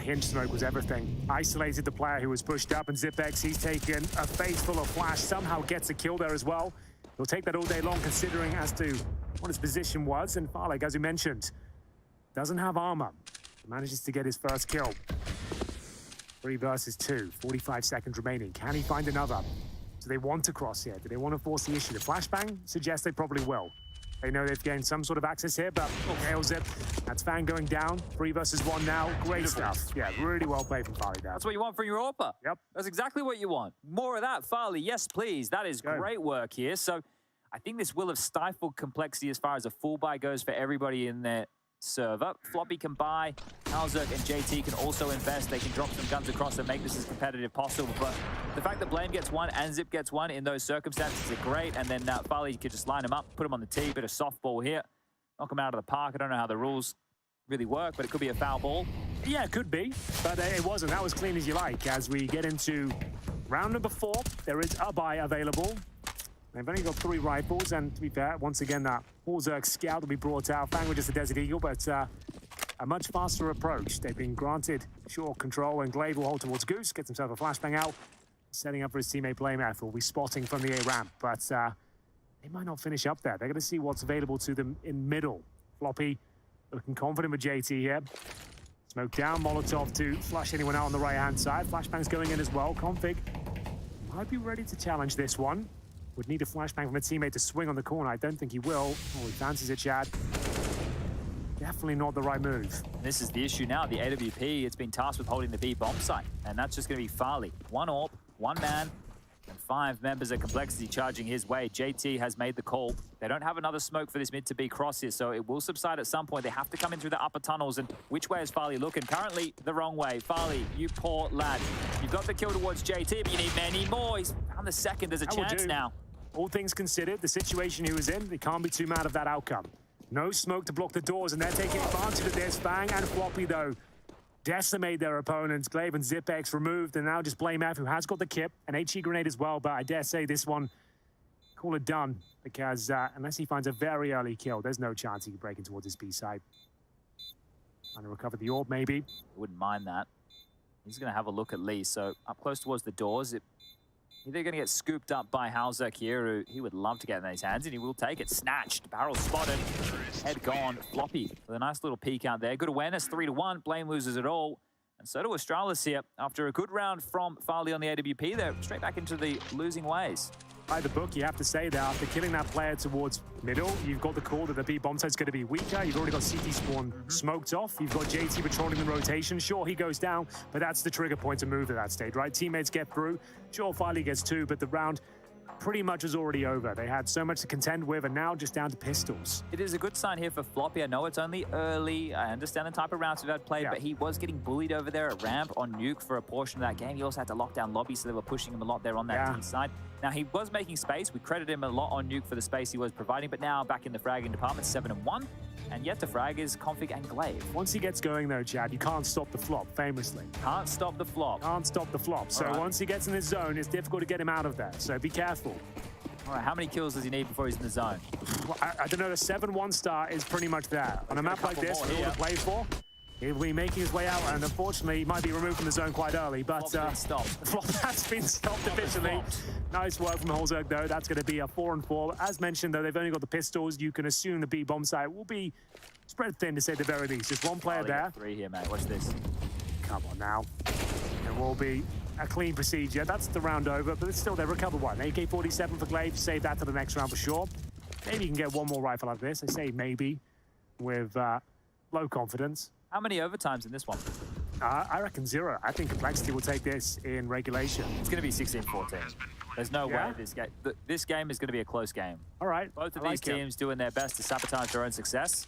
Hinge smoke was everything. Isolated the player who was pushed up, and Zipex, he's taken a face full of flash, somehow gets a kill there as well. He'll take that all day long, considering as to what his position was. And Farlek, as you mentioned, doesn't have armor. Manages to get his first kill. 3 versus 2, 45 seconds remaining. Can he find another? Do they want to cross here? Do they want to force the issue? The flashbang suggests they probably will. They know they've gained some sort of access here, but nails it. That's Fang going down. 3 versus 1 now. Great stuff. Yeah, really well played from Farley there. That's what you want from your AWPer. Yep. That's exactly what you want. More of that, Farley. Yes, please. That is great work here. So I think this will have stifled Complexity as far as a full buy goes for everybody in their server. Floppy can buy. Halzerk and JT can also invest. They can drop some guns across and make this as competitive possible. But the fact that Blame gets one and Zip gets one in those circumstances is great. And then Farley could just line them up, put them on the tee, bit of softball here, knock them out of the park. I don't know how the rules really work, but it could be a foul ball. Yeah, it could be, but it wasn't. That was clean as you like. As we get into round number 4, there is a buy available. They've only got 3 rifles, and to be fair, once again, that Halzerk scout will be brought out. Fang with just a Desert Eagle, but a much faster approach. They've been granted short control, and Glaive will hold towards Goose, gets himself a flashbang out, setting up for his teammate BlameF, who will be spotting from the A ramp, but they might not finish up there. They're going to see what's available to them in middle. Floppy looking confident with JT here. Smoke down, Molotov to flush anyone out on the right-hand side. Flashbang's going in as well. Config might be ready to challenge this one. Would need a flashbang from a teammate to swing on the corner. I don't think he will. Oh, he fancies it, Chad. Definitely not the right move. This is the issue now. The AWP, it's been tasked with holding the B bomb site, and that's just going to be Farley. 1 AWP, 1 man, and 5 members of Complexity charging his way. JT has made the call. They don't have another smoke for this mid to B cross here, so it will subside at some point. They have to come in through the upper tunnels, and which way is Farley looking? Currently, the wrong way. Farley, you poor lad. You've got the kill towards JT, but you need many more. He's found the second. There's a chance now. All things considered, the situation he was in, they can't be too mad of that outcome. No smoke to block the doors, and they're taking advantage of this. Fang and Floppy, though, decimate their opponents. Glaive and Zipex removed, and now just BlameF, who has got the kip, an HE grenade as well, but I dare say this one, call it done, because unless he finds a very early kill, there's no chance he can break in towards his B side. Trying to recover the orb, maybe. Wouldn't mind that. He's going to have a look at Lee, so up close towards the doors. They're going to get scooped up by Halzerk here, who he would love to get in his hands, and he will take it. Snatched, barrel spotted, head gone. Floppy with a nice little peek out there. Good awareness, 3-1. Blame loses it all. And so do ASTRALIS here. After a good round from Farley on the AWP, they're straight back into the losing ways. By the book, you have to say that after killing that player towards middle, you've got the call that the B bomb site's going to be weaker. You've already got CT spawn smoked off. You've got JT patrolling in rotation. Sure, he goes down, but that's the trigger point to move at that stage, right? Teammates get through. Sure, Farley gets 2, but the round pretty much is already over. They had so much to contend with, and now just down to pistols. It is a good sign here for Floppy. I know it's only early. I understand the type of rounds we've had played, but he was getting bullied over there at ramp on Nuke for a portion of that game. He also had to lock down lobby, so they were pushing him a lot there on that team side. Now, he was making space. We credit him a lot on Nuke for the space he was providing, but now back in the fragging department, 7-1. And yet to frag is Config and Glaive. Once he gets going, though, Chad, you can't stop the flop, famously. Can't stop the flop. Can't stop the flop. So once he gets in his zone, it's difficult to get him out of there. So be careful. All right, how many kills does he need before he's in the zone? Well, I don't know. The 7-1 start is pretty much there. On a map like this, for all to play for, he'll be making his way out, and unfortunately, he might be removed from the zone quite early. But flop has been stopped officially. Nice work from Halzerk, though. That's going to be a 4-4. As mentioned, though, they've only got the pistols. You can assume the B bomb site will be spread thin, to say the very least. Just one player there. 3 here, mate. Watch this. Come on now. It will be a clean procedure. That's the round over, but it's still they recover one. AK-47 for Glaive. Save that to the next round for sure. Maybe you can get one more rifle out of this. I say maybe with low confidence. How many overtimes in this one? I reckon 0. I think Complexity will take this in regulation. It's going to be 16-14. There's no way this game is going to be a close game. All right. Both of these teams doing their best to sabotage their own success.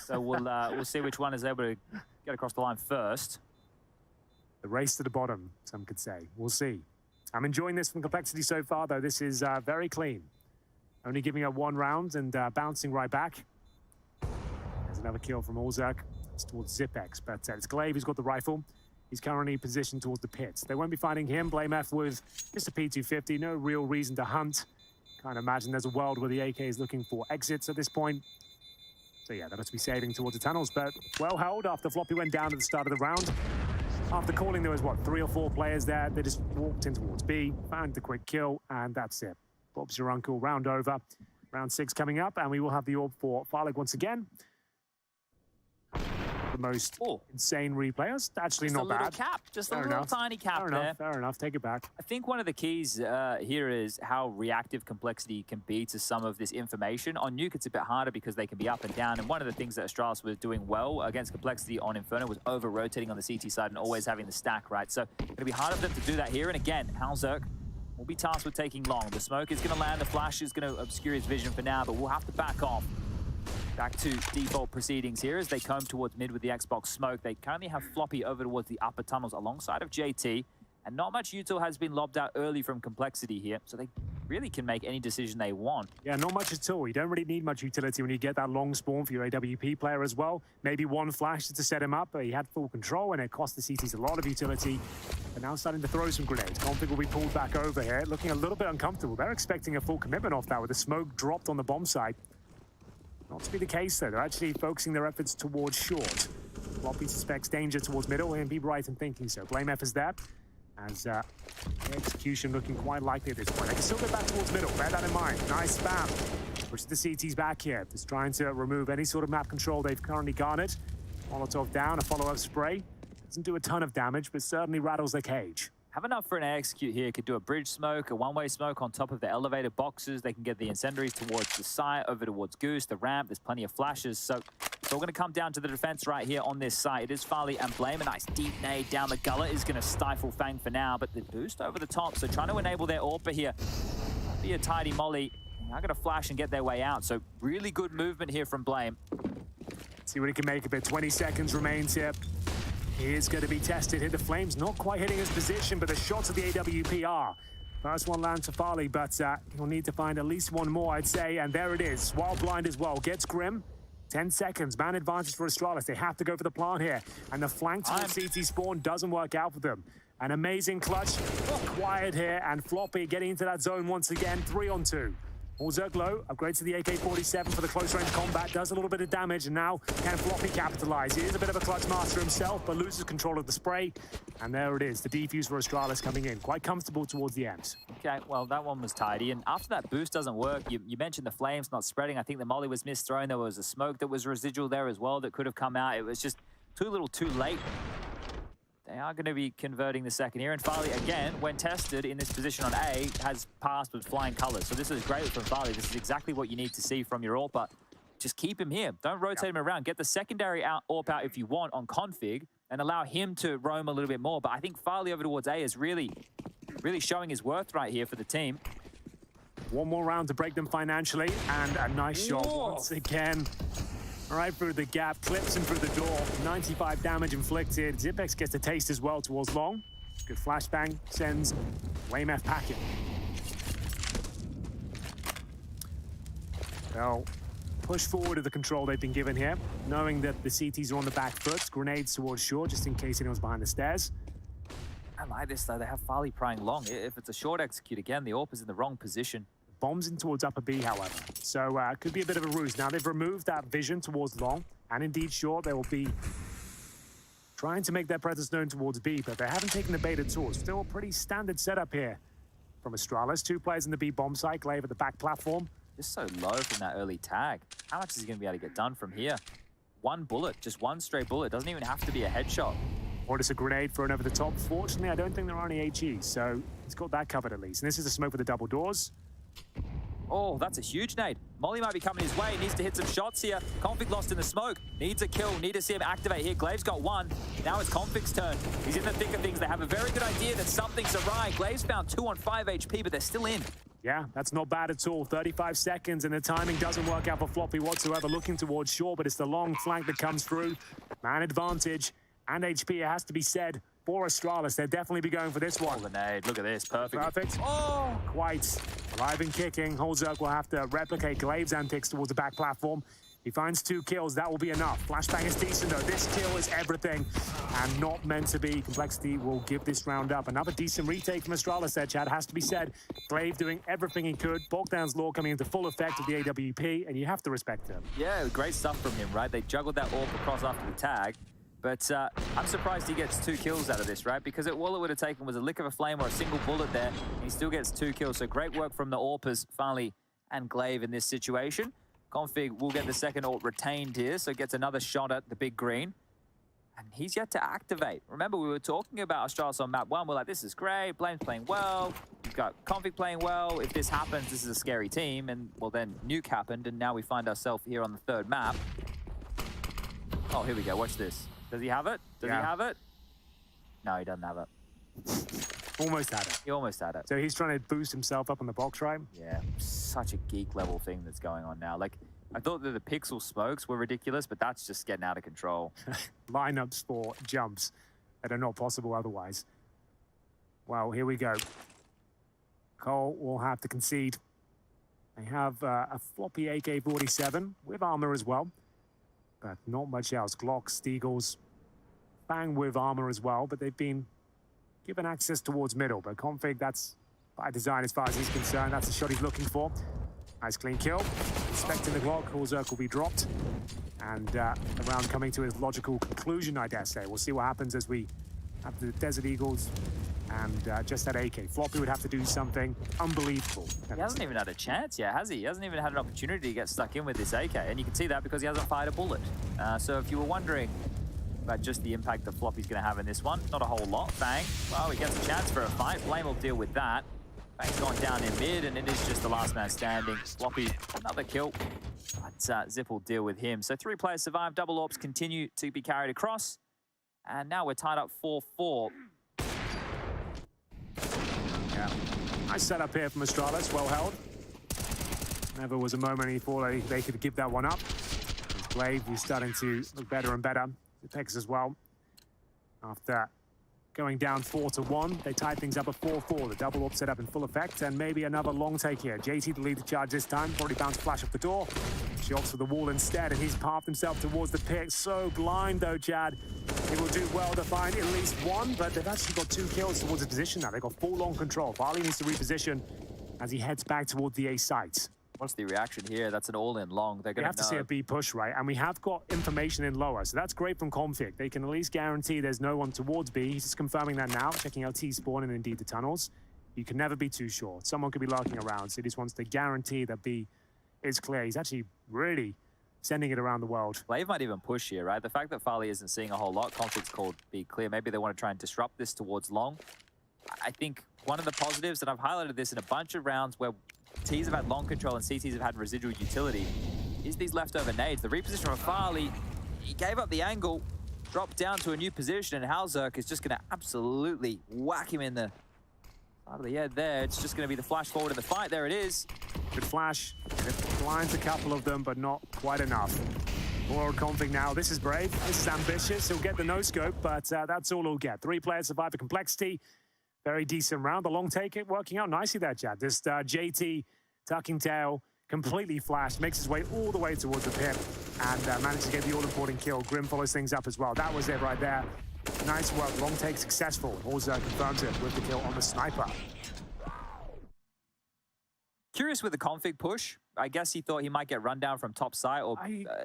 So we'll see which one is able to get across the line first. The race to the bottom, some could say. We'll see. I'm enjoying this from Complexity so far, though. This is very clean. only giving up 1 round and bouncing right back. There's another kill from Olzerk. It's towards Zipex, but it's Glaive who's got the rifle. He's currently positioned towards the pits. They won't be fighting him. BlameF with just a P250. No real reason to hunt. Can't imagine there's a world where the AK is looking for exits at this point. So yeah, they must be saving towards the tunnels, but well held after Floppy went down at the start of the round. After calling, there was, what, 3 or 4 players there. They just walked in towards B, found the quick kill, and that's it. Bob's your uncle, round over. Round 6 coming up, and we will have the orb for Farlig once again. The most insane replayers. Actually, just not a little bad. Cap, just Fair a little enough. tiny cap Fair there. enough, fair enough. Take it back. I think one of the keys here is how reactive Complexity can be to some of this information. On Nuke, it's a bit harder because they can be up and down. And one of the things that Astralis was doing well against Complexity on Inferno was over-rotating on the CT side and always having the stack, right? So it's going to be harder for them to do that here. And again, Halzerk will be tasked with taking long. The smoke is going to land. The flash is going to obscure his vision for now, but we'll have to back off. Back to default proceedings here as they comb towards mid with the Xbox smoke. They currently have Floppy over towards the upper tunnels alongside of JT. And not much util has been lobbed out early from Complexity here, so they really can make any decision they want. Yeah, not much at all. You don't really need much utility when you get that long spawn for your AWP player as well. Maybe 1 flash to set him up, but he had full control and it cost the CTs a lot of utility. But now starting to throw some grenades. Config will be pulled back over here, looking a little bit uncomfortable. They're expecting a full commitment off that with the smoke dropped on the bomb site. Not to be the case, though. They're actually focusing their efforts towards short. Floppy suspects danger towards middle, and be right in thinking so. BlameF is there, as the execution looking quite likely at this point. They can still go back towards middle. Bear that in mind. Nice spam. Push the CTs back here. Just trying to remove any sort of map control they've currently garnered. Molotov down, a follow-up spray. Doesn't do a ton of damage, but certainly rattles the cage. Have enough for an execute here. Could do a bridge smoke, a one-way smoke on top of the elevated boxes. They can get the incendiaries towards the site, over towards Goose, the ramp. There's plenty of flashes. So it's all going to come down to the defense right here on this site. It is Farley and Blame. A nice deep nade down the gullet is going to stifle Fang for now, but the boost over the top. So trying to enable their AWPer here. Be a tidy molly. Now going to flash and get their way out. So really good movement here from Blame. See what he can make of it. 20 seconds remains here. He is going to be tested. Hit the flames, not quite hitting his position, but the shots of the AWP are. First one lands to Farley, but he'll need to find at least 1 more, I'd say. And there it is. Wild blind as well. Gets Grim. 10 seconds. Man advantage for Astralis. They have to go for the plant here. And the flank towards CT spawn doesn't work out for them. An amazing clutch. Quiet here. And Floppy getting into that zone once again. 3-on-2. Olzerk low, upgrades to the AK-47 for the close-range combat, does a little bit of damage, and now can Floppy capitalize. He is a bit of a clutch master himself, but loses control of the spray. And there it is, the defuse for Astralis coming in. Quite comfortable towards the end. Okay, well, that one was tidy. And after that boost doesn't work, you mentioned the flames not spreading. I think the molly was misthrown. There was a smoke that was residual there as well that could have come out. It was just too little too late. They are going to be converting the second here. And Farley, again, when tested in this position on A, has passed with flying colors. So this is great from Farley. This is exactly what you need to see from your AWP. But just keep him here. Don't rotate him around. Get the secondary AWP out if you want on config and allow him to roam a little bit more. But I think Farley over towards A is really showing his worth right here for the team. 1 more round to break them financially. And a nice shot once again. Right through the gap, clips him through the door. 95 damage inflicted. Zipex gets a taste as well towards long. Good flashbang, sends WayMF packing. They'll push forward to the control they've been given here, knowing that the CTs are on the back foot. Grenades towards short, just in case anyone's behind the stairs. I like this, though. They have Farley prying long. If it's a short execute, again, the AWP is in the wrong position. Bombs in towards upper B, however. So could be a bit of a ruse. Now they've removed that vision towards long, and indeed short. They will be trying to make their presence known towards B, but they haven't taken the bait at all. Still a pretty standard setup here from Astralis. 2 players in the B bomb site, Glaive at the back platform. Just so low from that early tag. How much is he going to be able to get done from here? 1 bullet, just 1 straight bullet. Doesn't even have to be a headshot. Or just a grenade thrown over the top. Fortunately, I don't think there are any HEs, so he's got that covered at least. And this is a smoke with the double doors. Oh, that's a huge nade. Molly might be coming his way. Needs to hit some shots here. Config lost in the smoke. Needs a kill. Need to see him activate here. Glaive's got 1. Now it's Config's turn. He's in the thick of things. They have a very good idea that something's awry. Glaive's found 2 on 5 HP, but they're still in. Yeah, that's not bad at all. 35 seconds, and the timing doesn't work out for Floppy whatsoever. Looking towards shore, but it's the long flank that comes through. Man advantage and HP, it has to be said. for Astralis. They'll definitely be going for this one. The nade, look at this, perfect. Perfect. Oh, quite. Alive and kicking. Holzerk will have to replicate Glave's antics towards the back platform. He finds 2 kills, that will be enough. Flashbang is decent though, this kill is everything and not meant to be. Complexity will give this round up. Another decent retake from Astralis there, Chad, has to be said. Glaive doing everything he could. Bogdan's Law coming into full effect with the AWP, and you have to respect him. Yeah, great stuff from him, right? They juggled that AWP across after the tag. But I'm surprised he gets 2 kills out of this, right? Because all it would have taken was a lick of a flame or a single bullet there, and he still gets 2 kills. So great work from the AWPers, Farley and Glaive in this situation. Config will get the second AWP retained here, so gets another shot at the big green. And he's yet to activate. Remember, we were talking about Astralis on map 1. We're like, this is great, Blame's playing well. You've got Config playing well. If this happens, this is a scary team. And, well, then Nuke happened, and now we find ourselves here on the 3rd map. Oh, here we go. Watch this. Does he have it? Does he have it? No, he doesn't have it. Almost had it. He almost had it. So he's trying to boost himself up on the box, right? Yeah, such a geek level thing that's going on now. Like, I thought that the pixel smokes were ridiculous, but that's just getting out of control. Lineups for jumps that are not possible otherwise. Well, here we go. Cole will have to concede. They have a floppy AK-47 with armor as well, but not much else. Glocks, Steagles, Bang with armor as well, but they've been given access towards middle. But Config, that's by design as far as he's concerned. That's the shot he's looking for. Nice clean kill. Inspecting the Glock, Holzerk will be dropped. And the round coming to its logical conclusion, I dare say. We'll see what happens as we have the Desert Eagles and just that AK. Floppy would have to do something unbelievable. He hasn't even had a chance yet, has he? He hasn't even had an opportunity to get stuck in with this AK. And you can see that because he hasn't fired a bullet. So if you were wondering about just the impact that Floppy's going to have in this one, not a whole lot. Bang. Well, he gets a chance for a fight. Blame will deal with that. Bang's gone down in mid, and it is just the last man standing. Floppy, another kill. But Zip will deal with him. So 3 players survive. Double AWPs continue to be carried across. And now we're tied up 4-4. Yeah. Nice setup here from Astralis. Well held. Never was a moment he thought they could give that one up. Glaive, who's starting to look better and better. Apex as well. After going down 4-1, they tied things up at 4-4. The double AWP set up in full effect, and maybe another long take here. JT to lead the charge this time. Already bounced flash off the door. She opts for the wall instead, and he's pathed himself towards the pit. So blind though, Chad. He will do well to find at least one, but they've actually got 2 kills towards his position now. They've got full on control. Farley needs to reposition as he heads back towards the A site. What's the reaction here? That's an all-in long. They're going to have to see a B push, right? And we have got information in lower, so that's great from Config. They can at least guarantee there's no one towards B. He's just confirming that now, checking out T-spawn and indeed the tunnels. You can never be too sure. Someone could be lurking around, so he just wants to guarantee that B is clear. He's actually really sending it around the world. Glaive might even push here, right? The fact that Farley isn't seeing a whole lot, Config's called B clear. Maybe they want to try and disrupt this towards long. I think one of the positives, and I've highlighted this in a bunch of rounds where Ts have had long control and CTs have had residual utility, is these leftover nades. The reposition from Farley, he gave up the angle, dropped down to a new position, and Holzerk is just going to absolutely whack him in the side of the head there. It's just going to be the flash forward of the fight. There it is. Good flash. It blinds a couple of them, but not quite enough. More Config now. This is brave. This is ambitious. He'll get the no-scope, but that's all he'll get. 3 players survive the complexity. Very decent round. The long take it working out nicely there, Chad. Just JT tucking tail, completely flashed, makes his way all the way towards the pit, and managed to get the all-important kill. Grim follows things up as well. That was it right there. Nice work. Long take successful. Holzer confirms it with the kill on the sniper. Curious with the Config push. I guess he thought he might get run down from top side or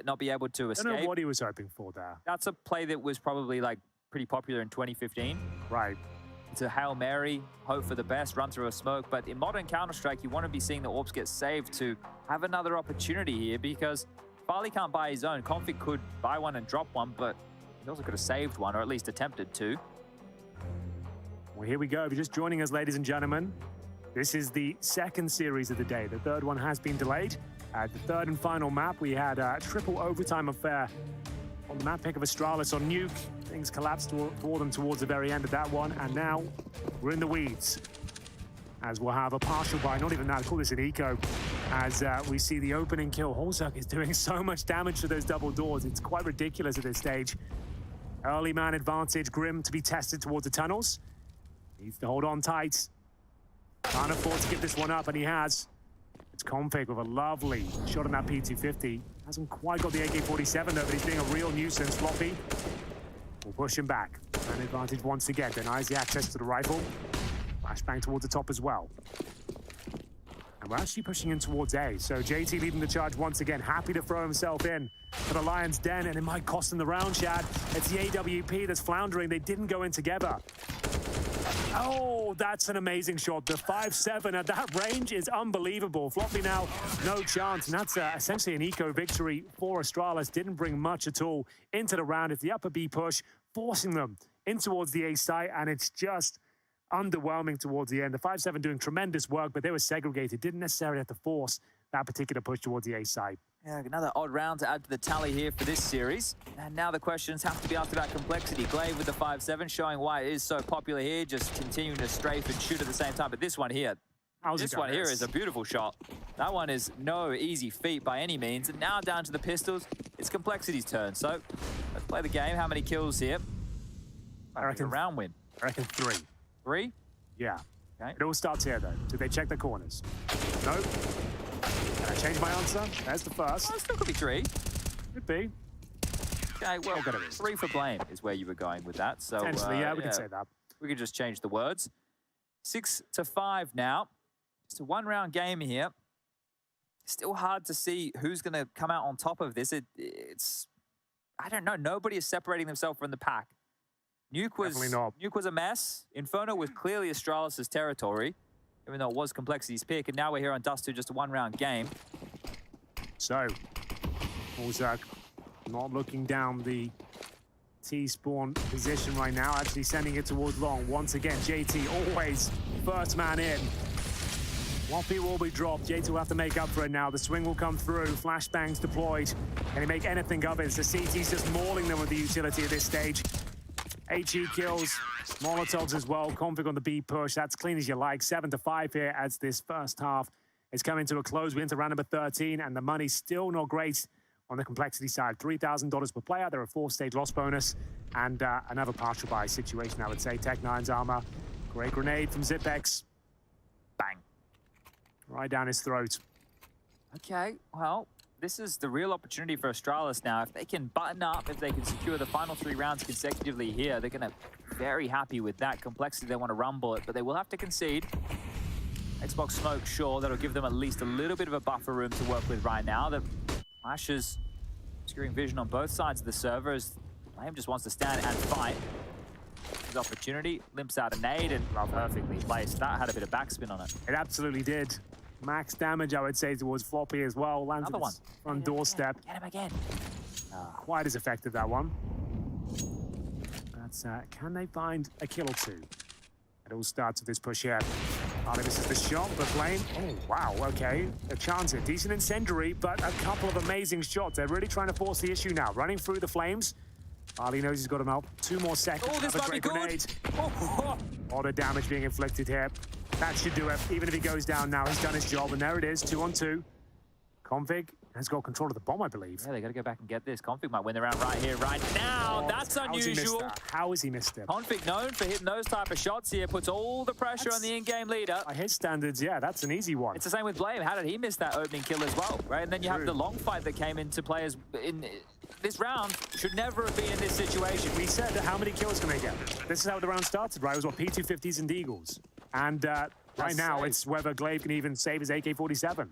not be able to escape. I don't know what he was hoping for there. That's a play that was probably like pretty popular in 2015. Right. It's a Hail Mary, hope for the best, run through a smoke. But in modern Counter-Strike, you want to be seeing the AWPs get saved to have another opportunity here, because Farley can't buy his own. Config could buy one and drop one, but he also could have saved one, or at least attempted to. Well, here we go. If you're just joining us, ladies and gentlemen, this is the 2nd series of the day. The 3rd one has been delayed. The 3rd and final map, we had a triple overtime affair on the map pick of Astralis on Nuke. Things collapsed for them towards the very end of that one, and now we're in the weeds. As we'll have a partial buy, not even that, I call this an eco, as we see the opening kill. Holzerk is doing so much damage to those double doors. It's quite ridiculous at this stage. Early man advantage, Grim to be tested towards the tunnels. Needs to hold on tight. Can't afford to give this one up, and he has. It's Config with a lovely shot on that P250. Hasn't quite got the AK-47 though, but he's being a real nuisance. Floppy will push him back. Man advantage once again, denies the access to the rifle. Flashbang towards the top as well. And we're actually pushing in towards A. So JT leading the charge once again, happy to throw himself in for the Lion's Den, and it might cost him the round, Chad. It's the AWP that's floundering. They didn't go in together. Oh, that's an amazing shot. The 5-7 at that range is unbelievable. Floppy now, no chance. And that's essentially an eco victory for Astralis. Didn't bring much at all into the round. It's the upper B push, forcing them in towards the A site, and it's just underwhelming towards the end. The 5-7 doing tremendous work, but they were segregated. Didn't necessarily have to force that particular push towards the A side. Yeah, another odd round to add to the tally here for this series. And now the questions have to be asked about complexity. Glaive with the 5-7 showing why it is so popular here, just continuing to strafe and shoot at the same time. But this one here, this one here is a beautiful shot. That one is no easy feat by any means. And now down to the pistols, it's complexity's turn. So let's play the game. How many kills here? I reckon a round win. I reckon 3. 3? Yeah. Okay. It all starts here, though. Did they check the corners? No. Can I change my answer? There's the first. Oh, it still could be 3. Could be. Okay, well, 3 for blame is where you were going with that. So, potentially, yeah, we can say that. We could just change the words. 6-5 now. It's a one-round game here. Still hard to see who's going to come out on top of this. It's, I don't know. Nobody is separating themselves from the pack. Nuke was a mess. Inferno was clearly Astralis' territory, even though it was Complexity's pick. And now we're here on Dust 2, just a one-round game. So, Orzak not looking down the T-spawn position right now, actually sending it towards long. Once again, JT always first man in. Floppy will be dropped. JT will have to make up for it now. The swing will come through. Flashbangs deployed. Can he make anything of it? The CT's just mauling them with the utility at this stage. HE kills, Molotovs as well. Config on the B push. That's clean as you like. 7-5 here as this first half is coming to a close. We're into round number 13, and the money's still not great on the complexity side. $3,000 per player. There are 4-stage loss bonus and another partial buy situation, I would say. Tech9's armor. Great grenade from Zipex. Bang. Right down his throat. Okay, well, this is the real opportunity for Astralis now. If they can button up, if they can secure the final 3 rounds consecutively here, they're going to be very happy with that. Complexity, they want to rumble it, but they will have to concede. Xbox Smoke, sure, that'll give them at least a little bit of a buffer room to work with right now. The Flashes securing vision on both sides of the server as Flame just wants to stand and fight. His opportunity, limps out a nade and perfectly placed. That had a bit of backspin on it. It absolutely did. Max damage, I would say, towards Floppy as well. Lands on his front doorstep. Get him again. Quite as effective, that one. That's, can they find a kill or 2? It all starts with this push here. Harley misses the shot, but Flame, oh, wow, okay. A chance here. Decent incendiary, but a couple of amazing shots. They're really trying to force the issue now. Running through the flames. Harley knows he's got him out. 2 more seconds. Oh, this might be good. Grenade. A lot of damage being inflicted here. That should do it. Even if he goes down now, he's done his job. And there it is, 2-on-2. Config has got control of the bomb, I believe. Yeah, they got to go back and get this. Config might win the round right here, right now. Oh, that's unusual. How has he missed it? Config known for hitting those type of shots here. Puts all the pressure on the in-game leader. By his standards, yeah, that's an easy one. It's the same with Blame. How did he miss that opening kill as well, right? And then you have the long fight that came into play as in this round. Should never have been in this situation. We said how many kills can they get? This is how the round started, right? It was what, P250s and Deagles. And right now, it's whether Glaive can even save his AK-47.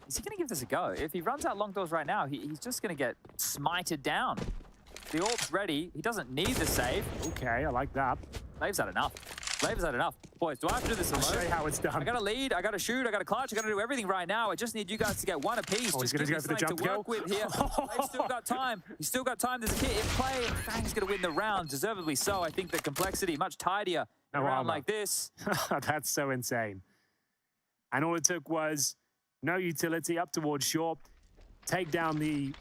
Is he going to give this a go? If he runs out long doors right now, he's just going to get smited down. The orb's ready. He doesn't need the save. Okay, I like that. Glaive's had enough. Glaive's had enough. Boys, do I have to do this alone? I'll show you how it's done. I got to lead, I got to shoot, I got to clutch, I got to do everything right now. I just need you guys to get 1 apiece. Oh, just he's going to go for the jump to work with here. Glaive's still got time. He's still got time. There's a hit in play. Fang's going to win the round, deservedly so. I think the complexity, much tidier in a round like this. That's so insane. And all it took was no utility up towards short, take down the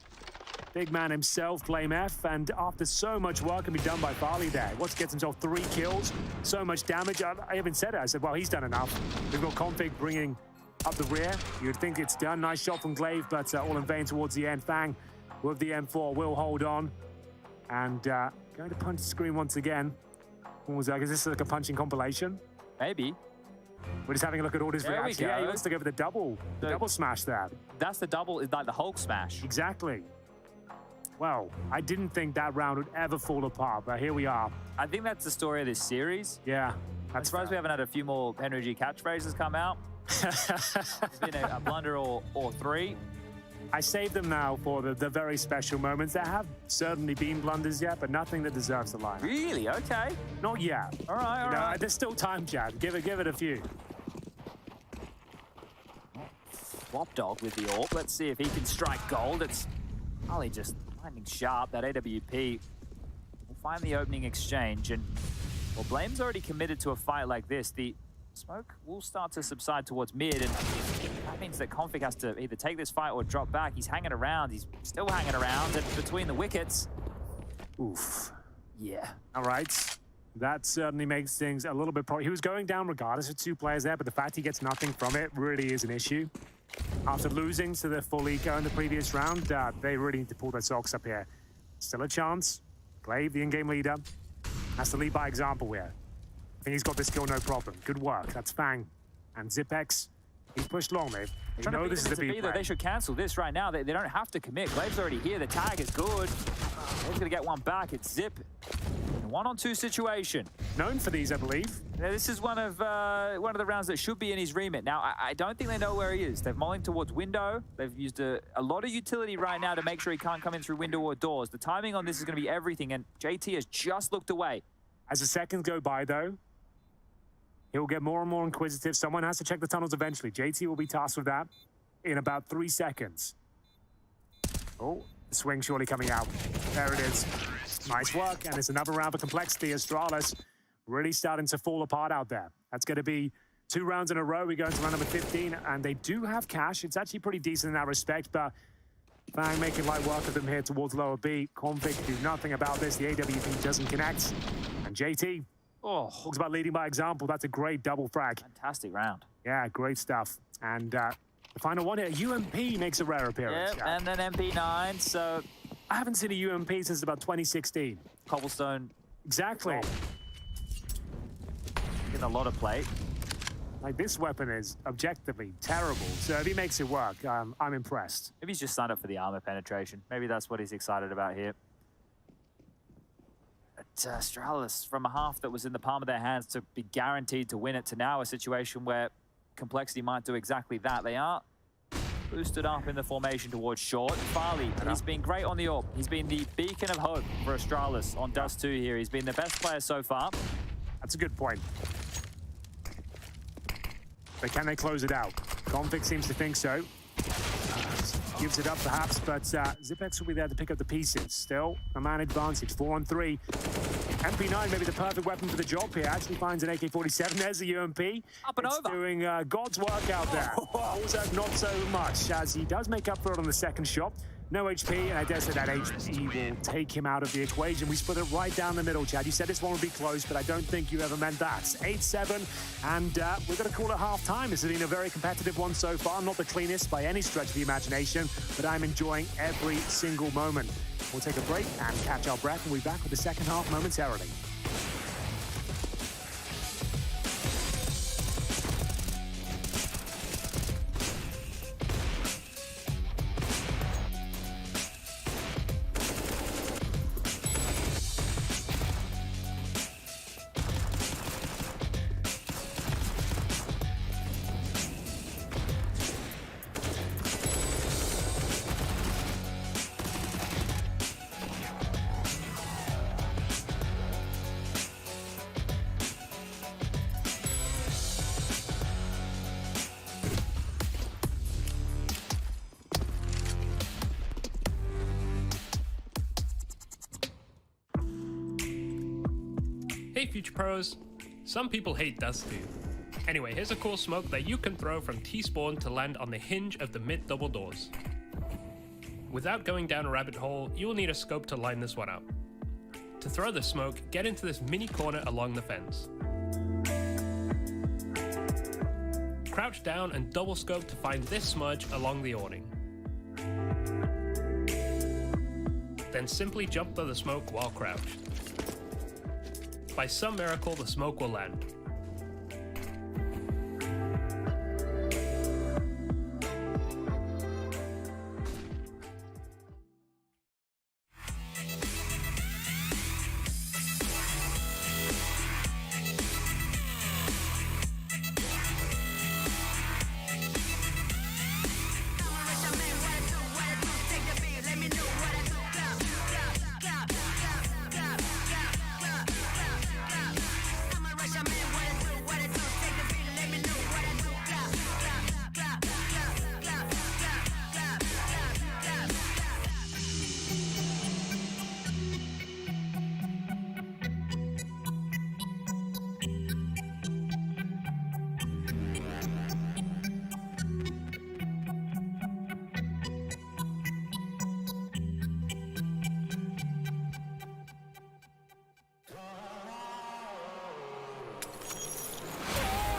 big man himself, Flame F, and after so much work can be done by Farley there. Wants to get himself 3 kills, so much damage. I even said it. I said, well, he's done enough. We've got Config bringing up the rear. You'd think it's done. Nice shot from Glaive, but all in vain towards the end. Fang with the M4 will hold on. And going to punch the screen once again. Is this like a punching compilation? Maybe. We're just having a look at Orders' reaction. Yeah, he wants to go for the double smash there. That's the double, is like the Hulk smash. Exactly. Well, I didn't think that round would ever fall apart, but here we are. I think that's the story of this series. Yeah. I'm surprised we haven't had a few more Henry G catchphrases come out. It's been a blunder or three. I saved them now for the very special moments. There have certainly been blunders yet, but nothing that deserves the line. Really? Okay. Not yet. All right, all right. There's still time, Chad. Give it a few. Swap Dog with the AWP. Let's see if he can strike gold. It's only just lightning sharp. That AWP will find the opening exchange. And, well, Blame's already committed to a fight like this. The smoke will start to subside towards mid, and that means that Config has to either take this fight or drop back. He's hanging around. He's still hanging around, and between the wickets. Oof. Yeah. All right. That certainly makes things a little bit... He was going down regardless of two players there, but the fact he gets nothing from it really is an issue. After losing to the full eco in the previous round, they really need to pull their socks up here. Still a chance. Glaive, the in-game leader, has to lead by example here. I think he's got this kill no problem. Good work. That's Fang. And Zipex, he's pushed long, mate. They know this is the B play. They should cancel this right now. They don't have to commit. Glaive's already here. The tag is good. He's going to get one back. It's Zip. A 1-on-2 situation. Known for these, I believe. Now, this is one of the rounds that should be in his remit. Now, I don't think they know where he is. They're mulling towards window. They've used a lot of utility right now to make sure he can't come in through window or doors. The timing on this is going to be everything, and JT has just looked away. As the seconds go by, though, he'll get more and more inquisitive. Someone has to check the tunnels eventually. JT will be tasked with that in about 3 seconds. Oh, the swing surely coming out. There it is. Nice work, and it's another round for complexity. Astralis really starting to fall apart out there. That's going to be 2 rounds in a row. We go into round number 15, and they do have cash. It's actually pretty decent in that respect, but Fang making light work of them here towards lower B. Config do nothing about this. The AWP doesn't connect. And JT talks about leading by example. That's a great double frag. Fantastic round. Yeah, great stuff. And the final one here, UMP makes a rare appearance. Yep, and then MP9, so... I haven't seen a UMP since about 2016. Cobblestone. Exactly. Getting a lot of play. Like, this weapon is objectively terrible. So if he makes it work, I'm impressed. Maybe he's just signed up for the armor penetration. Maybe that's what he's excited about here. But Astralis, from a half that was in the palm of their hands to be guaranteed to win it, to now a situation where Complexity might do exactly that. They are boosted up in the formation towards short. Farley, he's been great on the AWP. He's been the beacon of hope for Astralis on Dust 2 here. He's been the best player so far. That's a good point. But can they close it out? Config seems to think so. Gives it up perhaps, but Zipex will be there to pick up the pieces. Still, a man advantage, 4-on-3. MP9 may be the perfect weapon for the job here. Actually finds an AK-47. There's the UMP. Up and over. Doing God's work out there. Also not so much, as he does make up for it on the second shot. No HP, and I dare say that HP will take him out of the equation. We split it right down the middle, Chad. You said this one would be close, but I don't think you ever meant that. 8-7, and we're going to call it half-time. This has been a very competitive one so far. Not the cleanest by any stretch of the imagination, but I'm enjoying every single moment. We'll take a break and catch our breath, and we'll be back with the second half momentarily. Hey Future Pros, some people hate Dust 2. Anyway, here's a cool smoke that you can throw from T-spawn to land on the hinge of the mid double doors. Without going down a rabbit hole, you will need a scope to line this one up. To throw the smoke, get into this mini corner along the fence. Crouch down and double scope to find this smudge along the awning. then simply jump through the smoke while crouched. By some miracle, the smoke will land.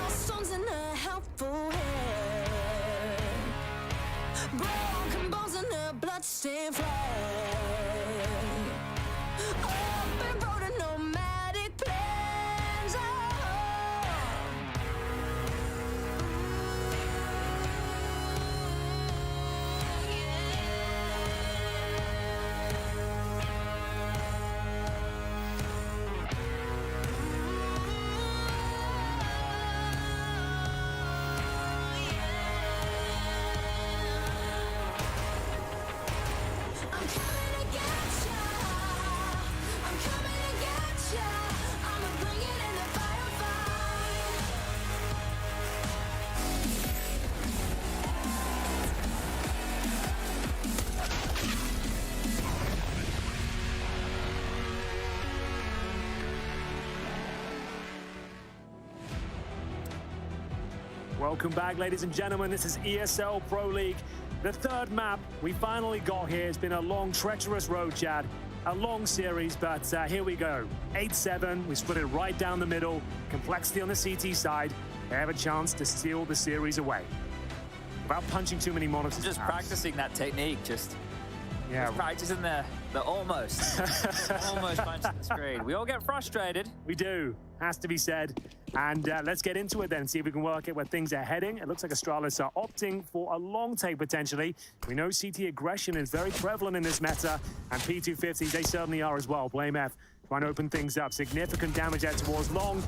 Storms in a helpful hand. Broken bones in a bloodstained flag. Open road and nomadic plans. I'm coming to get ya. I'm coming to get ya. I'ma bring it in the firefight. Welcome back, ladies and gentlemen. This is ESL Pro League. The third map we finally got here. It's been a long, treacherous road, Chad. A long series, but here we go. 8-7. We split it right down the middle. Complexity on the CT side. They have a chance to steal the series away. Without punching too many monitors. Just practicing that technique, just practicing the almost. Almost punching the screen. We all get frustrated. We do, has to be said. And let's get into it then, see if we can work out where things are heading. It looks like ASTRALIS are opting for a long take potentially. We know CT aggression is very prevalent in this meta, and P250s, they certainly are as well. Blame F trying to open things up. Significant damage out towards long.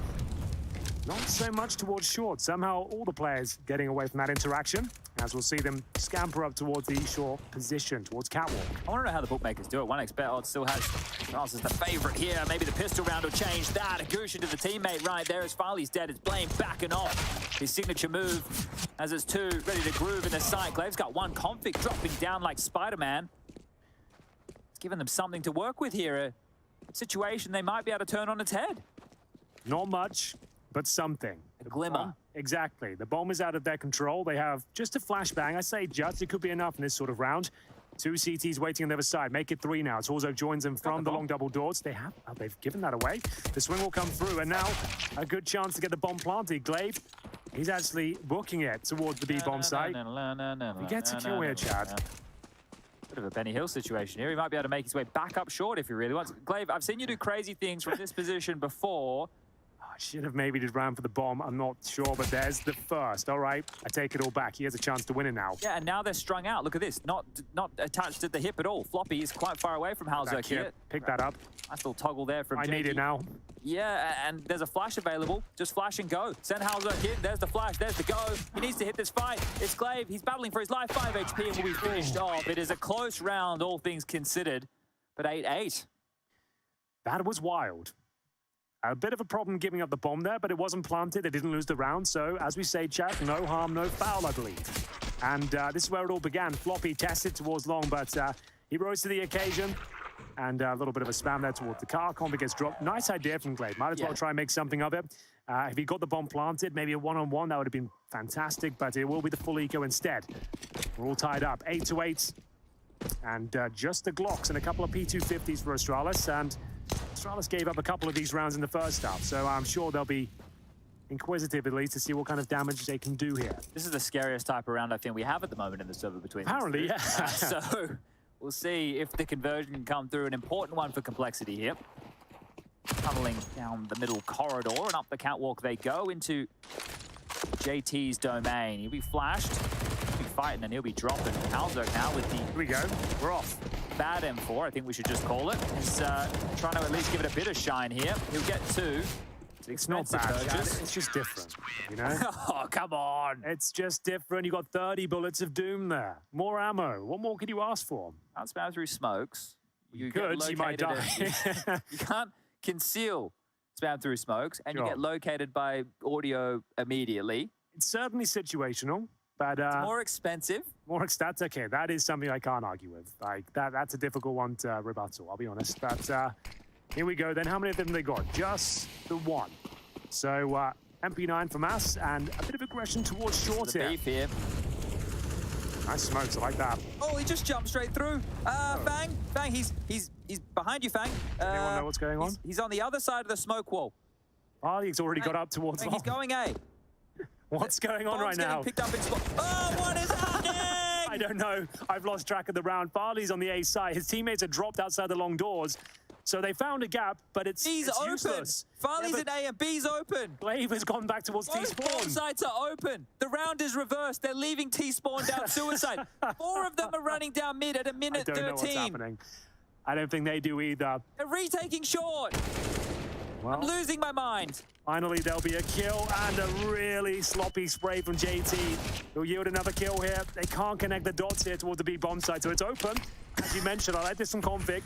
Not so much towards short. Somehow all the players getting away from that interaction, as we'll see them scamper up towards the short position, towards catwalk. I want to know how the bookmakers do it. 1xBet odds still has ASTRALIS as the favorite here. Maybe the pistol round will change that. A Gusha to the teammate right there as Farley's dead. It's Blame backing off. His signature move as there's two ready to groove in the site. Glaive's got one config dropping down like Spider-Man. It's giving them something to work with here. A situation they might be able to turn on its head. Not much, but something. A glimmer. Exactly. The bomb is out of their control. They have just a flashbang. I say just, it could be enough in this sort of round. Two CTs waiting on the other side. Make it three now. Torzo joins them from the long double doors. They've given that away. The swing will come through, and now a good chance to get the bomb planted. Glaive, he's actually booking it towards the B-bomb site. He gets a kill here, Chad. Bit of a Benny Hill situation here. He might be able to make his way back up short if he really wants. Glaive, I've seen you do crazy things from this position before. I should have maybe just ran for the bomb. I'm not sure, but there's the first. All right, I take it all back. He has a chance to win it now. Yeah, and now they're strung out. Look at this. Not attached to the hip at all. Floppy is quite far away from Halzerk here. Pick that up. Nice little toggle there from I need it now. Yeah, and there's a flash available. Just flash and go. Send Halzerk in. There's the flash. There's the go. He needs to hit this fight. It's Glaive. He's battling for his life. 5 HP and will be finished off. It is a close round, all things considered. But 8-8. That was wild. A bit of a problem giving up the bomb there, but it wasn't planted. They didn't lose the round. So, as we say, chat, no harm, no foul, I believe. And this is where it all began. Floppy tested towards long, but he rose to the occasion. And a little bit of a spam there towards the car. Combi gets dropped. Nice idea from Glaive. Might as well try and make something of it. If he got the bomb planted, maybe a one-on-one, that would have been fantastic. But it will be the full eco instead. We're all tied up. 8-8. And just the Glocks and a couple of P250s for ASTRALIS. And ASTRALIS gave up a couple of these rounds in the first half, so I'm sure they'll be inquisitive at least to see what kind of damage they can do here. This is the scariest type of round I think we have at the moment in the server between Apparently, these two. yeah. So We'll see if the conversion can come through. An important one for Complexity here. Tunneling down the middle corridor and up the catwalk they go into JT's domain. He'll be flashed, he'll be fighting, and he'll be dropping. Halzerk now with the... Here we go. We're off. Bad M4, I think we should just call it. He's trying to at least give it a bit of shine here. He'll get 2. It's not bad, Chad. It's just different, you know? Oh, come on. It's just different. You got 30 bullets of doom there. More ammo. What more could you ask for? Can't spam through smokes. You could, you might die. You can't conceal spam through smokes, and you get located by audio immediately. It's certainly situational, but... it's more expensive. That's okay. That is something I can't argue with. Like, that's a difficult one to rebuttal, I'll be honest. But here we go then. How many of them they got? Just the 1. So, MP9 for Mass, and a bit of aggression towards short here. Beef here. Nice smokes, I like that. Oh, he just jumped straight through. Fang, he's behind you, Fang. Anyone know what's going on? He's on the other side of the smoke wall. Oh, he's already got up towards He's going A. What's going on right now? Picked up in spot. Oh, what is happening? I don't know. I've lost track of the round. Farley's on the A side. His teammates are dropped outside the long doors. So they found a gap, but it's open. Useless. Farley's in A and B's open. Glaive has gone back towards T-spawn. Both sides are open. The round is reversed. They're leaving T-spawn down suicide. 4 of them are running down mid at a minute 13. I don't know what's happening. I don't think they do either. They're retaking short. Well, I'm losing my mind. Finally, there'll be a kill and a really sloppy spray from JT. He'll yield another kill here. They can't connect the dots here toward the B bomb side, so it's open. As you mentioned, I like this from Config.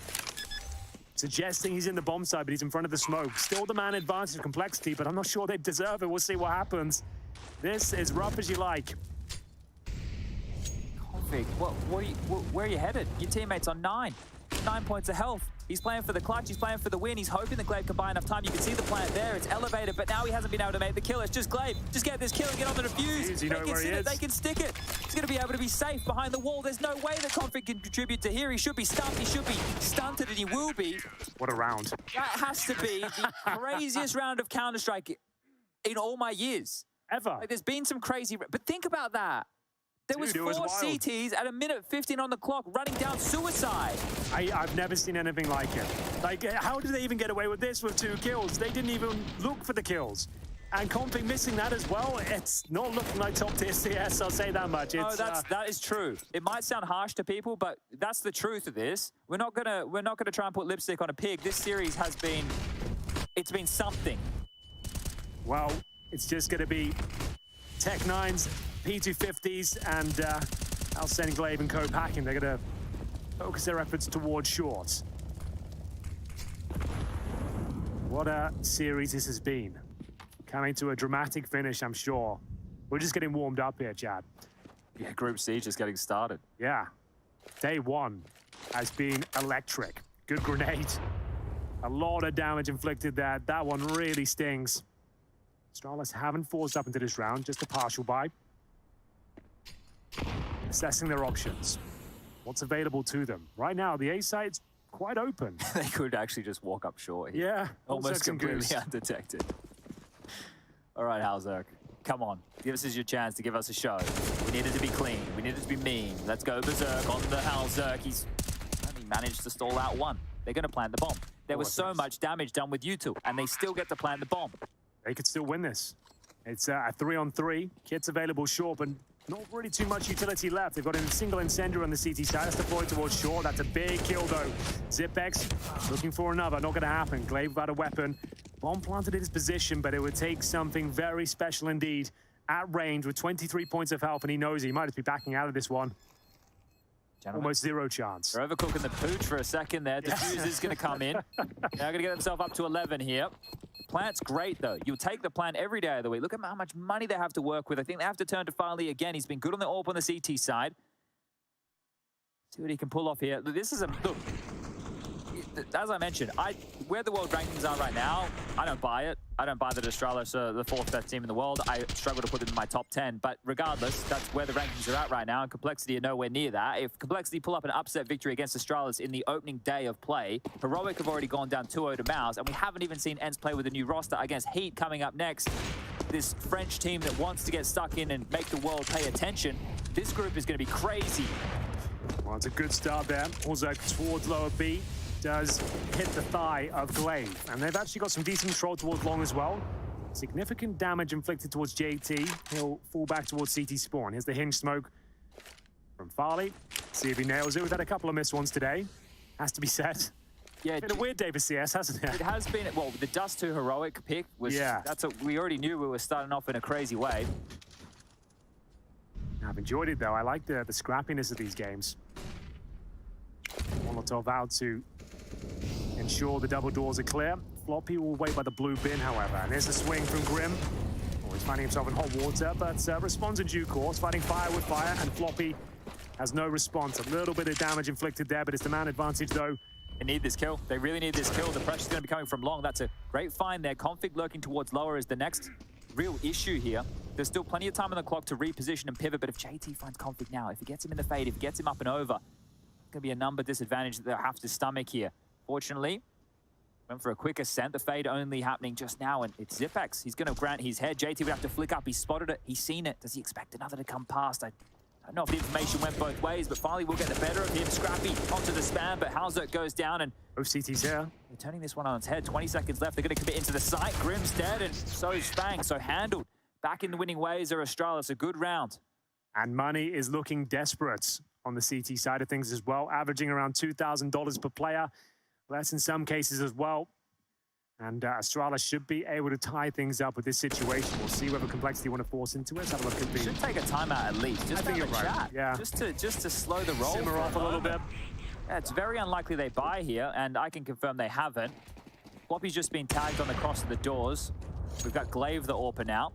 Suggesting he's in the bomb side, but he's in front of the smoke. Still the man advantage of Complexity, but I'm not sure they deserve it. We'll see what happens. This is rough as you like. Config, where are you headed? Your teammate's on 9 points of health. He's playing for the clutch, he's playing for the win. He's hoping that Glaive can buy enough time. You can see the plant there, it's elevated, but now he hasn't been able to make the kill. It's just Glaive. Just get this kill and get on the defuse. You know where he is. They can stick it. He's going to be able to be safe behind the wall. There's no way that Config can contribute to here. He should be stumped, he should be stunted, and he will be. What a round. That has to be the craziest round of Counter-Strike in all my years. Ever. Like, there's been some crazy... But think about that. There was 4 CTs at a minute 15 on the clock running down suicide. I've never seen anything like it. Like, how did they even get away with this with 2 kills? They didn't even look for the kills. And Config missing that as well. It's not looking like top tier CS, I'll say that much. No, that is true. It might sound harsh to people, but that's the truth of this. We're not gonna try and put lipstick on a pig. This series has been, it's been something. Well, it's just gonna be Tech 9s, P250s, and I'll send Glaive and Co packing. They're gonna focus their efforts towards short. What a series this has been. Coming to a dramatic finish, I'm sure. We're just getting warmed up here, Chad. Yeah, Group C just getting started. Yeah. Day 1 has been electric. Good grenade. A lot of damage inflicted there. That one really stings. ASTRALIS haven't forced up into this round, just a partial buy. Assessing their options. What's available to them? Right now, the A side's quite open. They could actually just walk up short here. Yeah. Almost completely undetected. All right, Halzerk, come on. This is your chance to give us a show. We need it to be clean. We need it to be mean. Let's go berserk on the Halzerk. He's only managed to stall out 1. They're going to plant the bomb. There was so much damage done with you 2, and they still get to plant the bomb. They could still win this. It's a 3-on-3. Kit's available short, but not really too much utility left. They've got a single incendiary on the CT side. That's deployed towards short. That's a big kill, though. Zipex looking for another. Not going to happen. Glaive without a weapon. Bomb planted in his position, but it would take something very special indeed at range with 23 points of health, and he knows he might just be backing out of this one. Gentlemen, almost 0 chance. They're overcooking the pooch for a second there. Diffuse is going to come in. They're going to get themselves up to 11 here. Plant's great, though. You'll take the plant every day of the week. Look at how much money they have to work with. I think they have to turn to Farley again. He's been good on the AWP on the CT side. See what he can pull off here. This is a... Look, as I mentioned, where the world rankings are right now, I don't buy it. I don't buy that ASTRALIS are the 4th best team in the world. I struggle to put them in my top 10. But regardless, that's where the rankings are at right now, and Complexity are nowhere near that. If Complexity pull up an upset victory against ASTRALIS in the opening day of play, Heroic have already gone down 2-0 to Mouse, and we haven't even seen ENCE play with a new roster against HEET coming up next. This French team that wants to get stuck in and make the world pay attention. This group is going to be crazy. Well, it's a good start there. Also towards lower B, does hit the thigh of Glaive. And they've actually got some decent control towards long as well. Significant damage inflicted towards JT. He'll fall back towards CT spawn. Here's the hinge smoke from Farley. See if he nails it. We've had a couple of missed ones today. Has to be said. Yeah, been a weird day for CS, hasn't it? It has been. Well, the Dust to Heroic pick was. Yeah. We already knew we were starting off in a crazy way. I've enjoyed it though. I like the scrappiness of these games. Molotov out to ensure the double doors are clear. Floppy will wait by the blue bin, however. And there's a swing from Grim. Oh, he's finding himself in hot water, but responds in due course, fighting fire with fire, and Floppy has no response. A little bit of damage inflicted there, but it's the man advantage though. They need this kill. They really need this kill. The pressure's going to be coming from long. That's a great find there. Config lurking towards lower is the next real issue here. There's still plenty of time on the clock to reposition and pivot, but if JT finds Config now, if he gets him in the fade, if he gets him up and over, it's going to be a number disadvantage that they'll have to stomach here. Fortunately, went for a quick ascent. The fade only happening just now, and it's Zipex. He's going to grant his head. JT would have to flick up. He spotted it. He's seen it. Does he expect another to come past? I don't know if the information went both ways, but finally we'll get the better of him. Scrappy onto the spam, but Hauser goes down, and both CT's here. They're turning this one on its head. 20 seconds left. They're going to commit into the site. Grim's dead, and so is Fang. So handled. Back in the winning ways are Astralis. A good round. And money is looking desperate on the CT side of things as well, averaging around $2,000 per player. Less in some cases as well. And Astralis should be able to tie things up with this situation. We'll see whether Complexity want to force into it. Let's have a look at the... Should take a timeout at least. Just I think have you're a right. chat. Yeah. Just to slow the roll. Simmer off a little bit. Yeah, it's very unlikely they buy here, and I can confirm they haven't. Floppy's just been tagged on the cross of the doors. We've got Glaive the AWPer now.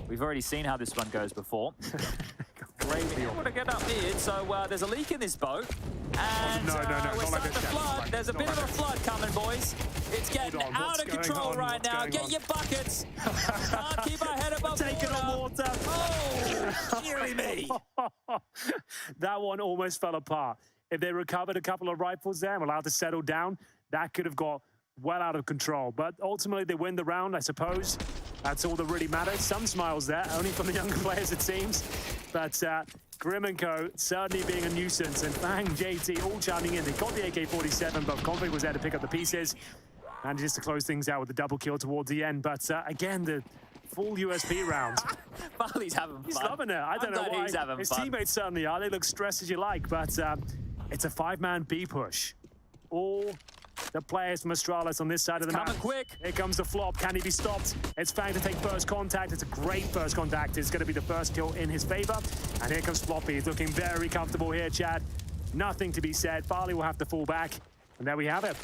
We've already seen how this one goes before. Glaive able to get up mid, so there's a leak in this boat. And no, we're starting to flood. There's a bit of a flood coming, boys. It's getting out of control right now. Get your buckets. Can't keep our head above Taking on water. Oh, dearie me. That one almost fell apart. If they recovered a couple of rifles there and were allowed to settle down, that could have got well out of control. But ultimately, they win the round, I suppose. That's all that really matters. Some smiles there, only from the younger players, it seems. But Grim and Co. certainly being a nuisance, and Fang, JT all chiming in. They got the AK-47, but Config was there to pick up the pieces. Manages to close things out with a double kill towards the end. But again, the full USP round. Farley's having fun. He's loving it. I don't know why. He's having His fun. teammates certainly are. They look stressed as you like, but it's a five-man B push. All the players from Astralis on this side of the map. Coming quick. Here comes the flop. Can he be stopped? It's Fang to take first contact. It's a great first contact. It's going to be the first kill in his favor. And here comes Floppy. He's looking very comfortable here, Chad. Nothing to be said. Farley will have to fall back. And there we have it.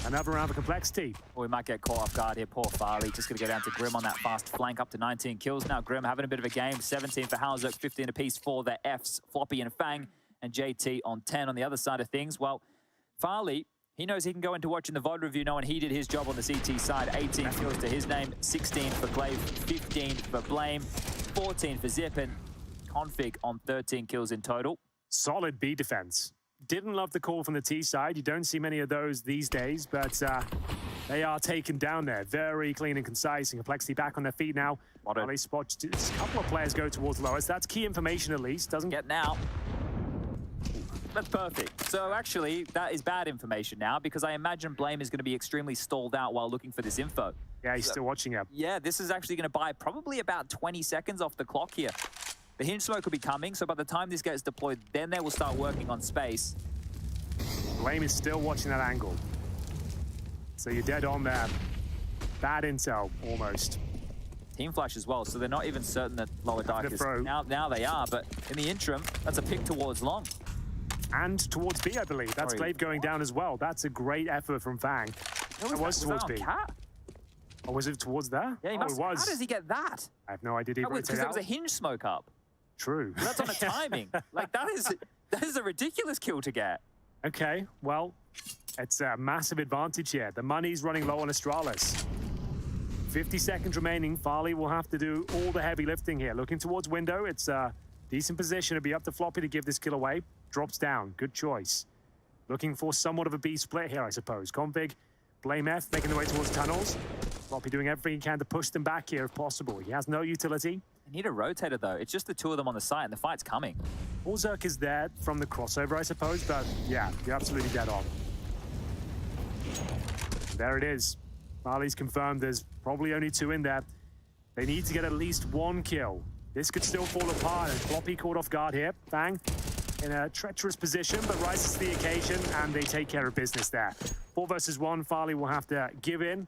Another round of Complexity. Well, we might get caught off guard here. Poor Farley. Just going to go down to Grim on that fast flank, up to 19 kills now. Grim having a bit of a game. 17 for Hauser, 15 apiece for the Fs, Floppy and Fang, and JT on 10 on the other side of things. Well, Farley, he knows he can go into watching the VOD review knowing he did his job on the CT side. 18 kills to his name, 16 for Glaive, 15 for Blame, 14 for Zip, and Config on 13 kills in total. Solid B defense. Didn't love the call from the T side. You don't see many of those these days, but they are taken down there. Very clean and concise, and Complexity back on their feet now. While they spot a couple of players go towards lowest. That's key information at least. Doesn't get now. That's perfect. So actually, that is bad information now, because I imagine Blame is going to be extremely stalled out while looking for this info. Yeah, he's still watching it. Yeah, this is actually going to buy probably about 20 seconds off the clock here. The hinge smoke will be coming, so by the time this gets deployed, then they will start working on space. Blame is still watching that angle. So you're dead on there. Bad intel, almost. Team flash as well, so they're not even certain that lower dark is... Now they are, but in the interim, that's a pick towards long. And towards B, I believe. That's Glaive going down as well. That's a great effort from Fang. That was towards B. Cat? Or was it towards there? Yeah, he must. It was. How does he get that? I have no idea. Because there was a hinge smoke up. True. That's on the timing. Like, that is a ridiculous kill to get. Okay, well, it's a massive advantage here. The money's running low on Astralis. 50 seconds remaining. Farley will have to do all the heavy lifting here. Looking towards window. It's a decent position. It'll be up to Floppy to give this kill away. Drops down. Good choice. Looking for somewhat of a B split here, I suppose. Config, Blame F, making their way towards tunnels. Floppy doing everything he can to push them back here if possible. He has no utility. They need a rotator, though. It's just the two of them on the site, and the fight's coming. Zerk is there from the crossover, I suppose, but yeah, you're absolutely dead on. There it is. Farley's confirmed there's probably only 2 in there. They need to get at least 1 kill. This could still fall apart, and Floppy caught off guard here. Fang in a treacherous position, but rises to the occasion, and they take care of business there. 4 versus 1, Farley will have to give in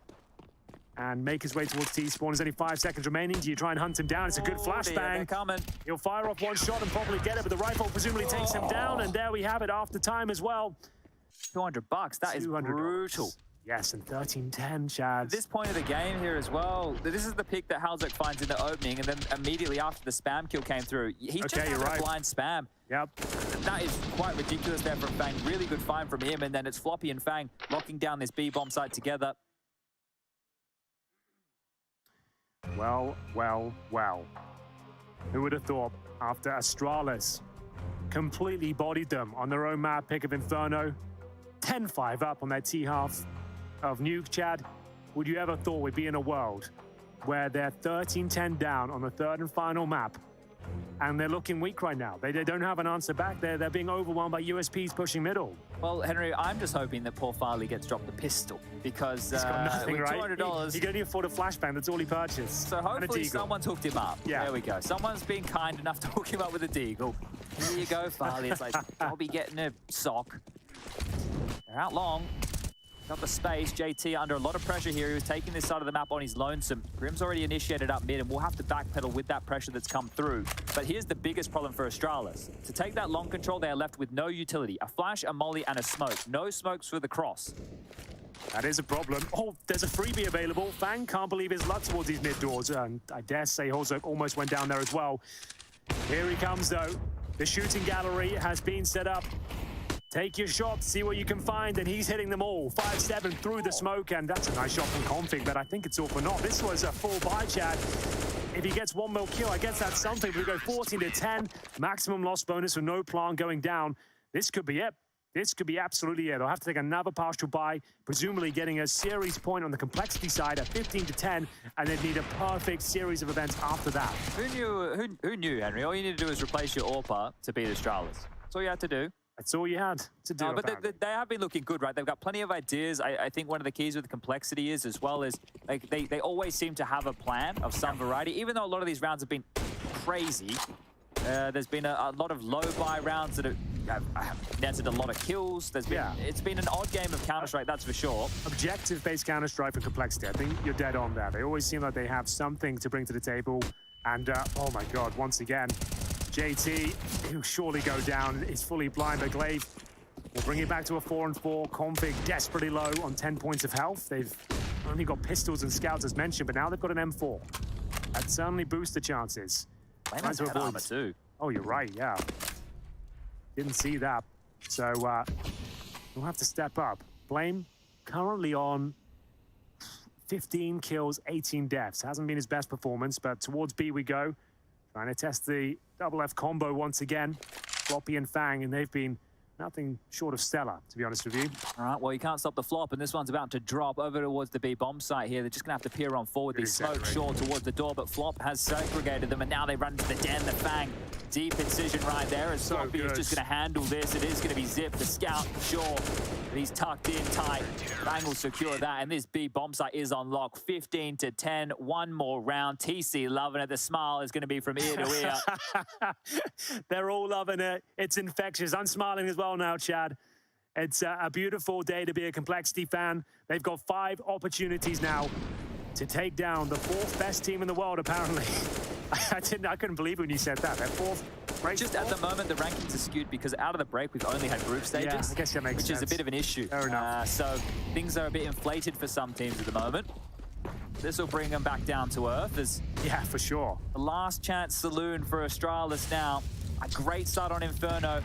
and make his way towards T-spawn. There's only 5 seconds remaining. Do you try and hunt him down? It's a good flashbang. Coming. He'll fire off 1 shot and probably get it, but the rifle presumably takes him down, and there we have it after time as well. $200. That is brutal. Yes, and 13-10, Chad. At this point of the game here as well, this is the pick that Halzek finds in the opening, and then immediately after the spam kill came through, he's just having a blind spam. Yep. That is quite ridiculous there from Fang. Really good find from him, and then it's Floppy and Fang locking down this B-bomb site together. Well, well, well. Who would have thought after Astralis completely bodied them on their own map pick of Inferno, 10-5 up on their T-half of Nuke, Chad, would you ever thought we'd be in a world where they're 13-10 down on the 3rd and final map, and they're looking weak right now? They don't have an answer back there. They're being overwhelmed by USPs pushing middle. Well, Henry, I'm just hoping that poor Farley gets dropped the pistol, because he's got nothing, with right? $200... He can only afford a flashbang. That's all he purchased. So hopefully someone's hooked him up. Yeah. There we go. Someone's been kind enough to hook him up with a deagle. Here you go, Farley. It's like, I'll be getting a sock. They're out long. Got the space. JT under a lot of pressure here. He was taking this side of the map on his lonesome. Grim's already initiated up mid, and we'll have to backpedal with that pressure that's come through. But here's the biggest problem for Astralis. To take that long control, they are left with no utility. A flash, a molly, and a smoke. No smokes for the cross. That is a problem. Oh, there's a freebie available. Fang can't believe his luck towards these mid doors. And I dare say Holzerk almost went down there as well. Here he comes, though. The shooting gallery has been set up. Take your shot, see what you can find, and he's hitting them all. 5-7 through the smoke, and that's a nice shot from Config, but I think it's all for naught. This was a full buy, Chad. If he gets 1 more kill, I guess that's something. We go 14-10, maximum loss bonus with no plant going down. This could be it. This could be absolutely it. They'll have to take another partial buy, presumably getting a series point on the complexity side at 15-10, and they'd need a perfect series of events after that. Who knew, Henry? All you need to do is replace your AWPA to beat Astralis. That's all you had to do. That's all you had to do. No, but they have been looking good, right? They've got plenty of ideas. I think one of the keys with the complexity is, as well as, like, they always seem to have a plan of some variety, even though a lot of these rounds have been crazy. There's been a lot of low buy rounds that have netted a lot of kills. It's been an odd game of Counter-Strike, that's for sure. Objective-based Counter-Strike for complexity. I think you're dead on there. They always seem like they have something to bring to the table. And, oh my God, once again, JT, he'll surely go down. He's fully blind, but Glaive will bring it back to a 4-4. Config desperately low on 10 points of health. They've only got pistols and scouts as mentioned, but now they've got an M4. That certainly boosts the chances. Trying to avoid armor too. Oh, you're right, yeah. Didn't see that. So we'll have to step up. Blame currently on 15 kills, 18 deaths. Hasn't been his best performance, but towards B we go. Trying to test the double F combo once again. Floppy and Fang, and they've been nothing short of stellar, to be honest with you. All right, well, you can't stop the flop, and this one's about to drop over towards the B bomb site here. They're just going to have to peer on forward. These smoke short towards the door, but Flop has segregated them, and now they run to the den. The Fang, deep incision right there, as Floppy is just going to handle this. It is going to be Zip, the scout, sure, but he's tucked in tight. Fang will secure that, and this B bomb site is on lock. 15-10, one more round. TC loving it. The smile is going to be from ear to ear. They're all loving it. It's infectious. I'm smiling as well now, Chad. It's a beautiful day to be a Complexity fan. They've got 5 opportunities now to take down the 4th best team in the world, apparently. I couldn't believe when you said that. They're 4th. Just at the moment, the rankings are skewed because out of the break, we've only had group stages. Yeah, I guess that makes sense. Which is a bit of an issue. Fair enough. So things are a bit inflated for some teams at the moment. This will bring them back down to earth. Yeah, for sure. The last chance saloon for Astralis now. A great start on Inferno.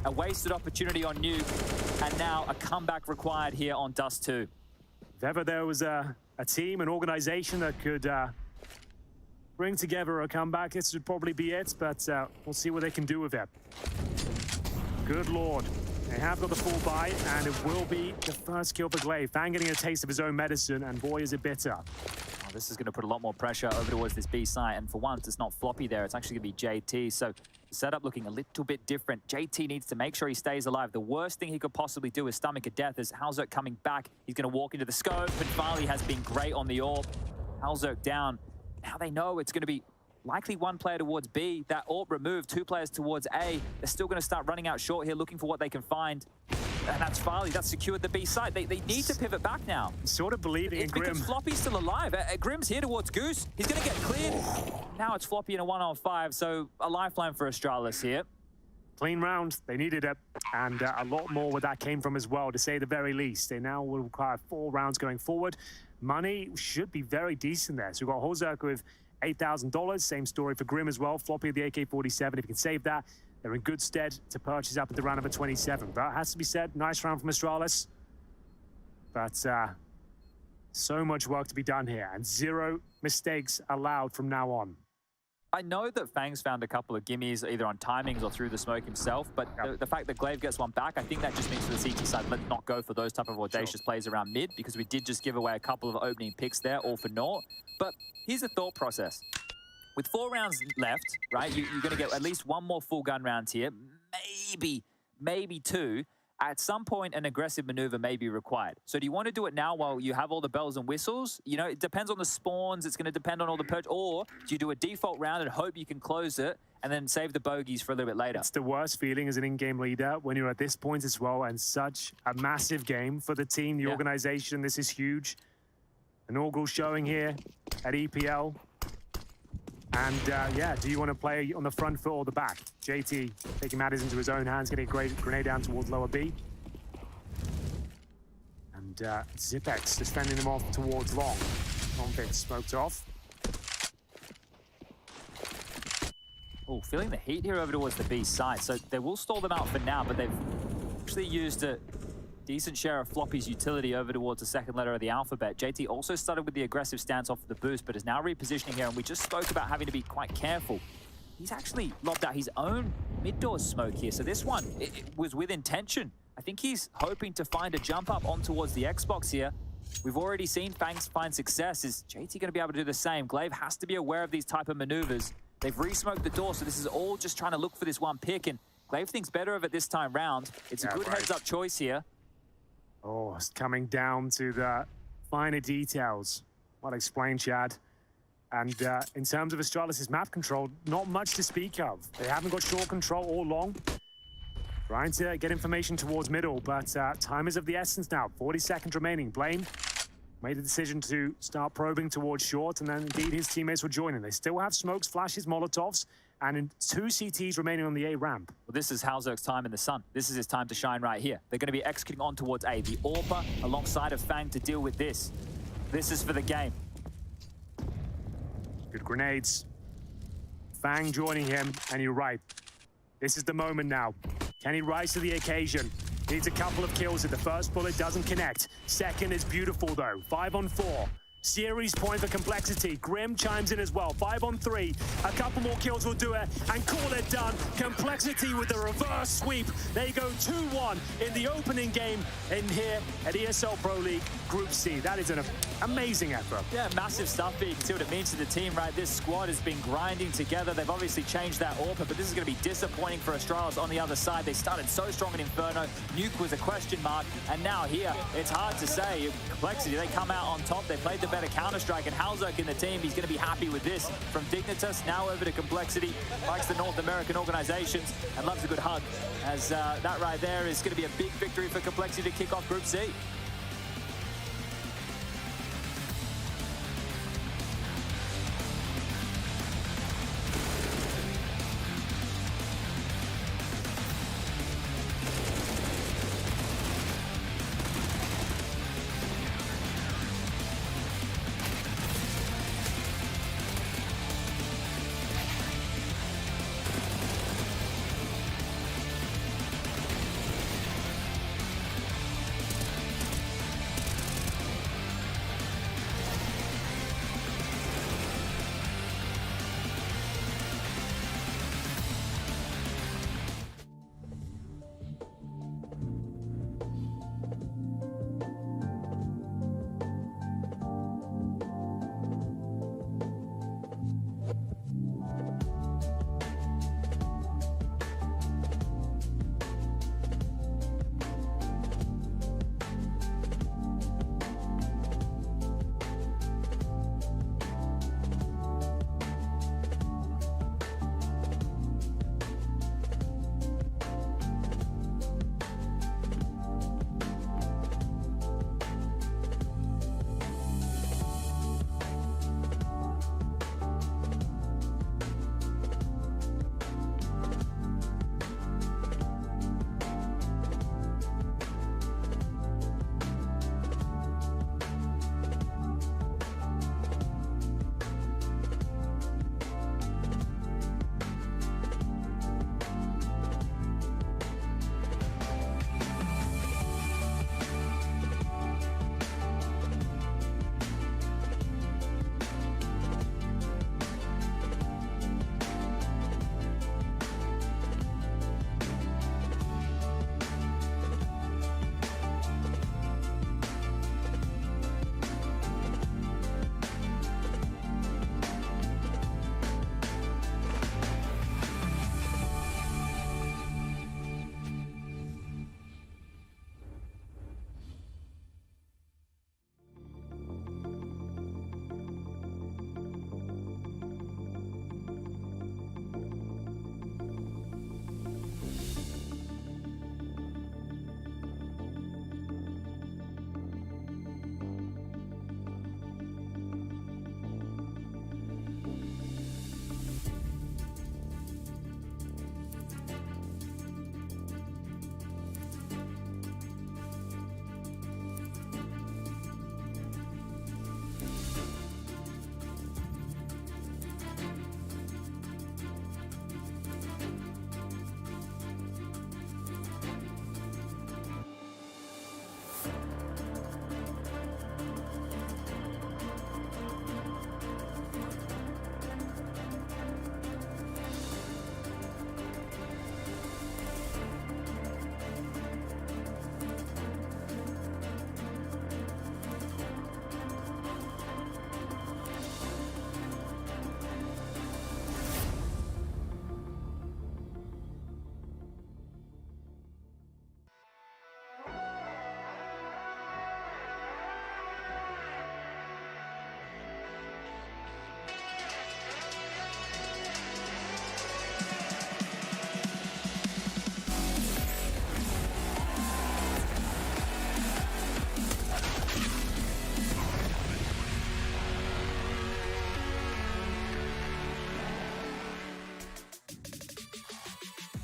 A wasted opportunity on Nuke, and now a comeback required here on Dust 2. If ever there was a team, an organization that could bring together a comeback, this would probably be it, but we'll see what they can do with it. Good Lord. They have got the full buy, and it will be the first kill for Glaive. Fang getting a taste of his own medicine, and boy, is it bitter. This is going to put a lot more pressure over towards this B site, and for once, it's not Floppy there. It's actually going to be JT. So the setup looking a little bit different. JT needs to make sure he stays alive. The worst thing he could possibly do is stomach a death as Halzerk coming back. He's going to walk into the scope, and Farley has been great on the AWP. Halzerk down. Now they know it's going to be likely one player towards B. That AWP removed, 2 players towards A. They're still going to start running out short here, looking for what they can find. And that's Farley. That's secured the B side. They need to pivot back now. Sort of believing in Grim. It's because Floppy's still alive. Grim's here towards Goose. He's going to get cleared. Now it's Floppy in a 1-on-5, so a lifeline for Astralis here. Clean round. They needed it. And a lot more where that came from as well, to say the very least. They now will require 4 rounds going forward. Money should be very decent there. So we've got Halzerk with $8,000. Same story for Grim as well. Floppy with the AK-47. If you can save that, they're in good stead to purchase up at the round number 27. But it has to be said, nice round from Astralis. But so much work to be done here, and 0 mistakes allowed from now on. I know that Fang's found a couple of gimmies either on timings or through the smoke himself, but the fact that Glaive gets one back, I think that just means for the CT side, let's not go for those type of audacious plays around mid, because we did just give away a couple of opening picks there, all for naught. But here's the thought process. With 4 rounds left, right, you're going to get at least 1 more full gun round here, maybe 2. At some point, an aggressive maneuver may be required. So do you want to do it now while you have all the bells and whistles? You know, it depends on the spawns. It's going to depend on all the purge. Or do you do a default round and hope you can close it and then save the bogeys for a little bit later? It's the worst feeling as an in-game leader when you're at this point as well, and such a massive game for the team, the organization. This is huge. Inaugural showing here at EPL. And yeah, do you want to play on the front foot or the back? JT taking matters into his own hands, getting a great grenade down towards lower B. And Zipex just fending him off towards long. Config smoked off. Oh, feeling the heat here over towards the B side. So they will stall them out for now, but they've actually used a decent share of Floppy's utility over towards the second letter of the alphabet. JT also started with the aggressive stance off of the boost, but is now repositioning here, and we just spoke about having to be quite careful. He's actually lobbed out his own mid-door smoke here, so this one, it was with intention. I think he's hoping to find a jump up on towards the Xbox here. We've already seen Fangs find success. Is JT going to be able to do the same? Glaive has to be aware of these type of maneuvers. They've re-smoked the door, so this is all just trying to look for this one pick, and Glaive thinks better of it this time round. It's a good heads-up choice here. Oh, it's coming down to the finer details. Well explained, Chad. And in terms of Astralis' map control, not much to speak of. They haven't got short control all long. Trying to get information towards middle, but time is of the essence now. 40 seconds remaining. Blame made the decision to start probing towards short, and then indeed his teammates were joining. They still have smokes, flashes, Molotovs, and 2 CTs remaining on the A ramp. Well, this is Halzerk's time in the sun. This is his time to shine right here. They're going to be executing on towards A. The AWPer alongside of Fang to deal with this. This is for the game. Good grenades. Fang joining him, and you're right. This is the moment now. Can he rise to the occasion? Needs a couple of kills. The first bullet doesn't connect. Second is beautiful, though. 5 on 4. Series point for Complexity. Grim chimes in as well. 5 on 3. A couple more kills will do it and call it done. Complexity with the reverse sweep. They go 2-1 in the opening game in here at ESL Pro League Group C. That is an amazing effort. Yeah, massive stuff, but you can see what it means to the team, right? This squad has been grinding together. They've obviously changed that AWPer, but this is going to be disappointing for Astralis on the other side. They started so strong in Inferno. Nuke was a question mark, and now here, it's hard to say. Complexity, they come out on top. They played the better Counter-Strike, and Halzerk in the team, he's going to be happy with this. From Dignitas, now over to Complexity, likes the North American organizations, and loves a good hug, as that right there is going to be a big victory for Complexity to kick off Group C.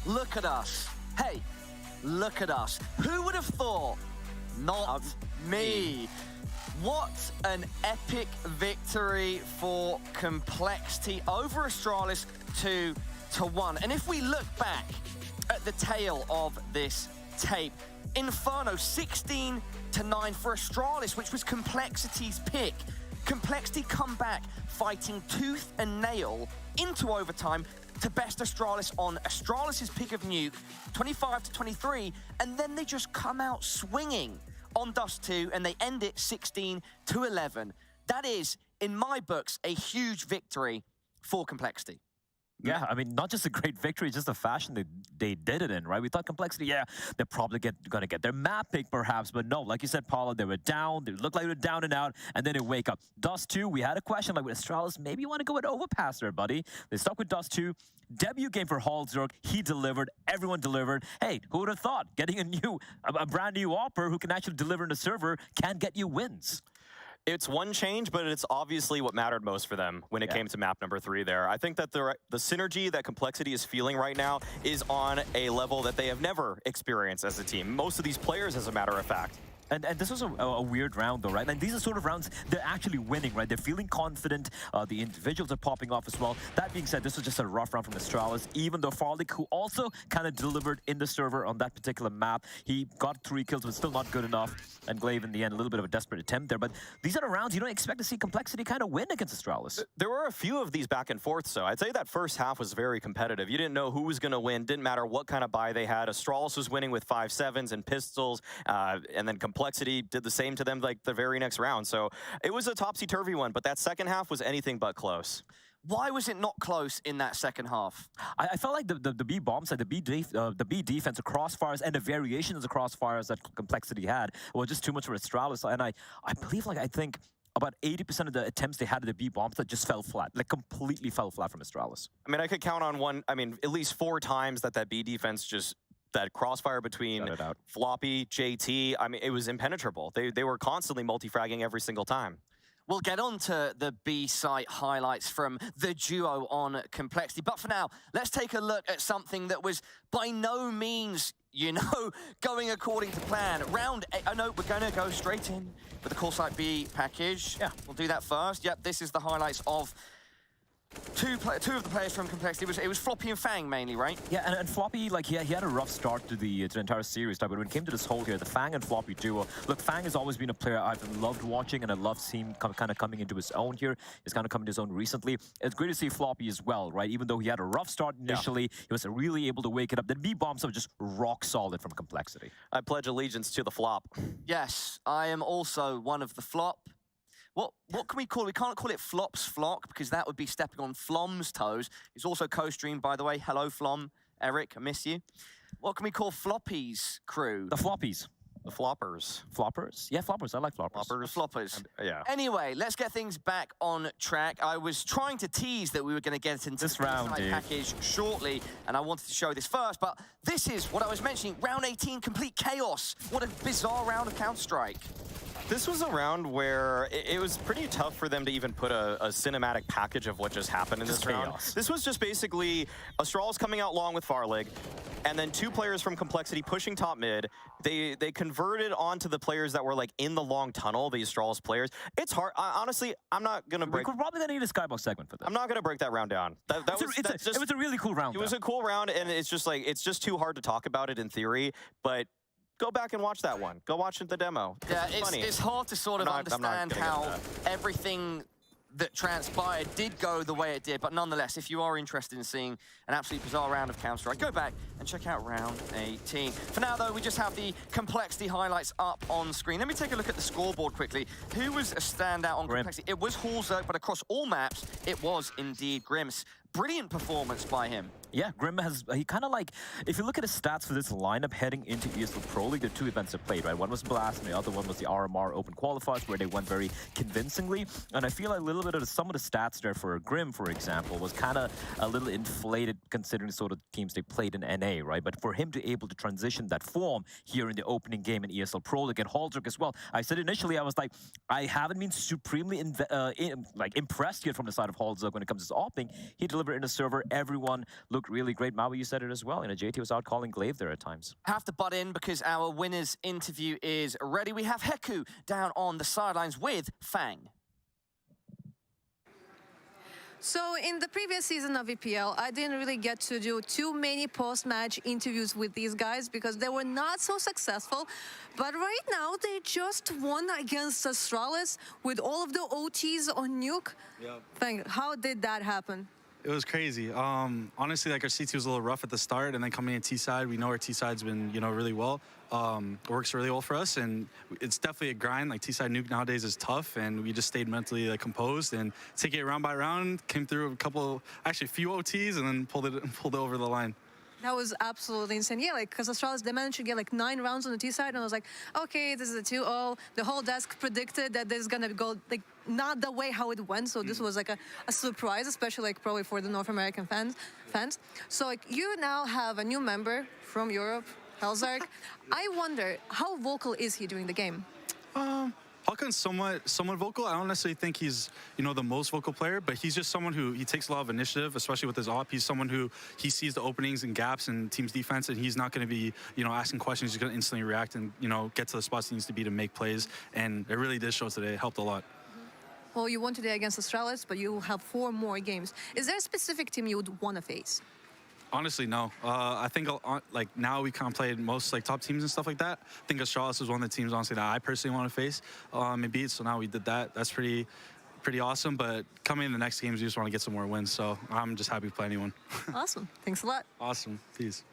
look at us. Hey, look at us. Who would have thought? Not me. What an epic victory for Complexity over Astralis 2-1. And if we look back at the tail of this tape, Inferno 16-9 for Astralis, which was Complexity's pick. Complexity come back fighting tooth and nail into overtime to best Astralis on Astralis's pick of Nuke, 25-23, and then they just come out swinging on Dust 2 and they end it 16-11. That is, in my books, a huge victory for Complexity. Yeah, I mean, not just a great victory, just the fashion they did it in, right? We thought Complexity, yeah, they're probably going to get their map pick perhaps, but no, like you said, Paula, they were down, they looked like they were down and out, and then they wake up. Dust 2, we had a question, like with Astralis, maybe you want to go with Overpass there, buddy. They stuck with Dust 2. Debut game for Halzerg, he delivered, everyone delivered. Hey, who would have thought getting a brand new Opper who can actually deliver in the server can get you wins? It's one change, but it's obviously what mattered most for them when it came to map number 3 there. I think that the synergy that Complexity is feeling right now is on a level that they have never experienced as a team. Most of these players, as a matter of fact. And this was a weird round, though, right? And these are sort of rounds they're actually winning, right? They're feeling confident. The individuals are popping off as well. That being said, this was just a rough round from Astralis, even though Farlik, who also kind of delivered in the server on that particular map, he got 3 kills, but still not good enough. And Glaive, in the end, a little bit of a desperate attempt there. But these are the rounds you don't expect to see Complexity kind of win against Astralis. There were a few of these back and forth, so I'd say that first half was very competitive. You didn't know who was going to win. Didn't matter what kind of buy they had. Astralis was winning with 5-7s and pistols, and then Complexity did the same to them like the very next round. So it was a topsy-turvy one, but that second half was anything but close. Why was it not close in that second half? I felt like the B bomb side, the B defense, the crossfires, and the variations of crossfires that Complexity had were just too much for Astralis. And I believe, like, I think about 80% of the attempts they had at the B bombs that just fell flat, like completely fell flat from Astralis. I mean, I could count on at least 4 times that B defense just, that crossfire between Floppy, JT, I mean, it was impenetrable. They were constantly multi-fragging every single time. We'll get on to the B-site highlights from the duo on Complexity. But for now, let's take a look at something that was by no means, you know, going according to plan. Round 8, oh no, we're going to go straight in with the Core Site B package. Yeah, we'll do that first. Yep, this is the highlights of two of the players from Complexity. It was Floppy and Fang mainly, right? Yeah, and Floppy, like, he had a rough start to the entire series, but when it came to this whole here, the Fang and Floppy duo, look, Fang has always been a player I've loved watching, and I love seeing him kind of coming into his own here. He's kind of coming to his own recently. It's great to see Floppy as well, right? Even though he had a rough start initially, he was really able to wake it up. Then B-bombs are just rock solid from Complexity. I pledge allegiance to the flop. Yes, I am also one of the flop. What can we call it? We can't call it Flop's flock because that would be stepping on Flom's toes. He's also co-streamed, by the way. Hello, Flom. Eric, I miss you. What can we call Floppy's crew? The Floppies. The Floppers. Floppers? Yeah, Floppers. I like Floppers. Floppers. Yeah. Anyway, let's get things back on track. I was trying to tease that we were going to get into this round package shortly, and I wanted to show this first, but this is what I was mentioning. Round 18, complete chaos. What a bizarre round of Counter-Strike. This was a round where it was pretty tough for them to even put a cinematic package of what just happened in this round. This was just basically Astralis coming out long with Farlig, and then 2 players from Complexity pushing top mid. They converted onto the players that were like in the long tunnel, the Astralis players. It's hard. Honestly, I'm not going to break... We're probably going to need a Skybox segment for this. I'm not going to break that round down. It was a really cool round. It was a cool round, and it's just too hard to talk about it in theory, but go back and watch that one. Go watch the demo. Yeah, it's hard to sort of understand how everything that transpired did go the way it did, but nonetheless, if you are interested in seeing an absolutely bizarre round of Counter-Strike, go back and check out round 18. For now, though, we just have the Complexity highlights up on screen. Let me take a look at the scoreboard quickly. Who was a standout on Complexity? It was Halzerg, but across all maps, it was indeed Grims. Brilliant performance by him. Yeah, Grim he kind of like, if you look at his stats for this lineup heading into ESL Pro League, the 2 events they played, right? One was Blast, and the other one was the RMR Open Qualifiers, where they went very convincingly. And I feel like a little bit of some of the stats there for Grim, for example, was kind of a little inflated considering the sort of teams they played in NA, right? But for him to able to transition that form here in the opening game in ESL Pro League, and Halzerg as well, I said initially, I was like, I haven't been supremely impressed yet from the side of Halzerg when it comes to his opening. He deliver in the server. Everyone looked really great. Maui, you said it as well. JT was out calling Glaive there at times. I have to butt in because our winner's interview is ready. We have Heku down on the sidelines with Fang. So in the previous season of EPL, I didn't really get to do too many post-match interviews with these guys because they were not so successful. But right now, they just won against Astralis with all of the OTs on Nuke. Yep. How did that happen? It was crazy. Honestly, like our CT was a little rough at the start, and then coming in T-side, we know our T-side's been, really well. It works really well for us, and it's definitely a grind. Like T-side nuke nowadays is tough, and we just stayed mentally composed and take it round by round. Came through a few OTs, and then pulled it over the line. That was absolutely insane. Yeah, because Astralis, they managed to get 9 rounds on the T side, and I was like, okay, this is a 2-0. The whole desk predicted that this is gonna go not the way how it went. So this was a surprise, especially probably for the North American fans. So you now have a new member from Europe, Helzark. I wonder, how vocal is he during the game? Falcon's somewhat vocal. I don't necessarily think he's, the most vocal player, but he's just someone who, he takes a lot of initiative, especially with his op. He's someone who, he sees the openings and gaps in team's defense, and he's not going to be, asking questions. He's going to instantly react and, get to the spots he needs to be to make plays. And it really did show today. It helped a lot. Well, you won today against Astralis, but you have 4 more games. Is there a specific team you would want to face? Honestly, no. I think now we kind of played most top teams and stuff like that. I think Astralis is one of the teams, honestly, that I personally want to face and beat. So now we did that. That's pretty awesome. But coming in the next games, we just want to get some more wins. So I'm just happy to play anyone. Awesome. Thanks a lot. Awesome. Peace.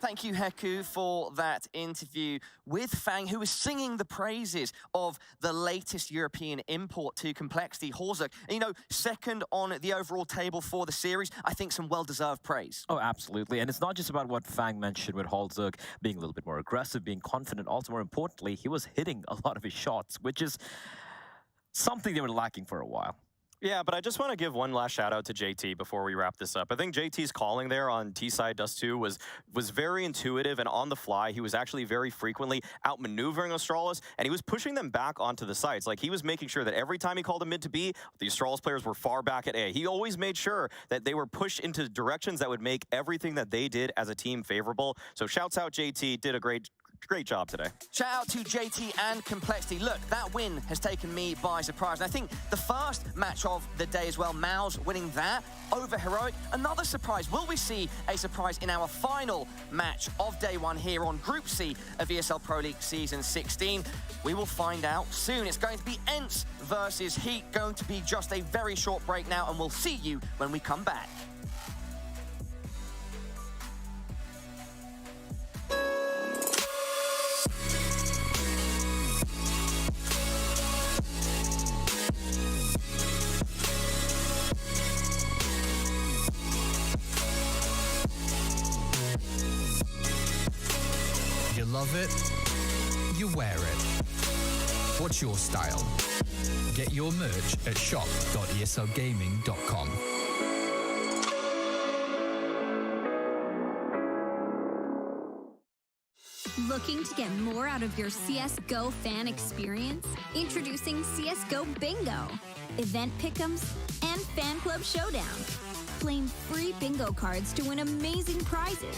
Thank you, Heku, for that interview with Fang, who was singing the praises of the latest European import to Complexity, Horzuk. And, second on the overall table for the series. I think some well-deserved praise. Oh, absolutely. And it's not just about what Fang mentioned with Horzuk being a little bit more aggressive, being confident. Also, more importantly, he was hitting a lot of his shots, which is something they were lacking for a while. Yeah, but I just want to give one last shout out to JT before we wrap this up. I think JT's calling there on T-side Dust 2 was very intuitive and on the fly. He was actually very frequently outmaneuvering Astralis, and he was pushing them back onto the sites. He was making sure that every time he called a mid to B, the Astralis players were far back at A. He always made sure that they were pushed into directions that would make everything that they did as a team favorable. So shouts out JT, did a great job today. Shout out to JT and Complexity. Look, that win has taken me by surprise. And I think the first match of the day as well, Maus winning that over Heroic, another surprise. Will we see a surprise in our final match of day 1 here on Group C of ESL Pro League Season 16? We will find out soon. It's going to be ENCE versus HEET, going to be just a very short break now, and we'll see you when we come back. You love it, you wear it. What's your style? Get your merch at shop.eslgaming.com. Looking to get more out of your CSGO fan experience? Introducing CSGO Bingo, event pick'ems, and fan club showdown. Claim free bingo cards to win amazing prizes.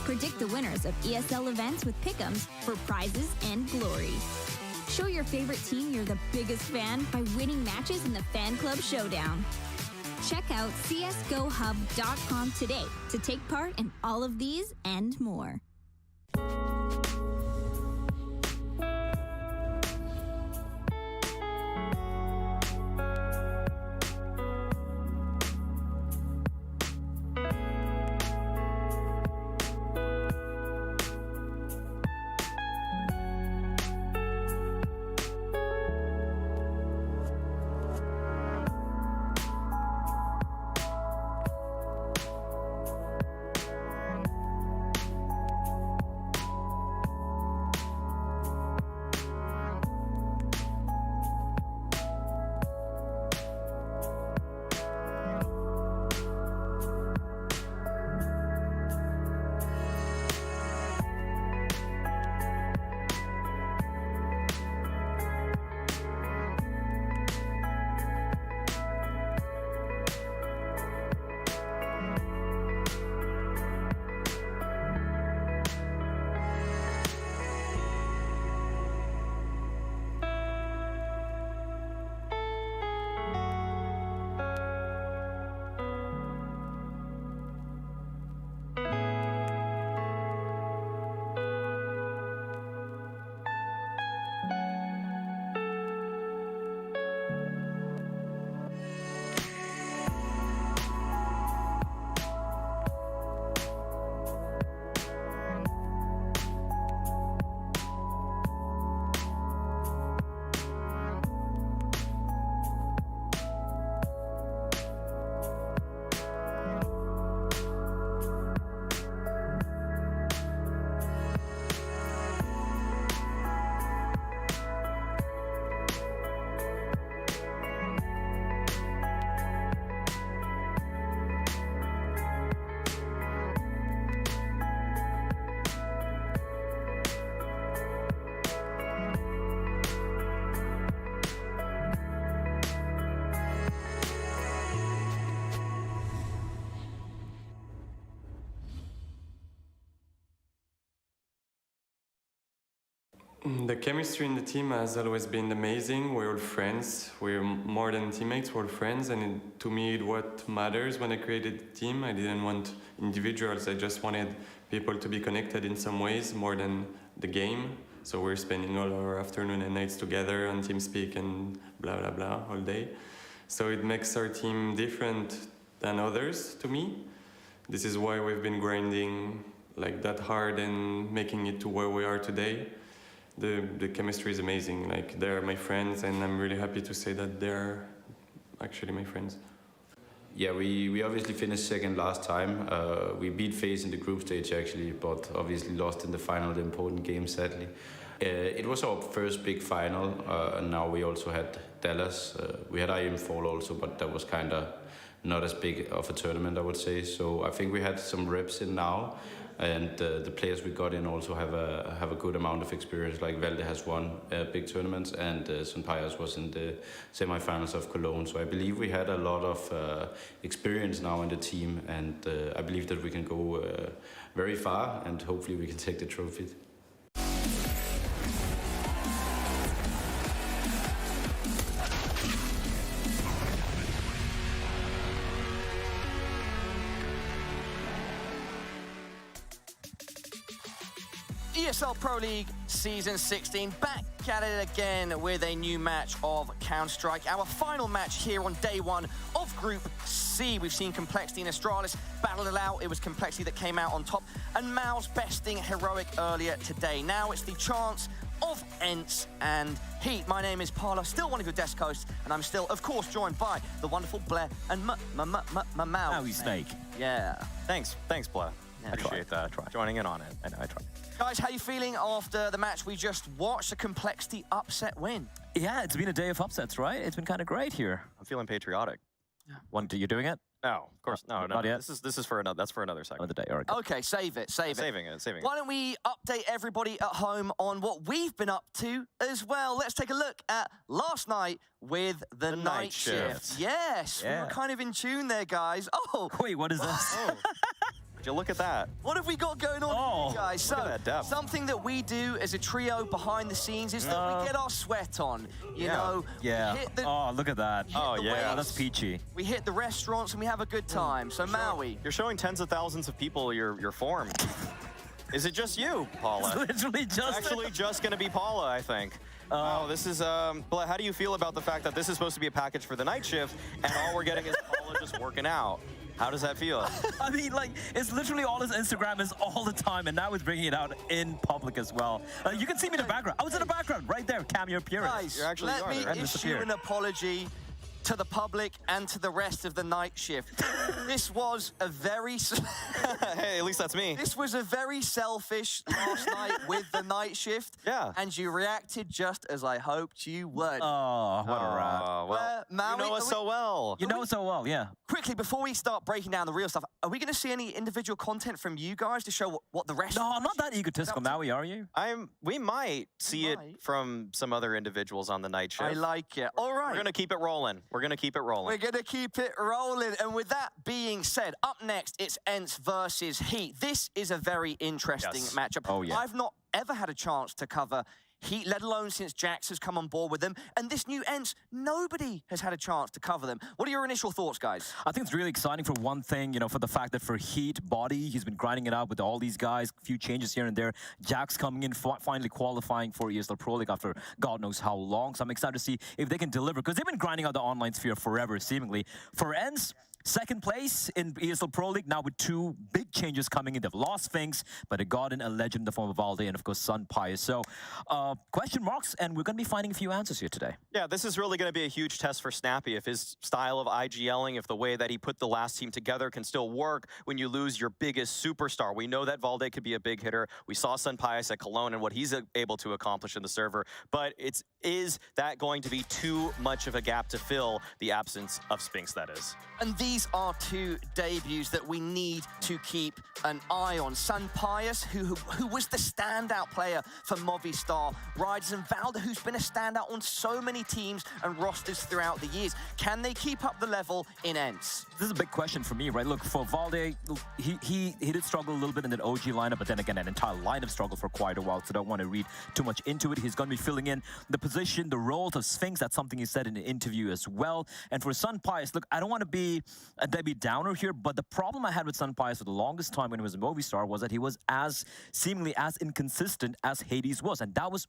Predict the winners of ESL events with pick'ems for prizes and glory. Show your favorite team you're the biggest fan by winning matches in the fan club showdown. Check out csgohub.com today to take part in all of these and more. The chemistry in the team has always been amazing. We're all friends. We're more than teammates, we're friends. And to me, what matters when I created the team, I didn't want individuals. I just wanted people to be connected in some ways more than the game. So we're spending all our afternoon and nights together on TeamSpeak and blah, blah, blah all day. So it makes our team different than others to me. This is why we've been grinding like that hard and making it to where we are today. The chemistry is amazing. Like, they're my friends, and I'm really happy to say that they're actually my friends. Yeah, we obviously finished second last time. We beat FaZe in the group stage actually, but obviously lost in the final, the important game, sadly. It was our first big final, and now we also had Dallas. We had IM4 also, but that was kind of not as big of a tournament, I would say. So I think we had some reps in now. And the players we got in also have a good amount of experience. Like Valde has won big tournaments, and Sunpayas was in the semifinals of Cologne. So I believe we had a lot of experience now in the team, and I believe that we can go very far, and hopefully we can take the trophy. ESL Pro League Season 16, back at it again with a new match of Counter-Strike. Our final match here on day one of Group C. We've seen Complexity and Astralis battle it out. It was Complexity that came out on top, and Mao's besting Heroic earlier today. Now it's the chance of ENCE and HEET. My name is Parla, still one of your desk hosts, and I'm still, of course, joined by the wonderful Blair and Mao. Maui Snake. Yeah. Thanks, Blair. Yeah, Appreciate that. Joining in on it. I know, I tried. Guys, how you feeling after the match we just watched? A Complexity upset win. Yeah, it's been a day of upsets, right? It's been kind of great here. I'm feeling patriotic. One, you're doing it? No, of course, no. Not yet. This is for another. That's for another segment. Another day. All right. Okay, save it. Saving it. Why don't we update everybody at home on what we've been up to as well? Let's take a look at last night with the night shift. Yes, we were kind of in tune there, guys. Oh, wait, what is this? Would you look at that? What have we got going on here, guys? Look at that depth. Something that we do as a trio behind the scenes is that we get our sweat on. You know, Yeah. Oh, look at that. Oh, yeah. That's peachy. We hit the restaurants and we have a good time. So, Maui. You're showing tens of thousands of people your form. Is it just you, Paula? It's literally just... It's actually just going to be Paula, I think. Wow, this is... Blair, how do you feel about the fact that this is supposed to be a package for the night shift, and all we're getting is Paula just working out? How does that feel? I mean, like, it's literally all his Instagram is all the time, and now he's bringing it out in public as well. You can see me in the background. I was in the background, right there, cameo appearance. Guys, You're actually let me issue an apology to the public and to the rest of the night shift. This was a very... Hey, at least that's me. This was a very selfish last night with the night shift. Yeah. And you reacted just as I hoped you would. Oh, what a rat. Well, Maui, you know us so well. You know so well, yeah. Quickly, before we start breaking down the real stuff, are we going to see any individual content from you guys to show what the rest... No, I'm not that egotistical, Maui, are you? We might see it from some other individuals on the night shift. I like it. All right. We're going to keep it rolling. We're going to keep it rolling. We're going to keep it rolling. And with that being said, up next, it's ENCE versus HEET. This is a very interesting matchup. Oh, yeah. I've not ever had a chance to cover HEET, let alone since Jax has come on board with them. And this new ENCE, nobody has had a chance to cover them. What are your initial thoughts, guys? I think it's really exciting for one thing, you know, for the fact that for HEET, Body, he's been grinding it out with all these guys, a few changes here and there. Jax coming in, finally qualifying for ESL Pro League after God knows how long. So I'm excited to see if they can deliver, because they've been grinding out the online sphere forever, seemingly. For ENCE, second place in ESL Pro League, now with two big changes coming in. They've lost Sphinx, but they got in a legend in the form of Valde and, of course, Sunpayas. So, question marks, and we're going to be finding a few answers here today. Yeah, this is really going to be a huge test for Snappy. If his style of IGLing, if the way that he put the last team together can still work when you lose your biggest superstar. We know that Valde could be a big hitter. We saw Sunpayas at Cologne and what he's able to accomplish in the server. But is that going to be too much of a gap to fill, the absence of Sphinx, that is? And These are two debuts that we need to keep an eye on. Sunpius, who was the standout player for Movistar Riders, and Valde, who's been a standout on so many teams and rosters throughout the years. Can they keep up the level in ENCE? This is a big question for me, right? Look, for Valde, he did struggle a little bit in that OG lineup, but then again, an entire lineup struggled for quite a while, so don't want to read too much into it. He's going to be filling in the position, the roles of Sphinx. That's something he said in an interview as well. And for Sunpius, look, I don't want to be a Debbie Downer here, but the problem I had with Sunpius for the longest time when he was in Movistar was that he was seemingly as inconsistent as Hades was, and that was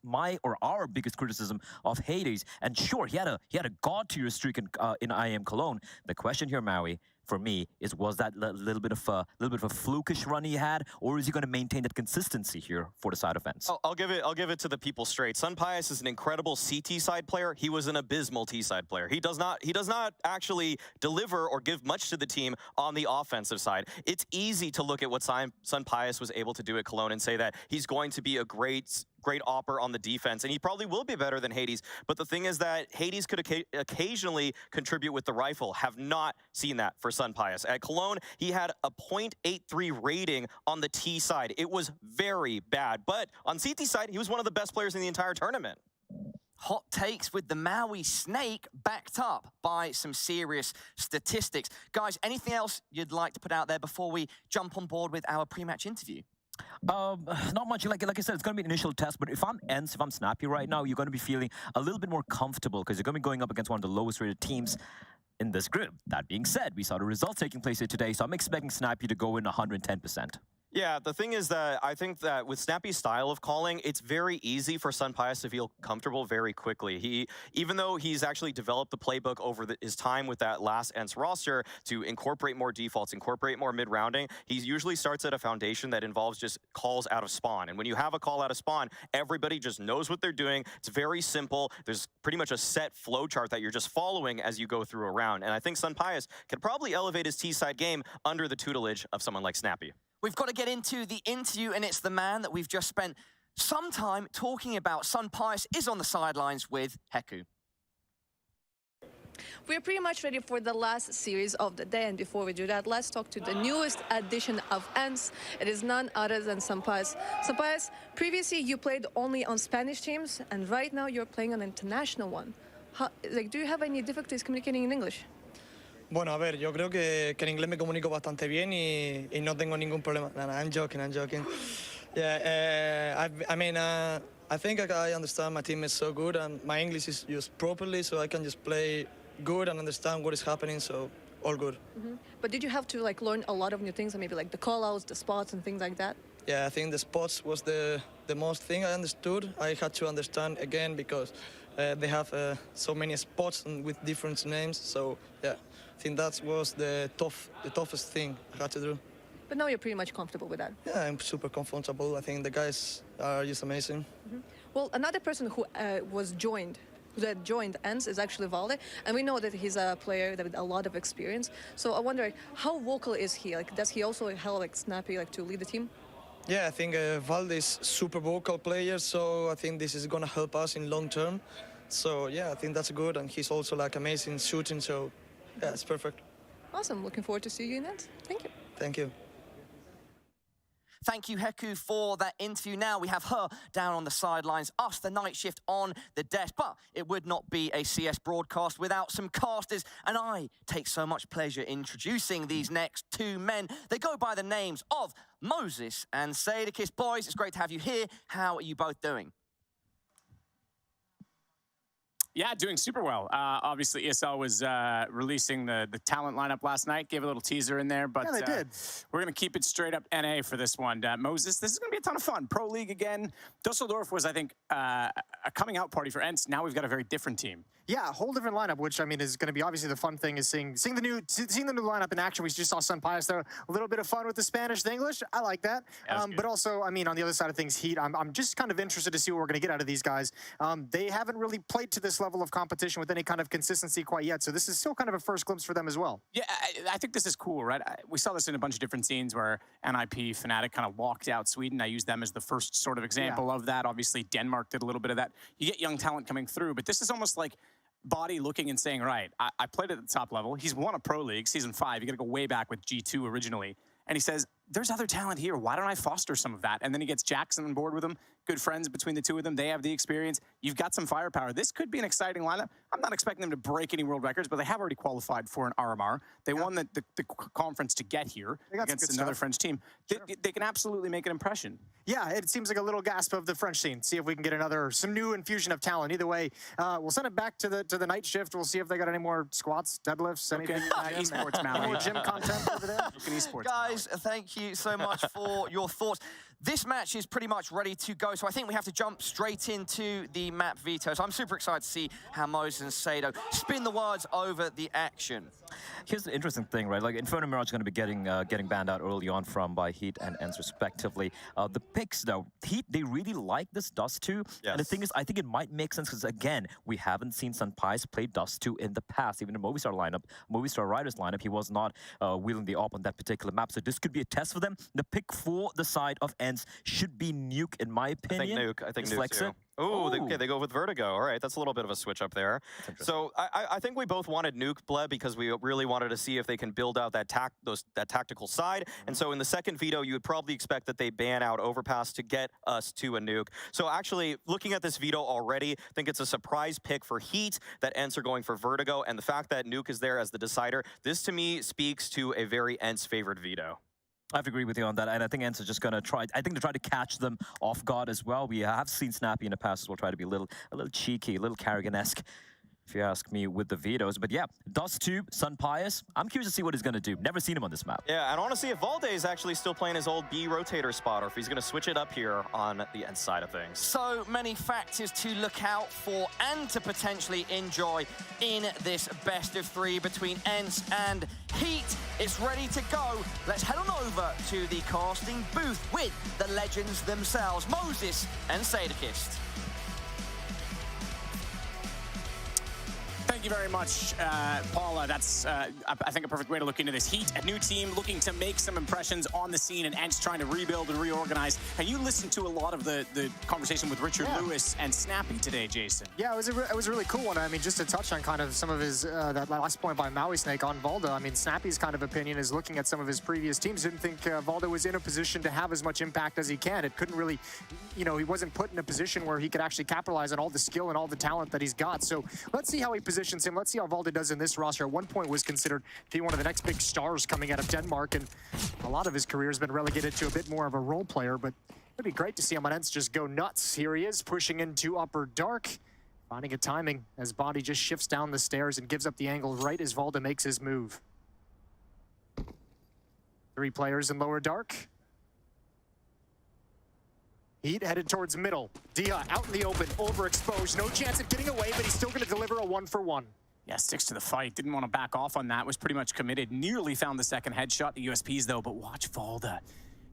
our biggest criticism of Hades. And sure, he had a god-tier streak in IEM Cologne. The question here, Maui, for me, was that little bit of a flukish run he had, or is he going to maintain that consistency here for the side of ENCE? I'll give it to the people straight. Sunpius is an incredible CT side player. He was an abysmal T side player. He does not actually deliver or give much to the team on the offensive side. It's easy to look at what Sunpius was able to do at Cologne and say that he's going to be a great opper on the defense, and he probably will be better than Hades. But the thing is that Hades could occasionally contribute with the rifle. Have not seen that for Sunpius. At Cologne, he had a .83 rating on the T side. It was very bad. But on CT side, he was one of the best players in the entire tournament. Hot takes with the Maui Snake backed up by some serious statistics. Guys, anything else you'd like to put out there before we jump on board with our pre-match interview? Not much. Like I said, it's going to be an initial test, but if I'm ENCE, if I'm Snappy right now, you're going to be feeling a little bit more comfortable because you're going to be going up against one of the lowest rated teams in this group. That being said, we saw the results taking place here today, so I'm expecting Snappy to go in 110%. Yeah, the thing is that I think that with Snappy's style of calling, it's very easy for Sunpius to feel comfortable very quickly. Even though he's actually developed the playbook over his time with that last ENCE roster to incorporate more defaults, incorporate more mid-rounding, he usually starts at a foundation that involves just calls out of spawn. And when you have a call out of spawn, everybody just knows what they're doing. It's very simple. There's pretty much a set flow chart that you're just following as you go through a round. And I think Sunpius can probably elevate his T-side game under the tutelage of someone like Snappy. We've got to get into the interview, and it's the man that we've just spent some time talking about. Sunpius is on the sidelines with Heku. We're pretty much ready for the last series of the day, and before we do that, let's talk to the newest edition of ENCE. It is none other than Sunpius. Sunpius, previously you played only on Spanish teams, and right now you're playing an international one. Do you have any difficulties communicating in English? Bueno, a ver, yo creo que en inglés me comunico bastante bien y no tengo ningún problema. No, I'm joking. Yeah, I think I understand my team is so good and my English is used properly, so I can just play good and understand what is happening, so all good. But did you have to learn a lot of new things, maybe like the call-outs, the spots and things like that? Yeah, I think the spots was the most thing I understood. I had to understand again because they have so many spots and with different names, so yeah. I think that was the toughest thing I had to do. But now you're pretty much comfortable with that. Yeah, I'm super comfortable. I think the guys are just amazing. Well, another person who joined ENCE is actually Valde, and we know that he's a player with a lot of experience. So I wonder, how vocal is he? Does he also help Snappy to lead the team? Yeah, I think Valde is super vocal player, so I think this is gonna help us in long term. So yeah, I think that's good, and he's also amazing shooting. So yeah, it's perfect. Awesome. Looking forward to seeing you in ENCE. Thank you. Thank you. Thank you, Heku, for that interview. Now we have her down on the sidelines, us, the night shift, on the desk. But it would not be a CS broadcast without some casters, and I take so much pleasure introducing these next two men. They go by the names of Moses and Sadakis. Boys, it's great to have you here. How are you both doing? Yeah, doing super well. Obviously, ESL was releasing the talent lineup last night. Gave a little teaser in there, but yeah, they did. We're going to keep it straight up NA for this one. Moses, this is going to be a ton of fun. Pro League again. Dusseldorf was, I think, a coming out party for ENCE. Now we've got a very different team. Yeah, a whole different lineup, which I mean is going to be obviously the fun thing is seeing the new lineup in action. We just saw Sunpius there, a little bit of fun with the Spanish, the English. I like that. But also, I mean, on the other side of things, HEET. I'm just kind of interested to see what we're going to get out of these guys. They haven't really played to this level of competition with any kind of consistency quite yet, so this is still kind of a first glimpse for them as well. Yeah, I think this is cool, right? We saw this in a bunch of different scenes where NIP, Fnatic kind of walked out Sweden. I use them as the first sort of example of that. Obviously, Denmark did a little bit of that. You get young talent coming through, but this is almost like Body looking and saying, right, I played at the top level. He's won a Pro League, Season 5. You got to go way back with G2 originally. And he says, there's other talent here. Why don't I foster some of that? And then he gets Jackson on board with him. Good friends between the two of them. They have the experience. You've got some firepower. This could be an exciting lineup. I'm not expecting them to break any world records, but they have already qualified for an RMR. They won the conference to get here against another French team. They can absolutely make an impression. Yeah, it seems like a little gasp of the French scene. See if we can get some new infusion of talent. Either way, we'll send it back to the night shift. We'll see if they got any more squats, deadlifts, anything. Esports, Any more gym content over there? Esports. Guys, thank you so much for your thoughts. This match is pretty much ready to go, so I think we have to jump straight into the map veto. So I'm super excited to see how Moses and Sado spin the words over the action. Here's the interesting thing, right? Like, Inferno Mirage is going to be getting banned out early on by HEET and ENCE respectively. The picks, though, HEET, they really like this Dust 2. Yes. And the thing is, I think it might make sense because, again, we haven't seen Sunpies play Dust 2 in the past. Even in Movistar lineup, Movistar Riders lineup, he was not wheeling the op on that particular map. So this could be a test for them. The pick for the side of ENCE should be Nuke, in my opinion. I think Nuke too. They go with Vertigo. All right, that's a little bit of a switch up there. So I think we both wanted Nuke, Bleb, because we really wanted to see if they can build out that tactical side. And so in the second veto, you would probably expect that they ban out Overpass to get us to a Nuke. So actually, looking at this veto already, I think it's a surprise pick for HEET that ENCE are going for Vertigo. And the fact that Nuke is there as the decider, this to me speaks to a very ENCE favored veto. I have to agree with you on that, and I think ENCE is just going to try. I think they try to catch them off guard as well. We have seen Snappy in the past as well try to be a little cheeky, a little Carrigan-esque, if you ask me, with the vetoes. But yeah, Dust 2, Sunpies. I'm curious to see what he's going to do. Never seen him on this map. Yeah, and I want to see if Valde is actually still playing his old B rotator spot, or if he's going to switch it up here on the ENCE side of things. So many factors to look out for and to potentially enjoy in this best of 3 between ENCE and HEET. It's ready to go. Let's head on over to the casting booth with the legends themselves, Moses and Sadakist. Thank you very much, Paula. That's, I think, a perfect way to look into this. HEET, a new team looking to make some impressions on the scene, and ENCE trying to rebuild and reorganize. And you listened to a lot of the conversation with Richard Lewis and Snappy today, Jason. Yeah, it was a really cool one. I mean, just to touch on kind of some of his, that last point by Maui Snake on Valde. I mean, Snappy's kind of opinion is looking at some of his previous teams, didn't think Valde was in a position to have as much impact as he can. It couldn't really, he wasn't put in a position where he could actually capitalize on all the skill and all the talent that he's got. So let's see how he positions him. Let's see how Valde does in this roster. At one point was considered to be one of the next big stars coming out of Denmark, and a lot of his career has been relegated to a bit more of a role player, but it'd be great to see him on ENCE just go nuts. Here he is, pushing into upper dark, finding a timing as Body just shifts down the stairs and gives up the angle right as Valde makes his move. 3 players in lower dark. HEET headed towards middle. Dia out in the open, overexposed. No chance of getting away, but he's still going to deliver a 1-for-1. Yeah, sticks to the fight. Didn't want to back off on that. Was pretty much committed. Nearly found the second headshot. The USPs, though, but watch Valde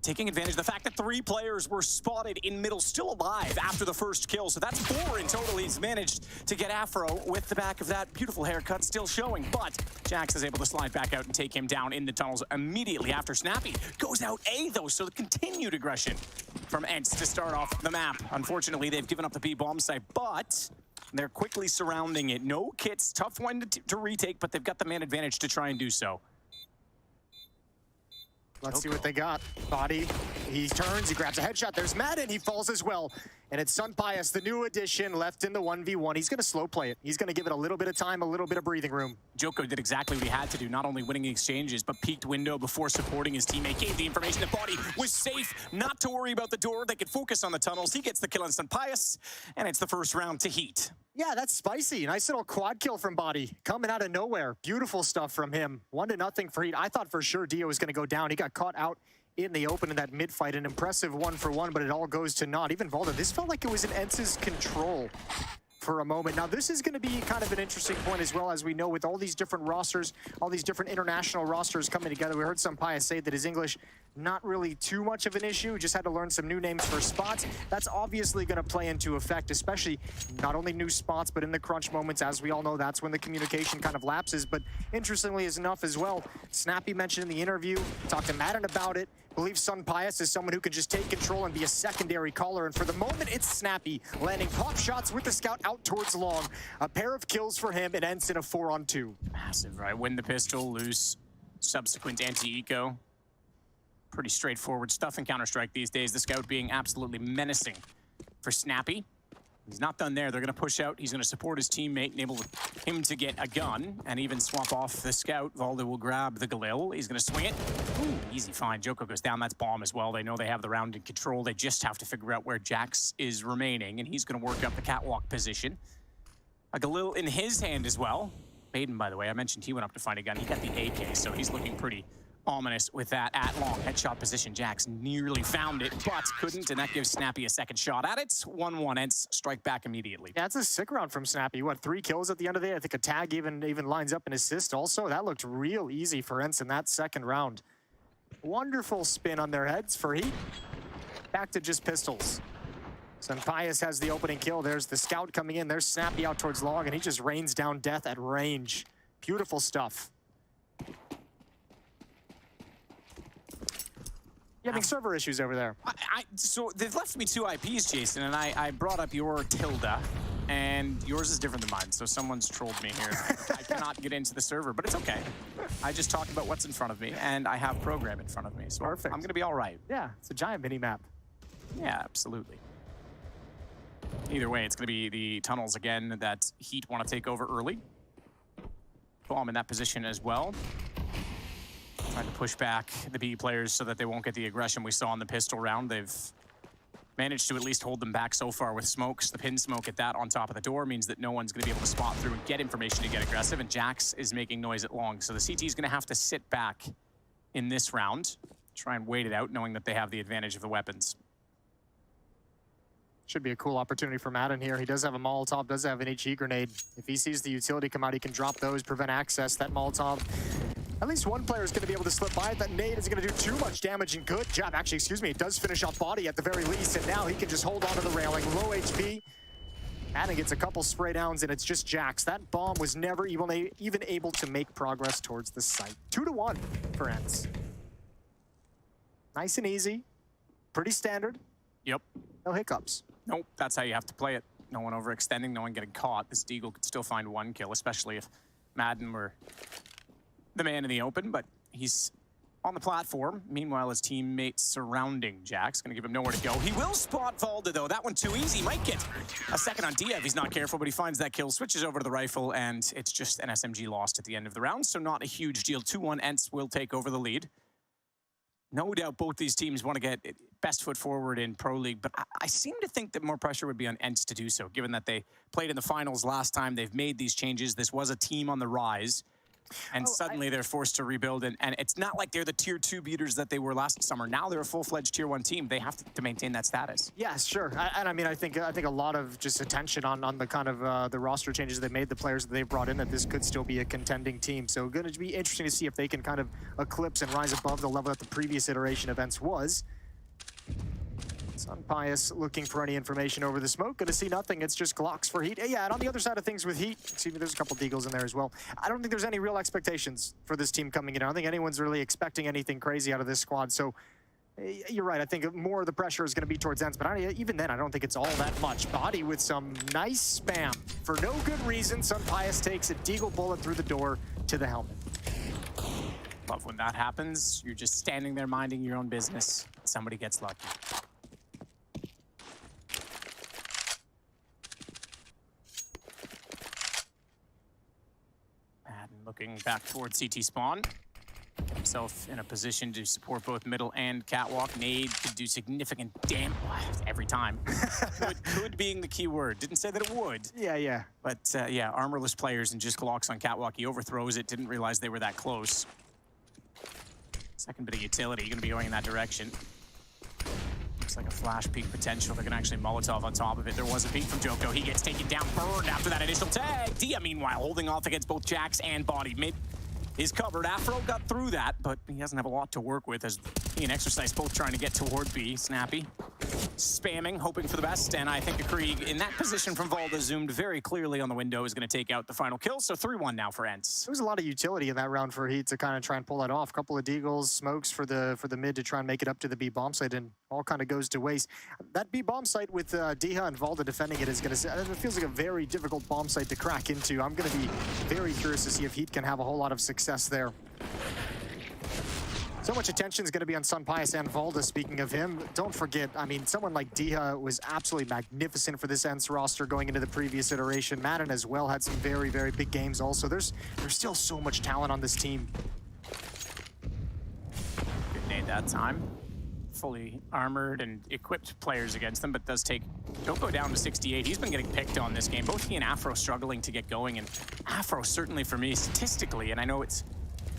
taking advantage of the fact that 3 players were spotted in middle, still alive after the first kill. So that's 4 in total. He's managed to get Afro with the back of that beautiful haircut still showing. But Jax is able to slide back out and take him down in the tunnels immediately after Snappy goes out A, though. So the continued aggression from ENCE to start off the map. Unfortunately, they've given up the B bomb site, but they're quickly surrounding it. No kits, tough one to retake, but they've got the man advantage to try and do so. Let's see what they got. Body, he turns, he grabs a headshot. There's Madden, he falls as well. And it's Sunpies, the new addition, left in the 1v1. He's going to slow play it. He's going to give it a little bit of time, a little bit of breathing room. Joko did exactly what he had to do, not only winning exchanges, but peeked window before supporting his teammate. Gave the information that Body was safe, not to worry about the door. They could focus on the tunnels. He gets the kill on Sunpies, and it's the first round to HEET. Yeah, that's spicy. Nice little quad kill from Body. Coming out of nowhere. Beautiful stuff from him. 1-0 for HEET. I thought for sure Dio was going to go down. He got caught out in the open in that mid-fight. An impressive 1-for-1, but it all goes to naught. Even Valde, this felt like it was in ENCE's control for a moment. Now, this is going to be kind of an interesting point as well, as we know with all these different rosters, all these different international rosters coming together. We heard Sunpies say that his English, not really too much of an issue, just had to learn some new names for spots. That's obviously going to play into effect, especially not only new spots, but in the crunch moments. As we all know, that's when the communication kind of lapses. But interestingly enough as well, Snappy mentioned in the interview, talked to Madden about it, believe Sun Pius is someone who can just take control and be a secondary caller. And for the moment, it's Snappy, landing pop shots with the scout out towards long. A pair of kills for him, and ends in a 4-on-2. Massive, right? Win the pistol, lose subsequent anti-eco. Pretty straightforward stuff in Counter-Strike these days. The scout being absolutely menacing for Snappy. He's not done there. They're going to push out. He's going to support his teammate, enable him to get a gun, and even swap off the scout. Valde will grab the Galil. He's going to swing it. Ooh, easy find. Joko goes down. That's bomb as well. They know they have the round in control. They just have to figure out where Jax is remaining, and he's going to work up the catwalk position. A Galil in his hand as well. Maiden, by the way, I mentioned he went up to find a gun. He got the AK, so he's looking pretty ominous with that at long headshot position. Jax nearly found it, but couldn't, and that gives Snappy a second shot at it. 1-1, ENCE strike back immediately. Yeah, that's a sick round from Snappy. What, 3 kills at the end of the day? I think a tag even lines up an assist also. That looked real easy for ENCE in that second round. Wonderful spin on their heads for HEET. Back to just pistols. Sun Pius has the opening kill. There's the scout coming in. There's Snappy out towards long, and he just rains down death at range. Beautiful stuff. You having server issues over there? So they've left me 2 IPs, Jason, and I brought up your Tilda, and yours is different than mine, so someone's trolled me here. I cannot get into the server, but it's okay. I just talked about what's in front of me, and I have program in front of me, so perfect. I'm going to be all right. Yeah, it's a giant mini-map. Yeah, absolutely. Either way, it's going to be the tunnels again that HEET want to take over early. Bomb in that position as well. Trying to push back the B players so that they won't get the aggression we saw in the pistol round. They've managed to at least hold them back so far with smokes. The pin smoke at that on top of the door means that no one's going to be able to spot through and get information to get aggressive, and Jax is making noise at long. So the CT is going to have to sit back in this round, try and wait it out, knowing that they have the advantage of the weapons. Should be a cool opportunity for Madden here. He does have a Molotov, does have an HE grenade. If he sees the utility come out, he can drop those, prevent access. That Molotov, at least one player is going to be able to slip by it. That nade is going to do too much damage, and good job. Actually, excuse me, it does finish off body at the very least, and now he can just hold on to the railing. Low HP. Madden gets a couple spray downs, and it's just Jax. That bomb was never even able to make progress towards the site. 2-1 for ENCE. Nice and easy. Pretty standard. Yep. No hiccups. Nope, that's how you have to play it. No one overextending, no one getting caught. This Deagle could still find 1 kill, especially if Madden were the man in the open, but he's on the platform. Meanwhile, his teammates surrounding Jax. Gonna give him nowhere to go. He will spot Valde, though. That one too easy. Might get a second on Dia if he's not careful, but he finds that kill, switches over to the rifle, and it's just an SMG lost at the end of the round, so not a huge deal. 2-1, ENCE will take over the lead. No doubt both these teams want to get best foot forward in Pro League, but I seem to think that more pressure would be on ENCE to do so, given that they played in the finals last time. They've made these changes. This was a team on the rise, and suddenly they're forced to rebuild. And it's not like they're the tier 2 beaters that they were last summer. Now they're a full-fledged tier 1 team. They have to maintain that status. Yeah, sure. And I mean, I think a lot of just attention on the kind of the roster changes they made, the players that they've brought in, that this could still be a contending team. So going to be interesting to see if they can kind of eclipse and rise above the level that the previous iteration of ENCE was. Sun Pius looking for any information over the smoke. Gonna see nothing. It's just Glocks for HEET. Yeah, and on the other side of things with HEET, excuse me, there's a couple Deagles in there as well. I don't think there's any real expectations for this team coming in. I don't think anyone's really expecting anything crazy out of this squad. So you're right. I think more of the pressure is going to be towards ENCE, but even then, I don't think it's all that much. Body with some nice spam. For no good reason, Sun Pius takes a Deagle bullet through the door to the helmet. Love when that happens. You're just standing there minding your own business. Somebody gets lucky. Looking back towards CT spawn. Himself in a position to support both middle and catwalk. Nade could do significant damage every time. could being the key word. Didn't say that it would. Yeah. But yeah, armorless players and just Glocks on catwalk. He overthrows it. Didn't realize they were that close. Second bit of utility. Going to be going in that direction. Looks like a flash peek potential. They're going to actually Molotov on top of it. There was a peek from Joko. He gets taken down, burned after that initial tag. Dia, meanwhile, holding off against both Jax and Body. Mid is covered. Afro got through that, but he doesn't have a lot to work with as he and Exercise both trying to get toward B. Snappy spamming, hoping for the best, and I think a Krieg in that position from Valda zoomed very clearly on the window is going to take out the final kill, so 3-1 now for ENCE. There was a lot of utility in that round for HEET to kind of try and pull that off. A couple of deagles, smokes for the mid to try and make it up to the B bomb site, and all kind of goes to waste. That B bomb site with Diha and Valda defending it is going to, it feels like a very difficult bomb site to crack into. I'm going to be very curious to see if HEET can have a whole lot of success there. So much attention is going to be on Sunpius and Valda. Speaking of him, don't forget, I mean, someone like Diha was absolutely magnificent for this ENCE roster going into the previous iteration. Madden as well had some very, very big games also. There's still so much talent on this team. Good nade that time. Fully armored and equipped players against them, but does take Joko down to 68. He's been getting picked on this game. Both he and Afro struggling to get going, and Afro certainly for me statistically, and I know it's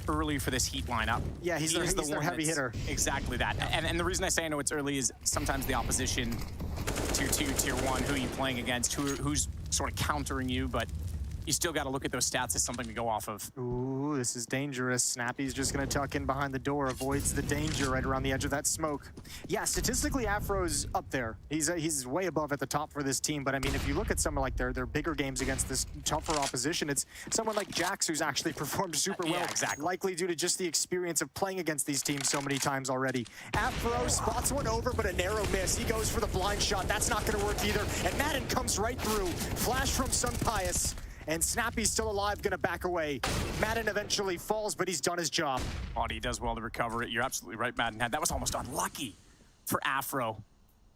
early for this HEET lineup. Yeah, he's their heavy hitter. Exactly that. And the reason I say I know it's early is sometimes the opposition, tier 2, tier 1, who are you playing against, who's sort of countering you, but you still got to look at those stats as something to go off of. Ooh, this is dangerous. Snappy's just going to tuck in behind the door, avoids the danger right around the edge of that smoke. Yeah, statistically, Afro's up there. He's way above at the top for this team, but I mean, if you look at some of like their bigger games against this tougher opposition, it's someone like Jax who's actually performed super well. Exactly. Likely due to just the experience of playing against these teams so many times already. Afro spots one over, but a narrow miss. He goes for the blind shot. That's not going to work either. And Madden comes right through. Flash from Sunpius. And Snappy's still alive, gonna back away. Madden eventually falls, but he's done his job. Audie does well to recover it. You're absolutely right, Madden. That was almost unlucky for Afro.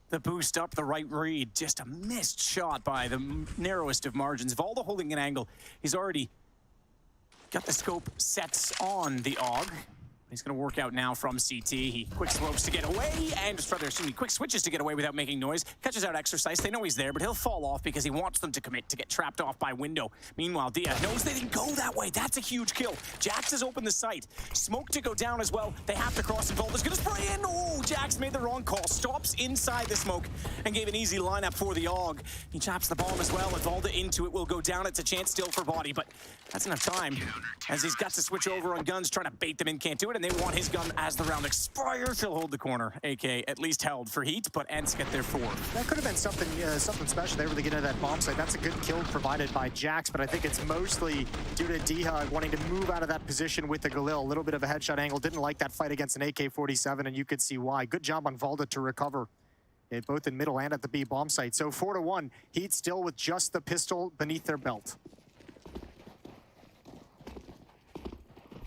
The boost up, the right read. Just a missed shot by the narrowest of margins. Valda holding an angle. He's already got the scope sets on the AUG. He's going to work out now from CT. He quick slopes to get away, and he quick switches to get away without making noise. Catches out Exercise. They know he's there, but he'll fall off because he wants them to commit to get trapped off by window. Meanwhile, Diaz knows they didn't go that way. That's a huge kill. Jax has opened the site. Smoke to go down as well. They have to cross, and Valda's going to spray in. Oh, Jax made the wrong call. Stops inside the smoke and gave an easy lineup for the AUG. He chaps the bomb as well, and Valda into it will go down. It's a chance still for Body, but that's enough time as he's got to switch over on guns, trying to bait them in, can't do it, and they want his gun as the round expires. He'll hold the corner, AK at least held for HEET, but ENCE get their 4. That could have been something special. They were to get into that bomb site. That's a good kill provided by Jax, but I think it's mostly due to Diha wanting to move out of that position with the Galil. A little bit of a headshot angle. Didn't like that fight against an AK-47, and you could see why. Good job on Valda to recover. Both in middle and at the B bomb site. So 4-1. HEET still with just the pistol beneath their belt.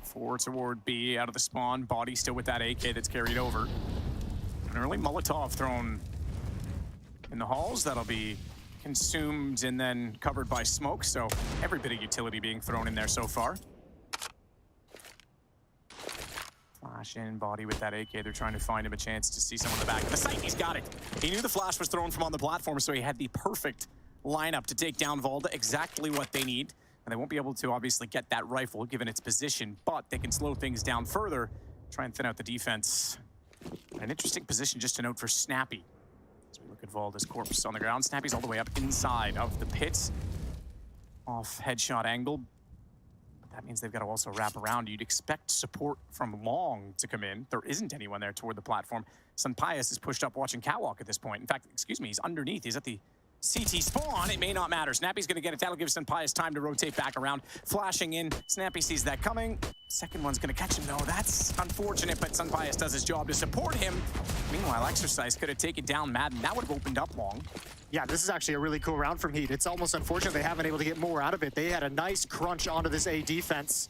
4 toward B out of the spawn. Body still with that AK that's carried over. An early Molotov thrown in the halls. That'll be consumed and then covered by smoke. So every bit of utility being thrown in there so far. Flash in, Body with that AK. They're trying to find him a chance to see someone in the back of the site. He's got it. He knew the flash was thrown from on the platform, so he had the perfect lineup to take down Valda. Exactly what they need. And they won't be able to obviously get that rifle given its position, but they can slow things down further, try and thin out the defense. An interesting position just to note for Snappy. As we look at Valda's corpse on the ground, Snappy's all the way up inside of the pits. Off headshot angle. But that means they've got to also wrap around. You'd expect support from Long to come in. There isn't anyone there toward the platform. Sunpius is pushed up watching Catwalk at this point. In fact, excuse me, he's underneath. He's at the CT spawn. It may not matter. Snappy's going to get it. That'll give Sunpius time to rotate back around. Flashing in. Snappy sees that coming. Second one's going to catch him, though. That's unfortunate, but Sunpius does his job to support him. Meanwhile, Exercise could have taken down Madden. That would have opened up Long. Yeah, this is actually a really cool round from HEET. It's almost unfortunate they haven't been able to get more out of it. They had a nice crunch onto this A defense.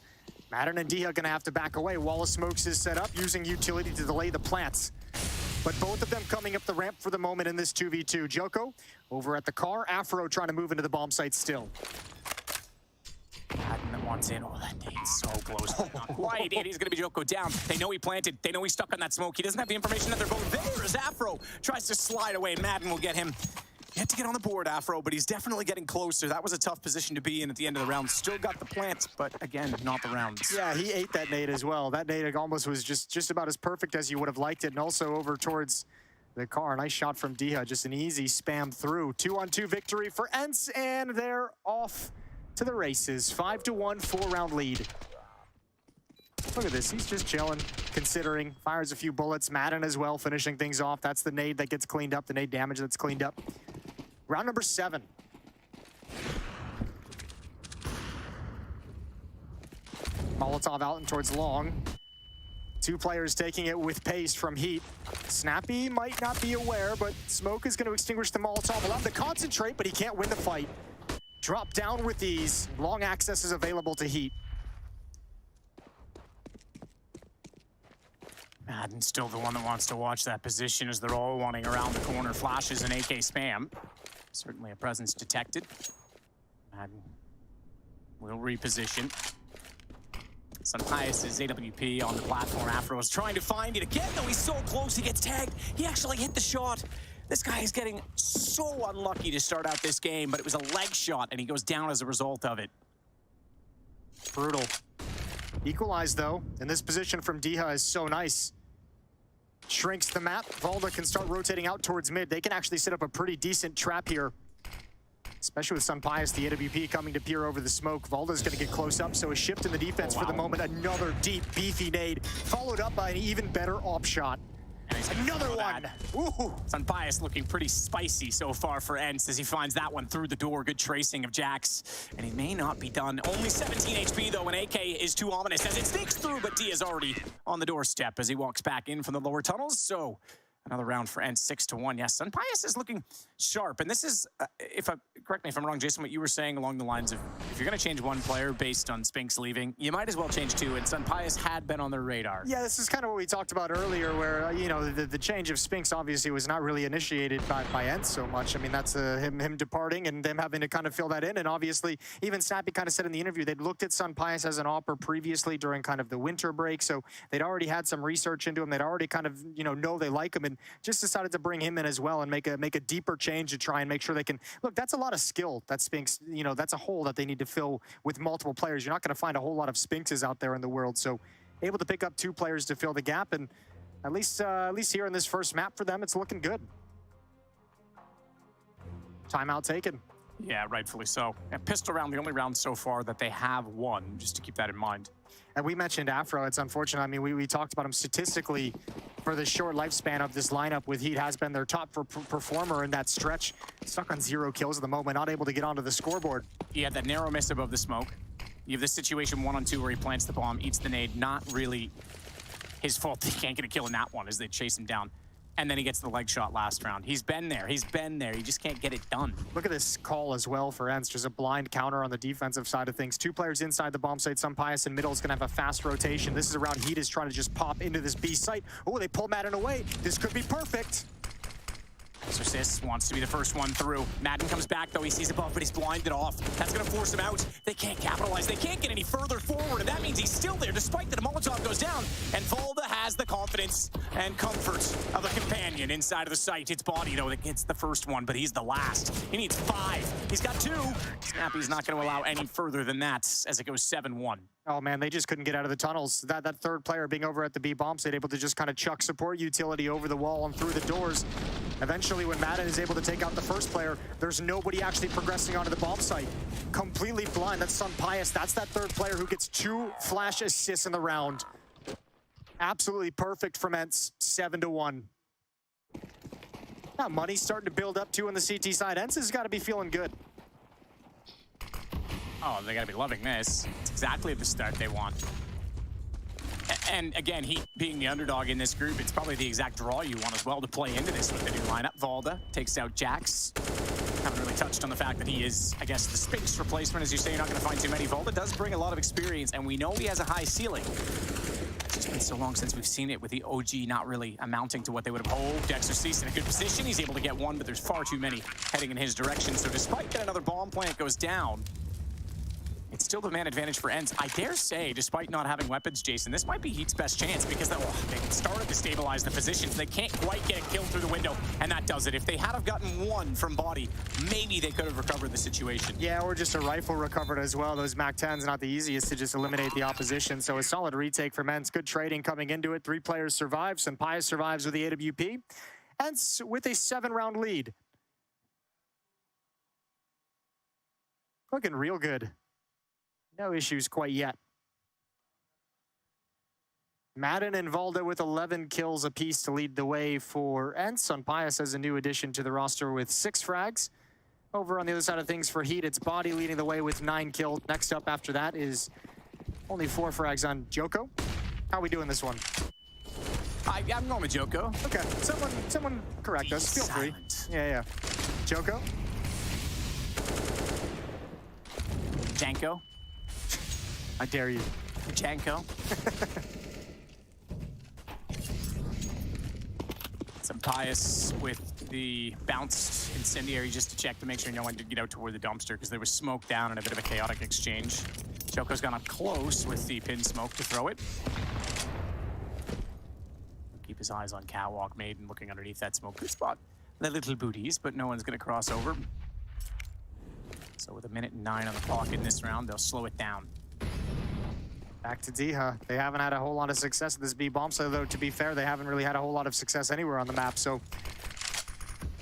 Madden and Diha going to have to back away. Wall of Smokes is set up, using utility to delay the plants. But both of them coming up the ramp for the moment in this 2v2. Joko over at the car. Afro trying to move into the bomb site still. Madden that wants in. Oh, that nade's so close. Not quite. It is going to be Joko down. They know he planted. They know he's stuck on that smoke. He doesn't have the information that they're both there. As Afro tries to slide away, and Madden will get him. Yet to get on the board, Afro, but he's definitely getting closer. That was a tough position to be in at the end of the round. Still got the plants, but again, not the rounds. Yeah, he ate that nade as well. That nade almost was just about as perfect as you would have liked it. And also over towards the car. Nice shot from Diha. Just an easy spam through. 2-on-2 victory for ENCE, and they're off to the races. 5-1, 4-round lead. Look at this, he's just chilling, considering, fires a few bullets. Madden as well, finishing things off. That's the nade that gets cleaned up, the nade damage that's cleaned up. Round number 7. Molotov out and towards long. 2 players taking it with pace from Heat. Snappy might not be aware, but Smoke is going to extinguish the Molotov. Allow him to concentrate, but he can't win the fight. Drop down with these. Long access is available to Heat. Madden's still the one that wants to watch that position as they're all wanting around the corner. Flashes and AK spam. Certainly a presence detected. Madden will reposition. Sunpius is AWP on the platform. Afro is trying to find it again, though he's so close, he gets tagged. He actually hit the shot. This guy is getting so unlucky to start out this game, but it was a leg shot, and he goes down as a result of it. Brutal. Equalized, though, and this position from Diha is so nice. Shrinks the map. Valda can start rotating out towards mid. They can actually set up a pretty decent trap here. Especially with Sunpius, the AWP coming to peer over the smoke. Valda's going to get close up, so a shift in the defense for the moment. Another deep, beefy nade, followed up by an even better op shot. Another one! Ooh. Sunpius looking pretty spicy so far for ENCE as he finds that one through the door. Good tracing of Jax, and he may not be done. Only 17 HP though, and AK is too ominous as it sneaks through, but D is already on the doorstep as he walks back in from the lower tunnels. So another round for ENCE, 6-1. Yes, Sunpius is looking sharp, and this is, correct me if I'm wrong, Jason, what you were saying along the lines of, if you're going to change one player based on Spinks leaving, you might as well change 2, and Sunpius had been on their radar. Yeah, this is kind of what we talked about earlier, where, you know, the change of Spinks obviously was not really initiated by ENCE so much. I mean, that's him departing and them having to kind of fill that in, and obviously, even Snappy kind of said in the interview, they'd looked at Sunpius as an opper previously during kind of the winter break, so they'd already had some research into him, they'd already kind of, you know they like him, and just decided to bring him in as well and make a deeper change to try and make sure they can look. That's a lot of skill that Spinks, you know, that's a hole that they need to fill with multiple players. You're not going to find a whole lot of Spinkses out there in the world, so able to pick up 2 players to fill the gap, and at least here in this first map for them, it's looking good. Timeout taken. Yeah, rightfully so. And pistol round, the only round so far that they have won, just to keep that in mind. And we mentioned Afro. It's unfortunate. I mean, we talked about him statistically for the short lifespan of this lineup with Heat has been their top performer in that stretch. Stuck on 0 kills at the moment, not able to get onto the scoreboard. He had that narrow miss above the smoke. You have this situation 1-on-2 where he plants the bomb, eats the nade. Not really his fault he can't get a kill in that one as they chase him down. And then he gets the leg shot last round. He's been there. He's been there. He just can't get it done. Look at this call as well for ENCE. There's a blind counter on the defensive side of things. 2 players inside the bomb site. Sunpius in middle is going to have a fast rotation. This is a round Heat is trying to just pop into this B site. Oh, they pull Madden away. This could be perfect. Exorcist wants to be the first one through. Madden comes back, though. He sees above, but he's blinded off. That's going to force him out. They can't capitalize. They can't get any further forward, and that means he's still there, despite that the Molotov goes down. And Valda has the confidence and comfort of a companion inside of the site. It's Body, though, that gets the first one, but he's the last. He needs 5. He's got 2. Snappy's not going to allow any further than that as it goes 7-1. Oh, man, they just couldn't get out of the tunnels. That third player being over at the B bomb site, able to just kind of chuck support utility over the wall and through the doors. Eventually, when Madden is able to take out the first player, there's nobody actually progressing onto the bomb site. Completely blind. That's Sunpius. That's that third player who gets 2 flash assists in the round. Absolutely perfect from ENCE, 7-1. Now, money's starting to build up, too, on the CT side. ENCE has got to be feeling good. Oh, they got to be loving this. It's exactly the start they want. And again, Heat being the underdog in this group, it's probably the exact draw you want as well to play into this with the new lineup. Valda takes out Jax. Haven't really touched on the fact that he is, I guess, the Spinks replacement. As you say, you're not going to find too many. Valda does bring a lot of experience, and we know he has a high ceiling. It's just been so long since we've seen it with the OG not really amounting to what they would have hoped. Exorcist in a good position. He's able to get one, but there's far too many heading in his direction. So despite that another bomb plant goes down, it's still the man advantage for ENCE. I dare say, despite not having weapons, Jason, this might be Heat's best chance because they started to stabilize the positions. They can't quite get a kill through the window, and that does it. If they had have gotten 1 from Body, maybe they could have recovered the situation. Yeah, or just a rifle recovered as well. Those MAC-10s not the easiest to just eliminate the opposition. So a solid retake from ENCE. Good trading coming into it. 3 players survive. Sunpius survives with the AWP. ENCE with a 7-round lead. Looking real good. No issues quite yet. Madden and Valda with 11 kills apiece to lead the way for ENCE. Unpias as a new addition to the roster with 6 frags. Over on the other side of things for HEET, it's Body leading the way with 9 kills. Next up after that is only 4 frags on Joko. How are we doing this one? I'm going with Joko. Okay, someone correct us. Feel free. Yeah. Joko? Janko? I dare you. Janko? Some Pius with the bounced incendiary just to check to make sure no one did get out toward the dumpster because there was smoke down and a bit of a chaotic exchange. Joko's gone up close with the pin smoke to throw it. Keep his eyes on Catwalk Maiden looking underneath that smoke. Good spot. The little booties, but no one's going to cross over. So with 1:09 on the clock in this round, they'll slow it down. Back to Diha. They haven't had a whole lot of success at this B bomb, so though to be fair, they haven't really had a whole lot of success anywhere on the map. So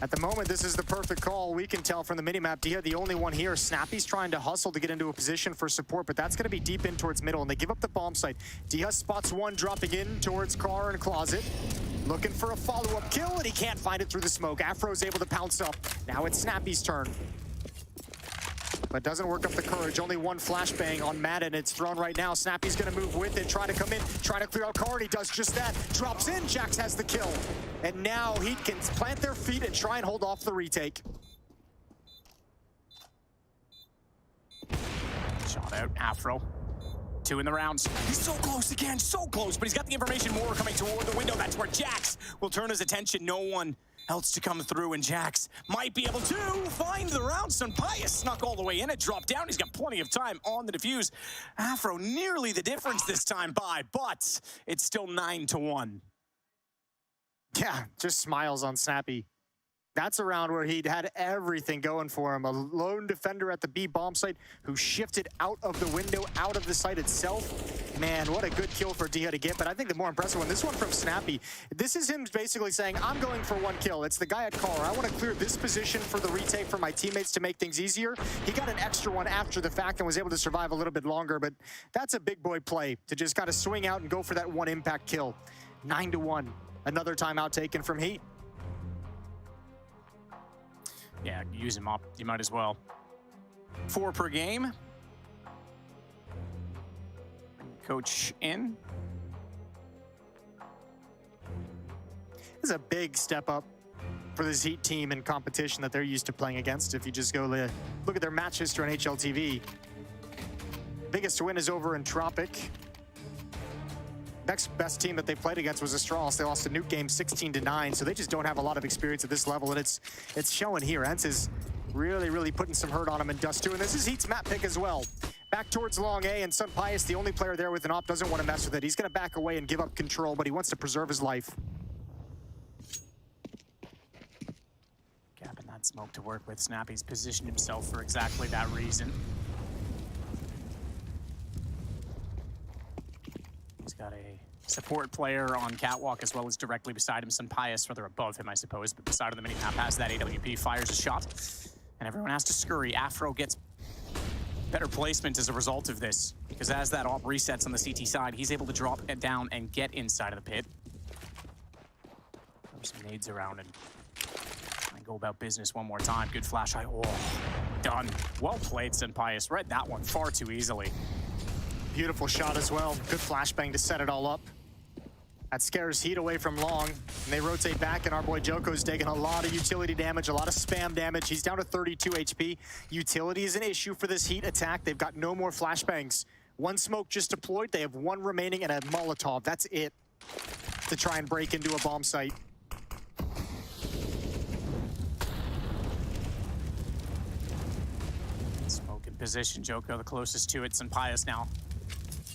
at the moment, this is the perfect call. We can tell from the minimap, Diha the only one here. Snappy's trying to hustle to get into a position for support, but that's going to be deep in towards middle, and they give up the bomb site. Diha spots one dropping in towards car and closet. Looking for a follow-up kill, and he can't find it through the smoke. Afro's able to pounce up. Now it's Snappy's turn. But doesn't work up the courage. Only one flashbang on Madden. It's thrown right now. Snappy's going to move with it, try to come in, try to clear out car, and he does just that. Drops in, Jax has the kill. And now HEET can plant their feet and try and hold off the retake. Shot out, Afro. 2 in the rounds. He's so close again, so close, but he's got the information more coming toward the window. That's where Jax will turn his attention. No one else to come through, and Jax might be able to find the round. Pius snuck all the way in. It dropped down. He's got plenty of time on the defuse. Afro nearly the difference this time by, but it's still 9-1. Yeah, just smiles on Snappy. That's a round where he'd had everything going for him. A lone defender at the B bomb site who shifted out of the window, out of the site itself. Man, what a good kill for Diha to get. But I think the more impressive one, this one from Snappy. This is him basically saying, I'm going for 1 kill. It's the guy at car. I want to clear this position for the retake for my teammates to make things easier. He got an extra one after the fact and was able to survive a little bit longer. But that's a big boy play to just kind of swing out and go for that 1 impact kill. 9-1. Another timeout taken from HEET. Yeah, use him up. You might as well. 4 per game. Coach in. This is a big step up for this HEET team in competition that they're used to playing against. If you just go look at their match history on HLTV. Biggest win is over in Tropic. Next best team that they played against was ASTRALIS. They lost a nuke game 16-9, so they just don't have a lot of experience at this level, and it's showing here. ENCE is really putting some hurt on him in Dust 2, and this is HEET's map pick as well. Back towards long A, and Pius, the only player there with an op, doesn't want to mess with it. He's going to back away and give up control, but he wants to preserve his life. Gapping that smoke to work with. Snappy's positioned himself for exactly that reason. He's got a support player on Catwalk as well as directly beside him. Pius further above him, I suppose, but beside of the minimap has that AWP, fires a shot, and everyone has to scurry. Afro gets better placement as a result of this, because as that op resets on the CT side, he's able to drop it down and get inside of the pit. There's some nades around and go about business one more time. Good flash eye. Oh, done. Well played, Pius. Read that one far too easily. Beautiful shot as well. Good flashbang to set it all up. That scares HEET away from long, and they rotate back, and our boy Joko's taking a lot of utility damage, a lot of spam damage. He's down to 32 HP. Utility is an issue for this HEET attack. They've got no more flashbangs. 1 smoke just deployed. They have 1 remaining and a Molotov. That's it to try and break into a bomb site. Smoke in position. Joko the closest to it. Pius now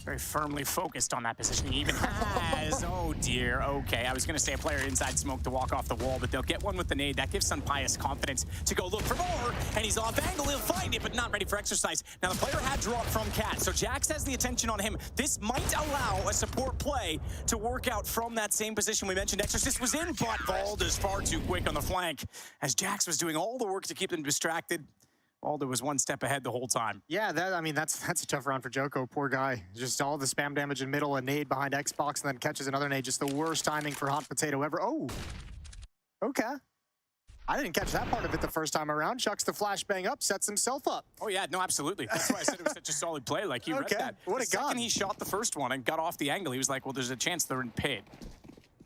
very firmly focused on that position. He even has, oh dear, okay. I was gonna say a player inside smoke to walk off the wall, but they'll get one with the nade. That gives Pius confidence to go look for more, and he's off angle, he'll find it, but not ready for exercise. Now the player had dropped from Cat, so Jax has the attention on him. This might allow a support play to work out from that same position we mentioned Exorcist was in, but Valda's far too quick on the flank, as Jax was doing all the work to keep them distracted. Aldo was one step ahead the whole time. Yeah, that's a tough round for Joko. Poor guy. Just all the spam damage in middle, a nade behind Xbox, and then catches another nade. Just the worst timing for Hot Potato ever. Oh, okay. I didn't catch that part of it the first time around. Chucks the flashbang up, sets himself up. Oh yeah, no, absolutely. That's why I said it was such a solid play. Like he read that. What a gun. The second he shot the first one and got off the angle, he was like, well, there's a chance they're in pit.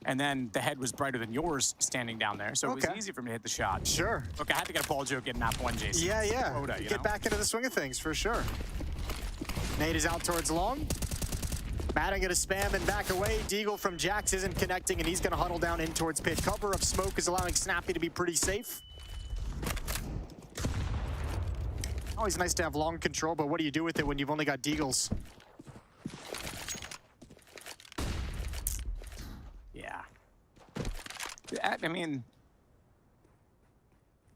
And then the head was brighter than yours standing down there, so it was easy for me to hit the shot. Sure. Look, I had to get a ball joke in that one, Jason. Yeah. Quota, Get back into the swing of things, for sure. Nade is out towards long. Madden gonna spam and back away. Deagle from Jax isn't connecting, and he's gonna huddle down in towards pit. Cover of smoke is allowing Snappy to be pretty safe. Always nice to have long control, but what do you do with it when you've only got Deagles? Yeah. I mean,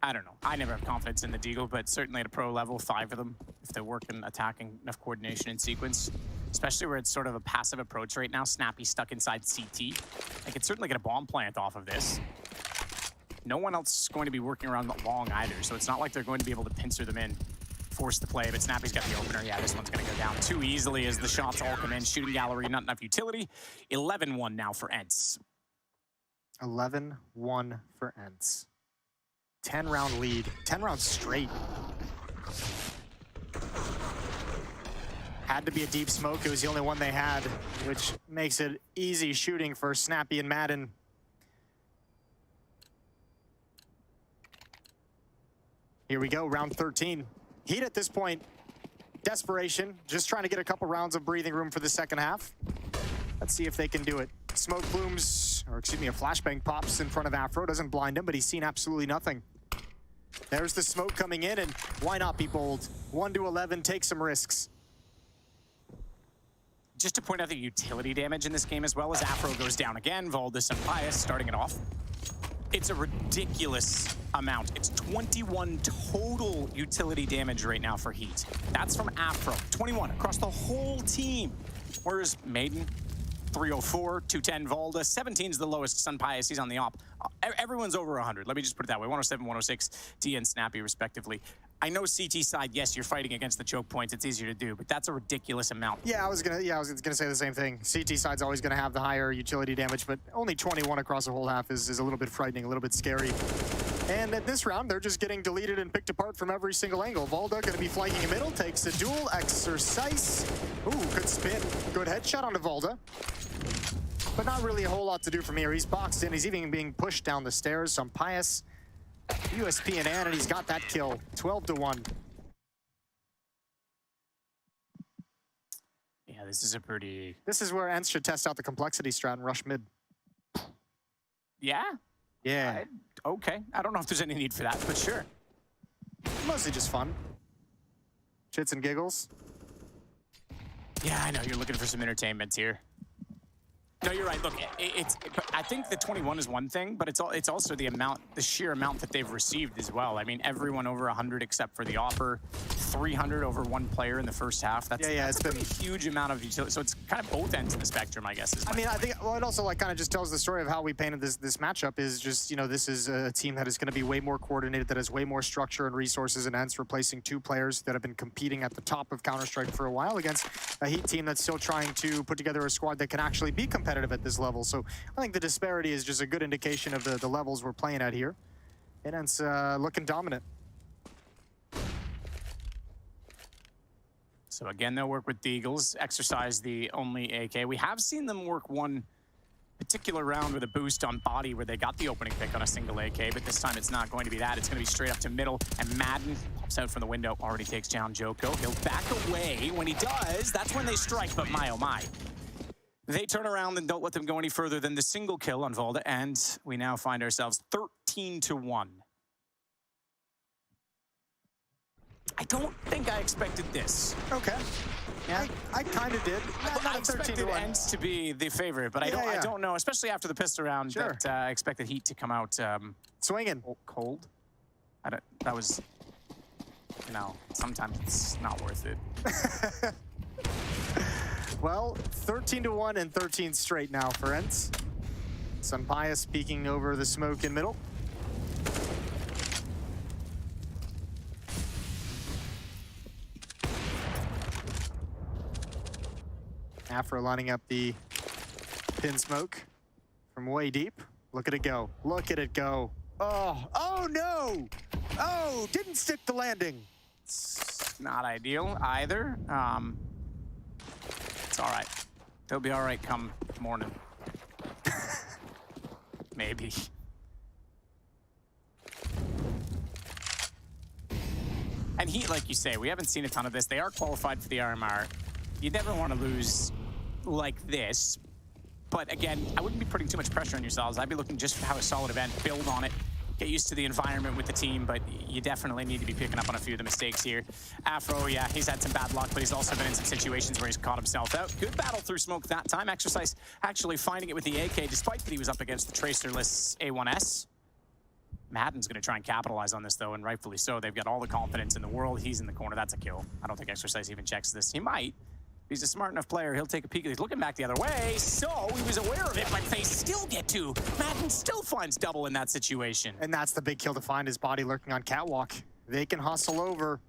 I don't know. I never have confidence in the Deagle, but certainly at a pro level, 5 of them, if they're working, attacking, enough coordination and sequence, especially where it's sort of a passive approach right now. Snappy stuck inside CT. I could certainly get a bomb plant off of this. No one else is going to be working around long either, so it's not like they're going to be able to pincer them in, force the play, but Snappy's got the opener. Yeah, this one's going to go down too easily as the shots all come in. Shooting gallery, not enough utility. 11-1 now for ENCE. 11-1 for ENCE. 10-round lead. 10 rounds straight. Had to be a deep smoke. It was the only one they had, which makes it easy shooting for Snappy and Madden. Here we go, round 13. Heat at this point, desperation, just trying to get a couple rounds of breathing room for the second half. Let's see if they can do it. Smoke blooms, or excuse me, a flashbang pops in front of Afro. Doesn't blind him, but he's seen absolutely nothing. There's the smoke coming in, and why not be bold? 1-11, take some risks. Just to point out the utility damage in this game as well as Afro goes down again. Voldus and Pius starting it off. It's a ridiculous amount. It's 21 total utility damage right now for Heat. That's from Afro. 21 across the whole team. Whereas Maiden, 304, 210 Volda, 17 is the lowest. Sun Pius, he's on the op. Everyone's over 100. Let me just put it that way. 107, 106, D and Snappy respectively. I know CT side, yes, you're fighting against the choke points. It's easier to do, but that's a ridiculous amount. Yeah, I was gonna say the same thing. CT side's always gonna have the higher utility damage, but only 21 across the whole half is a little bit frightening, a little bit scary. And at this round, they're just getting deleted and picked apart from every single angle. Volda gonna be flanking in middle, takes a duel, exercise. Ooh, good spin, good headshot onto Volda. But not really a whole lot to do from here. He's boxed in, he's even being pushed down the stairs. Some Pius, USP and he's got that kill, 12-1. Yeah, this is a pretty... This is where ENCE should test out the complexity strat and rush mid. Yeah? Yeah. Okay, I don't know if there's any need for that, but sure. Mostly just fun. Shits and giggles. Yeah, I know, you're looking for some entertainment here. No, you're right. Look, I think the 21 is one thing, but it's also the sheer amount that they've received as well. I mean, everyone over 100 except for the offer, 300 over one player in the first half. That's it's been a huge amount of utility. So it's kind of both ends of the spectrum, I guess. I think it also kind of just tells the story of how we painted this matchup. Is just this is a team that is going to be way more coordinated, that has way more structure and resources, and ENCE replacing 2 players that have been competing at the top of Counter-Strike for a while against a Heat team that's still trying to put together a squad that can actually be competitive at this level. So I think the disparity is just a good indication of the levels we're playing at here. And it's looking dominant. So again, they'll work with the Eagles, exercise the only AK. We have seen them work one particular round with a boost on body where they got the opening pick on a single AK, but this time it's not going to be that. It's going to be straight up to middle, and Madden pops out from the window, already takes down Joko. He'll back away. When he does, that's when they strike, but my oh my. They turn around and don't let them go any further than the single kill on Volda, and we now find ourselves 13-1. I don't think I expected this. Okay. Yeah, I kind of did. I expected ENCE to be the favorite, but I don't know, especially after the pistol round, that I expected Heat to come out swinging cold. That was, sometimes it's not worth it. Well, 13-1 and 13 straight now for ENCE. Sun Pius peeking over the smoke in middle. Afro lining up the pin smoke from way deep. Look at it go. Look at it go. Oh no! Oh, didn't stick the landing. It's not ideal either. It's all right. They'll be all right come morning. Maybe. And HEET, like you say, we haven't seen a ton of this. They are qualified for the RMR. You never want to lose like this. But again, I wouldn't be putting too much pressure on yourselves. I'd be looking just for how a solid event, build on it, get used to the environment with the team, but you definitely need to be picking up on a few of the mistakes here. Afro, yeah, he's had some bad luck, but he's also been in some situations where he's caught himself out. Good battle through smoke that time. Exercise actually finding it with the AK, despite that he was up against the Tracerless A1S. Madden's going to try and capitalize on this, though, and rightfully so. They've got all the confidence in the world. He's in the corner. That's a kill. I don't think Exercise even checks this. He might. He's a smart enough player. He'll take a peek. He's looking back the other way, so he was aware of it, but they still get to. Madden still finds double in that situation. And that's the big kill to find, his body lurking on catwalk. They can hustle over.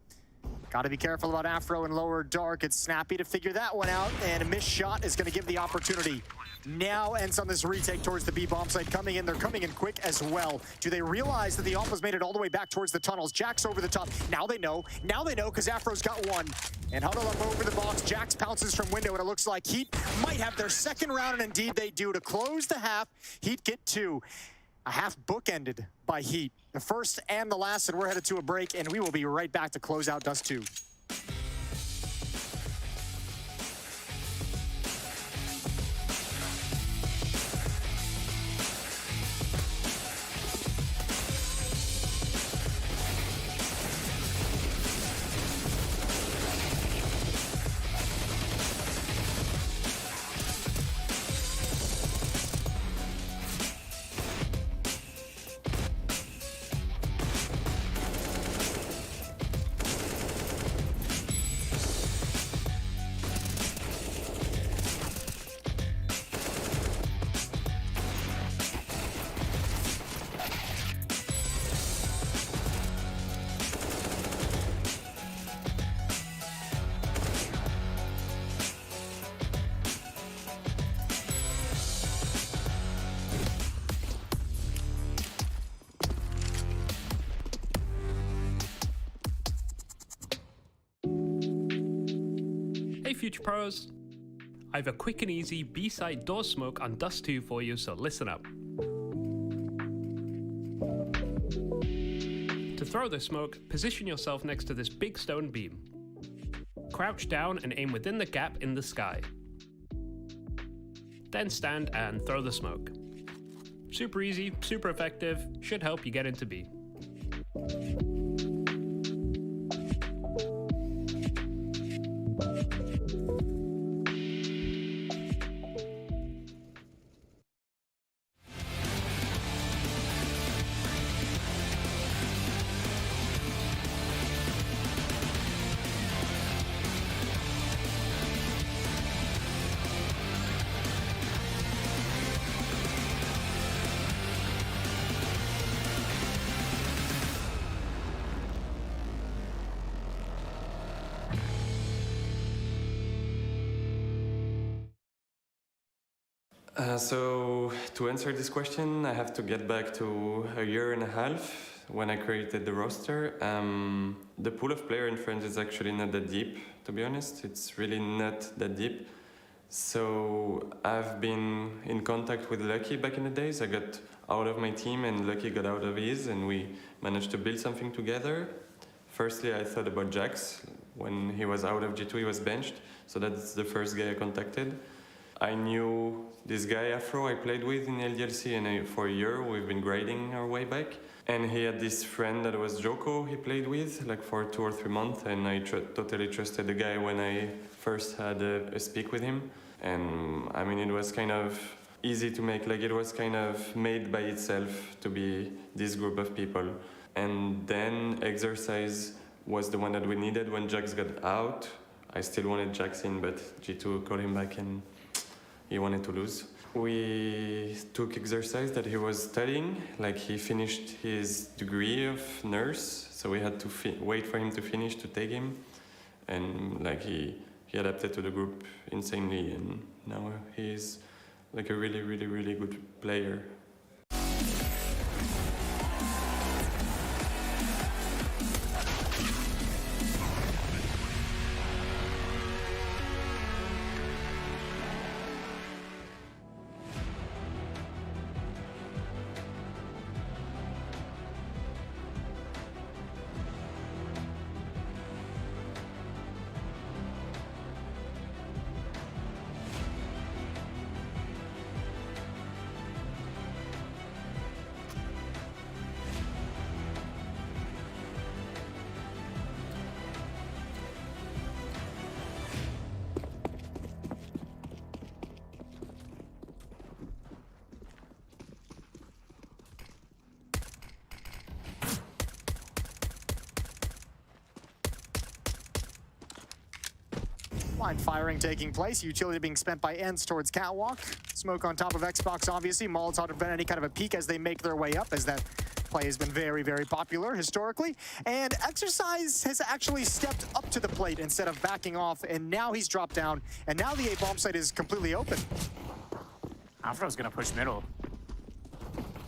Got to be careful about Afro and lower dark. It's snappy to figure that one out, and a missed shot is going to give the opportunity. Now ENCE on this retake towards the B bomb site coming in. They're coming in quick as well. Do they realize that the Alpha's made it all the way back towards the tunnels? Jack's over the top. Now they know. Now they know because Afro's got one. And huddle up over the box. Jax pounces from window, and it looks like HEET might have their second round, and indeed they do. To close the half, HEET get two. A half bookended by HEET. The first and the last, and we're headed to a break, and we will be right back to close out Dust 2. Hey Future Pros! I have a quick and easy B-side door smoke on Dust 2 for you, so listen up. To throw the smoke, position yourself next to this big stone beam. Crouch down and aim within the gap in the sky. Then stand and throw the smoke. Super easy, super effective, should help you get into B. So to answer this question, I have to get back to a year and a half when I created the roster. The pool of players in France is actually not that deep, to be honest. It's really not that deep. So I've been in contact with Lucky back in the days. I got out of my team and Lucky got out of his, and we managed to build something together. Firstly, I thought about Jax. When he was out of G2, he was benched. So that's the first guy I contacted. I knew this guy Afro I played with in LDLC, and for a year we've been grading our way back. And he had this friend that was Joko he played with like for 2 or 3 months, and I totally trusted the guy when I first had a speak with him. And I mean, it was kind of easy to make, like it was kind of made by itself to be this group of people. And then Exercise was the one that we needed when Jax got out. I still wanted Jax in, but G2 called him back and he wanted to lose. We took Exercise that he was studying, like he finished his degree of nurse, so we had to wait for him to finish to take him. And like he he adapted to the group insanely, and now he's like a really, really, really good player. Line firing taking place. Utility being spent by ENCE towards Catwalk. Smoke on top of Xbox, obviously. Molotov to prevent any kind of a peek as they make their way up, as that play has been very, very popular historically. And Exercise has actually stepped up to the plate instead of backing off, and now he's dropped down, and now the A bomb site is completely open. Afro's gonna push middle.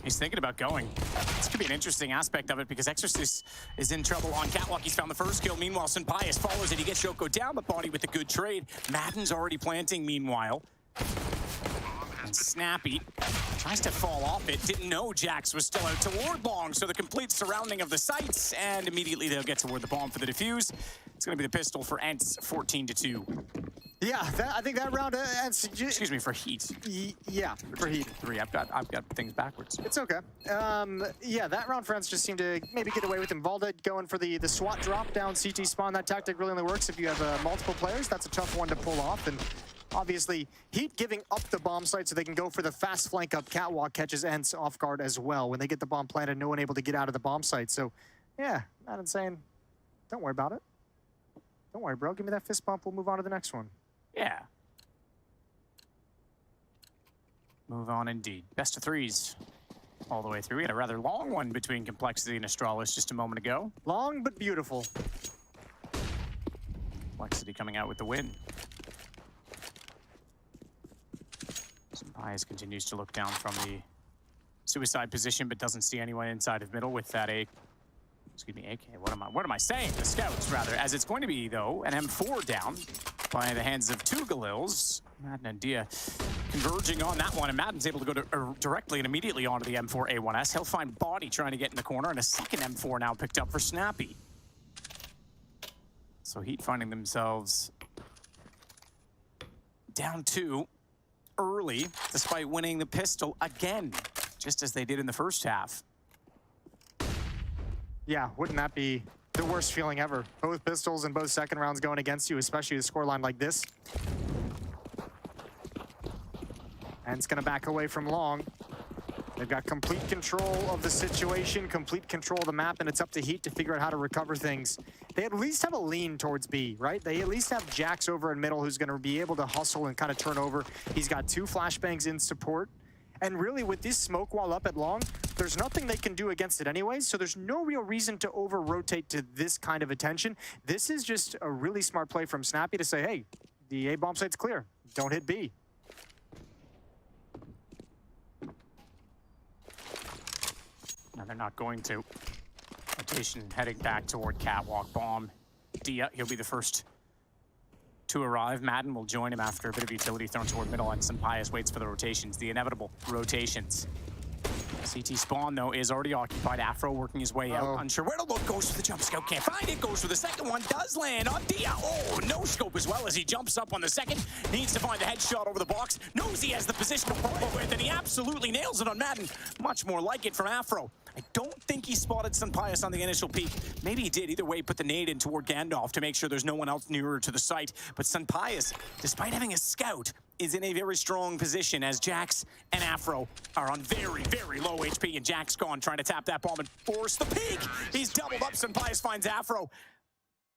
He's thinking about going. This could be an interesting aspect of it because Exorcist is in trouble on Catwalk. He's found the first kill. Meanwhile, Senpaius follows it. He gets Yoko down the body with a good trade. Madden's already planting meanwhile. And Snappy tries to fall off it. Didn't know Jax was still out toward long, so the complete surrounding of the sites, and immediately they'll get toward the bomb for the defuse. It's gonna be the pistol for ENCE, 14-2. Yeah, I think that round ends. Excuse me, for HEET. Yeah, for HEET. 3. I've got things backwards. It's okay. Yeah, that round for ENCE just seemed to maybe get away with him. Valda going for the SWAT drop down CT spawn. That tactic really only works if you have multiple players. That's a tough one to pull off. And obviously, HEET giving up the bomb site so they can go for the fast flank up Catwalk catches ENCE off guard as well. When they get the bomb planted, no one able to get out of the bomb site. So, yeah, Madden saying, don't worry about it. Don't worry, bro. Give me that fist bump. We'll move on to the next one. Yeah. Move on indeed. Best of 3s all the way through. We had a rather long one between Complexity and Astralis just a moment ago. Long but beautiful. Complexity coming out with the win. Senpaius continues to look down from the suicide position, but doesn't see anyone inside of middle with that excuse me, AK. What am I saying? The scouts, rather, as it's going to be, though, an M4 down by the hands of 2 Galils. Madden and Dia converging on that one, and Madden's able to go directly and immediately onto the M4 A1S. He'll find Body trying to get in the corner, and a second M4 now picked up for Snappy. So HEET finding themselves down 2 early, despite winning the pistol again, just as they did in the first half. Yeah, wouldn't that be the worst feeling ever? Both pistols and both second rounds going against you, especially a scoreline like this. And it's gonna back away from long. They've got complete control of the situation, complete control of the map, and it's up to HEET to figure out how to recover things. They at least have a lean towards B, right? They at least have Jax over in middle who's gonna be able to hustle and kind of turn over. He's got 2 flashbangs in support. And really, with this smoke wall up at long, there's nothing they can do against it anyways, so there's no real reason to over-rotate to this kind of attention. This is just a really smart play from Snappy to say, hey, the A-bomb site's clear. Don't hit B. Now they're not going to. Rotation heading back toward Catwalk bomb. Dia, he'll be the first to arrive. Madden will join him after a bit of utility thrown toward middle, and Senpaius waits for the rotations, the inevitable rotations. CT spawn, though, is already occupied. Afro working his way out. Unsure where to look. Goes for the jump scope. Can't find it. Goes for the second one. Does land on Dia. Oh, no scope as well as he jumps up on the second. Needs to find the headshot over the box. Knows he has the position to follow with, and he absolutely nails it on Madden. Much more like it from Afro. I don't think he spotted Senpaius on the initial peek. Maybe he did. Either way, put the nade in toward Gandalf to make sure there's no one else nearer to the site. But Senpaius, despite having a scout, is in a very strong position as Jax and Afro are on very, very low HP, and Jax gone trying to tap that bomb and force the peek. He's doubled up. Senpaius finds Afro.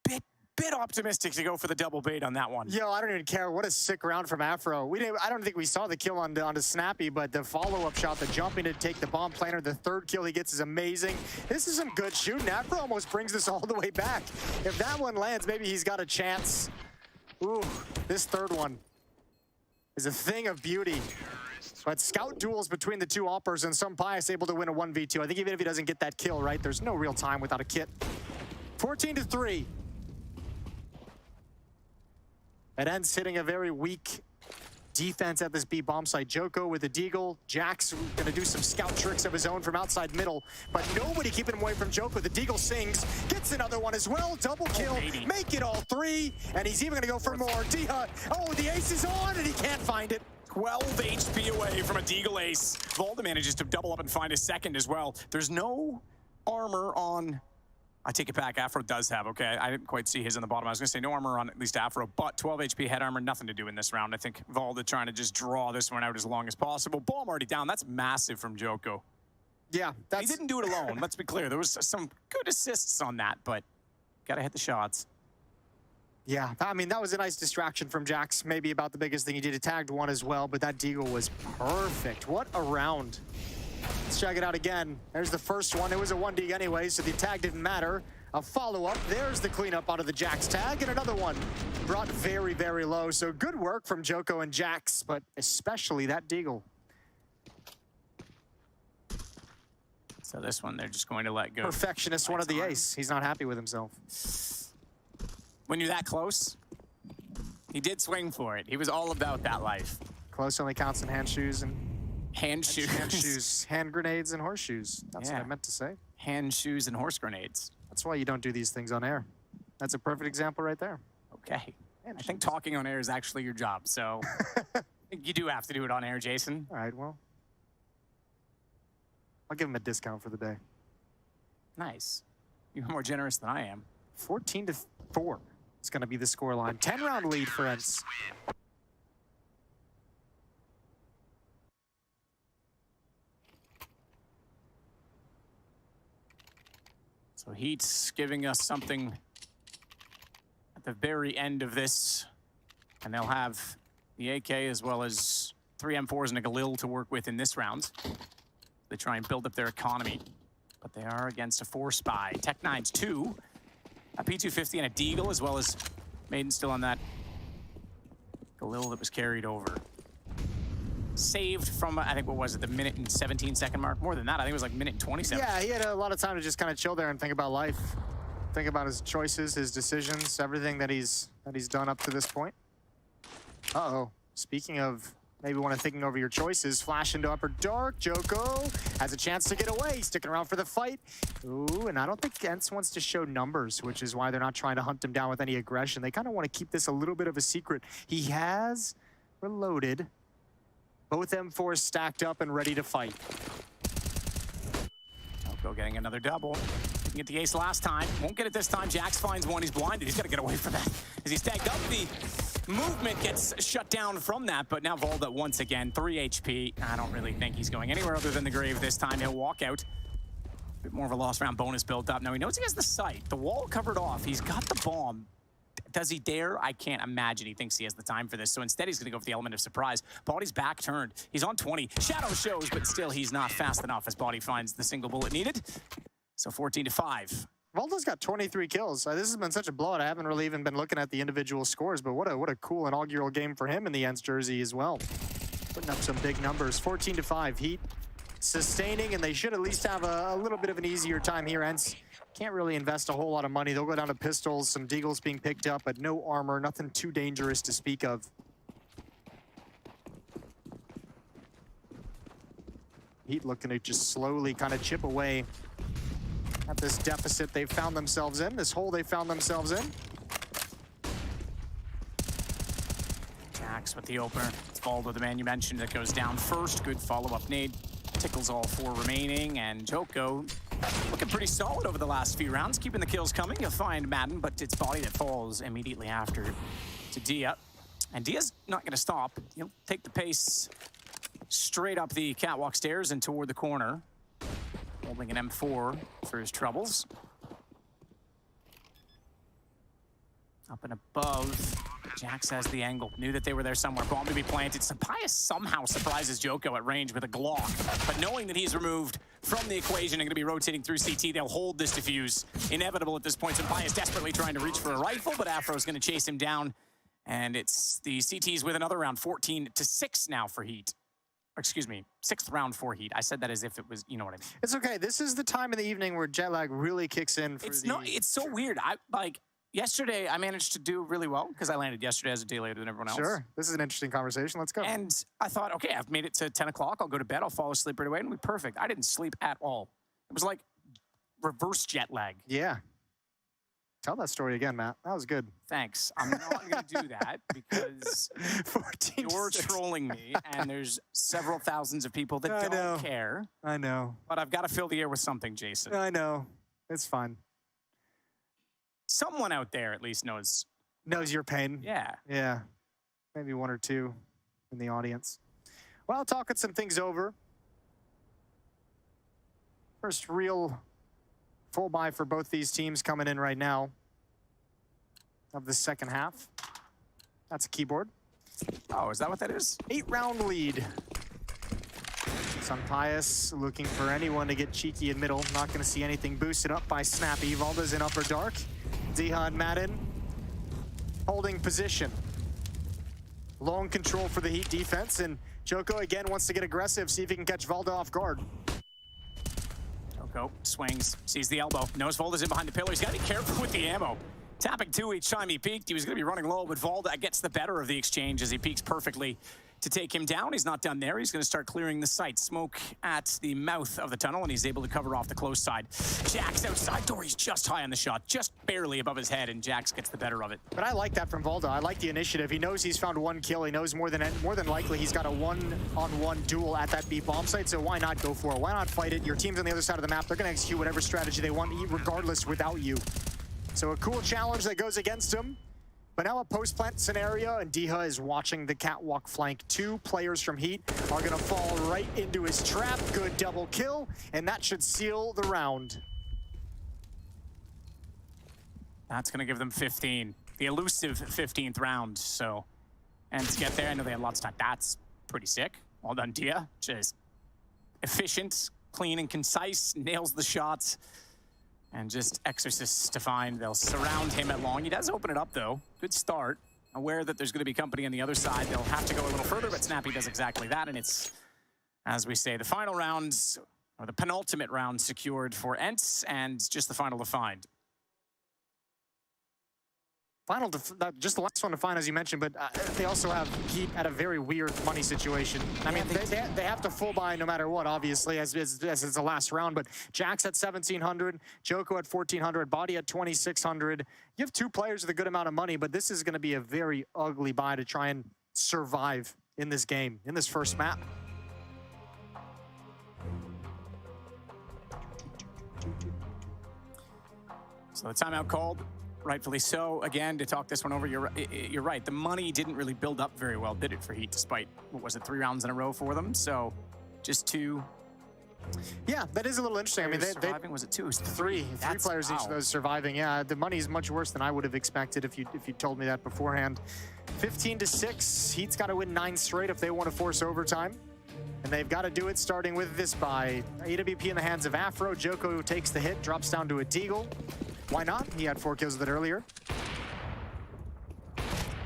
Bit optimistic to go for the double bait on that one. Yo, I don't even care. What a sick round from Afro. I don't think we saw the kill onto Snappy, but the follow-up shot, the jumping to take the bomb planter, the third kill he gets is amazing. This is some good shooting. Afro almost brings this all the way back. If that one lands, maybe he's got a chance. Ooh, this third one is a thing of beauty. But scout duels between the two Oppers and Sunpius able to win a 1v2. I think even if he doesn't get that kill, right, there's no real time without a kit. 14-3. And ENCE hitting a very weak defense at this B bomb site. Joko with the deagle. Jax gonna do some scout tricks of his own from outside middle, but nobody keeping him away from Joko. The deagle sings, gets another one as well. Double kill, make it all 3, and he's even gonna go for more. Diha, oh, the ace is on, and he can't find it. 12 HP away from a deagle ace. Volda manages to double up and find a second as well. There's no armor on... I take it back, Afro does have, okay? I didn't quite see his in the bottom. I was gonna say no armor on at least Afro, but 12 HP head armor, nothing to do in this round. I think Volda trying to just draw this one out as long as possible. Bomb already down, that's massive from Joko. Yeah, He didn't do it alone, let's be clear. There was some good assists on that, but gotta hit the shots. Yeah, I mean, that was a nice distraction from Jax. Maybe about the biggest thing he did. He tagged one as well, but that deagle was perfect. What a round. Let's check it out again. There's the first one. It was a 1D anyway, so the tag didn't matter. A follow-up. There's the cleanup out of the Jax tag, and another one brought very, very low. So good work from Joko and Jax, but especially that deagle. So this one, they're just going to let go. Perfectionist, one of the ace. He's not happy with himself. When you're that close, he did swing for it. He was all about that life. Close only counts in hand shoes and... Hand shoes. Hand grenades and horseshoes. That's what I meant to say. Hand shoes and horse grenades. That's why you don't do these things on air. That's a perfect example right there. Okay. I think talking on air is actually your job, so I think you do have to do it on air, Jason. All right, well. I'll give him a discount for the day. Nice. You're more generous than I am. 14-4 is going to be the scoreline. 10-round lead for ENCE. So HEET's giving us something at the very end of this. And they'll have the AK as well as 3 M4s and a Galil to work with in this round. They try and build up their economy. But they are against a 4-spy. Tech9's 2. A P250 and a Deagle, as well as Maiden still on that Galil that was carried over. Saved from, I think, what was it, the minute and 17-second mark? More than that, I think it was like minute and 27. Yeah, he had a lot of time to just kind of chill there and think about life. Think about his choices, his decisions, everything that he's done up to this point. Uh-oh. Speaking of maybe one of thinking over your choices, flash into upper dark. Joko has a chance to get away. Sticking around for the fight. Ooh, and I don't think ENCE wants to show numbers, which is why they're not trying to hunt him down with any aggression. They kind of want to keep this a little bit of a secret. He has reloaded. Both M4s stacked up and ready to fight. Joko getting another double. Didn't get the ace last time. Won't get it this time. Jax finds one. He's blinded. He's got to get away from that. As he's tagged up, the movement gets shut down from that, but now Volda once again, 3 HP. I don't really think he's going anywhere other than the grave this time. He'll walk out. A bit more of a lost round bonus built up. Now he knows he has the site. The wall covered off. He's got the bomb. Does he dare? I can't imagine he thinks he has the time for this. So instead, he's going to go for the element of surprise. Body's back turned. He's on 20. Shadow shows, but still, he's not fast enough as Body finds the single bullet needed. So 14-5. Volda's got 23 kills. This has been such a blowout. I haven't really even been looking at the individual scores, but what a cool inaugural game for him in the ENCE jersey as well. Putting up some big numbers. 14-5. HEET sustaining, and they should at least have a little bit of an easier time here. ENCE can't really invest a whole lot of money. They'll go down to pistols, some deagles being picked up, but no armor, nothing too dangerous to speak of. HEET looking to just slowly kind of chip away at this deficit they've found themselves in, this hole they found themselves in. Jax with the opener. It's Volda, the man you mentioned, that goes down first. Good follow-up nade. Tickles all 4 remaining, and Joko looking pretty solid over the last few rounds, keeping the kills coming. You'll find Madden, but it's Body that falls immediately after to Dia. And Dia's not going to stop. He'll take the pace straight up the catwalk stairs and toward the corner, holding an M4 for his troubles. Up and above, Jax has the angle. Knew that they were there somewhere. Bomb to be planted. Sunpius somehow surprises Joko at range with a Glock. But knowing that he's removed from the equation and going to be rotating through CT, they'll hold this defuse. Inevitable at this point. Sunpius desperately trying to reach for a rifle, but Afro's going to chase him down And it's the CTs with another round, 14-6 now for HEET. Excuse me, 6th round for HEET. I said that as if it was, you know what I mean. It's okay. This is the time in the evening where jet lag really kicks in. It's so weird. Yesterday, I managed to do really well because I landed yesterday as a day later than everyone else. Sure. This is an interesting conversation. Let's go. And I thought, okay, I've made it to 10 o'clock. I'll go to bed. I'll fall asleep right away and we'll be perfect. I didn't sleep at all. It was like reverse jet lag. Yeah. Tell that story again, Matt. That was good. Thanks. I'm not going to do that because you're trolling me and there's several thousands of people that don't care. I know. But I've got to fill the air with something, Jason. I know. It's fine. Someone out there at least knows your pain. Yeah. Yeah. Maybe one or two in the audience. Well, talking some things over. First real full buy for both these teams coming in right now of the second half. That's a keyboard. Oh, is that what that is? 8-round lead. Sunpius looking for anyone to get cheeky in middle. Not going to see anything boosted up by Snappy. Valda's in upper dark. Diha and Madden holding position. Long control for the HEET defense, and Joko again wants to get aggressive, see if he can catch Valda off guard. Joko swings, sees the elbow, knows Valda's in behind the pillar. He's got to be careful with the ammo. Tapping 2 each time he peeked. He was going to be running low, but Valda gets the better of the exchange as he peeks perfectly to take him down. He's not done there. He's going to start clearing the site. Smoke at the mouth of the tunnel, and he's able to cover off the close side. Jax outside door. He's just high on the shot, just barely above his head, and Jax gets the better of it. But I like that from Valda. I like the initiative. He knows he's found 1 kill. He knows more than likely he's got a 1-on-1 duel at that B bomb site, so why not go for it? Why not fight it? Your team's on the other side of the map. They're going to execute whatever strategy they want, regardless, without you. So a cool challenge that goes against him. But now a post-plant scenario, and Diha is watching the catwalk flank. 2 players from HEET are going to fall right into his trap. Good double kill, and that should seal the round. That's going to give them 15. The elusive 15th round, so. And to get there, I know they had lots of time. That's pretty sick. Well done, Diha. Just efficient, clean, and concise. Nails the shots. And just exorcists to find. They'll surround him at long. He does open it up, though. Good start. Aware that there's going to be company on the other side. They'll have to go a little further, but Snappy does exactly that. And it's, as we say, the final rounds, or the penultimate round secured for ENCE, and just the final to find. Just the last one to find, as you mentioned, but they also have HEET at a very weird money situation. I mean, they have to full buy no matter what, obviously, as it's the last round, but Jax at 1,700, Joko at 1,400, Body at 2,600. You have 2 players with a good amount of money, but this is going to be a very ugly buy to try and survive in this game, in this first map. So the timeout called. Rightfully so. Again, to talk this one over, you're right. The money didn't really build up very well, did it, for HEET, despite, what was it, 3 rounds in a row for them? So just 2. Yeah, that is a little interesting. I mean, surviving, was it 2? It was 3 players each of those surviving. Yeah, the money is much worse than I would have expected if you told me that beforehand. 15-6. HEET's got to win 9 straight if they want to force overtime. And they've got to do it starting with this buy. AWP in the hands of Afro. Joko takes the hit, drops down to a Deagle. Why not? He had 4 kills with it earlier.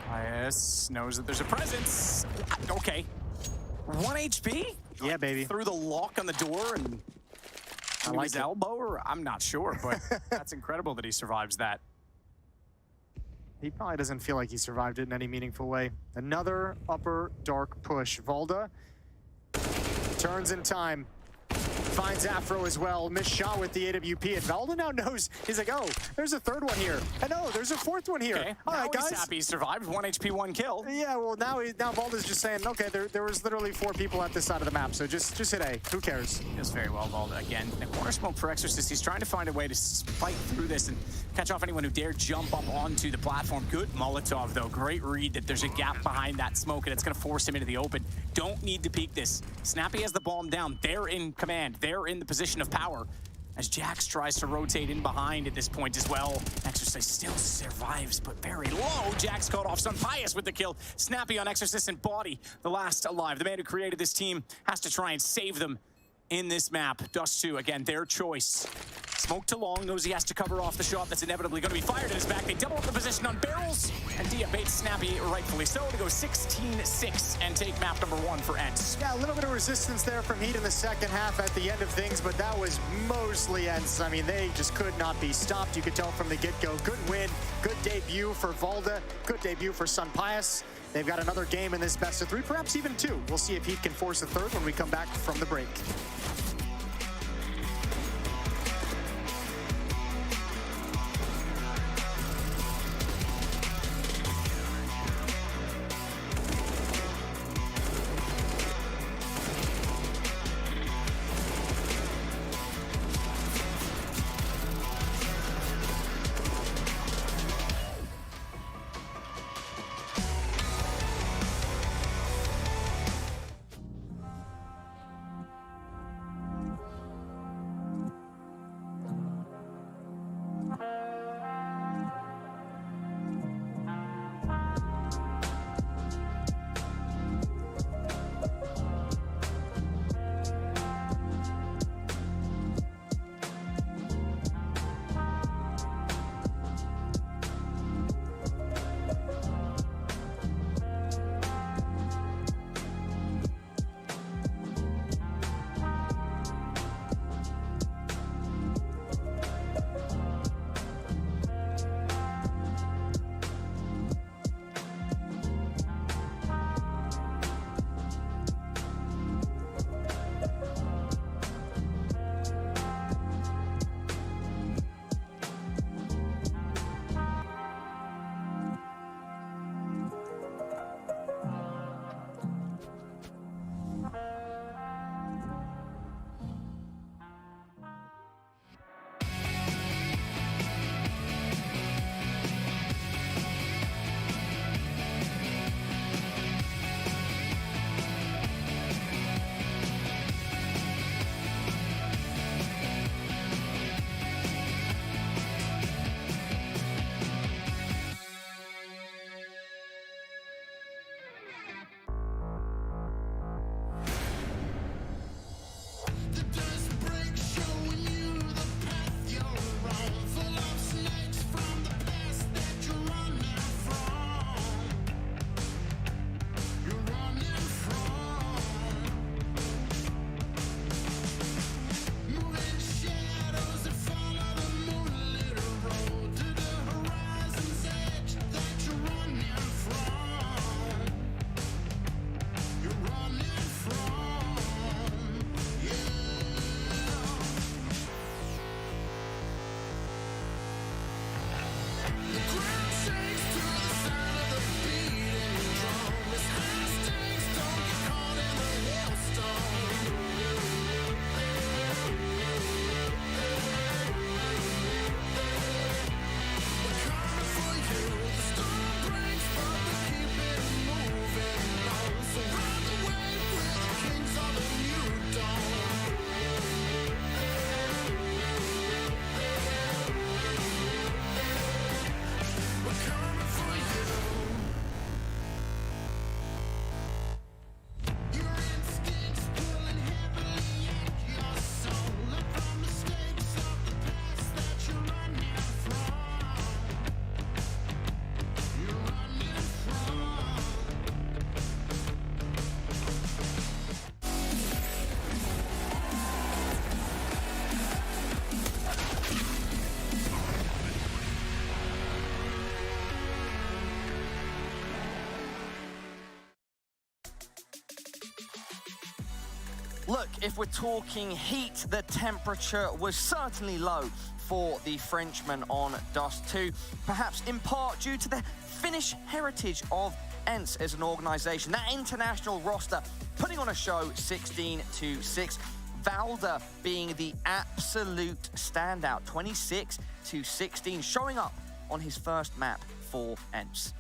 Yes, knows that there's a presence. Okay. 1 HP? Yeah, baby. Through the lock on the door and his elbow, or I'm not sure, but that's incredible that he survives that. He probably doesn't feel like he survived it in any meaningful way. Another upper dark push. Valda turns in time. Finds Afro as well. Missed shot with the AWP, and Valda now knows. He's like, oh, there's a 3rd one here. And no, there's a 4th one here. Okay. All right, guys. He's happy he survived. 1 HP, 1 kill. Yeah, well, now Valda's just saying, okay, there was literally 4 people at this side of the map, so just hit A. Who cares? He does very well, Valda. Again, the corner smoke for Exorcist. He's trying to find a way to fight through this and catch off anyone who dare jump up onto the platform. Good Molotov, though. Great read that there's a gap behind that smoke, and it's going to force him into the open. Don't need to peek this. Snappy has the bomb down. They're in command. They're in the position of power as Jax tries to rotate in behind at this point as well. Exorcist still survives, but very low. Jax caught off Sunpius with the kill. Snappy on Exorcist and Body, the last alive. The man who created this team has to try and save them in this map. Dust 2, again, their choice. Smoke to long, knows he has to cover off the shot that's inevitably going to be fired at his back. They double up the position on barrels, and Dia baits Snappy, rightfully so, to go 16-6 and take map number 1 for ENCE. Yeah, a little bit of resistance there from HEET in the second half at the end of things, but that was mostly ENCE. I mean, they just could not be stopped. You could tell from the get-go. Good win, good debut for Valda, good debut for Sunpius. They've got another game in this best of 3, perhaps even 2. We'll see if HEET can force a third when we come back from the break. Look, if we're talking heat, the temperature was certainly low for the Frenchmen on Dust 2, perhaps in part due to the Finnish heritage of ENCE as an organization. That international roster putting on a show 16-6. Valda being the absolute standout, 26-16, showing up on his first map for ENCE.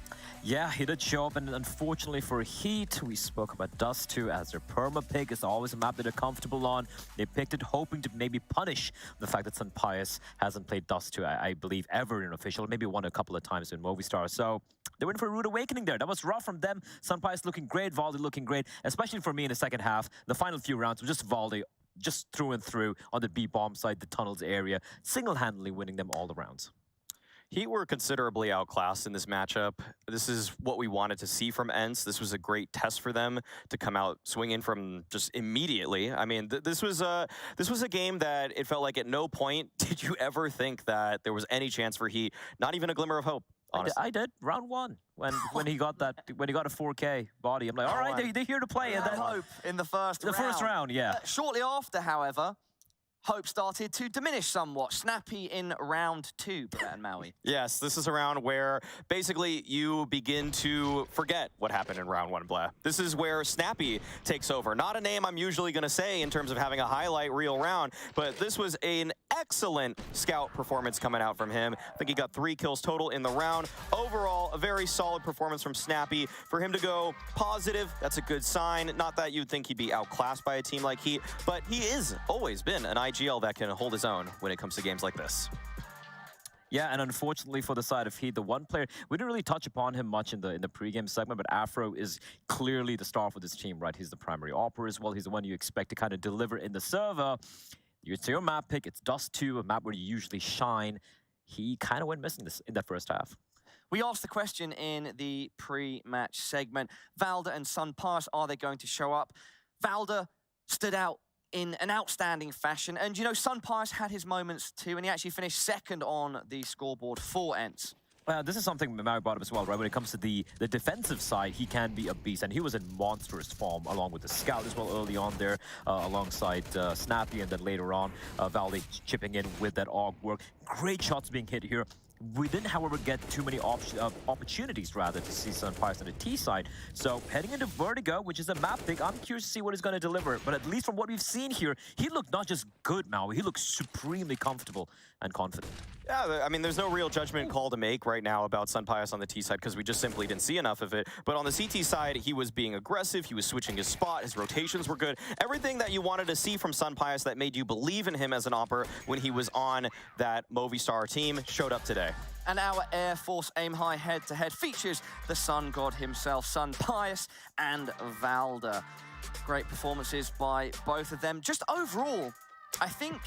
Yeah, he did show up, and unfortunately for HEET, we spoke about Dust 2 as their perma pick. It's always a map that they're comfortable on. They picked it hoping to maybe punish the fact that Sunpius hasn't played Dust 2, I believe, ever in an official, maybe won a couple of times in Movistar. So they went for a rude awakening there. That was rough from them. Sunpius looking great, Valdi looking great, especially for me in the second half. The final few rounds was just Valdi just through and through on the B bomb side, the tunnels area, single-handedly winning them all the rounds. Heat were considerably outclassed in this matchup. This is what we wanted to see from ENCE. This was a great test for them to come out swinging from just immediately. I mean, this was a game that it felt like at no point did you ever think that there was any chance for Heat, not even a glimmer of hope. Honestly. I did round 1 when he got that when he got a 4K body. I'm like, all right, they're here to play. And then hope in the first round. first round, yeah. Shortly after, however, hope started to diminish somewhat. Snappy in round 2, Blair and Maui. Yes, this is a round where basically you begin to forget what happened in round 1, Blair. This is where Snappy takes over. Not a name I'm usually going to say in terms of having a highlight reel round, but this was an excellent scout performance coming out from him. I think he got 3 kills total in the round. Overall, a very solid performance from Snappy. For him to go positive, that's a good sign. Not that you'd think he'd be outclassed by a team like Heat, but he is always been an IGL that can hold his own when it comes to games like this. Yeah, and unfortunately for the side of Heat, the one player, we didn't really touch upon him much in the pregame segment, but Afro is clearly the star for this team, right? He's the primary operator as well. He's the one you expect to kind of deliver in the server. It's your map pick, it's Dust 2, a map where you usually shine. He kind of went missing in that first half. We asked the question in the pre-match segment, Valda and Sunpius, are they going to show up? Valda stood out in an outstanding fashion. And, you know, Sunpius had his moments too, and he actually finished second on the scoreboard for ENCE. This is something Maui brought up as well, right? When it comes to the defensive side, he can be a beast, and he was in monstrous form along with the scout as well early on there, alongside Snappy, and then later on, Valde chipping in with that AUG work. Great shots being hit here. We didn't, however, get too many opportunities, rather, to see Sunpius on the T side. So, heading into Vertigo, which is a map pick, I'm curious to see what he's going to deliver. But at least from what we've seen here, he looked not just good, Maui, he looked supremely comfortable and confident. Yeah, I mean, there's no real judgment call to make right now about Sunpius on the T side because we just simply didn't see enough of it. But on the CT side, he was being aggressive, he was switching his spot, his rotations were good. Everything that you wanted to see from Sunpius that made you believe in him as an opper when he was on that Movistar team showed up today. And our Air Force Aim High head-to-head features the Sun God himself, Sunpius and Valda. Great performances by both of them. Just overall, I think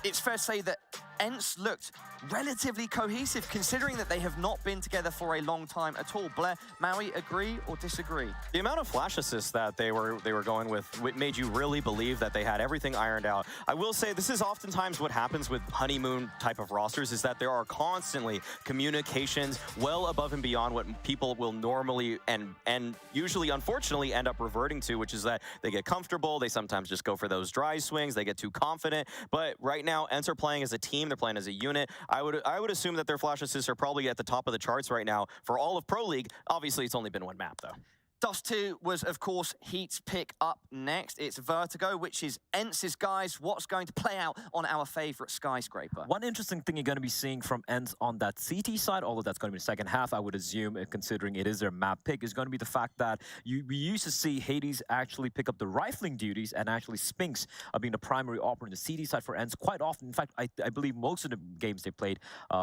it's fair to say that ENCE looked relatively cohesive, considering that they have not been together for a long time at all. Blair, Maui, agree or disagree? The amount of flash assists that they were going with made you really believe that they had everything ironed out. I will say this is oftentimes what happens with honeymoon type of rosters, is that there are constantly communications well above and beyond what people will normally and usually unfortunately end up reverting to, which is that they get comfortable, they sometimes just go for those dry swings, they get too confident. But right now, ENCE are playing as a team, they're playing as a unit. I would assume that their flash assists are probably at the top of the charts right now for all of Pro League. Obviously, it's only been one map, though. Dust 2 was, of course, Heat's pick up next. It's Vertigo, which is ENCE's guys. What's going to play out on our favorite skyscraper? One interesting thing you're going to be seeing from ENCE on that CT side, although that's going to be the second half, I would assume, considering it is their map pick, is going to be the fact that we used to see Hades actually pick up the rifling duties, and actually Spinks being the primary operator in the CT side for ENCE quite often. In fact, I believe most of the games they played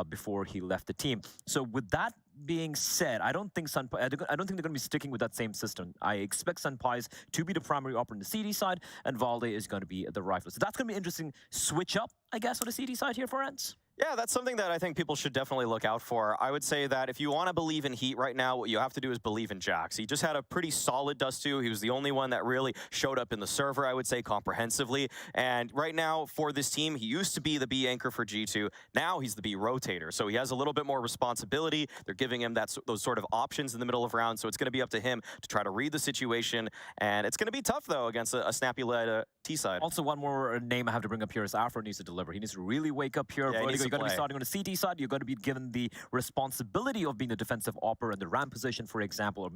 before he left the team. So with that being said, I don't think they're going to be sticking with that same system. I expect Sunpius to be the primary operator on the CD side, and Valde is going to be the rifle. So that's going to be an interesting switch up, I guess, on the CD side here for ENCE. Yeah, that's something that I think people should definitely look out for. I would say that if you want to believe in Heat right now, what you have to do is believe in Jax. He just had a pretty solid Dust 2. He was the only one that really showed up in the server, I would say, comprehensively. And right now, for this team, he used to be the B anchor for G2. Now he's the B rotator. So he has a little bit more responsibility. They're giving him those sort of options in the middle of rounds. So it's going to be up to him to try to read the situation. And it's going to be tough, though, against a Snappy-led T side. Also, one more name I have to bring up here is Afro needs to deliver. He needs to really wake up here. Yeah, Vertigo, you're going to be starting on the CT side. You're going to be given the responsibility of being the defensive operator in the ramp position, for example, or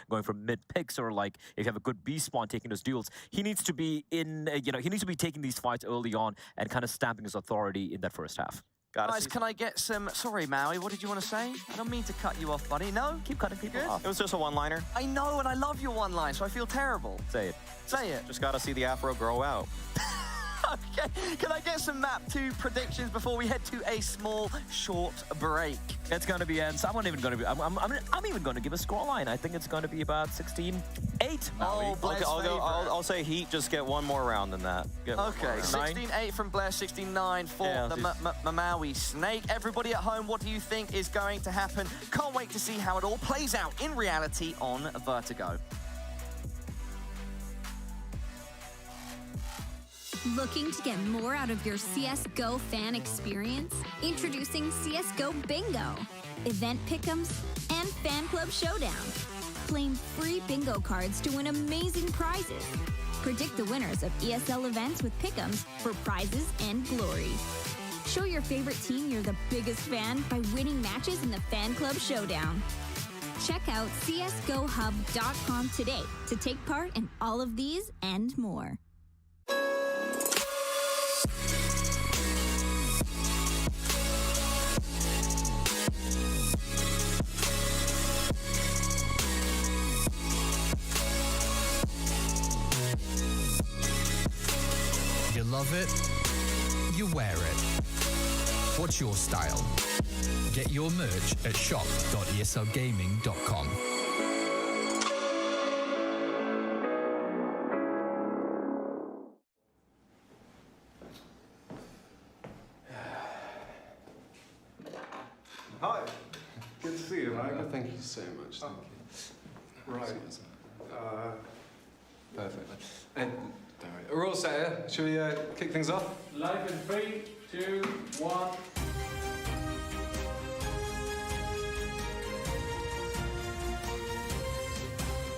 going for mid picks, or like if you have a good B spawn taking those duels. He needs to be he needs to be taking these fights early on and kind of stamping his authority in that first half. Guys, can I get some... Sorry, Maui, what did you want to say? I don't mean to cut you off, buddy. No? Keep cutting people off. It was just a one-liner. I know, and I love your one-line, so I feel terrible. Say it. Say it. Just got to see the Afro grow out. Okay, can I get some map 2 predictions before we head to a small, short break? It's going to be ENCE. I'm even going to give a scoreline. I think it's going to be about 16-8. Oh, okay, I'll say HEET just get one more round than that. Okay, 16-8 from Blair, 16-9 for the Maui Snake. Everybody at home, what do you think is going to happen? Can't wait to see how it all plays out in reality on Vertigo. Looking to get more out of your CSGO fan experience? Introducing CSGO Bingo, event pick'ems, and fan club showdown. Claim free bingo cards to win amazing prizes. Predict the winners of ESL events with pick'ems for prizes and glory. Show your favorite team you're the biggest fan by winning matches in the fan club showdown. Check out csgohub.com today to take part in all of these and more. You love it, you wear it. What's your style? Get your merch at shop.eslgaming.com. Hi, good to see you, Michael. Thank you so much. Thank you. Right. Perfect. And we're all set here. Shall we kick things off? Live in 3, 2, 1.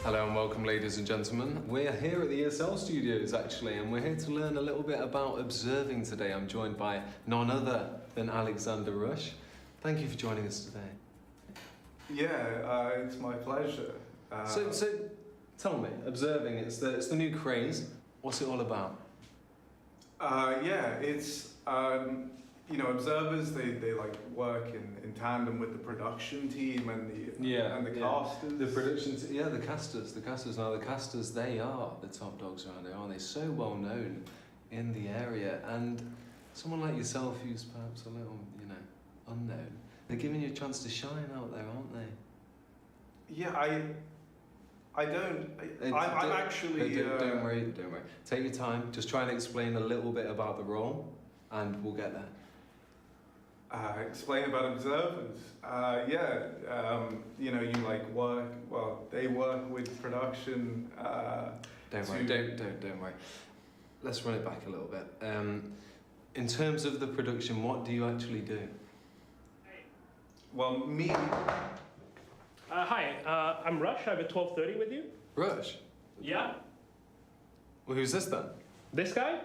Hello and welcome, ladies and gentlemen. We're here at the ESL studios, actually, and we're here to learn a little bit about observing today. I'm joined by none other than Alexander Rush. Thank you for joining us today. Yeah, it's my pleasure. So tell me, observing, it's the new craze. What's it all about? Yeah, it's observers. They like work in tandem with the production team and the casters. The production, the casters. Now the casters, they are the top dogs around here, aren't they? So well known in the area, and someone like yourself, who's perhaps a little, unknown, they're giving you a chance to shine out there, aren't they? Yeah, I'm actually. Don't worry. Take your time. Just try and explain a little bit about the role, and we'll get there. Explain about observers. You like work. Well, they work with production. Don't worry. Let's run it back a little bit. In terms of the production, what do you actually do? Well, me. Hi, I'm Rush. I have a 12:30 with you. Rush? Yeah. Well, who's this then? This guy?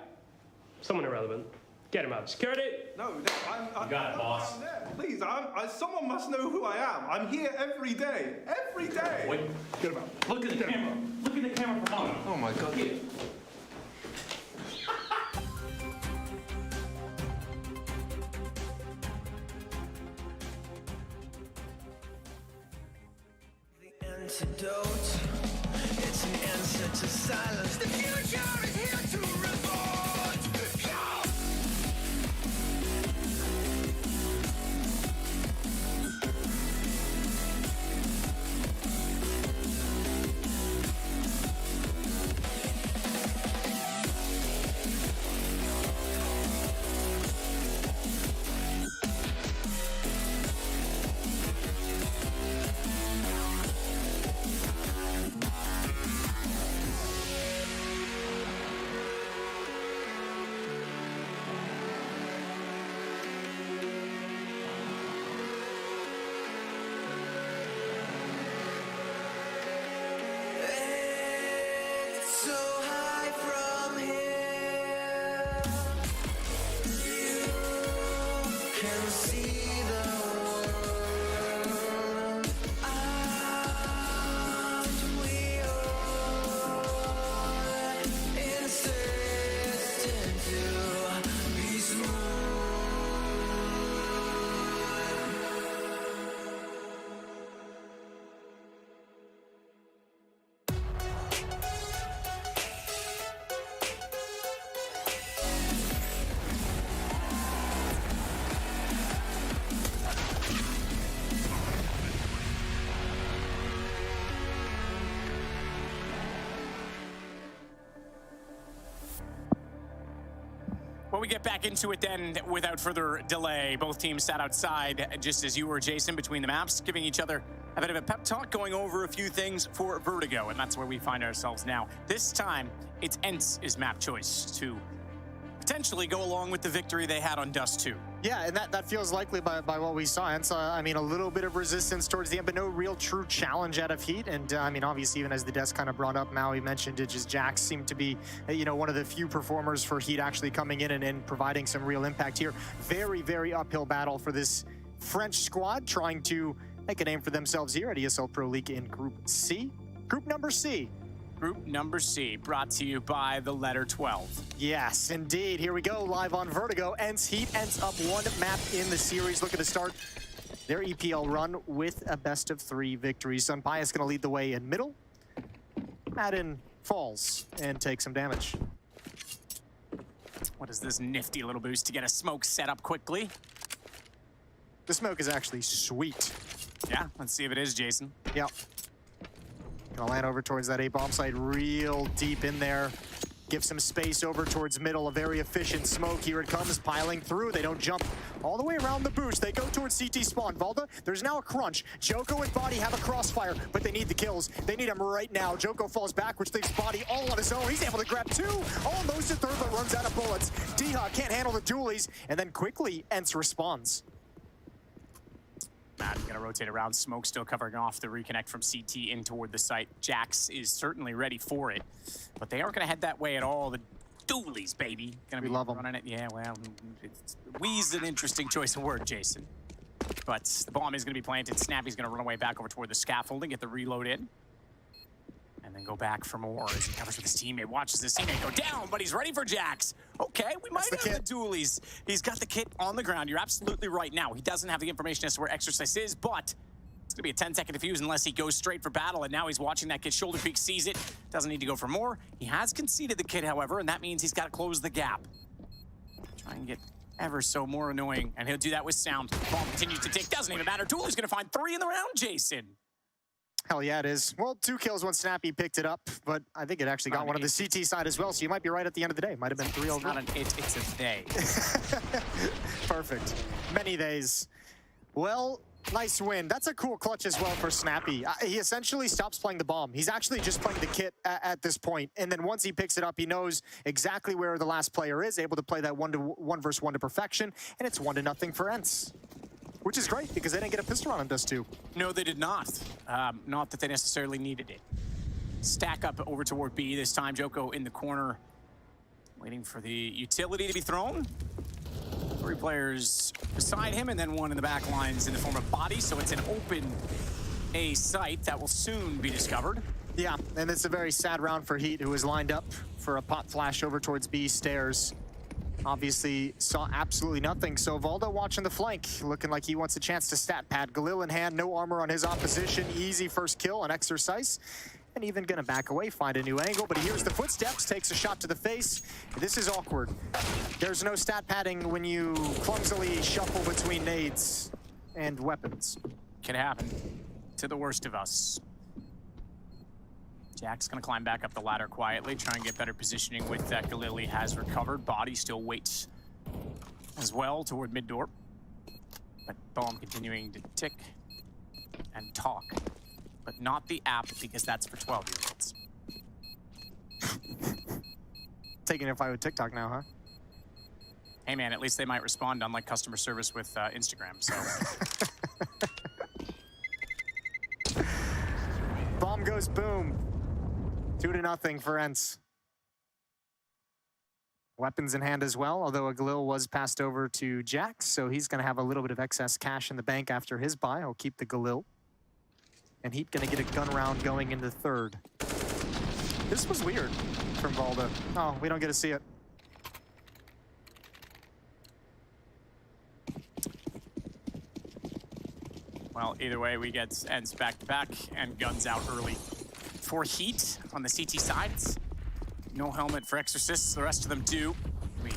Someone irrelevant. Get him out. Security! No, I'm got it, boss. I'm there. Please, someone must know who I am. I'm here every day. Every day. Wait, get him out. Look at the camera. Look at the camera for Mono. Oh my God. Here. Antidote. It's an answer to silence. The future is here to revolt. Well, we get back into it then without further delay. Both teams sat outside, just as you were, Jason, between the maps, giving each other a bit of a pep talk, going over a few things for Vertigo, and that's where we find ourselves now. This time, it's ENCE's map choice to potentially go along with the victory they had on Dust 2. Yeah, and that feels likely by what we saw. ENCE, I mean, a little bit of resistance towards the end, but no real true challenge out of HEET. And I mean, obviously, even as the desk kind of brought up, Maui mentioned it, just Jax seemed to be, you know, one of the few performers for HEET actually coming in and providing some real impact here. Very, very uphill battle for this French squad, trying to make a name for themselves here at ESL Pro League in Group C. Group number C. Group number C, brought to you by the letter 12. Yes, indeed. Here we go, live on Vertigo. ENCE HEET ends up one map in the series, looking to start their EPL run with a best-of-3 victory. Sunpai is going to lead the way in middle. Madden falls and takes some damage. What is this nifty little boost to get a smoke set up quickly? The smoke is actually sweet. Yeah, let's see if it is, Jason. Yep. Gonna land over towards that A-bomb site real deep in there. Give some space over towards middle. A very efficient smoke. Here it comes, piling through. They don't jump all the way around the boost. They go towards CT spawn. Valda, there's now a crunch. Joko and Body have a crossfire, but they need the kills. They need him right now. Joko falls back, which leaves Body all on his own. He's able to grab 2, almost a third, but runs out of bullets. Diha can't handle the dualies, and then quickly ENCE responds. Matt gonna rotate around. Smoke still covering off the reconnect from CT in toward the site. Jax is certainly ready for it, but they aren't gonna head that way at all. The dualies, baby. Gonna be running it. Yeah, well, we's an interesting choice of word, Jason. But the bomb is gonna be planted. Snappy's gonna run away back over toward the scaffolding, get the reload in, and then go back for more as he covers with his teammate. Watches his teammate go down, but he's ready for Jax. Okay, we might have the dualies. He's got the kit on the ground. You're absolutely right. Now, he doesn't have the information as to where Exercise is, but it's gonna be a 10-second defuse unless he goes straight for battle, and now he's watching that kit. Shoulder peek, sees it, doesn't need to go for more. He has conceded the kit, however, and that means he's gotta close the gap. Try and get ever so more annoying, and he'll do that with sound. Bomb continues to tick, doesn't even matter. Dooley's gonna find 3 in the round, Jason. Hell yeah, it is. Well, 2 kills when Snappy picked it up, but I think it actually got one on the CT side as well, so you might be right at the end of the day. Might have been 3 over. It's not an it, it's a they. Perfect. Many days. Well, nice win. That's a cool clutch as well for Snappy. He essentially stops playing the bomb. He's actually just playing the kit at this point, and then once he picks it up, he knows exactly where the last player is, able to play that 1 versus 1 to perfection, and it's 1-0 for ENCE. Which is great, because they didn't get a pistol round on Dust 2. No, they did not. Not that they necessarily needed it. Stack up over toward B this time. Joko in the corner, waiting for the utility to be thrown. 3 players beside him, and then 1 in the back lines in the form of Body, so it's an open A site that will soon be discovered. Yeah, and it's a very sad round for HEET, who is lined up for a pop flash over towards B stairs. Obviously saw absolutely nothing, so Valda watching the flank, looking like he wants a chance to stat pad. Galil in hand, no armor on his opposition, easy first kill on Exercise, and even gonna back away, find a new angle, but he hears the footsteps, takes a shot to the face. This is awkward. There's no stat padding when you clumsily shuffle between nades and weapons. Can happen to the worst of us. Jack's gonna climb back up the ladder quietly, try and get better positioning with that. Galil has recovered. Body still waits as well toward mid door. But bomb continuing to tick and talk, but not the app, because that's for 12-year-olds. Taking a fight with TikTok now, huh? Hey man, at least they might respond unlike customer service with Instagram, so. Bomb goes boom. 2-0 for ENCE. Weapons in hand as well, although a Galil was passed over to Jax, so he's going to have a little bit of excess cash in the bank after his buy. He'll keep the Galil. And HEET going to get a gun round going into 3rd. This was weird from Valda. Oh, we don't get to see it. Well, either way, we get ENCE back-to-back and guns out early. For HEET on the CT sides, no helmet for Exorcists, the rest of them do. We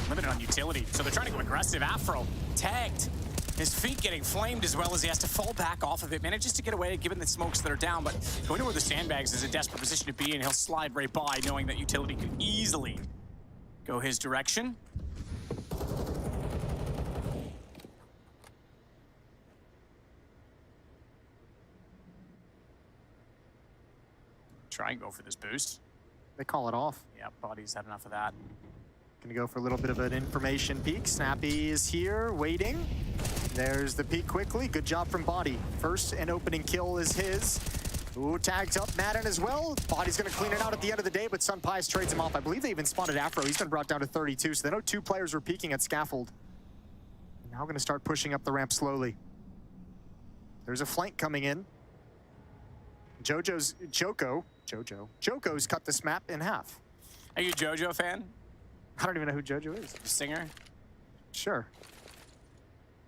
limited on utility, so they're trying to go aggressive. Afro tagged, his feet getting flamed as well as he has to fall back off of it. Manages to get away given the smokes that are down, but going to where the sandbags is a desperate position to be, and he'll slide right by knowing that utility could easily go his direction. Might go for this boost. They call it off. Yeah, Body's had enough of that. Gonna go for a little bit of an information peek. Snappy is here, waiting. There's the peek quickly. Good job from Body. First and opening kill is his. Ooh, tagged up Madden as well. Body's gonna clean it out at the end of the day, but Sun Pius trades him off. I believe they even spotted Afro. He's been brought down to 32, so they know 2 players were peeking at Scaffold. Now gonna start pushing up the ramp slowly. There's a flank coming in. Joko's cut this map in half. Are you a JoJo fan? I don't even know who JoJo is. The singer? Sure.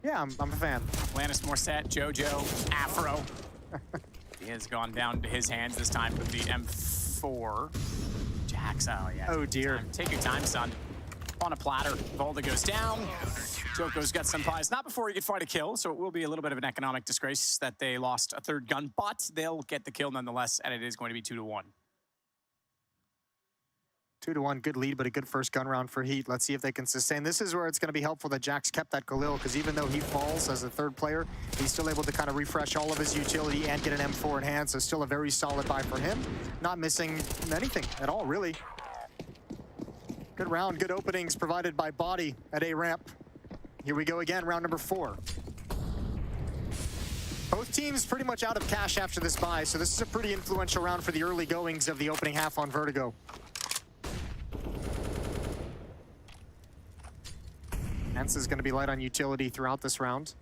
Yeah, I'm a fan. Alanis Morissette, JoJo, Afro. He has gone down to his hands this time with the M4. Jax, oh yeah. Oh dear. Take your time, son. On a platter, Volta goes down. Joko's got some pies. Not before he could find a kill, so it will be a little bit of an economic disgrace that they lost a 3rd gun, but they'll get the kill nonetheless, and it is going to be 2-1. 2-1, good lead, but a good first gun round for HEET. Let's see if they can sustain. This is where it's going to be helpful that Jax kept that Galil, because even though he falls as a 3rd player, he's still able to kind of refresh all of his utility and get an M4 in hand, so still a very solid buy for him. Not missing anything at all, really. Good round, good openings provided by Body at A ramp. Here we go again, round number 4. Both teams pretty much out of cash after this buy, so this is a pretty influential round for the early goings of the opening half on Vertigo. ENCE is going to be light on utility throughout this round.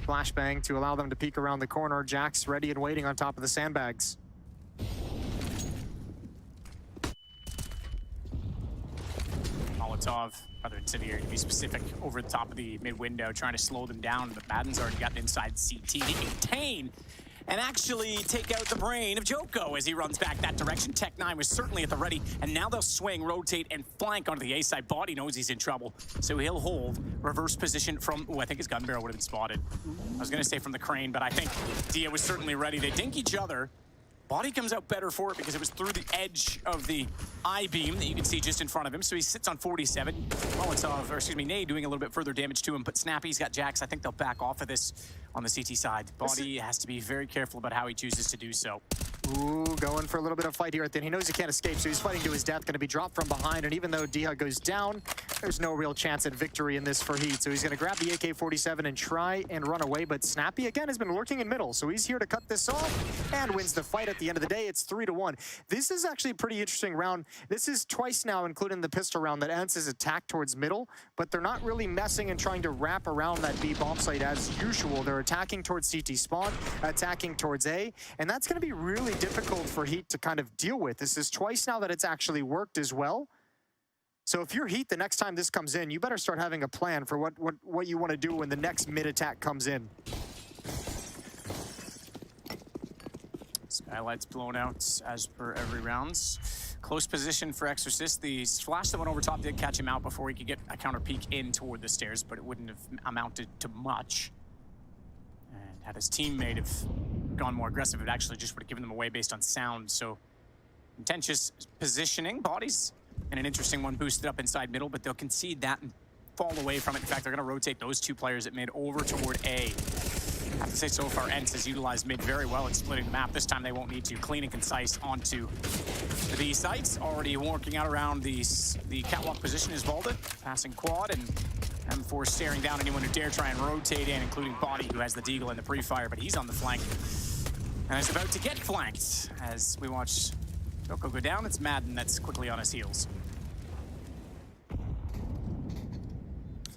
Flashbang to allow them to peek around the corner. Jax ready and waiting on top of the sandbags. Molotov, rather Incendiary to be specific, over the top of the mid-window, trying to slow them down, but Madden's already gotten inside CT. He can contain and actually take out the brain of Joko as he runs back that direction. Tech9 was certainly at the ready, and now they'll swing, rotate, and flank onto the A side. Body knows he's in trouble, so he'll hold reverse position from, I think his gun barrel would have been spotted. I was gonna say from the crane, but I think Dia was certainly ready. They dink each other. Body comes out better for it because it was through the edge of the I-beam that you can see just in front of him, so he sits on 47. Molotov, or excuse me, Nade doing a little bit further damage to him, but Snappy's got Jax. I think they'll back off of this on the CT side. Body has to be very careful about how he chooses to do so. Ooh, going for a little bit of fight here at the end. He knows he can't escape, so he's fighting to his death, going to be dropped from behind, and even though Dia goes down, there's no real chance at victory in this for HEET, so he's going to grab the AK-47 and try and run away, but Snappy, again, has been lurking in middle, so he's here to cut this off and wins the fight at the end of the day. It's 3-1. This is actually a pretty interesting round. This is twice now, including the pistol round, that ENCE is attacked towards middle, but they're not really messing and trying to wrap around that B bomb site as usual. They're attacking towards CT spawn, attacking towards A, and that's going to be really difficult for HEET to kind of deal with. This is twice now that it's actually worked as well. So if you're HEET, the next time this comes in, you better start having a plan for what you want to do when the next mid-attack comes in. Skylight's blown out as per every round. Close position for Exorcist. The flash that went over top did catch him out before he could get a counter peek in toward the stairs, but it wouldn't have amounted to much. And had his teammate have gone more aggressive, it actually just would have given them away based on sound. So contentious positioning. Bodies and an interesting one boosted up inside middle, but they'll concede that and fall away from it. In fact, they're going to rotate those 2 players at mid over toward A. I have to say, so far, ENCE has utilized mid very well in splitting the map. This time they won't need to. Clean and concise onto the B sites. Already working out around the catwalk position is Volta, passing quad, and M4 staring down anyone who dare try and rotate in, including Body, who has the deagle and the pre-fire, but he's on the flank. And is about to get flanked. As we watch Joko go down, it's Madden that's quickly on his heels.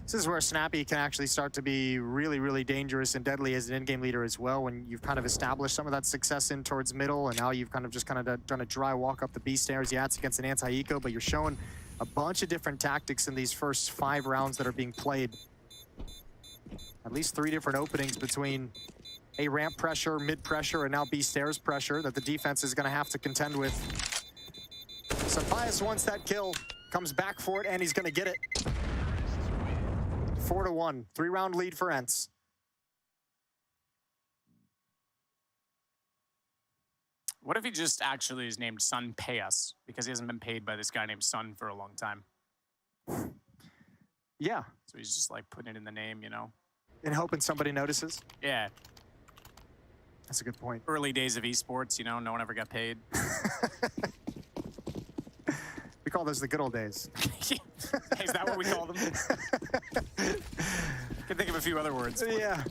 This is where Snappy can actually start to be really, really dangerous and deadly as an in-game leader as well, when you've kind of established some of that success in towards middle, and now you've kind of just done a dry walk up the B stairs. Yeah, it's against an anti-eco, but you're showing a bunch of different tactics in these first 5 rounds that are being played. At least 3 different openings between A ramp pressure, mid pressure, and now B stairs pressure that the defense is going to have to contend with. So Pius wants that kill, comes back for it, and he's going to get it. 4-1, 3-round lead for ENCE. What if he just actually is named Sun Pay Us because he hasn't been paid by this guy named Sun for a long time? Yeah. So he's just like putting it in the name, you know? And hoping somebody notices? Yeah. That's a good point. Early days of esports, you know, no one ever got paid. We call those the good old days. Is that what we call them? Can think of a few other words. Yeah.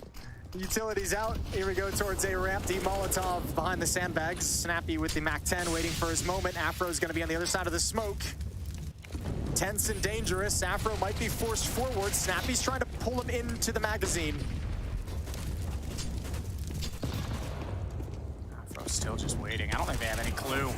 Utilities out. Here we go towards a ramp. D-Molotov behind the sandbags. Snappy with the MAC-10 waiting for his moment. Afro's going to be on the other side of the smoke. Tense and dangerous. Afro might be forced forward. Snappy's trying to pull him into the magazine. Afro's still just waiting. I don't think they have any clue.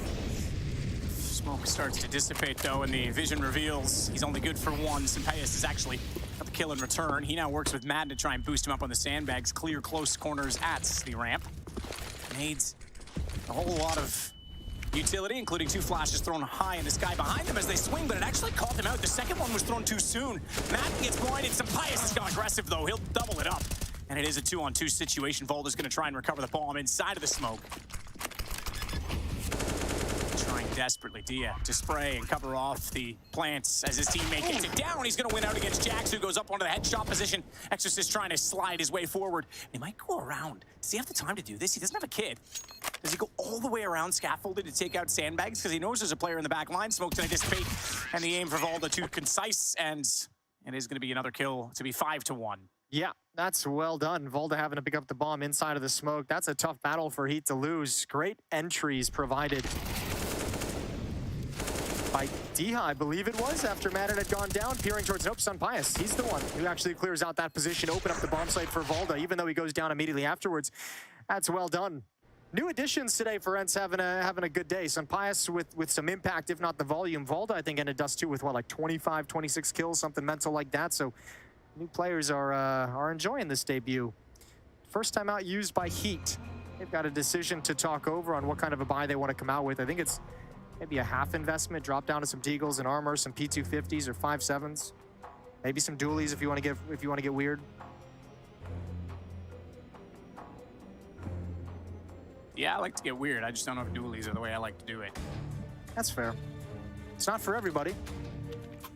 Smoke starts to dissipate, though, and the vision reveals he's only good for one. CAMPEONATOS is actually got the kill in return. He now works with Madden to try and boost him up on the sandbags, clear close corners at the ramp. Needs a whole lot of utility, including 2 flashes thrown high in the sky behind them as they swing, but it actually caught them out. The second one was thrown too soon. Madden gets blinded. CAMPEONATOS has gone aggressive, though. He'll double it up. And it is a 2-on-2 situation. Volda's going to try and recover the bomb inside of the smoke. Trying desperately, Dia, to spray and cover off the plants as his teammate gets it down. He's going to win out against Jax, who goes up onto the headshot position. Exorcist trying to slide his way forward. He might go around. Does he have the time to do this? He doesn't have a kid. Does he go all the way around scaffolded to take out sandbags? Because he knows there's a player in the back line. Smoke's going to dissipate, and the aim for Volda too concise, and it is going to be another kill to be 5-1. Yeah, that's well done. Volda having to pick up the bomb inside of the smoke. That's a tough battle for HEET to lose. Great entries provided by Diha, I believe it was, after Madden had gone down, peering towards, nope, CAMPEONATOS. He's the one who actually clears out that position, open up the bomb site for Volda, even though he goes down immediately afterwards. That's well done. New additions today for ENCE having a good day. CAMPEONATOS with some impact, if not the volume. Volda, I think, ended Dust 2 with, what, like 25, 26 kills, something mental like that. So new players are enjoying this debut. First time out used by HEET. They've got a decision to talk over on what kind of a buy they want to come out with. I think it's maybe a half investment, drop down to some Deagles and armor, some P250s or 5.7s. Maybe some dualies if you want to get weird. Yeah, I like to get weird. I just don't know if dualies are the way I like to do it. That's fair. It's not for everybody.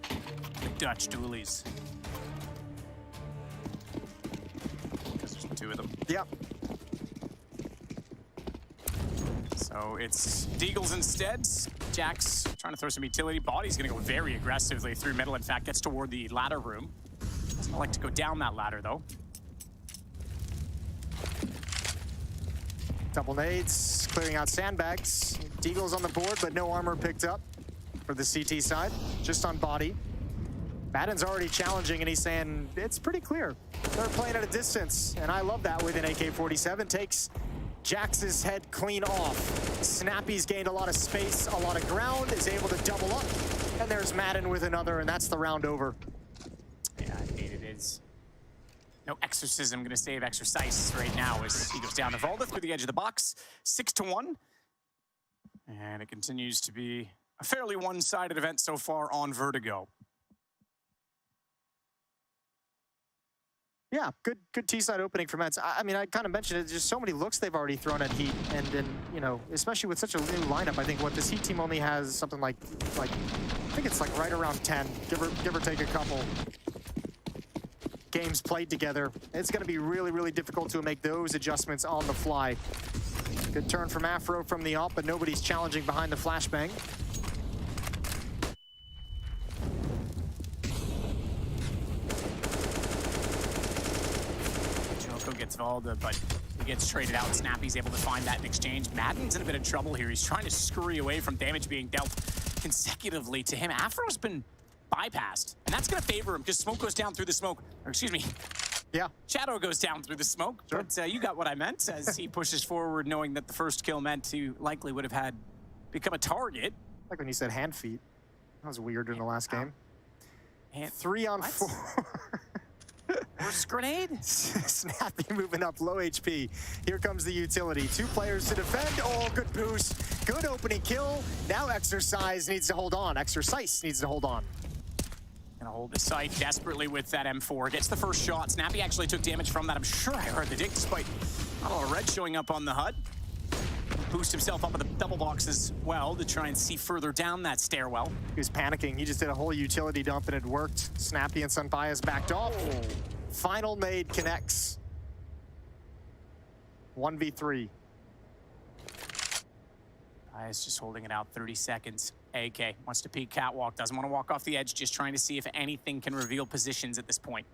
The Dutch dualies. Because there's 2 of them. Yep. So it's Deagles instead. Jax trying to throw some utility. Body's going to go very aggressively through middle. In fact, gets toward the ladder room. Doesn't like to go down that ladder, though. Double nades, clearing out sandbags. Deagle's on the board, but no armor picked up for the CT side, just on body. Madden's already challenging, and he's saying, it's pretty clear. They're playing at a distance, and I love that with an AK-47. Takes Jax's head clean off. Snappy's gained a lot of space, a lot of ground, is able to double up, and there's Madden with another, and that's the round over. Yeah, indeed it is. No exorcism going to save Exorcise right now as he goes down to Volda through the edge of the box. 6-1. And it continues to be a fairly one-sided event so far on Vertigo. Yeah, good T-side opening from ENCE. I mean, I kind of mentioned it, just so many looks they've already thrown at HEET, and you know, especially with such a new lineup, I think what this HEET team only has something like I think it's like right around 10, give or take a couple games played together. It's going to be really, really difficult to make those adjustments on the fly. Good turn from Afro from the AWP, but nobody's challenging behind the flashbang. Joko gets Volda, but he gets traded out. Snappy's able to find that in exchange. Madden's in a bit of trouble here. He's trying to scurry away from damage being dealt consecutively to him. Afro's been bypassed, and that's going to favor him because smoke goes down through the smoke, or excuse me, yeah, Shadow goes down through the smoke. Sure. But you got what I meant as he pushes forward, knowing that the first kill meant he likely would have become a target. Like when you said hand feet, that was weird in the last game. 3 on 4. First grenade. Snappy moving up, low HP. Here comes the utility. 2 players to defend. Oh, good boost. Good opening kill. Now Exorcise needs to hold on. Exorcise needs to hold on. Gonna hold the site desperately with that M4. Gets the first shot. Snappy actually took damage from that. I'm sure I heard the dig, despite not a lot of red showing up on the HUD. Boost himself up in the double box as well to try and see further down that stairwell. He was panicking. He just did a whole utility dump and it worked. Snappy and CAMPEONATOS backed off. Final nade connects. 1v3. Is just holding it out 30 seconds. AK wants to peek catwalk, doesn't want to walk off the edge, just trying to see if anything can reveal positions at this point.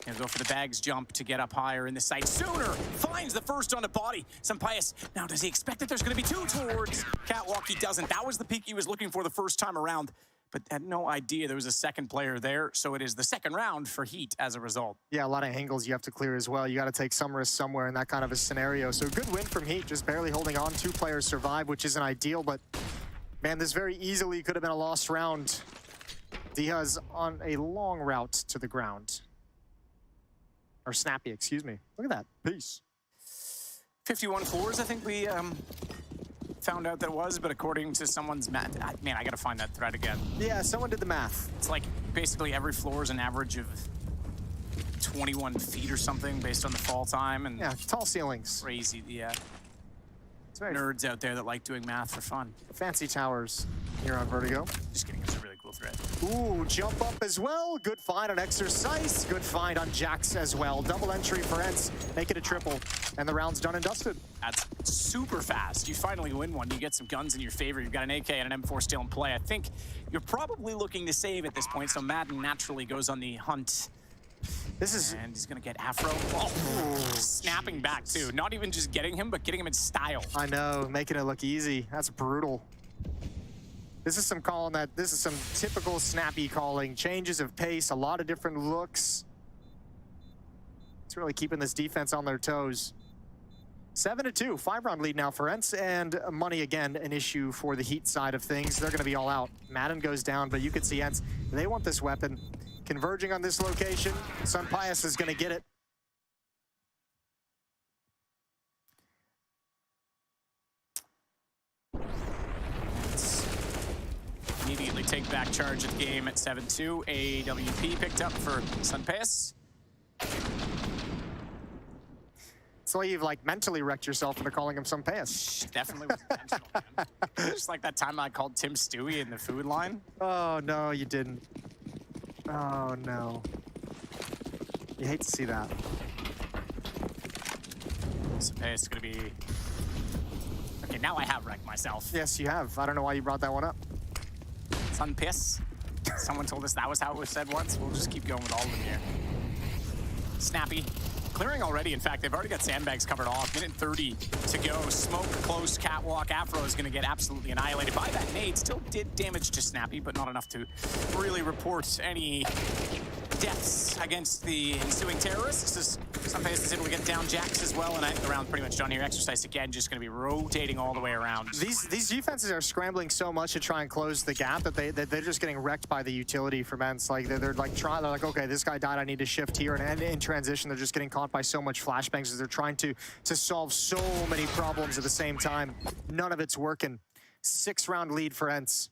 Gonna go for the bags jump to get up higher in the site sooner. Finds the first on a body. Sampayas, now does he expect that there's gonna be two towards catwalk? He doesn't. That was the peek he was looking for the first time around, but had no idea there was a second player there. So it is the second round for HEET as a result. Yeah, a lot of angles you have to clear as well. You got to take some risk somewhere in that kind of a scenario. So good win from HEET, just barely holding on. 2 players survive, which isn't ideal, but man, this very easily could have been a lost round. Diha's on a long route to the ground. Or Snappy, excuse me. Look at that. Peace. 51 floors, I think we found out that was, but according to someone's math, man, I gotta find that thread again. Yeah, someone did the math. It's like basically every floor is an average of 21 feet or something based on the fall time. And yeah, tall ceilings. Crazy, yeah. It's very nerds out there that like doing math for fun. Fancy towers here on Vertigo. Just kidding, it's a really cool thread. Ooh, jump up as well. Good find on Exercise. Good find on Jax as well. Double entry for ENCE. Make it a triple. And the round's done and dusted. That's super fast. You finally win one. You get some guns in your favor. You've got an AK and an M4 still in play. I think you're probably looking to save at this point, so Madden naturally goes on the hunt. This is... And he's gonna get Afro. Oh, snapping back too. Not even just getting him, but getting him in style. I know, making it look easy. That's brutal. This is some calling that, this is some typical Snappy calling. Changes of pace, a lot of different looks. It's really keeping this defense on their toes. 7-2, 5-round lead now for ENCE, and money again, an issue for the HEET side of things. They're gonna be all out. Madden goes down, but you can see ENCE, they want this weapon. Converging on this location, Sampayas is gonna get it. Immediately take back charge of the game at 7-2. AWP picked up for Sampayas. So you've like mentally wrecked yourself into calling him Sampayas. Definitely was intentional, man. Just like that time I called Tim Stewie in the food line. Oh no, you didn't. Oh no. You hate to see that. Sampayas is gonna be... Okay, now I have wrecked myself. Yes, you have. I don't know why you brought that one up. Sunpiss. Someone told us that was how it was said once. We'll just keep going with all of them here. Snappy. Clearing already. In fact, they've already got sandbags covered off. Minute 30 to go. Smoke, close, catwalk. Afro is going to get absolutely annihilated by that nade. Still did damage to Snappy, but not enough to really report any deaths against the ensuing terrorists. As Sampayas is able to get down Jax as well, and I think the round pretty much done here. Exercise again, just going to be rotating all the way around. These defenses are scrambling so much to try and close the gap that they're just getting wrecked by the utility from ENCE. Like they're like trying. They're like, okay, this guy died. I need to shift here, and in transition, they're just getting caught by so much flashbangs as they're trying to solve so many problems at the same time. None of it's working. 6-round lead for ENCE.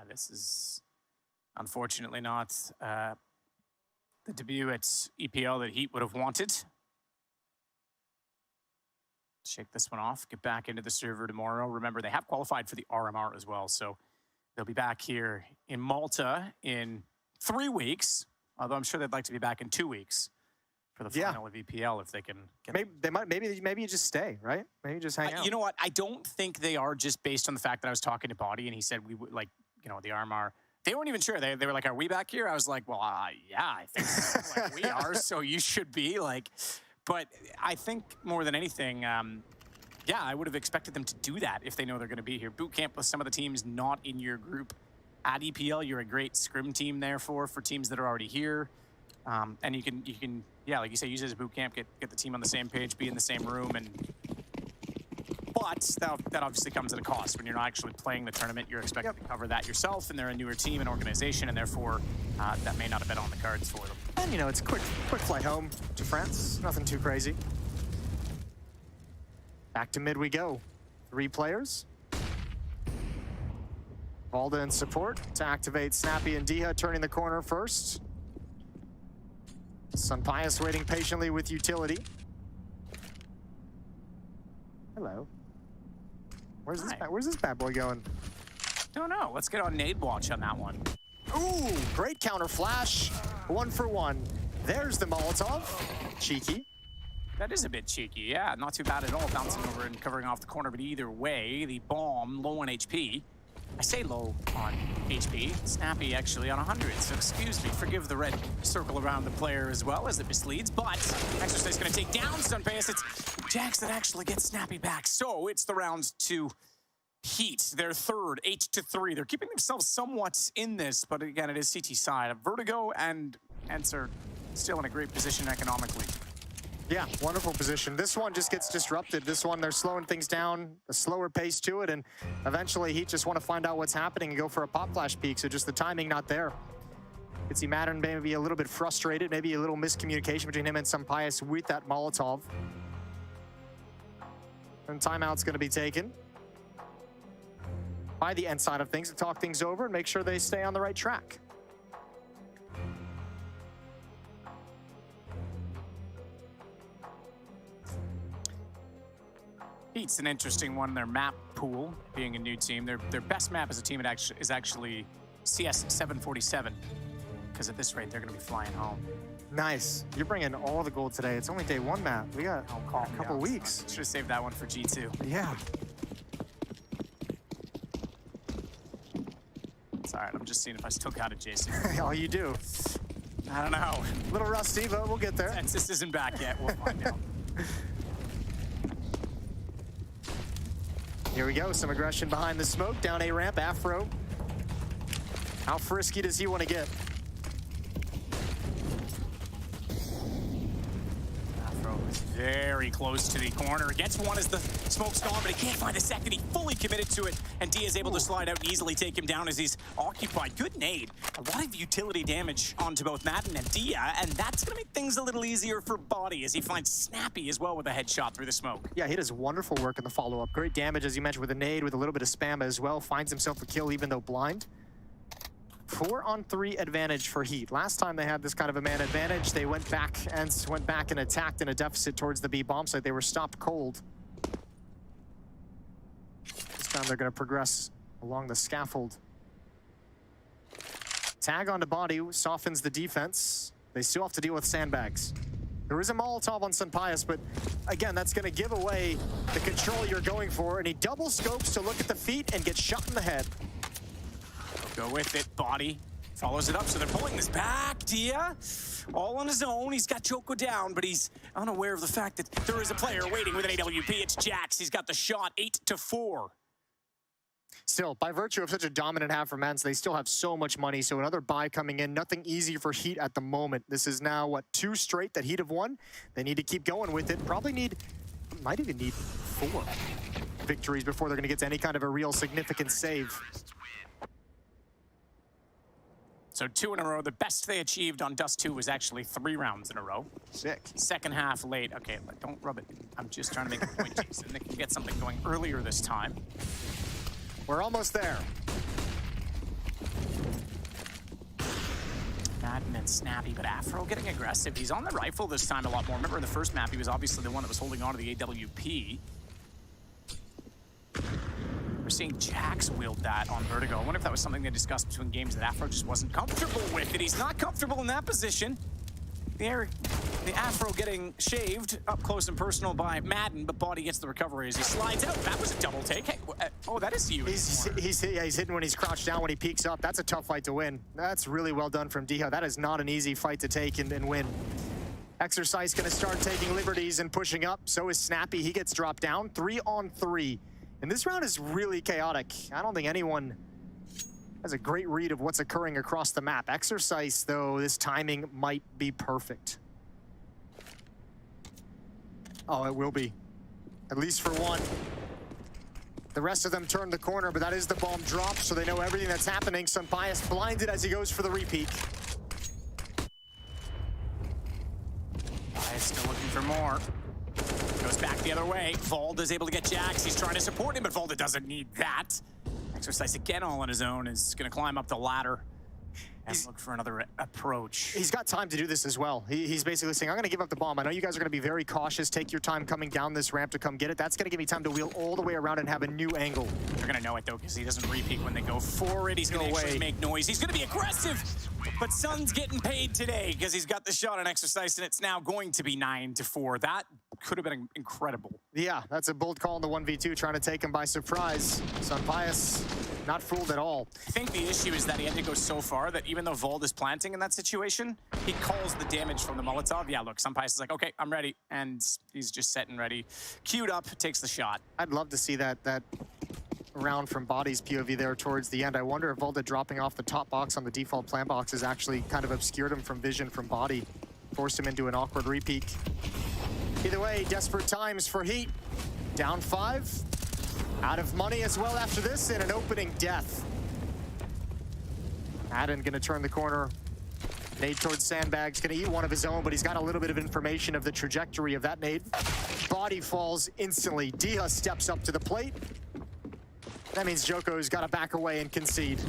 This is unfortunately not the debut at EPL that HEET would have wanted. Shake this one off, get back into the server tomorrow. Remember, they have qualified for the RMR as well, so they'll be back here in Malta in 3 weeks, although I'm sure they'd like to be back in 2 weeks for the final of EPL if they can get Maybe you just stay, right? Maybe just hang out. You know what? I don't think they are, just based on the fact that I was talking to Body and he said we would, like, you know, the RMR. They weren't even sure. They were like, are we back here? I was like, well, yeah, I think so. Like, we are, so you should be. Like, but I think more than anything, yeah, I would have expected them to do that if they know they're going to be here. Boot camp with some of the teams not in your group at EPL. You're a great scrim team there for teams that are already here. And you can, yeah, like you say, use it as a boot camp, get the team on the same page, be in the same room, and but that obviously comes at a cost. When you're not actually playing the tournament, you're expected to cover that yourself, and they're a newer team and organization, and therefore that may not have been on the cards for them. And you know, it's a quick flight home to France. Nothing too crazy. Back to mid we go. 3 players. Valda in support to activate Snappy and Diha, turning the corner first. Sampayas waiting patiently with utility. Hello. Where's this bad boy going? Don't know. Let's get on nade watch on that one. Ooh, great counter flash. 1 for 1. There's the Molotov. Cheeky. That is a bit cheeky, yeah. Not too bad at all, bouncing over and covering off the corner, but either way, the bomb low on HP. I say low on HP. Snappy actually on 100, so excuse me, forgive the red circle around the player as well as it misleads, but Exercise gonna take down Sunpace. It's Jax that actually gets Snappy back, so it's the round to HEET, their third, 8-3. They're keeping themselves somewhat in this, but again, it is CT side. Vertigo and ENCE are still in a great position economically. Yeah, wonderful position. This one just gets disrupted. This one, they're slowing things down, a slower pace to it, and eventually HEET just want to find out what's happening and go for a pop flash peek, so just the timing not there. Could see Madden maybe a little bit frustrated, maybe a little miscommunication between him and Sunpace with that Molotov. And timeout's going to be taken by the end side of things to talk things over and make sure they stay on the right track. HEET's an interesting one. Their map pool, being a new team, their best map as a team is actually CS 747, because at this rate, they're going to be flying home. Nice. You're bringing all the gold today. It's only day 1 map. We got a couple weeks. Should have saved that one for G2. Yeah. It's all right. I'm just seeing if I still got it, Jason. Oh, you do. I don't know. A little rusty, but we'll get there. This isn't back yet. We'll find out. Here we go, some aggression behind the smoke, down A ramp, Afro. How frisky does he want to get? Afro is very close to the corner. Gets one as the smoke's gone, but he can't find the second. He fully committed to it, and D is able to slide out and easily take him down as he's occupied. Good nade. A lot of utility damage onto both Madden and Dia, and that's going to make things a little easier for Body as he finds Snappy as well with a headshot through the smoke. Yeah, he does wonderful work in the follow-up. Great damage, as you mentioned, with a nade, with a little bit of spam as well. Finds himself a kill even though blind. 4-on-3 advantage for HEET. Last time they had this kind of a man advantage, they went back and attacked in a deficit towards the B bomb site. They were stopped cold. This time they're going to progress along the scaffold. Tag onto Body softens the defense. They still have to deal with sandbags. There is a Molotov on Sunpace, but again, that's going to give away the control you're going for, and he double scopes to look at the feet and gets shot in the head. Go with it. Body follows it up, so they're pulling this back. Dia, all on his own. He's got Choco down, but he's unaware of the fact that there is a player waiting with an AWP. It's Jax. He's got the shot, 8-4. Still, by virtue of such a dominant half from ENCE, they still have so much money, so another buy coming in. Nothing easy for HEET at the moment. This is now, what, 2 straight that HEET have won? They need to keep going with it. Might even need 4 victories before they're going to get to any kind of a real significant save. So 2 in a row. The best they achieved on Dust 2 was actually 3 rounds in a row. Sick. Second half late. Okay, don't rub it. I'm just trying to make a point, Jason. They can get something going earlier this time. We're almost there. Madden and Snappy, but Afro getting aggressive. He's on the rifle this time a lot more. Remember in the first map, he was obviously the one that was holding on to the AWP. We're seeing Jax wield that on Vertigo. I wonder if that was something they discussed between games that Afro just wasn't comfortable with it. He's not comfortable in that position. The Afro getting shaved up close and personal by Madden, but Body gets the recovery as he slides out. That was a double take. Hey, oh, that is you. He's hitting when he's crouched down, when he peeks up. That's a tough fight to win. That's really well done from Diha. That is not an easy fight to take and win. Exercise going to start taking liberties and pushing up. So is Snappy. He gets dropped down. 3-on-3. And this round is really chaotic. I don't think anyone has a great read of what's occurring across the map. Exercise, though, this timing might be perfect. Oh, it will be. At least for one. The rest of them turn the corner, but that is the bomb drop, so they know everything that's happening. Sunpace blinded as he goes for the repeat. Bias still looking for more. Goes back the other way. Valda is able to get Jax. He's trying to support him, but Valda doesn't need that. Exercise again all on his own is going to climb up the ladder. and look for another approach. He's got time to do this as well. He's basically saying, I'm going to give up the bomb. I know you guys are going to be very cautious. Take your time coming down this ramp to come get it. That's going to give me time to wheel all the way around and have a new angle. They're going to know it, though, because he doesn't repeat when they go for it. He's going to actually make noise. He's going to be aggressive. But Sun's getting paid today because he's got the shot on Exercise, and it's now going to be 9-4. That could have been incredible. Yeah, that's a bold call in the 1v2, trying to take him by surprise. Sunpius not fooled at all. I think the issue is that he had to go so far that even though Vold is planting in that situation, he calls the damage from the Molotov. Yeah, look, Sunpius is like, okay, I'm ready. And he's just set and ready. Queued up, takes the shot. I'd love to see that round from Body's POV there towards the end. I wonder if Volda dropping off the top box on the default plant box has actually kind of obscured him from vision from Body, forced him into an awkward repeat. Either way, desperate times for Heat. Down 5. Out of money as well after this, and an opening death. Madden gonna turn the corner. Nade towards Sandbags, gonna eat one of his own, but he's got a little bit of information of the trajectory of that nade. Body falls instantly. Diha steps up to the plate. That means Joko's gotta back away and concede.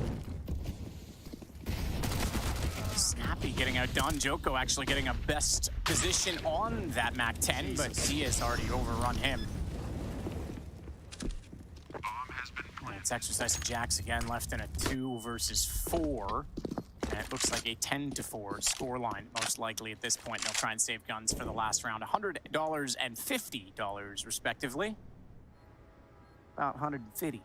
Snappy getting outdone. Joko actually getting a best position on that MAC-10, but Dia's already overrun him. It's Exercise and Jax again, left in a 2 versus 4. And it looks like a 10-4 scoreline, most likely at this point. They'll try and save guns for the last round. $100 and $50, respectively. About 150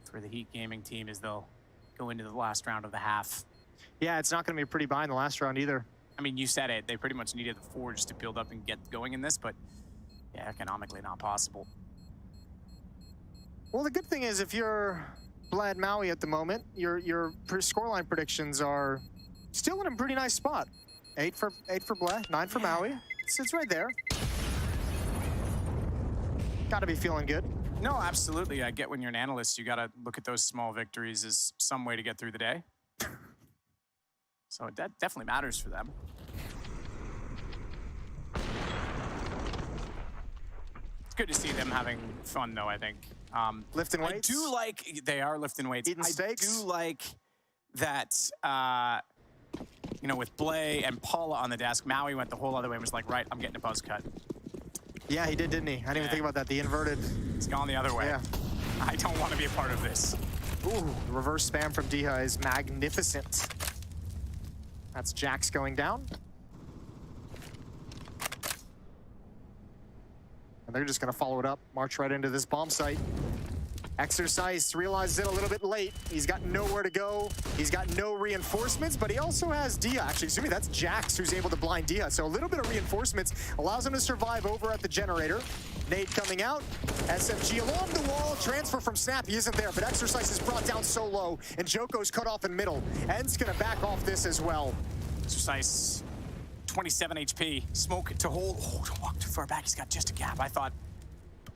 for the Heat Gaming team as they'll go into the last round of the half. Yeah, it's not going to be a pretty buy in the last round either. I mean, you said it. They pretty much needed the 4 just to build up and get going in this, but yeah, economically not possible. Well, the good thing is if you're Vlad Maui at the moment, your scoreline predictions are still in a pretty nice spot. 8 for Vlad, 9 for Maui. It's right there. Gotta be feeling good. No, absolutely. I get when you're an analyst, you gotta look at those small victories as some way to get through the day. So that definitely matters for them. It's good to see them having fun, though, I think. Lifting weights? I do like, they are lifting weights. Eating steaks? I do like that, you know, with Blay and Paula on the desk, Maui went the whole other way and was like, right, I'm getting a buzz cut. Yeah, he did, didn't he? I didn't even think about that. The inverted. It's gone the other way. Yeah. I don't want to be a part of this. Ooh, reverse spam from Diha is magnificent. That's Jax going down. And they're just gonna follow it up, march right into this bomb site. Exercise realizes it a little bit late. He's got nowhere to go. He's got no reinforcements, but he also has Diha. Actually, excuse me, that's Jax who's able to blind Diha. So a little bit of reinforcements allows him to survive over at the generator. Nade coming out. SMG along the wall. Transfer from Snap. He isn't there, but Exercise is brought down so low, and Joko's cut off in middle. ENCE gonna back off this as well. Exercise, 27 HP. Smoke to hold. Oh, don't walk too far back. He's got just a gap. I thought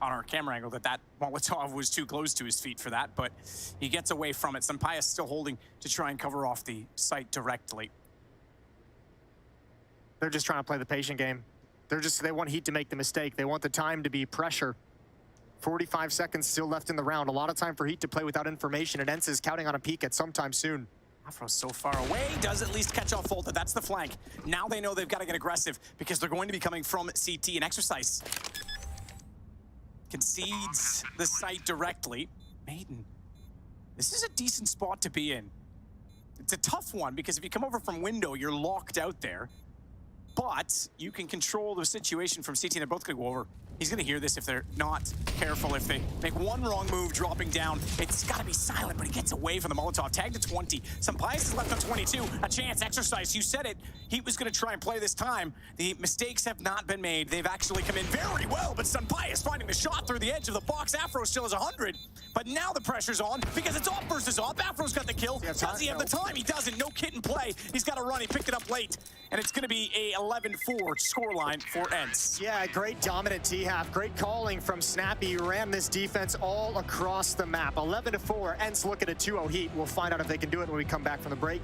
on our camera angle that Molotov was too close to his feet for that, but he gets away from it. Sampaio still holding to try and cover off the site directly. They're just trying to play the patient game. They want Heat to make the mistake. They want the time to be pressure. 45 seconds still left in the round. A lot of time for Heat to play without information, and ENCE is counting on a peek at sometime soon. Afro's so far away, does at least catch off Volta. That's the flank. Now they know they've got to get aggressive because they're going to be coming from CT and Exercise. Concedes the site directly. Maiden, this is a decent spot to be in. It's a tough one because if you come over from window, you're locked out there. But you can control the situation from CT and they're both going to go over. He's going to hear this if they're not careful. If they make one wrong move dropping down, it's got to be silent, but he gets away from the Molotov. Tagged to 20. Sampaio is left on 22. A chance. Exercise. You said it. He was going to try and play this time. The mistakes have not been made. They've actually come in very well, but Sampaio is finding the shot through the edge of the box. Afro still has 100, but now the pressure's on because it's off versus off. Afro's got the kill. Does he have the time? He doesn't. No kit in play. He's got to run. He picked it up late, and it's going to be a 11-4 scoreline for ENCE. Yeah, great dominant T-half. Great calling from Snappy. He ran this defense all across the map. 11-4. ENCE looking at 2-0 Heat. We'll find out if they can do it when we come back from the break.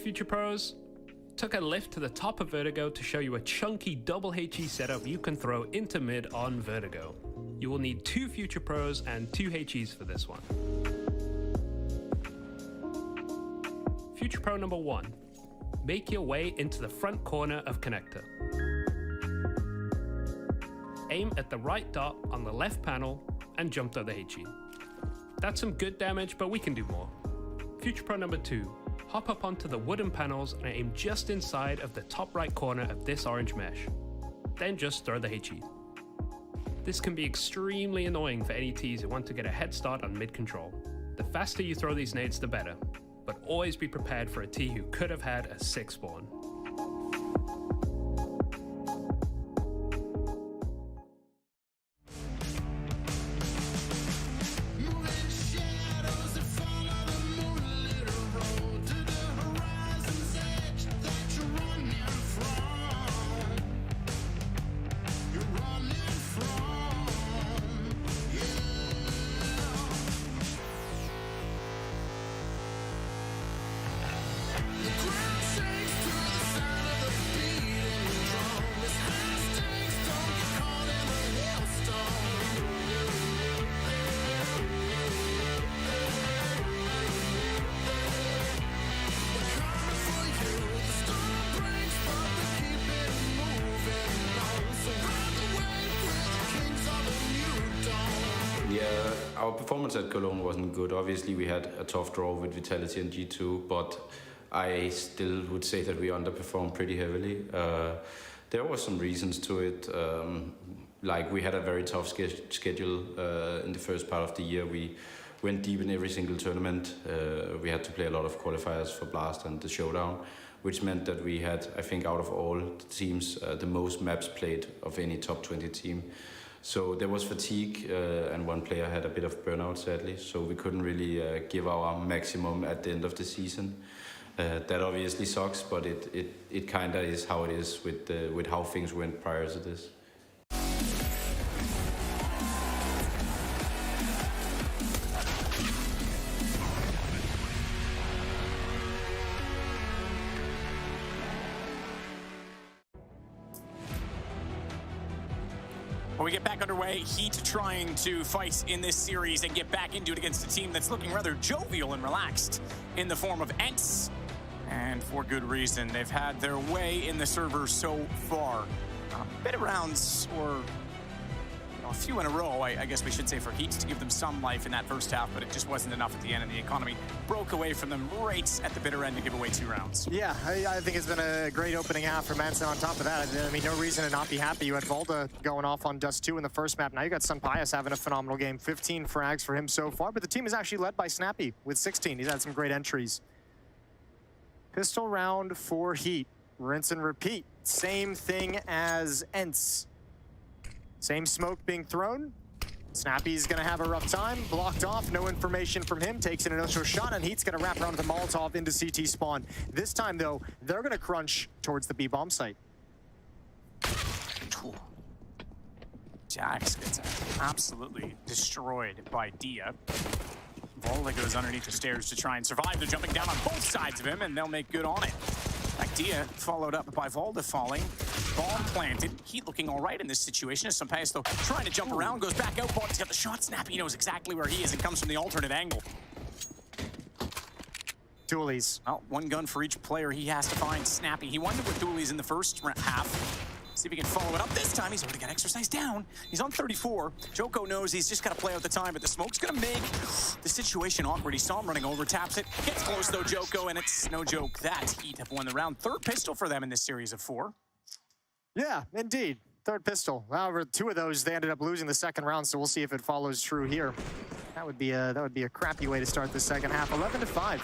Future Pros. Took a lift to the top of Vertigo to show you a chunky double HE setup you can throw into mid on Vertigo. You will need 2 Future Pros and 2 HEs for this one. Future Pro number 1. Make your way into the front corner of Connector. Aim at the right dot on the left panel and jump to the HE. That's some good damage, but we can do more. Future Pro number 2. Hop up onto the wooden panels and aim just inside of the top right corner of this orange mesh. Then just throw the HE. This can be extremely annoying for any Ts who want to get a head start on mid control. The faster you throw these nades, the better, but always be prepared for a T who could have had a 6 spawn. Our performance at Cologne wasn't good. Obviously, we had a tough draw with Vitality and G2, but I still would say that we underperformed pretty heavily. There were some reasons to it. Like we had a very tough schedule in the first part of the year. We went deep in every single tournament. We had to play a lot of qualifiers for Blast and the Showdown, which meant that we had, I think, out of all the teams, the most maps played of any top 20 team. So there was fatigue, and one player had a bit of burnout, sadly. So we couldn't really give our maximum at the end of the season. That obviously sucks, but it kind of is how it is with how things went prior to this. When we get back underway, HEET trying to fight in this series and get back into it against a team that's looking rather jovial and relaxed in the form of ENCE. And for good reason. They've had their way in the server so far. A bit of rounds, or a few in a row, I guess we should say, for HEET to give them some life in that first half, but it just wasn't enough at the end, and the economy broke away from them right at the bitter end to give away 2 rounds. Yeah, I think it's been a great opening half for ENCE, and on top of that, I mean, no reason to not be happy. You had Volda going off on Dust 2 in the first map. Now you got SunPius having a phenomenal game. 15 frags for him so far, but the team is actually led by Snappy with 16. He's had some great entries. Pistol round for HEET. Rinse and repeat. Same thing as ENCE. Same smoke being thrown. Snappy's gonna have a rough time. Blocked off, no information from him. Takes an initial shot, and HEET's gonna wrap around with the Molotov into CT spawn. This time, though, they're gonna crunch towards the B-bomb site. Jax gets absolutely destroyed by Dia. Volda goes underneath the stairs to try and survive. They're jumping down on both sides of him, and they'll make good on it. Dia followed up by Volda falling. Bomb planted. HEET looking all right in this situation. As SunPius, though, trying to jump around, goes back out. He's got the shot. Snappy knows exactly where he is. It comes from the alternate angle. Dualies. Well, 1 gun for each player he has to find. Snappy. He won it with dualies in the first half. See if he can follow it up this time. He's already got exercise down. He's on 34. Joko knows he's just got to play out the time, but the smoke's going to make the situation awkward. He saw him running over, taps it. Gets close, though, Joko, and it's no joke that HEET have won the round. 3rd pistol for them in this series of 4. Yeah, indeed. 3rd pistol. However, 2 of those, they ended up losing the 2nd round, so we'll see if it follows true here. That would be a crappy way to start the second half. 11-5.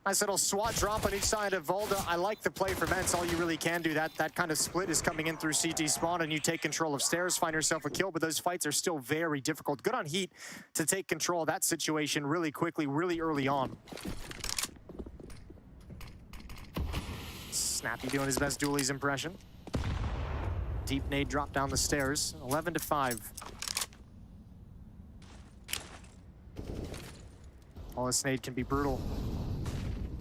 Nice little SWAT drop on each side of Volda. I like the play from ENCE. All you really can do, that kind of split is coming in through CT spawn, and you take control of stairs, find yourself a kill, but those fights are still very difficult. Good on HEET to take control of that situation really quickly, really early on. Snappy doing his best dualies impression. Deep nade drop down the stairs. 11-5. Oh, this nade can be brutal.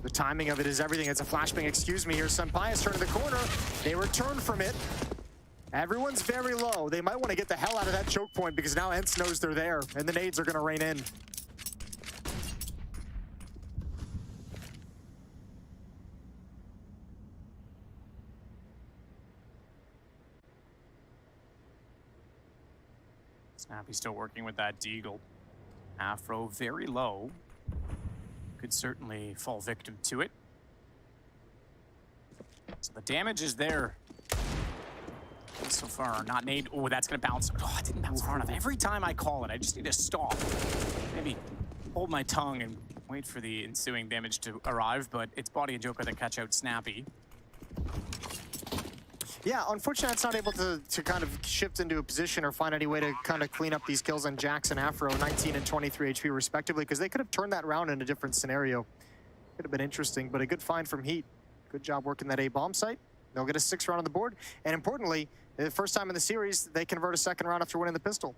The timing of it is everything. It's a flashbang, excuse me, here. Sunpias turn to the corner. They return from it. Everyone's very low. They might want to get the hell out of that choke point because now ENCE knows they're there, and the nades are going to rain in. Snappy's still working with that Deagle. Afro very low. Could certainly fall victim to it. So the damage is there. So far, not nade. Oh, that's gonna bounce. Oh, it didn't bounce far enough. Every time I call it, I just need to stop. Maybe hold my tongue and wait for the ensuing damage to arrive, but it's Body and Joker that catch out Snappy. Yeah, unfortunately, it's not able to kind of shift into a position or find any way to kind of clean up these kills on Jax and Afro, 19 and 23 HP respectively, because they could have turned that round in a different scenario. Could have been interesting, but a good find from HEET. Good job working that A-bomb site. They'll get a 6th round on the board, and importantly, the first time in the series, they convert a 2nd round after winning the pistol.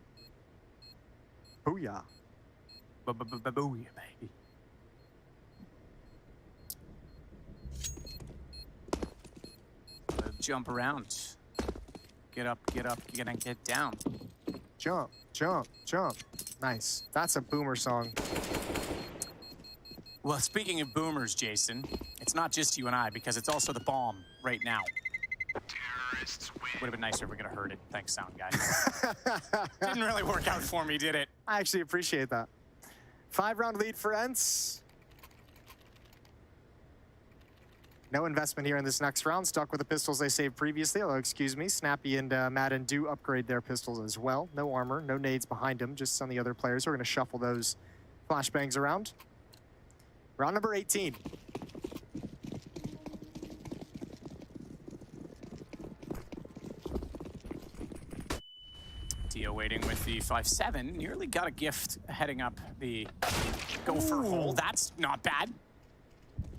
Booyah. Booyah, baby. Jump around. Get up, get and get down. Jump, jump, jump. Nice. That's a boomer song. Well, speaking of boomers, Jason, it's not just you and I, because it's also the bomb right now. Would have been nicer if we could have heard it. Thanks, sound guy. Didn't really work out for me, did it? I actually appreciate that. 5-round lead for ENCE. No investment here in this next round. Stuck with the pistols they saved previously. Although, excuse me, Snappy and Madden do upgrade their pistols as well. No armor, no nades behind them. Just some of the other players who are going to shuffle those flashbangs around. Round number 18. Dio waiting with the 5-7. Nearly got a gift heading up the gopher hole. That's not bad.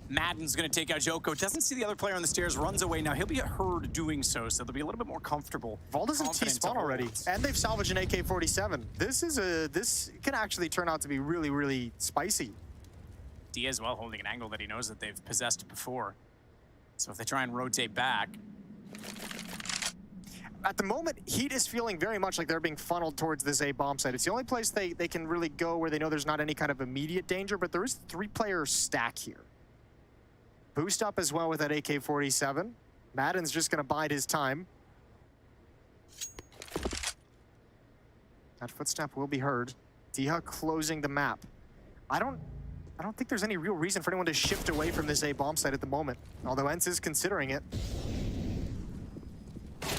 Madden's going to take out Joko. Doesn't see the other player on the stairs. Runs away. Now he'll be heard doing so they'll be a little bit more comfortable. Valda's in T-spawn already, and they've salvaged an AK-47. This can actually turn out to be really, really spicy. Dia as well holding an angle that he knows that they've possessed before. So if they try and rotate back. At the moment, HEET is feeling very much like they're being funneled towards this A-bomb site. It's the only place they can really go where they know there's not any kind of immediate danger, but there is a 3-player stack here. Boost up as well with that AK-47. Madden's just going to bide his time. That footstep will be heard. Diha closing the map. I don't think there's any real reason for anyone to shift away from this A-bomb site at the moment, although ENCE is considering it.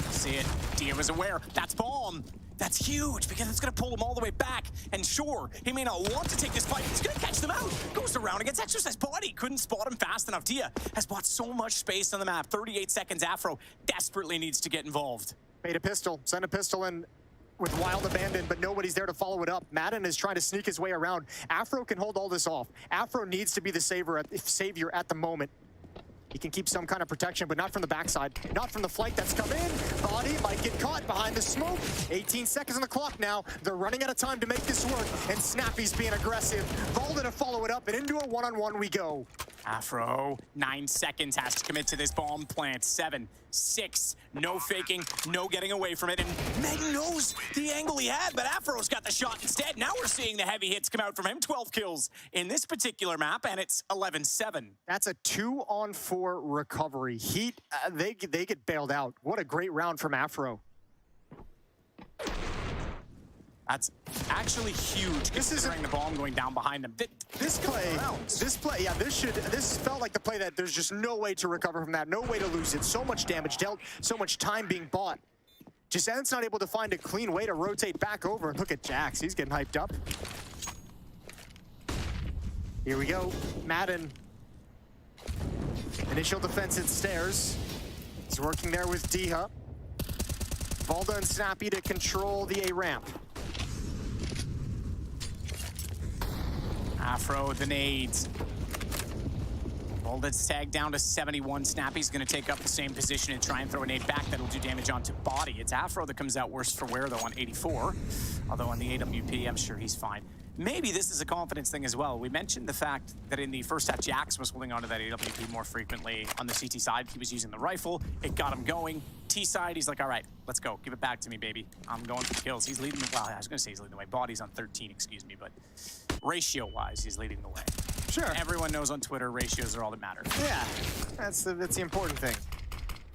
See it. Dia was aware. That's bomb. That's huge because it's going to pull him all the way back. And sure, he may not want to take this fight. He's going to catch them out. Goes around against Exercise Body. Couldn't spot him fast enough. Dia has bought so much space on the map. 38 seconds. Afro desperately needs to get involved. Bait a pistol. Send a pistol in with wild abandon, but nobody's there to follow it up. Madden is trying to sneak his way around. Afro can hold all this off. Afro needs to be the savior at the moment. He can keep some kind of protection, but not from the backside. Not from the flank that's come in. Body might get caught behind the smoke. 18 seconds on the clock now. They're running out of time to make this work, and Snappy's being aggressive. Valda to follow it up, and into a one-on-one we go. Afro, 9 seconds, has to commit to this bomb plant. 7, 6, no faking, no getting away from it. And Meg knows the angle he had, but Afro's got the shot instead. Now we're seeing the heavy hits come out from him. 12 kills in this particular map, and it's 11-7. That's a 2-on-4 recovery. HEET, they get bailed out. What a great round from Afro. That's actually huge. This isn't the bomb going down behind them. This felt like the play that there's just no way to recover from that, no way to lose it. So much damage dealt, so much time being bought. Just ENCE not able to find a clean way to rotate back over. And look at Jax, he's getting hyped up. Here we go, Madden. Initial defensive stairs. He's working there with Diha. Valda and Snappy to control the A ramp. Afro, the nades. Valda's tagged down to 71. Snappy's going to take up the same position and try and throw a nade back that'll do damage onto Body. It's Afro that comes out worse for wear, though, on 84. Although on the AWP, I'm sure he's fine. maybe this is a confidence thing as well. We mentioned the fact that in the first half, Jax was holding onto that AWP more frequently. On the CT side, he was using the rifle. It got him going. T side, he's like, all right, let's go. Give it back to me, baby. I'm going for the kills. He's leading the, well, I was going to say he's leading the way. Body's on 13, excuse me, but ratio-wise, he's leading the way. Sure. Everyone knows on Twitter, ratios are all that matter. Yeah, that's the important thing.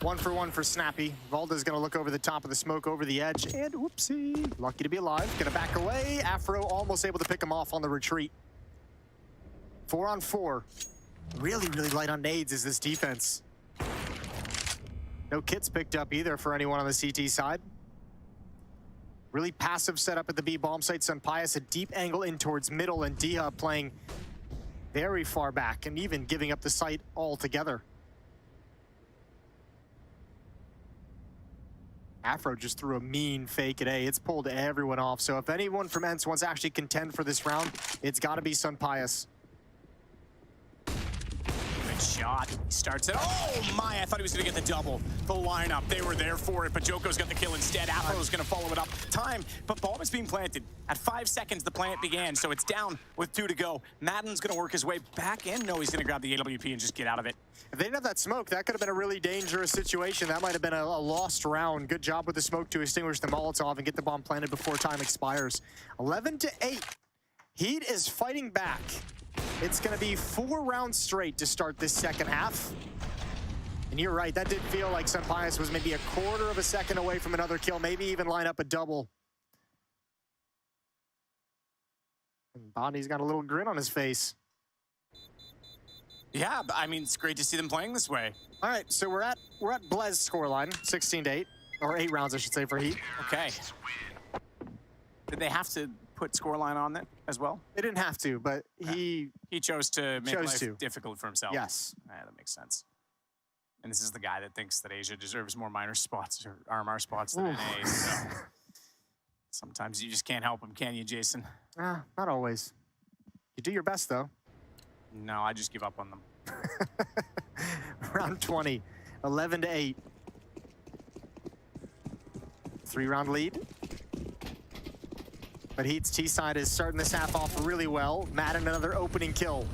1 for 1 for Snappy. Valda's gonna look over the top of the smoke, over the edge, and whoopsie. Lucky to be alive. Gonna back away. Afro almost able to pick him off on the retreat. 4 on 4. Really, really light on nades is this defense. No kits picked up either for anyone on the CT side. Really passive setup at the B bomb site. Sunpius a deep angle in towards middle, and Diha playing very far back and even giving up the site altogether. Afro just threw a mean fake at A. It's pulled everyone off. So if anyone from ENCE wants to actually contend for this round, it's got to be Sunpius. Good shot. He starts it. Oh my, I thought he was going to get the double. The lineup, they were there for it, but Joko's got the kill instead. Afro's going to follow it up. Time, but bomb is being planted. At 5 seconds, the plant began, so it's down with 2 to go. Madden's going to work his way back in. No, he's going to grab the AWP and just get out of it. If they didn't have that smoke, that could have been a really dangerous situation. That might have been a lost round. Good job with the smoke to extinguish the Molotov and get the bomb planted before time expires. 11-8. HEET is fighting back. It's going to be 4 rounds straight to start this second half. And you're right, that did feel like Sunpius was maybe a quarter of a second away from another kill, maybe even line up a double. And Bonnie's got a little grin on his face. Yeah, I mean, it's great to see them playing this way. All right, so we're at Blez scoreline, 16-8, or 8 rounds, I should say, for HEET. Okay. Did they have to put scoreline on it as well? They didn't have to, but he chose to make life difficult for himself. Yes. Yeah, that makes sense. And this is the guy that thinks that Asia deserves more minor spots or RMR spots than NA. So sometimes you just can't help him, can you, Jason? Not always. You do your best, though. No, I just give up on them. Round 20, 11-8. 3-round lead. But HEET's T-side is starting this half off really well. Madden another opening kill.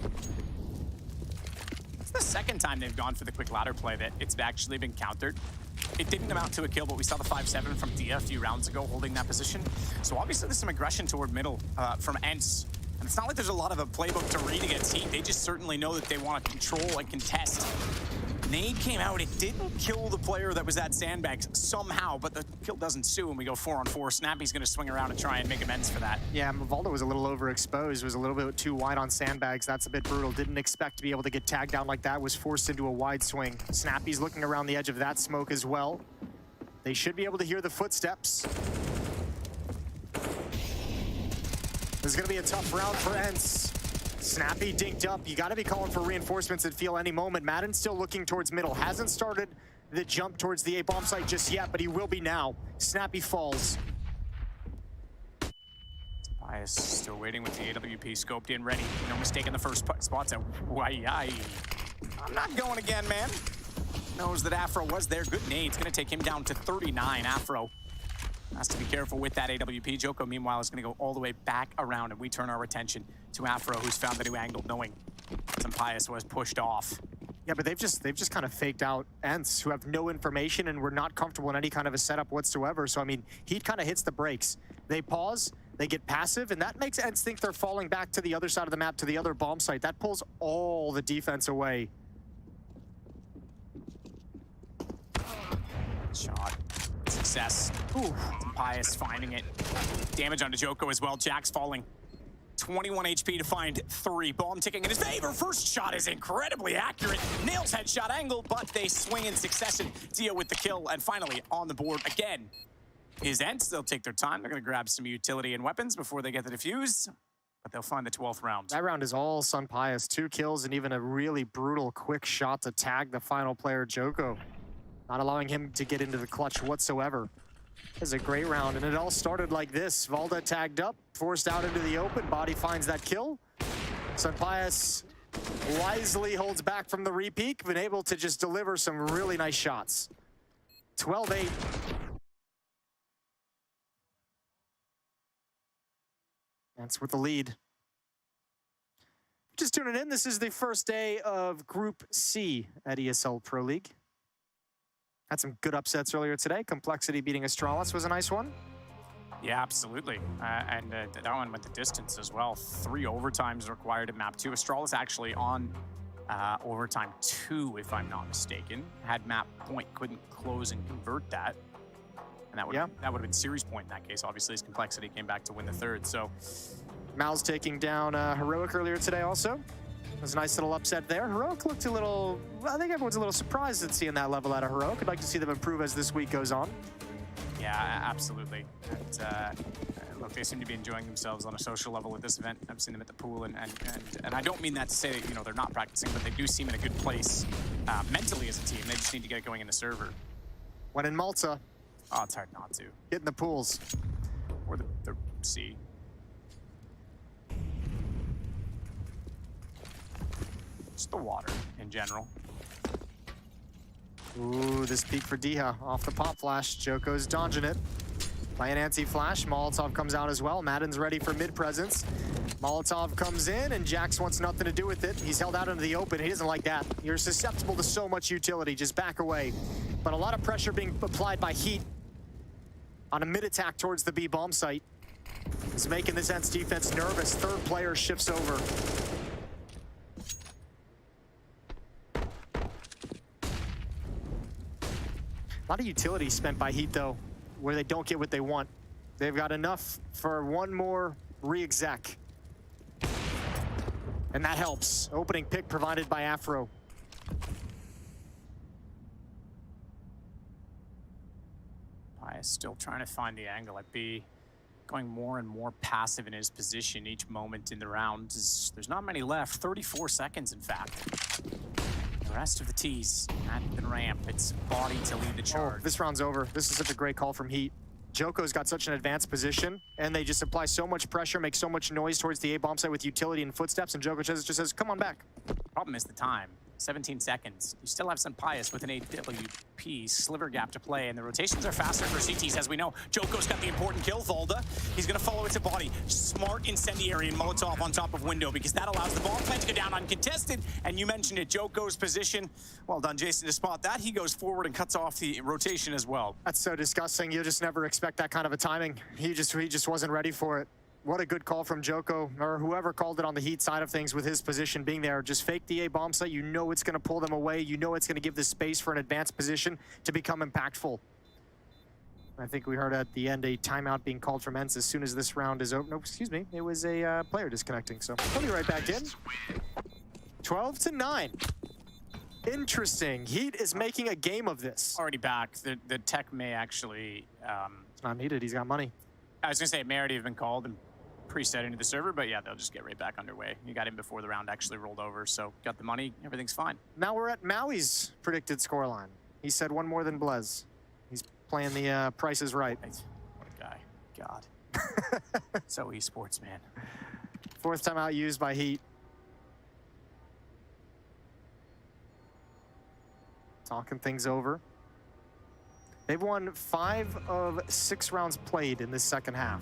It's the second time they've gone for the quick ladder play that it's actually been countered. It didn't amount to a kill, but we saw the 5-7 from Dia a few rounds ago holding that position. So obviously there's some aggression toward middle from ENCE. And it's not like there's a lot of a playbook to read against HEET. They just certainly know that they want to control and contest. Nade came out. It didn't kill the player that was at sandbags somehow, but the kill doesn't ensue, and we go 4 on 4. Snappy's going to swing around and try and make amends for that. Yeah, Valda was a little overexposed, was a little bit too wide on sandbags. That's a bit brutal. Didn't expect to be able to get tagged down like that. Was forced into a wide swing. Snappy's looking around the edge of that smoke as well. They should be able to hear the footsteps. This is going to be a tough round for ENCE. Snappy dinked up. You got to be calling for reinforcements at feel any moment. Madden's still looking towards middle. Hasn't started the jump towards the A-bomb site just yet, but he will be now. Snappy falls. Bias still waiting with the AWP scoped in, ready. No mistake in the first spots. I'm not going again, man. Knows that Afro was there. Good nade. It's going to take him down to 39. Afro has to be careful with that AWP. Joko, meanwhile, is going to go all the way back around, and we turn our attention to Afro, who's found the new angle, knowing Sunpius was pushed off. Yeah, but they've just kind of faked out ENCE, who have no information and were not comfortable in any kind of a setup whatsoever. So, I mean, HEET kind of hits the brakes. They pause, they get passive, and that makes ENCE think they're falling back to the other side of the map, to the other bomb site. That pulls all the defense away. Shot. Success. Ooh, Pius finding it. Damage onto Joko as well. Jack's falling. 21 HP to find 3. Bomb ticking in his favor. First shot is incredibly accurate. Nails headshot angle, but they swing in succession. Dia with the kill, and finally on the board again is ENCE. They'll take their time. They're going to grab some utility and weapons before they get the defuse, but they'll find the 12th round. That round is all Sunpius. 2 kills and even a really brutal quick shot to tag the final player, Joko. Not allowing him to get into the clutch whatsoever. This is a great round, and it all started like this. Valda tagged up, forced out into the open. Body finds that kill. Sunpius wisely holds back from the repeat, been able to just deliver some really nice shots. 12-8. That's with the lead. Just tuning in, this is the first day of Group C at ESL Pro League. Had some good upsets earlier today. Complexity beating Astralis was a nice one. Yeah, absolutely. And that one went the distance as well. 3 overtimes required in map 2. Astralis actually on overtime 2, if I'm not mistaken. Had map point, couldn't close and convert that. And that would have been series point in that case. Obviously, as Complexity came back to win the 3rd. So Mal's taking down Heroic earlier today also. It was a nice little upset there. Heroic looked a little, I think everyone's a little surprised at seeing that level out of Heroic. I'd like to see them improve as this week goes on. Yeah, absolutely. And, look, they seem to be enjoying themselves on a social level with this event. I've seen them at the pool, and I don't mean that to say that, they're not practicing, but they do seem in a good place mentally as a team. They just need to get going in the server. When in Malta. Oh, it's hard not to. Get in the pools. Or the sea. Just the water in general. Ooh, this peek for Diha off the pop flash. Joko's dodging it. By an anti-flash, Molotov comes out as well. Madden's ready for mid-presence. Molotov comes in, and Jax wants nothing to do with it. He's held out into the open. He doesn't like that. You're susceptible to so much utility. Just back away. But a lot of pressure being applied by HEET on a mid-attack towards the B bomb site. It's making this ENCE defense nervous. 3rd player shifts over. A lot of utility spent by HEET, though, where they don't get what they want. They've got enough for one more re-exec. And that helps. Opening pick provided by Afro. Pius still trying to find the angle at B. Going more and more passive in his position each moment in the round. There's not many left. 34 seconds, in fact. The rest of the T's, and ramp, it's body to lead the charge. Oh, this round's over. This is such a great call from HEET. Joko's got such an advanced position, and they just apply so much pressure, make so much noise towards the A bomb site with utility and footsteps, and Joko just says, come on back. Problem is the time. 17 seconds. You still have Pius with an AWP sliver gap to play, and the rotations are faster for CTs, as we know. Joko's got the important kill, Volda. He's gonna follow it to body. Smart incendiary and Molotov on top of window, because that allows the bomb plant to go down uncontested. And you mentioned it, Joko's position. Well done, Jason, to spot that. He goes forward and cuts off the rotation as well. That's so disgusting. You'll just never expect that kind of a timing. He just wasn't ready for it. What a good call from Joko, or whoever called it on the HEET side of things with his position being there. Just fake the A bomb site. You know it's going to pull them away. You know it's going to give the space for an advanced position to become impactful. I think we heard at the end a timeout being called from ENCE as soon as this round is over. No, excuse me. It was a player disconnecting. So we'll be right back in. 12-9. Interesting. HEET is making a game of this. Already back. The tech may actually... It's not needed. He's got money. I was going to say it may already have been called and preset into the server, but yeah, they'll just get right back underway. You got him before the round actually rolled over, so got the money, everything's fine. Now we're at Maui's predicted scoreline. He said one more than Blez. He's playing the Price is Right. What a guy. God. So eSports, man. 4th timeout used by HEET. Talking things over. They've won 5 of 6 rounds played in this second half.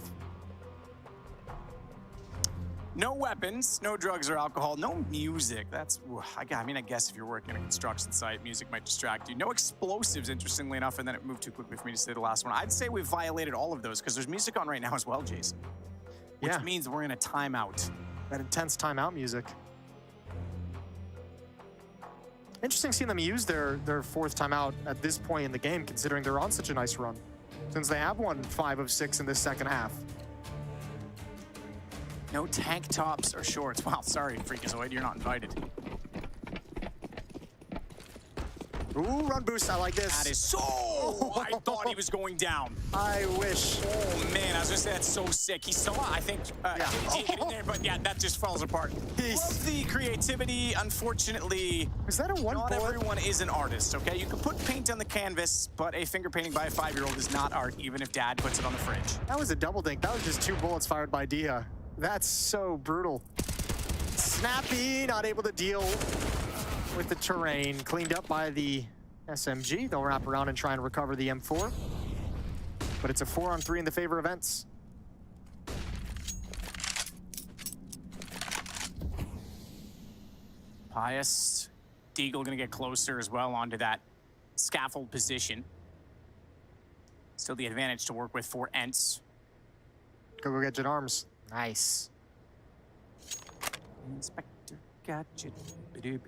No weapons, no drugs or alcohol, no music. That's, I mean, I guess if you're working in a construction site, music might distract you. No explosives, interestingly enough, and then it moved too quickly for me to say the last one. I'd say we've violated all of those because there's music on right now as well, Jason. Which means we're in a timeout. That intense timeout music. Interesting seeing them use their 4th timeout at this point in the game, considering they're on such a nice run, since they have won 5 of 6 in this second half. No tank tops or shorts. Wow, sorry, Freakazoid, you're not invited. Ooh, run boost, I like this. That is so... I thought he was going down. I wish. Oh, man, I was gonna say that's so sick. He saw, I think, he hit in there, but yeah, that just falls apart. Love the creativity, unfortunately. Is that a one Not bullet? everyone is an artist, okay? You can put paint on the canvas, but a finger painting by a 5-year-old is not art, even if dad puts it on the fridge. That was a double dink. That was just 2 bullets fired by Dia. That's so brutal. Snappy, not able to deal with the terrain. Cleaned up by the SMG. They'll wrap around and try and recover the M4. But it's a 4-on-3 in the favor of ENCE. Pius, Deagle gonna get closer as well onto that scaffold position. Still the advantage to work with for ENCE. Go get Jet Arms. Nice. Inspector Gadget. Do you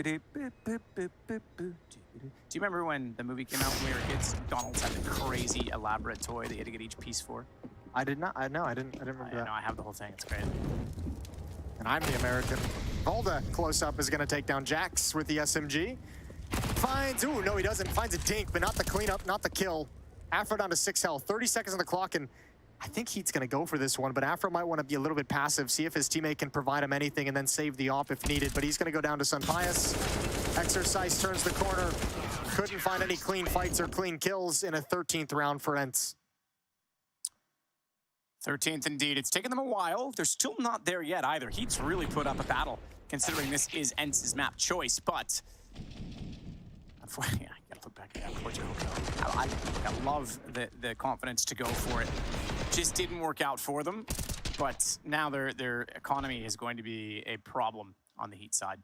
remember when the movie came out when we were kids? McDonald's had the crazy elaborate toy that you had to get each piece for. I did not. I didn't remember that. No, I have the whole thing. It's great. And I'm the American. Volda close up is going to take down Jax with the SMG. Finds, ooh, no, he doesn't. Finds a dink, but not the cleanup, not the kill. Afro down to 6 health, 30 seconds on the clock, and I think Heat's going to go for this one, but Afro might want to be a little bit passive, see if his teammate can provide him anything, and then save the op if needed. But he's going to go down to Sun Pius. Exercise turns the corner. Couldn't find any clean fights or clean kills in a 13th round for ENCE. 13th indeed. It's taken them a while. They're still not there yet either. Heat's really put up a battle, considering this is ENCE's map choice, but unfortunately, I gotta look back at that. I love the confidence to go for it. Just didn't work out for them, but now their economy is going to be a problem on the Heat side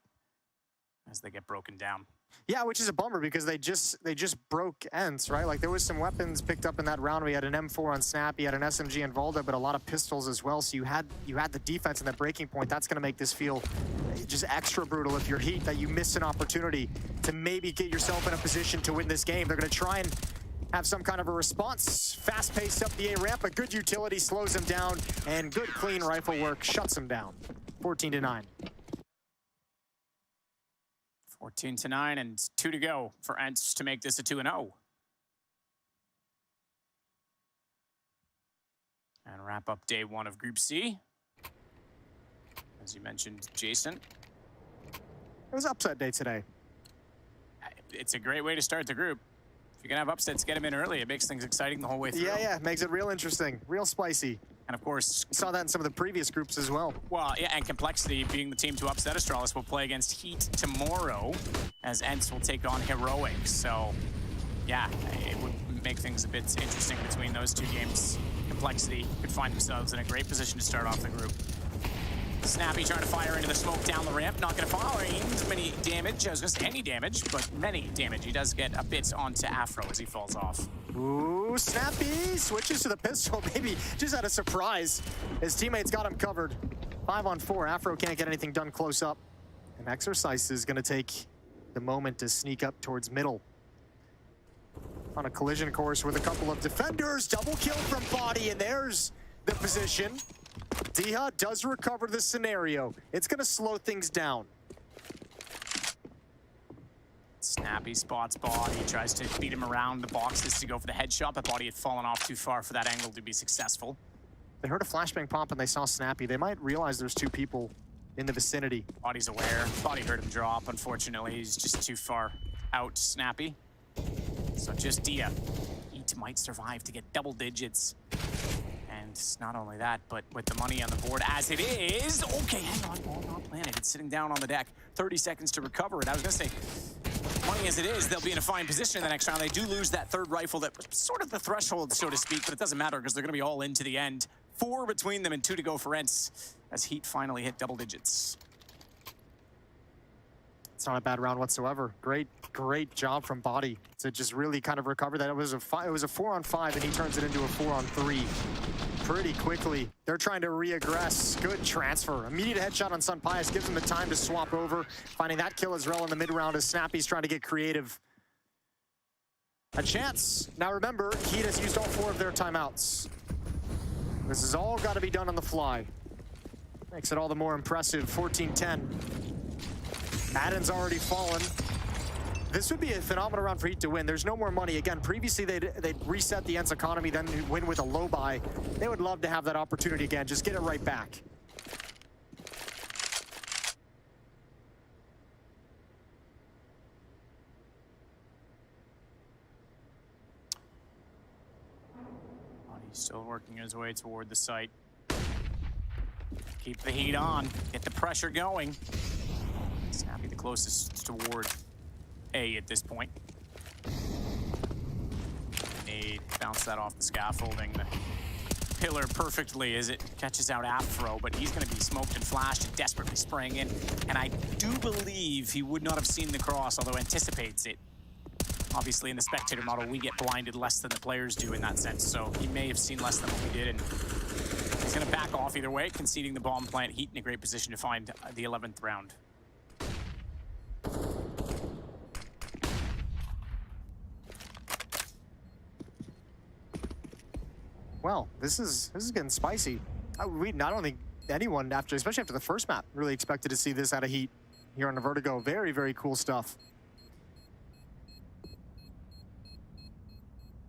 as they get broken down. Yeah, which is a bummer because they just broke ENCE, right? Like there was some weapons picked up in that round. We had an M4 on Snap, he had an SMG in Volda, but a lot of pistols as well. So you had the defense and that breaking point. That's going to make this feel just extra brutal if you're Heat, that you missed an opportunity to maybe get yourself in a position to win this game. They're going to try and have some kind of a response. Fast-paced up the A ramp, but good utility slows them down, and good clean rifle work shuts them down. 14-9. 14-9 and 2 to go for ENCE to make this a 2-0. And wrap up day 1 of Group C. As you mentioned, Jason. It was upset day today. It's a great way to start the group. If you're gonna have upsets, get them in early. It makes things exciting the whole way through. Yeah, makes it real interesting, real spicy. And of course, we saw that in some of the previous groups as well. Well, yeah, and Complexity being the team to upset Astralis will play against HEET tomorrow, as ENCE will take on Heroic. So, yeah, it would make things a bit interesting between those two games. Complexity could find themselves in a great position to start off the group. Snappy trying to fire into the smoke down the ramp, not going to find many damage. I was going to say any damage, but many damage. He does get a bit onto Afro as he falls off. Ooh, Snappy switches to the pistol, maybe just had a surprise. His teammates got him covered. 5-on-4, Afro can't get anything done close up. And Exercise is going to take the moment to sneak up towards middle. On a collision course with a couple of defenders, double kill from Body, and there's the position. Diha does recover the scenario. It's going to slow things down. Snappy spots Body, tries to beat him around the boxes to go for the headshot, but Body had fallen off too far for that angle to be successful. They heard a flashbang pop and they saw Snappy. They might realize there's 2 people in the vicinity. Body's aware. Body heard him drop, unfortunately. He's just too far out, Snappy. So just Dia. EAT might survive to get double digits. And not only that, but with the money on the board as it is. Okay, hang on, ball not planted. It's sitting down on the deck. 30 seconds to recover it. I was gonna say, money as it is, they'll be in a fine position in the next round. They do lose that third rifle that was sort of the threshold, so to speak, but it doesn't matter because they're gonna be all into the end. 4 between them and 2 to go for ENCE as HEET finally hit double digits. It's not a bad round whatsoever. Great job from Body to just really kind of recover that. It was a 4-on-5 and he turns it into a 4-on-3 pretty quickly. They're trying to re-aggress. Good transfer. Immediate headshot on Sun Pius gives them the time to swap over. Finding that kill as well in the mid-round as Snappy's trying to get creative. A chance. Now remember, HEET has used all 4 of their timeouts. This has all got to be done on the fly. Makes it all the more impressive. 14-10. Madden's already fallen. This would be a phenomenal round for HEET to win. There's no more money. Again, previously they'd reset the ENCE economy, then win with a low buy. They would love to have that opportunity again. Just get it right back. He's still working his way toward the site. Keep the heat on. Get the pressure going. Snappy the closest toward A at this point. Bounce that off the scaffolding. The pillar perfectly as it catches out Afro, but he's going to be smoked and flashed and desperately spraying in. And I do believe he would not have seen the cross, although anticipates it. Obviously, in the spectator model, we get blinded less than the players do in that sense, so he may have seen less than what we did, and he's going to back off either way, conceding the bomb plant. Heat in a great position to find the 11th round. Well, this is getting spicy. We not only anyone especially after the first map, really expected to see this out of Heat here on the Vertigo. Very, very cool stuff.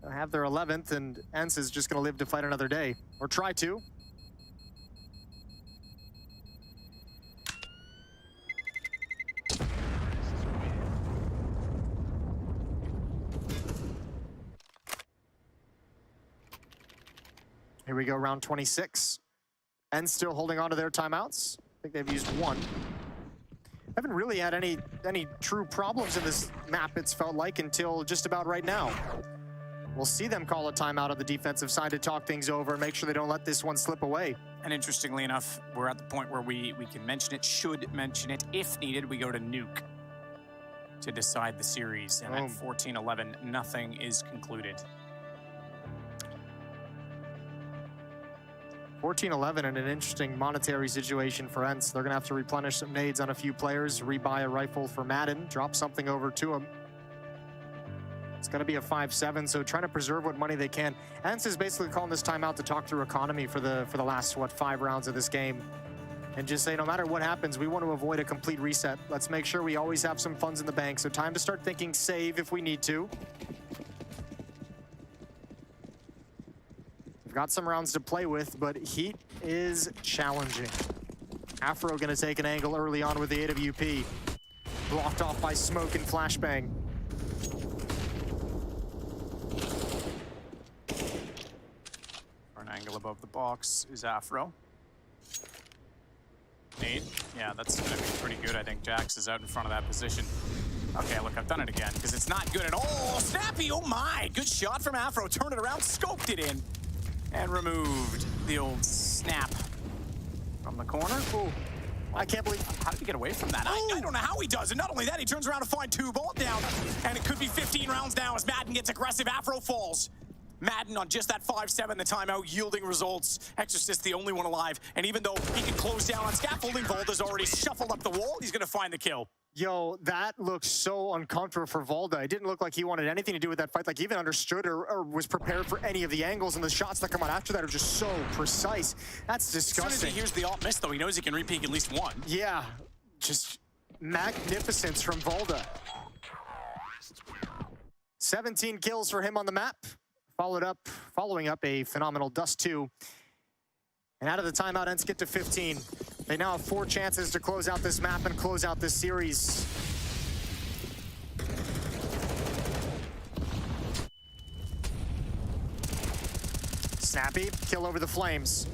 They'll have their 11th, and ENCE is just going to live to fight another day, or try to. Here we go, round 26. ENCE still holding on to their timeouts. I think they've used one. Haven't really had any true problems in this map, it's felt like, until just about right now. We'll see them call a timeout on the defensive side to talk things over, make sure they don't let this one slip away. And interestingly enough, we're at the point where we can mention it, should mention it. If needed, we go to nuke to decide the series. And at 14-11, nothing is concluded. 14-11 in an interesting monetary situation for ENCE. They're gonna have to replenish some nades on a few players, rebuy a rifle for Madden, drop something over to him. It's gonna be a 5-7, so trying to preserve what money they can. ENCE is basically calling this timeout to talk through economy for the last, 5 rounds of this game. And just say, no matter what happens, we want to avoid a complete reset. Let's make sure we always have some funds in the bank. So time to start thinking save if we need to. We've got some rounds to play with, but Heat is challenging. Afro gonna take an angle early on with the AWP. Blocked off by smoke and flashbang. For an angle above the box is Afro. Nade, yeah, that's gonna be pretty good. I think Jax is out in front of that position. Okay, look, I've done it again, because it's not good at all. Snappy, oh my! Good shot from Afro, turned it around, scoped it in, and removed the old snap from the corner. Ooh. I can't believe, how did he get away from that? I don't know how he does it. Not only that, he turns around to find 2 ball down, and it could be 15 rounds now as Madden gets aggressive. Afro falls. Madden on just that 5-7, the timeout, yielding results. Exorcist the only one alive, and even though he can close down on scaffolding, Volda's already shuffled up the wall. He's gonna find the kill. Yo, that looks so uncomfortable for Volda. It didn't look like he wanted anything to do with that fight, like he even understood or was prepared for any of the angles, and the shots that come out after that are just so precise. That's disgusting. As soon as he hears the alt miss, though, he knows he can repeat at least one. Yeah, just magnificence from Volda. 17 kills for him on the map, following up a phenomenal Dust 2. And out of the timeout, ENCE get to 15. They now have 4 chances to close out this map and close out this series. Snappy, kill over the flames.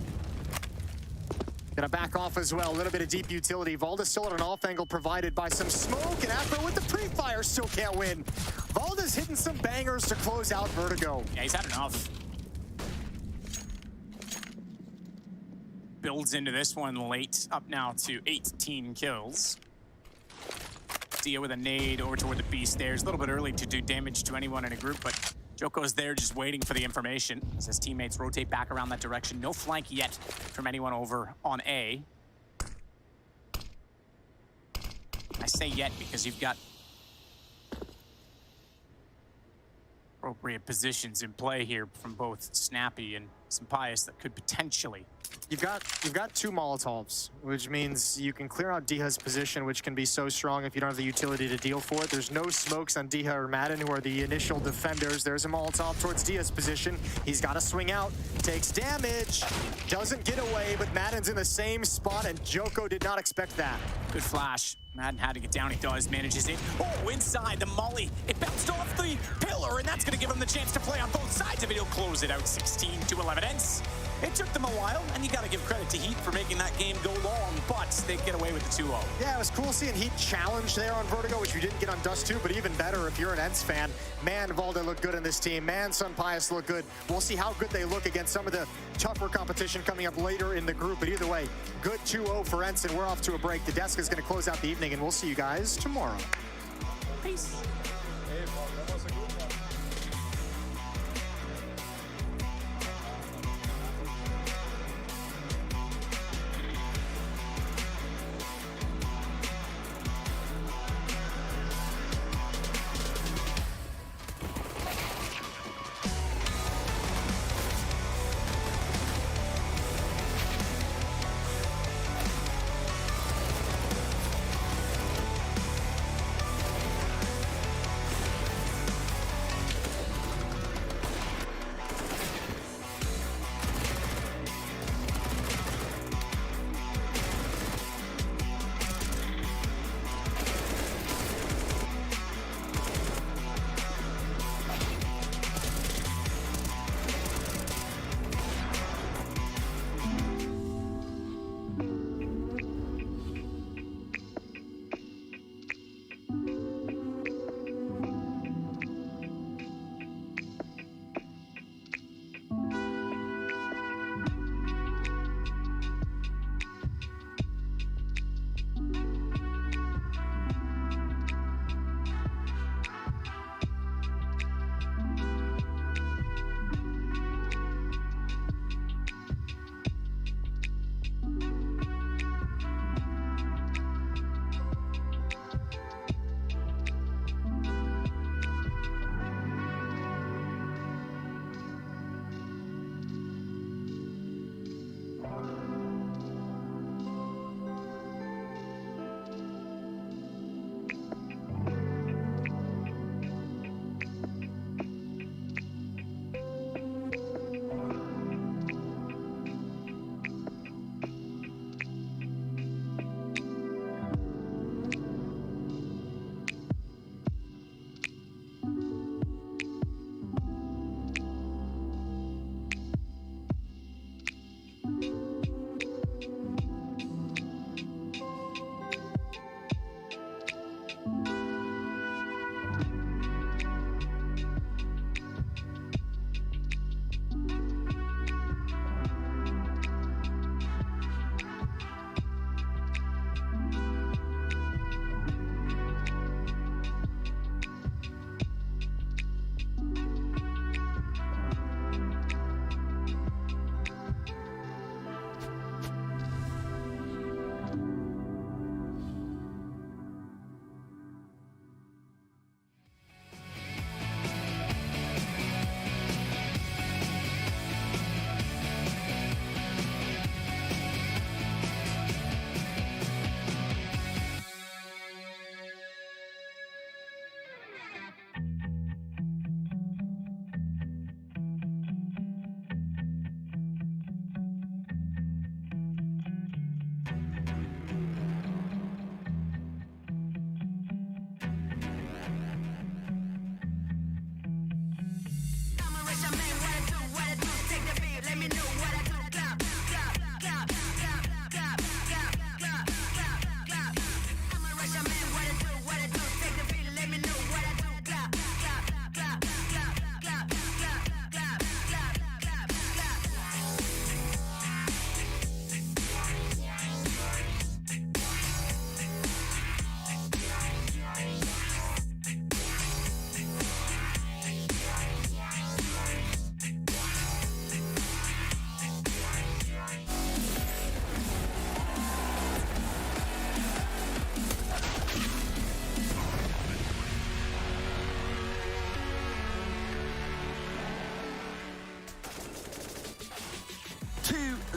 Gonna back off as well, a little bit of deep utility. Volda still at an off angle provided by some smoke, and Afro with the pre-fire still can't win. Volda's hitting some bangers to close out Vertigo. Yeah, he's had enough. Builds into this one late, up now to 18 kills. Dia with a nade over toward the B stairs. A little bit early to do damage to anyone in a group, but Joko's there just waiting for the information as his teammates rotate back around that direction. No flank yet from anyone over on A. I say yet because you've got appropriate positions in play here from both Snappy and Sampius that could potentially. You've got 2 Molotovs, which means you can clear out Diha's position, which can be so strong if you don't have the utility to deal for it. There's no smokes on Diha or Madden, who are the initial defenders. There's a Molotov towards Diha's position. He's got to swing out, takes damage, doesn't get away, but Madden's in the same spot, and Joko did not expect that. Good flash. Madden had to get down, he does, manages it. Oh, inside the molly. It bounced off the pillar. and that's going to give them the chance to play on both sides of it. He'll close it out 16-11 ENCE. It took them a while, and you got to give credit to HEET for making that game go long, but they get away with the 2-0. Yeah, it was cool seeing HEET challenge there on Vertigo, which we didn't get on Dust 2, but even better if you're an ENCE fan. Man, Valde looked good in this team. Man, Sunpius looked good. We'll see how good they look against some of the tougher competition coming up later in the group, but either way, good 2-0 for ENCE, and we're off to a break. The desk is going to close out the evening, and we'll see you guys tomorrow. Peace.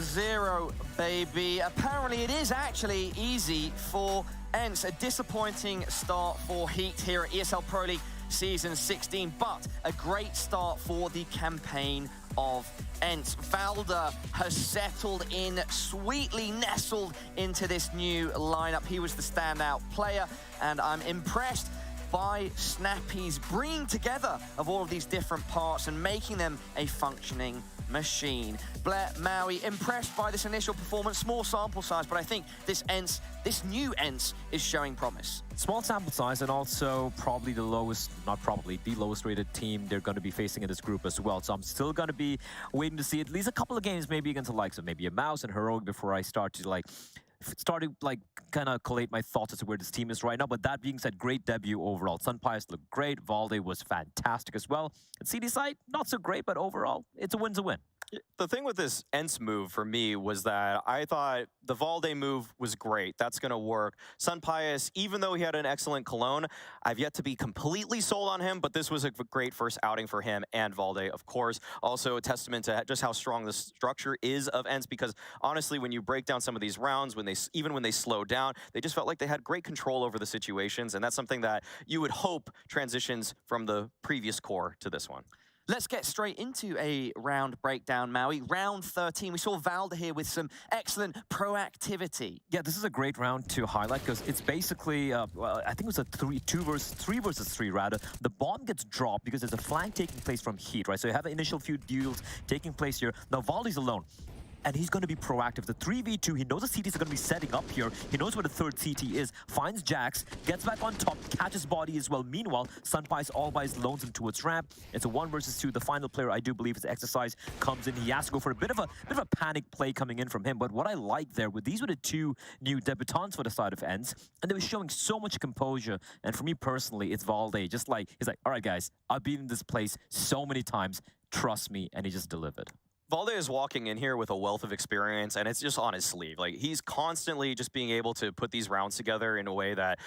Zero, baby. Apparently it is actually easy for ENCE. A disappointing start for HEET here at ESL Pro League Season 16, but a great start for the campaign of ENCE. Valde has settled in, sweetly nestled into this new lineup. He was the standout player, and I'm impressed by Snappy's bringing together of all of these different parts and making them a functioning machine. Blair, Maui, impressed by this initial performance, small sample size, but I think this new ENCE is showing promise. Small sample size and also probably the lowest, not probably, the lowest rated team they're going to be facing in this group as well. So I'm still going to be waiting to see at least a couple of games maybe against the likes of maybe a Mouse and Heroic before I start to kind of collate my thoughts as to where this team is right now. But that being said, great debut overall. Sunpius looked great. Valde was fantastic as well. And CD side, not so great, but overall, it's a win's a win. The thing with this ENCE move for me was that I thought the Valde move was great. That's going to work. Sunpius, even though he had an excellent Cologne, I've yet to be completely sold on him, but this was a great first outing for him and Valde, of course. Also a testament to just how strong the structure is of ENCE, because honestly, when you break down some of these rounds, even when they slowed down, they just felt like they had great control over the situations, and that's something that you would hope transitions from the previous core to this one. Let's get straight into a round breakdown, Maui. Round 13, we saw Valde here with some excellent proactivity. Yeah, this is a great round to highlight because it's basically, I think it was a 3 versus 3 rather. The bomb gets dropped because there's a flank taking place from HEET, right? So you have an initial few duels taking place here. Now Valde's alone. And he's going to be proactive. The 3v2, he knows the CTs are going to be setting up here. He knows where the third CT is, finds Jax, gets back on top, catches body as well. Meanwhile, Sunpius all by his lonesome towards ramp. It's a 1 versus 2. The final player, I do believe, is Exercise, comes in. He has to go for a bit of a panic play coming in from him. But what I like there, these were the 2 new debutants for the side of ENCE, and they were showing so much composure. And for me personally, it's Valde. Just like, he's like, all right, guys, I've been in this place so many times. Trust me. And he just delivered. Valde is walking in here with a wealth of experience, and it's just on his sleeve. Like, he's constantly just being able to put these rounds together in a way that,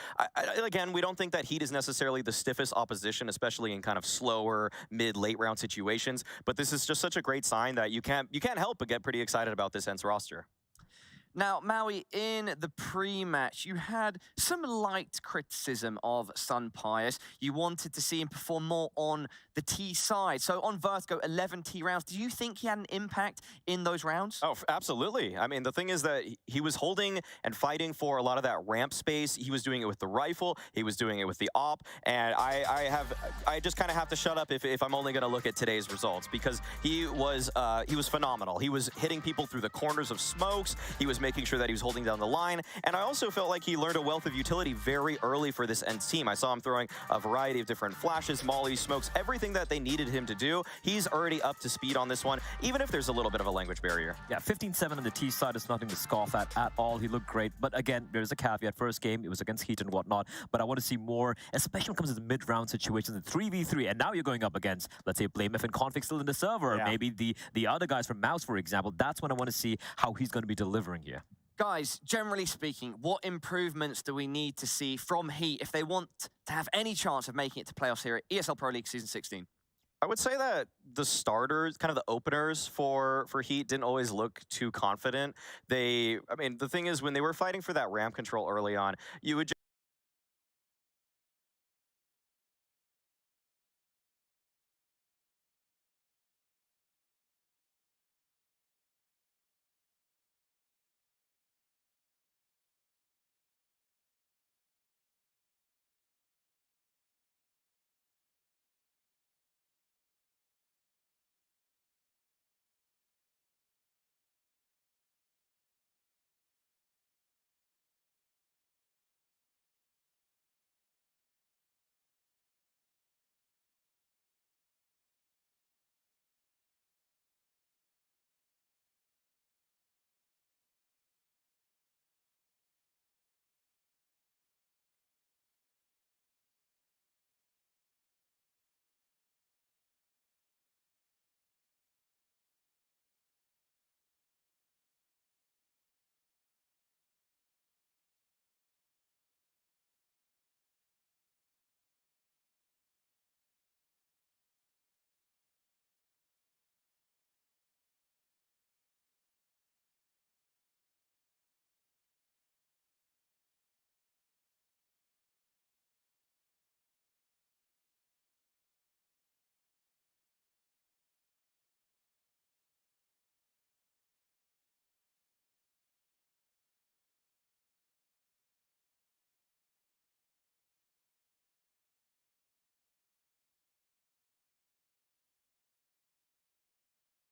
again, we don't think that HEET is necessarily the stiffest opposition, especially in kind of slower, mid-late round situations. But this is just such a great sign that you can't help but get pretty excited about this ENCE roster. Now, Maui, in the pre-match, you had some light criticism of Sunpius. You wanted to see him perform more on the T side. So on Vertigo, 11 T rounds. Do you think he had an impact in those rounds? Oh, absolutely. I mean, the thing is that he was holding and fighting for a lot of that ramp space. He was doing it with the rifle. He was doing it with the op. And I just kind of have to shut up if I'm only going to look at today's results, because he was phenomenal. He was hitting people through the corners of smokes. He was making sure that he was holding down the line. And I also felt like he learned a wealth of utility very early for this ENCE team. I saw him throwing a variety of different flashes, mollies, smokes, everything that they needed him to do. He's already up to speed on this one, even if there's a little bit of a language barrier. Yeah, 15-7 on the T side is nothing to scoff at all. He looked great. But again, there's a caveat. First game, it was against HEET and whatnot. But I want to see more, especially when it comes to the mid-round situations, the 3v3. And now you're going up against, let's say, BlameF and Config still in the server, or maybe the other guys from Mouse, for example. That's when I want to see how he's going to be delivering here. Guys, generally speaking, what improvements do we need to see from HEET if they want to have any chance of making it to playoffs here at ESL Pro League Season 16? I would say that the starters, kind of the openers for HEET didn't always look too confident. I mean, the thing is, when they were fighting for that ramp control early on, you would just